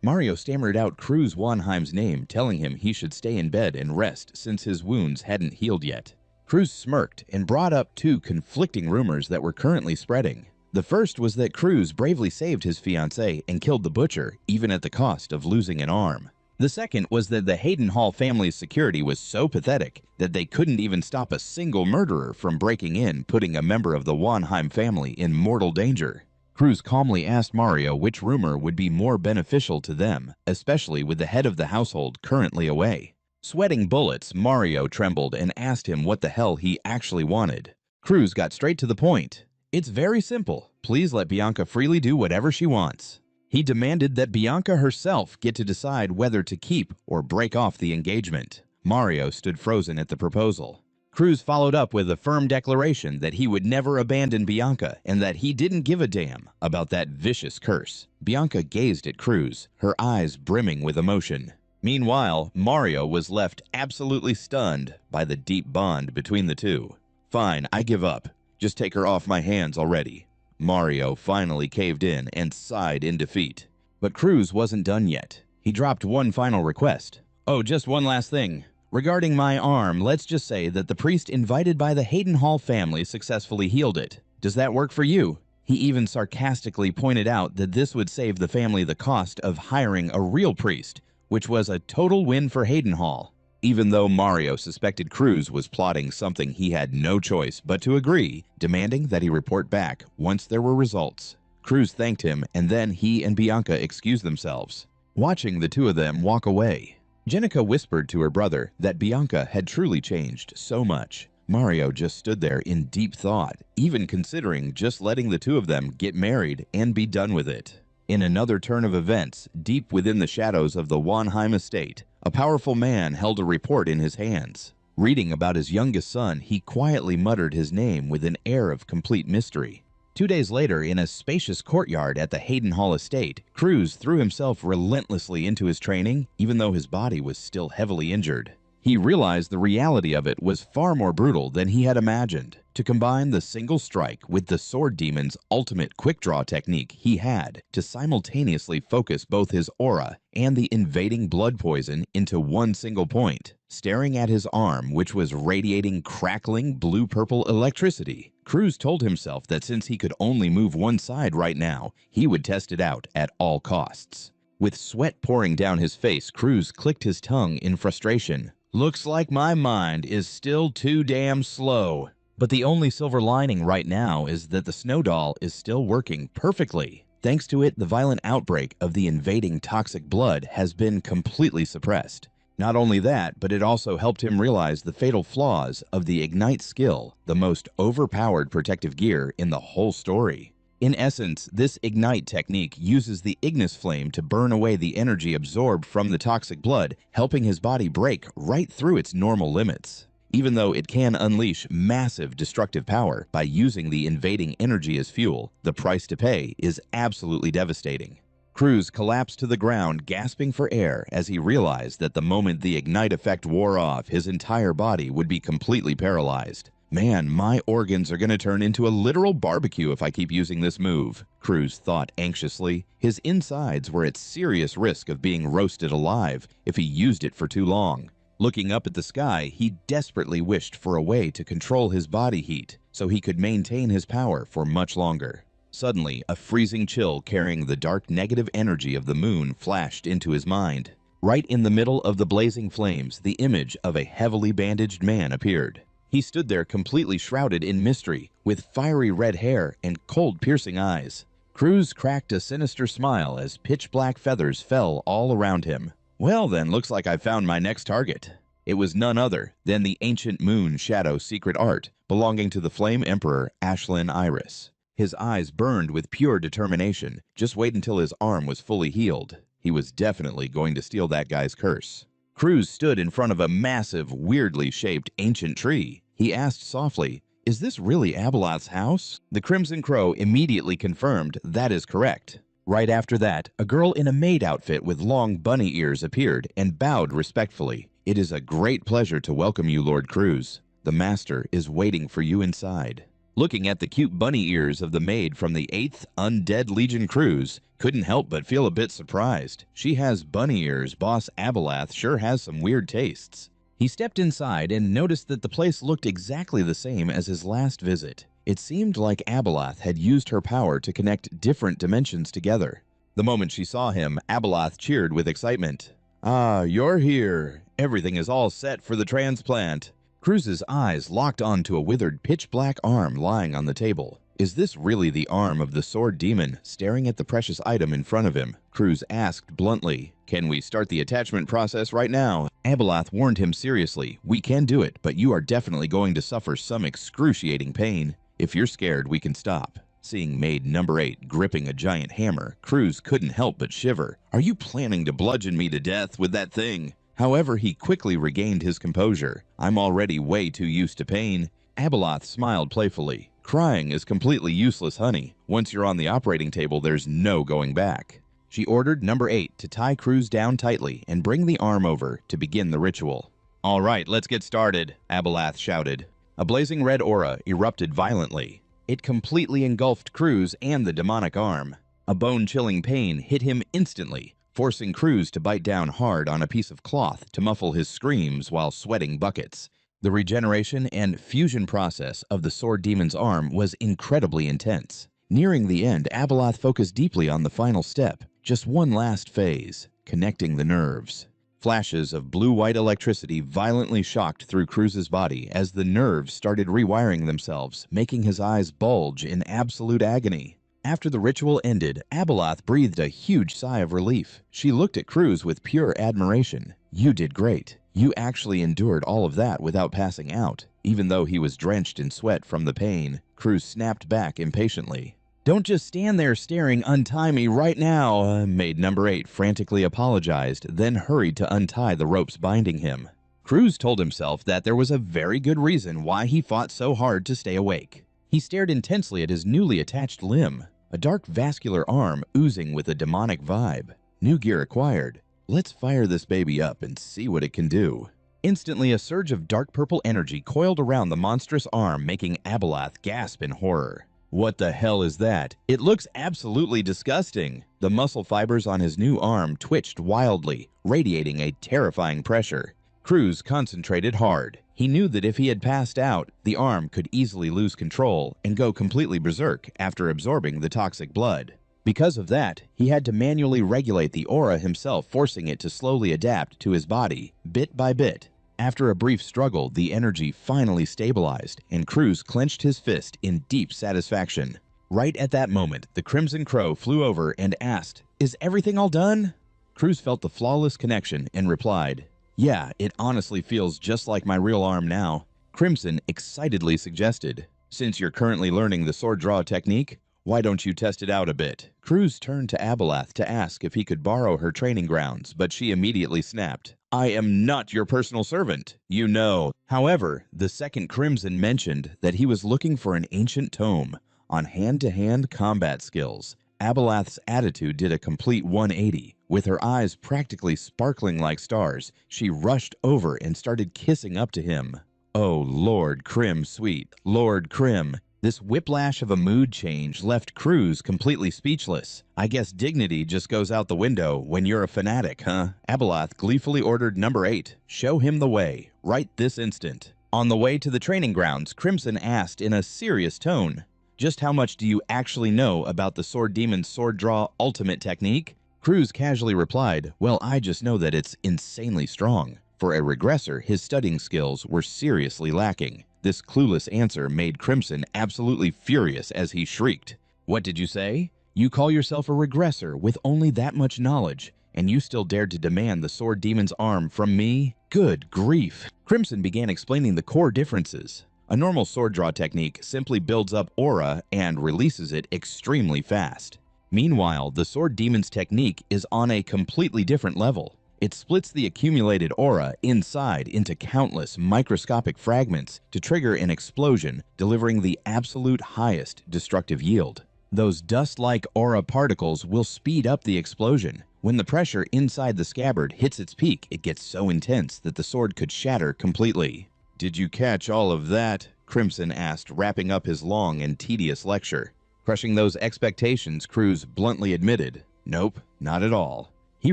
Mario stammered out Cruz Wanheim's name, telling him he should stay in bed and rest since his wounds hadn't healed yet. Cruz smirked and brought up two conflicting rumors that were currently spreading. The first was that Cruz bravely saved his fiancée and killed the butcher, even at the cost of losing an arm. The second was that the Haydenhall family's security was so pathetic that they couldn't even stop a single murderer from breaking in, putting a member of the Wanheim family in mortal danger. Cruz calmly asked Mario which rumor would be more beneficial to them, especially with the head of the household currently away. Sweating bullets, Mario trembled and asked him what the hell he actually wanted. Cruz got straight to the point. "It's very simple. Please let Bianca freely do whatever she wants." He demanded that Bianca herself get to decide whether to keep or break off the engagement. Mario stood frozen at the proposal. Cruz followed up with a firm declaration that he would never abandon Bianca and that he didn't give a damn about that vicious curse. Bianca gazed at Cruz, her eyes brimming with emotion. Meanwhile, Mario was left absolutely stunned by the deep bond between the two. "Fine, I give up. Just take her off my hands already." Mario finally caved in and sighed in defeat. But Cruz wasn't done yet. He dropped one final request. "Oh, just one last thing. Regarding my arm, let's just say that the priest invited by the Haydenhall family successfully healed it. Does that work for you?" He even sarcastically pointed out that this would save the family the cost of hiring a real priest, which was a total win for Haydenhall. Even though Mario suspected Cruz was plotting something, he had no choice but to agree, demanding that he report back once there were results. Cruz thanked him, and then he and Bianca excused themselves, watching the two of them walk away. Jenica whispered to her brother that Bianca had truly changed so much. Mario just stood there in deep thought, even considering just letting the two of them get married and be done with it. In another turn of events, deep within the shadows of the Wanheim estate, a powerful man held a report in his hands. Reading about his youngest son, he quietly muttered his name with an air of complete mystery. 2 days later, in a spacious courtyard at the Haydenhall estate, Cruz threw himself relentlessly into his training, even though his body was still heavily injured. He realized the reality of it was far more brutal than he had imagined. To combine the single strike with the sword demon's ultimate quick draw technique, he had to simultaneously focus both his aura and the invading blood poison into one single point. Staring at his arm, which was radiating crackling blue-purple electricity, Cruz told himself that since he could only move one side right now, he would test it out at all costs. With sweat pouring down his face, Cruz clicked his tongue in frustration. "Looks like my mind is still too damn slow." But the only silver lining right now is that the snow doll is still working perfectly. Thanks to it, the violent outbreak of the invading toxic blood has been completely suppressed. Not only that, but it also helped him realize the fatal flaws of the Ignite skill, the most overpowered protective gear in the whole story. In essence, this Ignite technique uses the Ignis flame to burn away the energy absorbed from the toxic blood, helping his body break right through its normal limits. Even though it can unleash massive destructive power by using the invading energy as fuel, the price to pay is absolutely devastating. Cruz collapsed to the ground, gasping for air as he realized that the moment the Ignite effect wore off, his entire body would be completely paralyzed. Man, my organs are going to turn into a literal barbecue if I keep using this move, Cruz thought anxiously. His insides were at serious risk of being roasted alive if he used it for too long. Looking up at the sky, he desperately wished for a way to control his body heat so he could maintain his power for much longer. Suddenly, a freezing chill carrying the dark negative energy of the moon flashed into his mind. Right in the middle of the blazing flames, the image of a heavily bandaged man appeared. He stood there completely shrouded in mystery, with fiery red hair and cold piercing eyes. Cruz cracked a sinister smile as pitch-black feathers fell all around him. Well then, looks like I found my next target. It was none other than the ancient moon shadow secret art belonging to the Flame Emperor Ashlyn Iris. His eyes burned with pure determination. Just wait until his arm was fully healed. He was definitely going to steal that guy's curse. Cruz stood in front of a massive, weirdly shaped ancient tree. He asked softly, "Is this really Abeloth's house?" The Crimson Crow immediately confirmed that is correct. Right after that, a girl in a maid outfit with long bunny ears appeared and bowed respectfully. "It is a great pleasure to welcome you, Lord Cruz. The master is waiting for you inside." Looking at the cute bunny ears of the maid from the 8th Undead Legion Cruz, couldn't help but feel a bit surprised. She has bunny ears, Boss Abeloth sure has some weird tastes. He stepped inside and noticed that the place looked exactly the same as his last visit. It seemed like Abeloth had used her power to connect different dimensions together. The moment she saw him, Abeloth cheered with excitement. "Ah, you're here. Everything is all set for the transplant." Cruz's eyes locked onto a withered pitch-black arm lying on the table. Is this really the arm of the sword demon staring at the precious item in front of him? Cruz asked bluntly. "Can we start the attachment process right now?" Abeloth warned him seriously. "We can do it, but you are definitely going to suffer some excruciating pain. If you're scared, we can stop." Seeing maid number 8 gripping a giant hammer, Cruz couldn't help but shiver. "Are you planning to bludgeon me to death with that thing?" However, he quickly regained his composure. "I'm already way too used to pain." Abeloth smiled playfully. "Crying is completely useless, honey. Once you're on the operating table, there's no going back." She ordered number 8 to tie Cruz down tightly and bring the arm over to begin the ritual. "All right, let's get started," Abeloth shouted. A blazing red aura erupted violently. It completely engulfed Cruz and the demonic arm. A bone-chilling pain hit him instantly, forcing Cruz to bite down hard on a piece of cloth to muffle his screams while sweating buckets. The regeneration and fusion process of the sword demon's arm was incredibly intense. Nearing the end, Abeloth focused deeply on the final step, just one last phase, connecting the nerves. Flashes of blue-white electricity violently shocked through Cruz's body as the nerves started rewiring themselves, making his eyes bulge in absolute agony. After the ritual ended, Abeloth breathed a huge sigh of relief. She looked at Cruz with pure admiration. "You did great. You actually endured all of that without passing out." Even though he was drenched in sweat from the pain, Cruz snapped back impatiently. "Don't just stand there staring, untie me right now," maid number 8 frantically apologized, then hurried to untie the ropes binding him. Cruz told himself that there was a very good reason why he fought so hard to stay awake. He stared intensely at his newly attached limb, a dark vascular arm oozing with a demonic vibe. New gear acquired. Let's fire this baby up and see what it can do. Instantly, a surge of dark purple energy coiled around the monstrous arm, making Abeloth gasp in horror. "What the hell is that? It looks absolutely disgusting." The muscle fibers on his new arm twitched wildly, radiating a terrifying pressure. Cruz concentrated hard. He knew that if he had passed out, the arm could easily lose control and go completely berserk after absorbing the toxic blood. Because of that, he had to manually regulate the aura himself, forcing it to slowly adapt to his body, bit by bit. After a brief struggle, the energy finally stabilized, and Cruz clenched his fist in deep satisfaction. Right at that moment, the Crimson Crow flew over and asked, "Is everything all done?" Cruz felt the flawless connection and replied, "Yeah, it honestly feels just like my real arm now." Crimson excitedly suggested, "Since you're currently learning the sword draw technique, why don't you test it out a bit?" Cruz turned to Abellath to ask if he could borrow her training grounds, but she immediately snapped, "I am not your personal servant, you know." However, the second Crimson mentioned that he was looking for an ancient tome on hand-to-hand combat skills. Abelath's attitude did a complete 180. With her eyes practically sparkling like stars, she rushed over and started kissing up to him. Oh, Lord Crim, sweet Lord Crim. This whiplash of a mood change left Cruz completely speechless. I guess dignity just goes out the window when you're a fanatic, huh? Abelath gleefully ordered number 8, "Show him the way, right this instant." On the way to the training grounds, Crimson asked in a serious tone, "Just how much do you actually know about the Sword Demon's sword draw ultimate technique?" Cruz casually replied, "Well, I just know that it's insanely strong." For a regressor, his studying skills were seriously lacking. This clueless answer made Crimson absolutely furious as he shrieked, "What did you say? You call yourself a regressor with only that much knowledge, and you still dared to demand the Sword Demon's arm from me? Good grief!" Crimson began explaining the core differences. A normal sword draw technique simply builds up aura and releases it extremely fast. Meanwhile, the Sword Demon's technique is on a completely different level. It splits the accumulated aura inside into countless microscopic fragments to trigger an explosion, delivering the absolute highest destructive yield. Those dust-like aura particles will speed up the explosion. When the pressure inside the scabbard hits its peak, it gets so intense that the sword could shatter completely. "Did you catch all of that?" Crimson asked, wrapping up his long and tedious lecture. Crushing those expectations, Cruz bluntly admitted, "Nope, not at all." He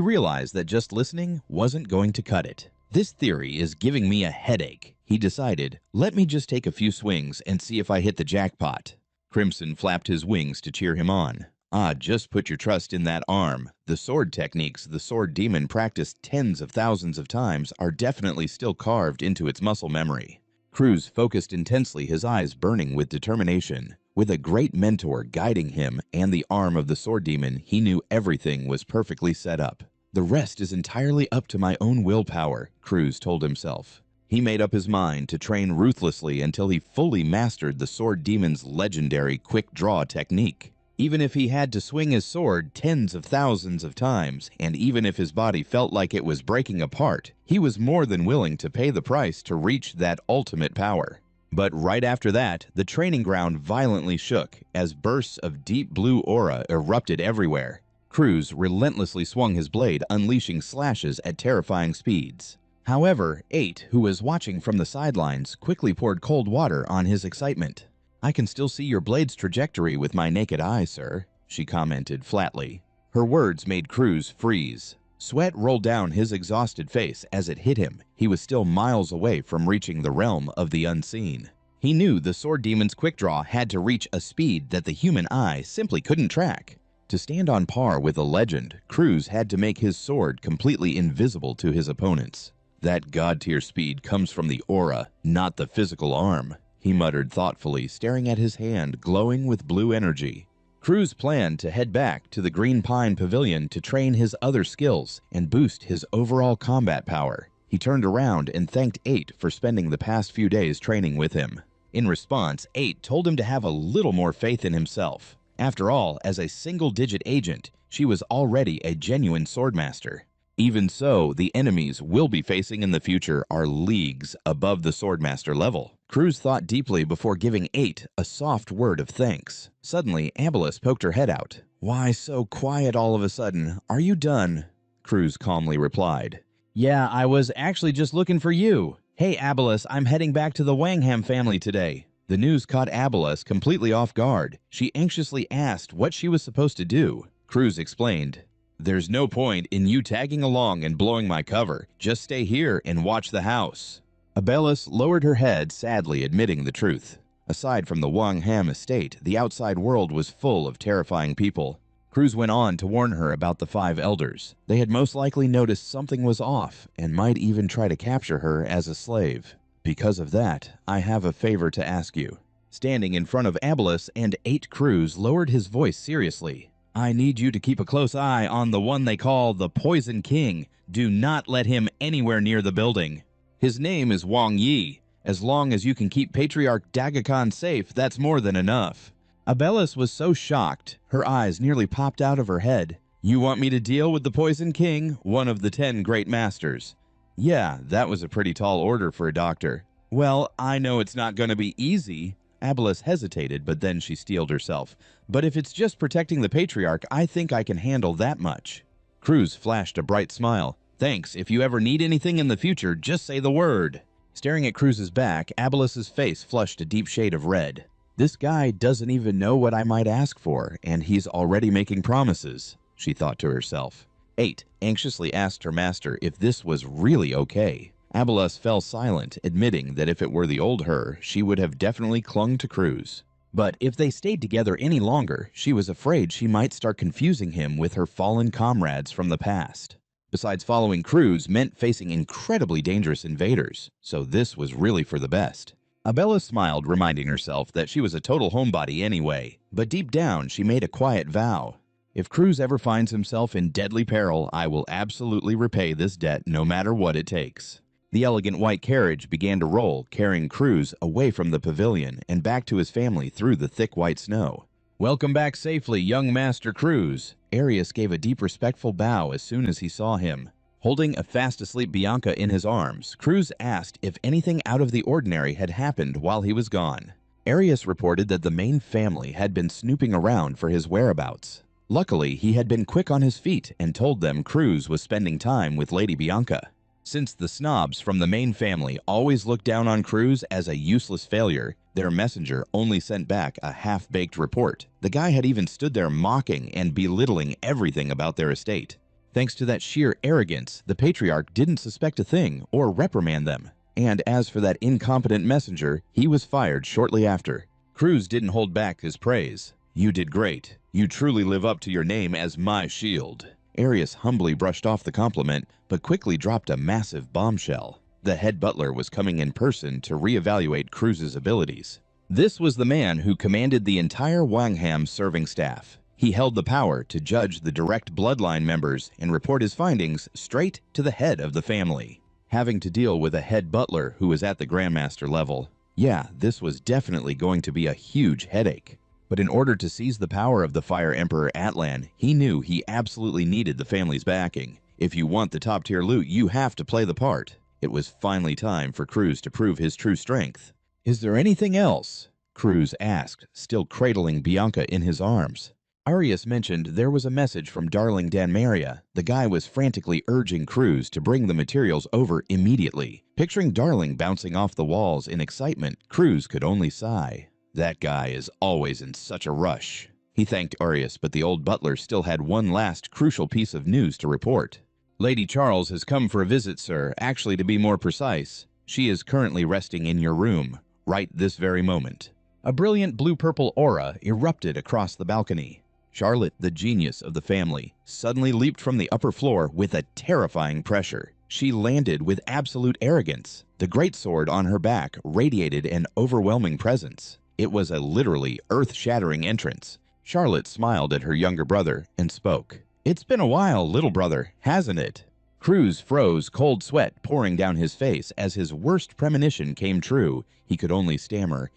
realized that just listening wasn't going to cut it. "This theory is giving me a headache," he decided. "Let me just take a few swings and see if I hit the jackpot." Crimson flapped his wings to cheer him on. "Ah, just put your trust in that arm. The sword techniques the Sword Demon practiced tens of thousands of times are definitely still carved into its muscle memory." Cruz focused intensely, his eyes burning with determination. With a great mentor guiding him and the arm of the Sword Demon, he knew everything was perfectly set up. "The rest is entirely up to my own willpower," Cruz told himself. He made up his mind to train ruthlessly until he fully mastered the Sword Demon's legendary quick draw technique. Even if he had to swing his sword tens of thousands of times, and even if his body felt like it was breaking apart, he was more than willing to pay the price to reach that ultimate power. But right after that, the training ground violently shook as bursts of deep blue aura erupted everywhere. Cruz relentlessly swung his blade, unleashing slashes at terrifying speeds. However, 8, who was watching from the sidelines, quickly poured cold water on his excitement. "I can still see your blade's trajectory with my naked eye, sir," she commented flatly. Her words made Cruz freeze. Sweat rolled down his exhausted face as it hit him. He was still miles away from reaching the realm of the unseen. He knew the Sword Demon's quick draw had to reach a speed that the human eye simply couldn't track. To stand on par with a legend, Cruz had to make his sword completely invisible to his opponents. "That god-tier speed comes from the aura, not the physical arm," he muttered thoughtfully, staring at his hand glowing with blue energy. Cruz planned to head back to the Green Pine Pavilion to train his other skills and boost his overall combat power. He turned around and thanked 8 for spending the past few days training with him. In response, 8 told him to have a little more faith in himself. After all, as a single-digit agent, she was already a genuine swordmaster. Even so, the enemies we'll be facing in the future are leagues above the swordmaster level. Cruz thought deeply before giving 8 a soft word of thanks. Suddenly, Abelis poked her head out. "Why so quiet all of a sudden? Are you done?" Cruz calmly replied, "Yeah, I was actually just looking for you. Hey, Abelis, I'm heading back to the Wangham family today." The news caught Abelis completely off guard. She anxiously asked what she was supposed to do. Cruz explained, "There's no point in you tagging along and blowing my cover. Just stay here and watch the house." Abelis lowered her head, sadly admitting the truth. Aside from the Wangham estate, the outside world was full of terrifying people. Cruz went on to warn her about the 5 elders. They had most likely noticed something was off and might even try to capture her as a slave. "Because of that, I have a favor to ask you." Standing in front of Abelis and 8 crews lowered his voice seriously. I need you to keep a close eye on the one they call the Poison King. Do not let him anywhere near the building. His name is Wang Yi. As long as you can keep Patriarch Dagakan safe, that's more than enough. Abelis was so shocked, her eyes nearly popped out of her head. You want me to deal with the Poison King, one of the 10 great masters? Yeah, that was a pretty tall order for a doctor. Well, I know it's not going to be easy. Abelis hesitated, but then she steeled herself. But if it's just protecting the Patriarch, I think I can handle that much. Cruz flashed a bright smile. Thanks, if you ever need anything in the future, just say the word. Staring at Cruz's back, Abelis's face flushed a deep shade of red. This guy doesn't even know what I might ask for, and he's already making promises, she thought to herself. 8 anxiously asked her master if this was really okay. Abelis fell silent, admitting that if it were the old her, she would have definitely clung to Cruz. But if they stayed together any longer, she was afraid she might start confusing him with her fallen comrades from the past. Besides, following Cruz meant facing incredibly dangerous invaders, so this was really for the best. Abelis smiled, reminding herself that she was a total homebody anyway, but deep down she made a quiet vow. If Cruz ever finds himself in deadly peril, I will absolutely repay this debt no matter what it takes. The elegant white carriage began to roll, carrying Cruz away from the pavilion and back to his family through the thick white snow. Welcome back safely, young Master Cruz. Arius gave a deep respectful bow as soon as he saw him. Holding a fast-asleep Bianca in his arms, Cruz asked if anything out of the ordinary had happened while he was gone. Arius reported that the main family had been snooping around for his whereabouts. Luckily, he had been quick on his feet and told them Cruz was spending time with Lady Bianca. Since the snobs from the main family always looked down on Cruz as a useless failure, their messenger only sent back a half-baked report. The guy had even stood there mocking and belittling everything about their estate. Thanks to that sheer arrogance, the Patriarch didn't suspect a thing or reprimand them. And as for that incompetent messenger, he was fired shortly after. Cruz didn't hold back his praise. You did great. You truly live up to your name as my shield. Arius humbly brushed off the compliment, but quickly dropped a massive bombshell. The head butler was coming in person to reevaluate Cruz's abilities. This was the man who commanded the entire Wangham serving staff. He held the power to judge the direct bloodline members and report his findings straight to the head of the family. Having to deal with a head butler who was at the Grandmaster level, yeah, this was definitely going to be a huge headache. But in order to seize the power of the Fire Emperor Atlan, he knew he absolutely needed the family's backing. If you want the top-tier loot, you have to play the part. It was finally time for Cruz to prove his true strength. Is there anything else? Cruz asked, still cradling Bianca in his arms. Arius mentioned there was a message from Darling Danmaria. The guy was frantically urging Cruz to bring the materials over immediately. Picturing Darling bouncing off the walls in excitement, Cruz could only sigh. That guy is always in such a rush. He thanked Arius, but the old butler still had one last crucial piece of news to report. Lady Charles has come for a visit, sir. Actually, to be more precise, she is currently resting in your room, right this very moment. A brilliant blue-purple aura erupted across the balcony. Charlotte, the genius of the family, suddenly leaped from the upper floor with a terrifying pressure. She landed with absolute arrogance. The greatsword on her back radiated an overwhelming presence. It was a literally earth-shattering entrance. Charlotte smiled at her younger brother and spoke. It's been a while, little brother, hasn't it? Cruz froze, cold sweat pouring down his face as his worst premonition came true. He could only stammer,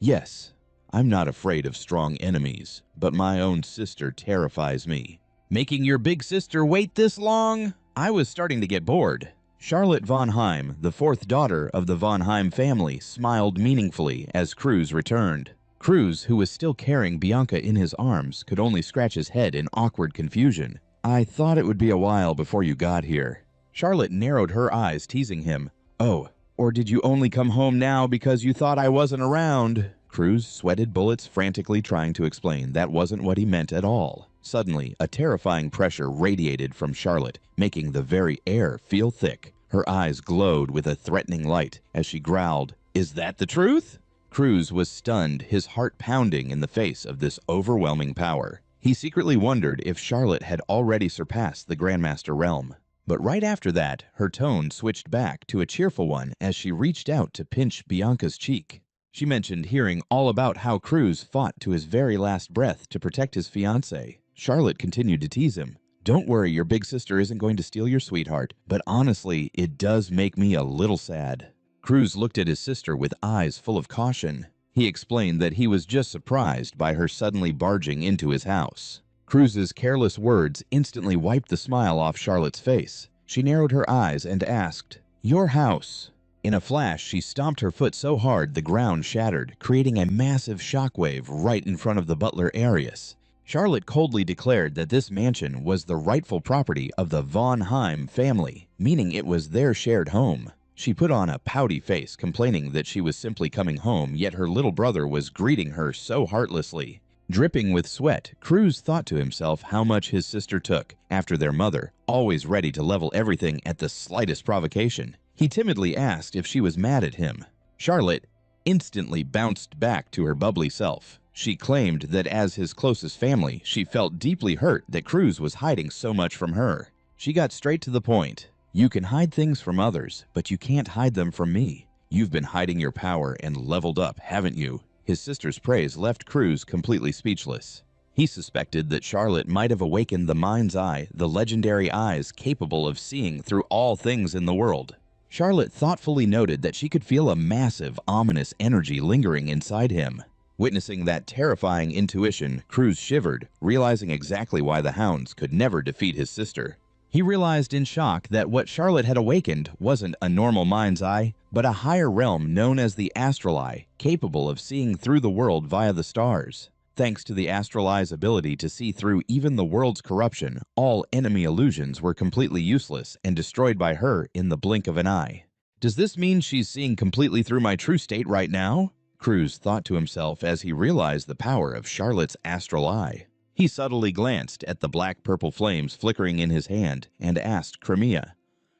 yes. I'm not afraid of strong enemies, but my own sister terrifies me. Making your big sister wait this long? I was starting to get bored. Charlotte von Heim, the 4th daughter of the von Heim family, smiled meaningfully as Cruz returned. Cruz, who was still carrying Bianca in his arms, could only scratch his head in awkward confusion. I thought it would be a while before you got here. Charlotte narrowed her eyes, teasing him. Oh, or did you only come home now because you thought I wasn't around? Cruz sweated bullets, frantically trying to explain that wasn't what he meant at all. Suddenly, a terrifying pressure radiated from Charlotte, making the very air feel thick. Her eyes glowed with a threatening light as she growled, "Is that the truth?" Cruz was stunned, his heart pounding in the face of this overwhelming power. He secretly wondered if Charlotte had already surpassed the Grandmaster realm. But right after that, her tone switched back to a cheerful one as she reached out to pinch Bianca's cheek. She mentioned hearing all about how Cruz fought to his very last breath to protect his fiancée. Charlotte continued to tease him. Don't worry, your big sister isn't going to steal your sweetheart, but honestly, it does make me a little sad. Cruz looked at his sister with eyes full of caution. He explained that he was just surprised by her suddenly barging into his house. Cruz's careless words instantly wiped the smile off Charlotte's face. She narrowed her eyes and asked, "Your house?" In a flash, she stomped her foot so hard the ground shattered, creating a massive shockwave right in front of the butler Arius. Charlotte coldly declared that this mansion was the rightful property of the Von Heim family, meaning it was their shared home. She put on a pouty face, complaining that she was simply coming home, yet her little brother was greeting her so heartlessly. Dripping with sweat, Cruz thought to himself how much his sister took after their mother, always ready to level everything at the slightest provocation. He timidly asked if she was mad at him. Charlotte instantly bounced back to her bubbly self. She claimed that as his closest family, she felt deeply hurt that Cruz was hiding so much from her. She got straight to the point. You can hide things from others, but you can't hide them from me. You've been hiding your power and leveled up, haven't you? His sister's praise left Cruz completely speechless. He suspected that Charlotte might have awakened the mind's eye, the legendary eyes capable of seeing through all things in the world. Charlotte thoughtfully noted that she could feel a massive, ominous energy lingering inside him. Witnessing that terrifying intuition, Cruz shivered, realizing exactly why the hounds could never defeat his sister. He realized in shock that what Charlotte had awakened wasn't a normal mind's eye, but a higher realm known as the astral eye, capable of seeing through the world via the stars. Thanks to the astral eye's ability to see through even the world's corruption, all enemy illusions were completely useless and destroyed by her in the blink of an eye. Does this mean she's seeing completely through my true state right now? Cruz thought to himself as he realized the power of Charlotte's astral eye. He subtly glanced at the black-purple flames flickering in his hand and asked Crimea,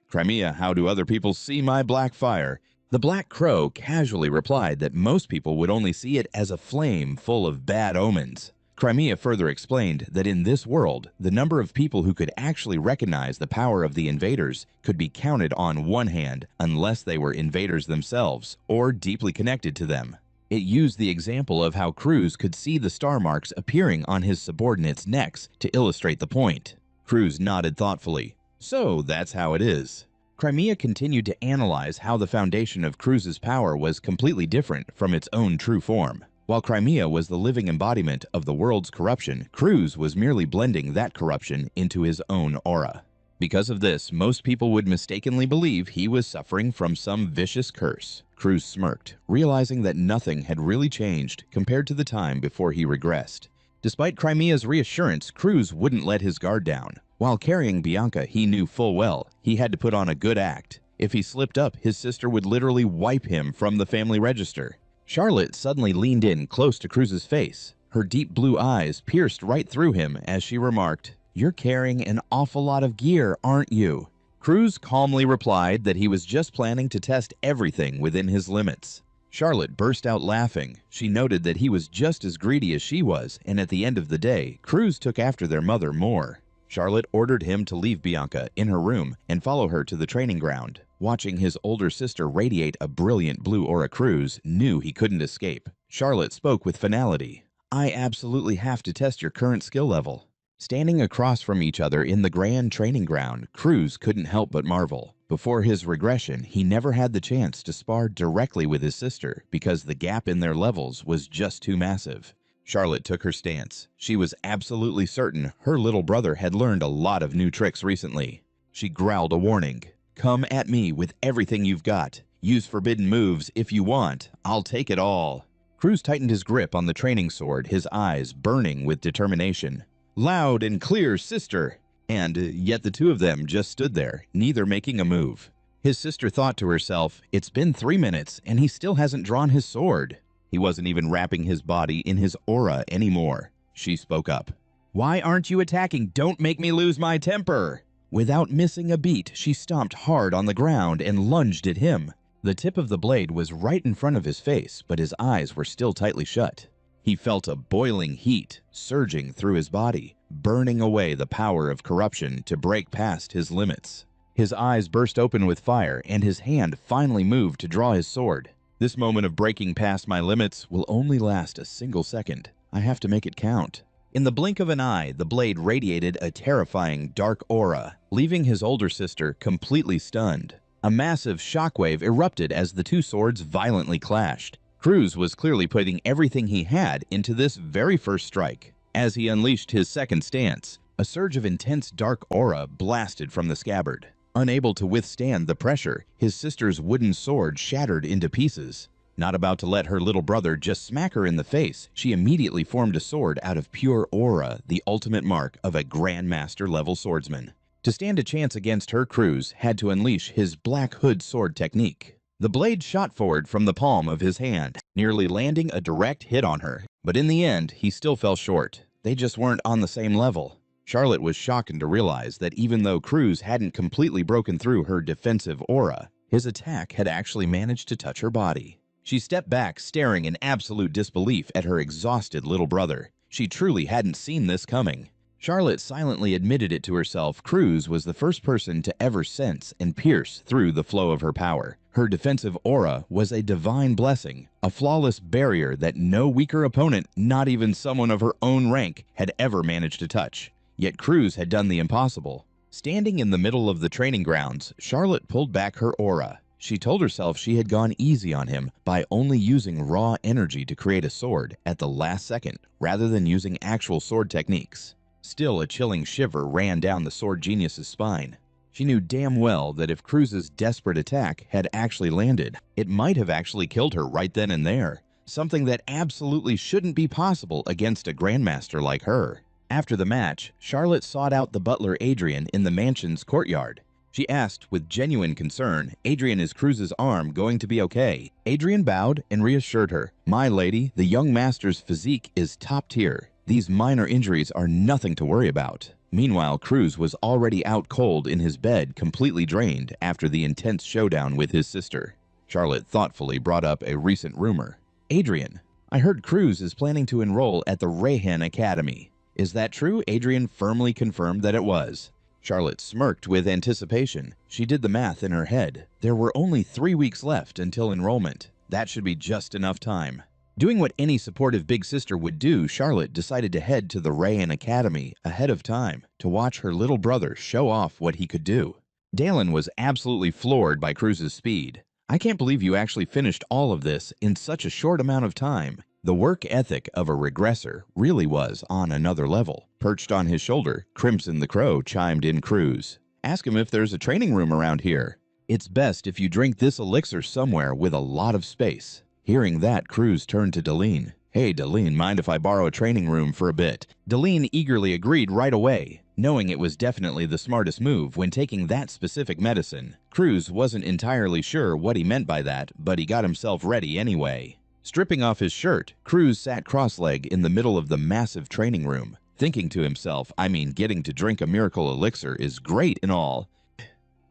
"Crimea, how do other people see my black fire?" The Black Crow casually replied that most people would only see it as a flame full of bad omens. Crimea further explained that in this world, the number of people who could actually recognize the power of the invaders could be counted on one hand unless they were invaders themselves or deeply connected to them. It used the example of how Cruz could see the star marks appearing on his subordinates' necks to illustrate the point. Cruz nodded thoughtfully. So that's how it is. Crimea continued to analyze how the foundation of Cruz's power was completely different from its own true form. While Crimea was the living embodiment of the world's corruption, Cruz was merely blending that corruption into his own aura. Because of this, most people would mistakenly believe he was suffering from some vicious curse. Cruz smirked, realizing that nothing had really changed compared to the time before he regressed. Despite Crimea's reassurance, Cruz wouldn't let his guard down. While carrying Bianca, he knew full well he had to put on a good act. If he slipped up, his sister would literally wipe him from the family register. Charlotte suddenly leaned in close to Cruz's face. Her deep blue eyes pierced right through him as she remarked, "You're carrying an awful lot of gear, aren't you?" Cruz calmly replied that he was just planning to test everything within his limits. Charlotte burst out laughing. She noted that he was just as greedy as she was, and at the end of the day, Cruz took after their mother more. Charlotte ordered him to leave Bianca in her room and follow her to the training ground. Watching his older sister radiate a brilliant blue aura, Cruz knew he couldn't escape. Charlotte spoke with finality. "I absolutely have to test your current skill level." Standing across from each other in the grand training ground, Cruz couldn't help but marvel. Before his regression, he never had the chance to spar directly with his sister because the gap in their levels was just too massive. Charlotte took her stance. She was absolutely certain her little brother had learned a lot of new tricks recently. She growled a warning. "Come at me with everything you've got. Use forbidden moves if you want. I'll take it all." Cruz tightened his grip on the training sword, his eyes burning with determination. "Loud and clear, sister!" And yet the two of them just stood there, neither making a move. His sister thought to herself, "It's been 3 minutes and he still hasn't drawn his sword." He wasn't even wrapping his body in his aura anymore. She spoke up. "Why aren't you attacking? Don't make me lose my temper!" Without missing a beat, she stomped hard on the ground and lunged at him. The tip of the blade was right in front of his face, but his eyes were still tightly shut. He felt a boiling heat surging through his body, burning away the power of corruption to break past his limits. His eyes burst open with fire, and his hand finally moved to draw his sword. This moment of breaking past my limits will only last a single second. I have to make it count. In the blink of an eye, the blade radiated a terrifying dark aura, leaving his older sister completely stunned. A massive shockwave erupted as the two swords violently clashed. Cruz was clearly putting everything he had into this very first strike. As he unleashed his second stance, a surge of intense dark aura blasted from the scabbard. Unable to withstand the pressure, his sister's wooden sword shattered into pieces. Not about to let her little brother just smack her in the face, she immediately formed a sword out of pure aura, the ultimate mark of a Grandmaster-level swordsman. To stand a chance against her, Cruz had to unleash his Black Hood sword technique. The blade shot forward from the palm of his hand, nearly landing a direct hit on her. But in the end, he still fell short. They just weren't on the same level. Charlotte was shocked to realize that even though Cruz hadn't completely broken through her defensive aura, his attack had actually managed to touch her body. She stepped back, staring in absolute disbelief at her exhausted little brother. She truly hadn't seen this coming. Charlotte silently admitted it to herself. Cruz was the first person to ever sense and pierce through the flow of her power. Her defensive aura was a divine blessing, a flawless barrier that no weaker opponent, not even someone of her own rank, had ever managed to touch. Yet Cruz had done the impossible. Standing in the middle of the training grounds, Charlotte pulled back her aura. She told herself she had gone easy on him by only using raw energy to create a sword at the last second, rather than using actual sword techniques. Still, a chilling shiver ran down the sword genius's spine. She knew damn well that if Cruz's desperate attack had actually landed, it might have actually killed her right then and there, something that absolutely shouldn't be possible against a grandmaster like her. After the match, Charlotte sought out the butler Adrian in the mansion's courtyard. She asked with genuine concern, "Adrian, is Cruz's arm going to be okay?" Adrian bowed and reassured her, "My lady, the young master's physique is top tier. These minor injuries are nothing to worry about." Meanwhile, Cruz was already out cold in his bed, completely drained after the intense showdown with his sister. Charlotte thoughtfully brought up a recent rumor. "Adrian, I heard Cruz is planning to enroll at the Reihan Academy. Is that true?" Adrian firmly confirmed that it was. Charlotte smirked with anticipation. She did the math in her head. There were only 3 weeks left until enrollment. That should be just enough time. Doing what any supportive big sister would do, Charlotte decided to head to the Reihan Academy ahead of time to watch her little brother show off what he could do. Dalen was absolutely floored by Cruz's speed. "I can't believe you actually finished all of this in such a short amount of time." The work ethic of a regressor really was on another level. Perched on his shoulder, Crimson the Crow chimed in Cruz. "Ask him if there's a training room around here. It's best if you drink this elixir somewhere with a lot of space." Hearing that, Cruz turned to Deline. "Hey, Deline, mind if I borrow a training room for a bit?" Deline eagerly agreed right away, knowing it was definitely the smartest move when taking that specific medicine. Cruz wasn't entirely sure what he meant by that, but he got himself ready anyway. Stripping off his shirt, Cruz sat cross-legged in the middle of the massive training room, thinking to himself, getting to drink a miracle elixir is great and all,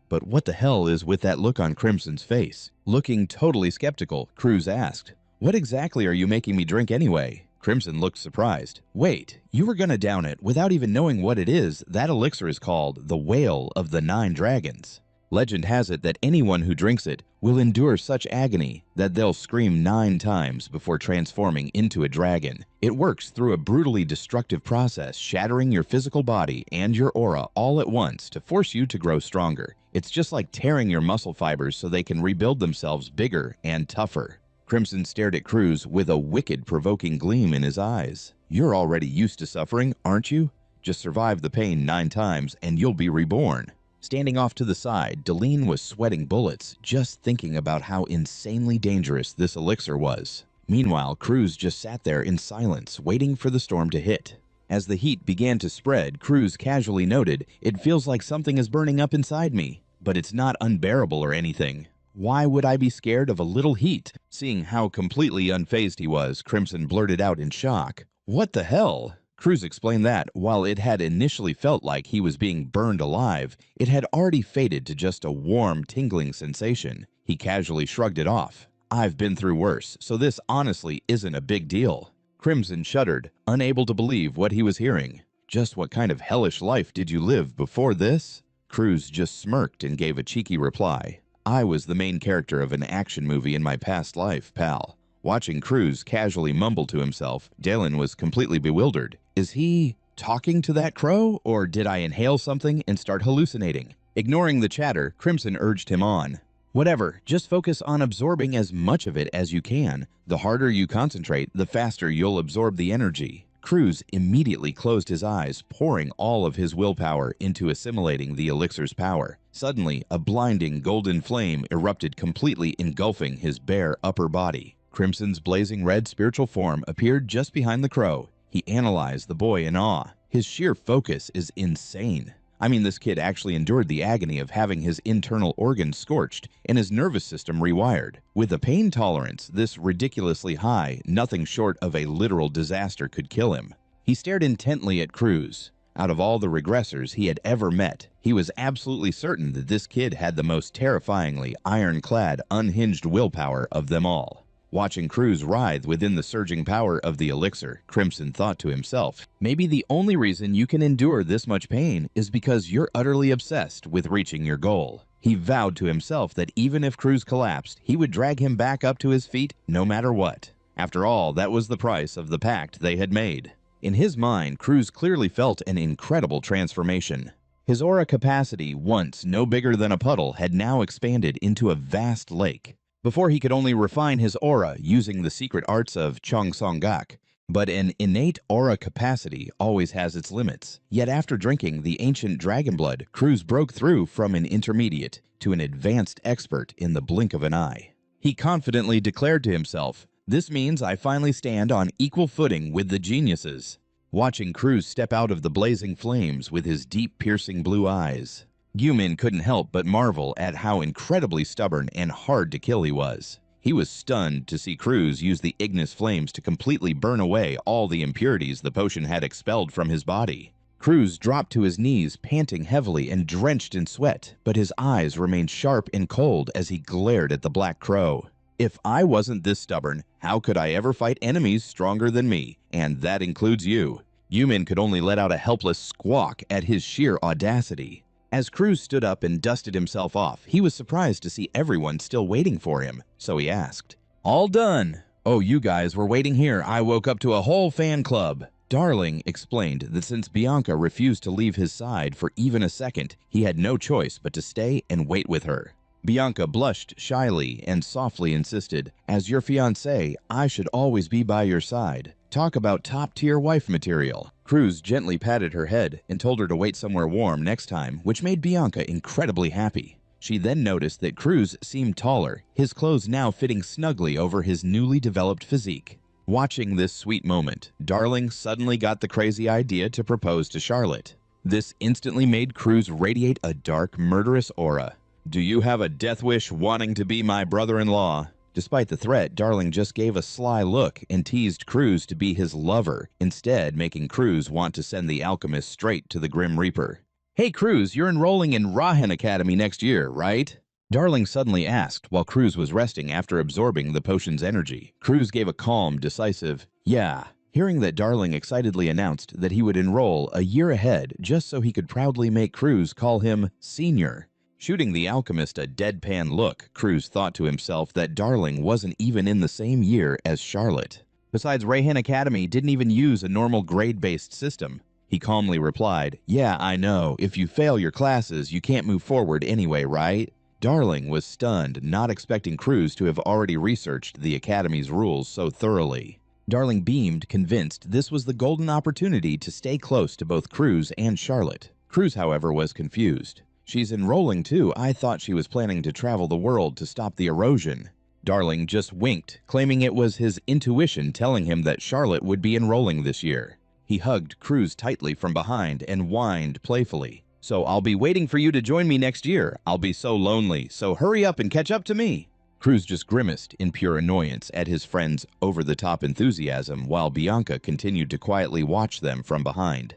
but what the hell is with that look on Crimson's face? Looking totally skeptical, Cruz asked, "What exactly are you making me drink anyway?" Crimson looked surprised. "Wait, you were gonna down it without even knowing what it is? That elixir is called the Whale of the 9 Dragons. Legend has it that anyone who drinks it will endure such agony that they'll scream 9 times before transforming into a dragon. It works through a brutally destructive process, shattering your physical body and your aura all at once to force you to grow stronger. It's just like tearing your muscle fibers so they can rebuild themselves bigger and tougher." Crimson stared at Cruz with a wicked, provoking gleam in his eyes. "You're already used to suffering, aren't you? Just survive the pain 9 times and you'll be reborn." Standing off to the side, Deline was sweating bullets just thinking about how insanely dangerous this elixir was. Meanwhile, Cruz just sat there in silence, waiting for the storm to hit. As the heat began to spread, Cruz casually noted, "It feels like something is burning up inside me, but it's not unbearable or anything. Why would I be scared of a little heat?" Seeing how completely unfazed he was, Crimson blurted out in shock, "What the hell?" Cruz explained that, while it had initially felt like he was being burned alive, it had already faded to just a warm, tingling sensation. He casually shrugged it off. "I've been through worse, so this honestly isn't a big deal." Crimson shuddered, unable to believe what he was hearing. "Just what kind of hellish life did you live before this?" Cruz just smirked and gave a cheeky reply. I was the main character of an action movie in my past life, pal. Watching Cruz casually mumble to himself, Dalen was completely bewildered. Is he talking to that crow, or did I inhale something and start hallucinating? Ignoring the chatter, Crimson urged him on. Whatever, just focus on absorbing as much of it as you can. The harder you concentrate, the faster you'll absorb the energy. Cruz immediately closed his eyes, pouring all of his willpower into assimilating the elixir's power. Suddenly, a blinding golden flame erupted, completely engulfing his bare upper body. Crimson's blazing red spiritual form appeared just behind the crow. He analyzed the boy in awe. His sheer focus is insane. I mean, this kid actually endured the agony of having his internal organs scorched and his nervous system rewired. With a pain tolerance this ridiculously high, nothing short of a literal disaster could kill him. He stared intently at Cruz. Out of all the regressors he had ever met, he was absolutely certain that this kid had the most terrifyingly ironclad, unhinged willpower of them all. Watching Cruz writhe within the surging power of the elixir, Crimson thought to himself, maybe the only reason you can endure this much pain is because you're utterly obsessed with reaching your goal. He vowed to himself that even if Cruz collapsed, he would drag him back up to his feet no matter what. After all, that was the price of the pact they had made. In his mind, Cruz clearly felt an incredible transformation. His aura capacity, once no bigger than a puddle, had now expanded into a vast lake. Before he could only refine his aura using the secret arts of Chongsongak, but an innate aura capacity always has its limits. Yet after drinking the ancient dragon blood, Cruz broke through from an intermediate to an advanced expert in the blink of an eye. He confidently declared to himself, "This means I finally stand on equal footing with the geniuses." Watching Cruz step out of the blazing flames with his deep piercing blue eyes, Yumin couldn't help but marvel at how incredibly stubborn and hard to kill he was. He was stunned to see Cruz use the Ignis flames to completely burn away all the impurities the potion had expelled from his body. Cruz dropped to his knees, panting heavily and drenched in sweat, but his eyes remained sharp and cold as he glared at the Black Crow. If I wasn't this stubborn, how could I ever fight enemies stronger than me? And that includes you. Yumin could only let out a helpless squawk at his sheer audacity. As Cruz stood up and dusted himself off, he was surprised to see everyone still waiting for him, so he asked, "All done? Oh, you guys were waiting here. I woke up to a whole fan club." Darling explained that since Bianca refused to leave his side for even a second, he had no choice but to stay and wait with her. Bianca blushed shyly and softly insisted, "As your fiancé, I should always be by your side. Talk about top-tier wife material." Cruz gently patted her head and told her to wait somewhere warm next time, which made Bianca incredibly happy. She then noticed that Cruz seemed taller, his clothes now fitting snugly over his newly developed physique. Watching this sweet moment, Darling suddenly got the crazy idea to propose to Charlotte. This instantly made Cruz radiate a dark, murderous aura. "Do you have a death wish wanting to be my brother-in-law?" Despite the threat, Darling just gave a sly look and teased Cruz to be his lover, instead making Cruz want to send the alchemist straight to the Grim Reaper. "Hey Cruz, you're enrolling in Rahen Academy next year, right?" Darling suddenly asked while Cruz was resting after absorbing the potion's energy. Cruz gave a calm, decisive, "Yeah." Hearing that Darling excitedly announced that he would enroll a year ahead just so he could proudly make Cruz call him Senior. Shooting the alchemist a deadpan look, Cruz thought to himself that Darling wasn't even in the same year as Charlotte. Besides, Rahen Academy didn't even use a normal grade-based system. He calmly replied, "Yeah, I know. If you fail your classes, you can't move forward anyway, right?" Darling was stunned, not expecting Cruz to have already researched the Academy's rules so thoroughly. Darling beamed, convinced this was the golden opportunity to stay close to both Cruz and Charlotte. Cruz, however, was confused. "She's enrolling too. I thought she was planning to travel the world to stop the erosion." Darling just winked, claiming it was his intuition telling him that Charlotte would be enrolling this year. He hugged Cruz tightly from behind and whined playfully, "So I'll be waiting for you to join me next year. I'll be so lonely, so hurry up and catch up to me." Cruz just grimaced in pure annoyance at his friend's over-the-top enthusiasm while Bianca continued to quietly watch them from behind.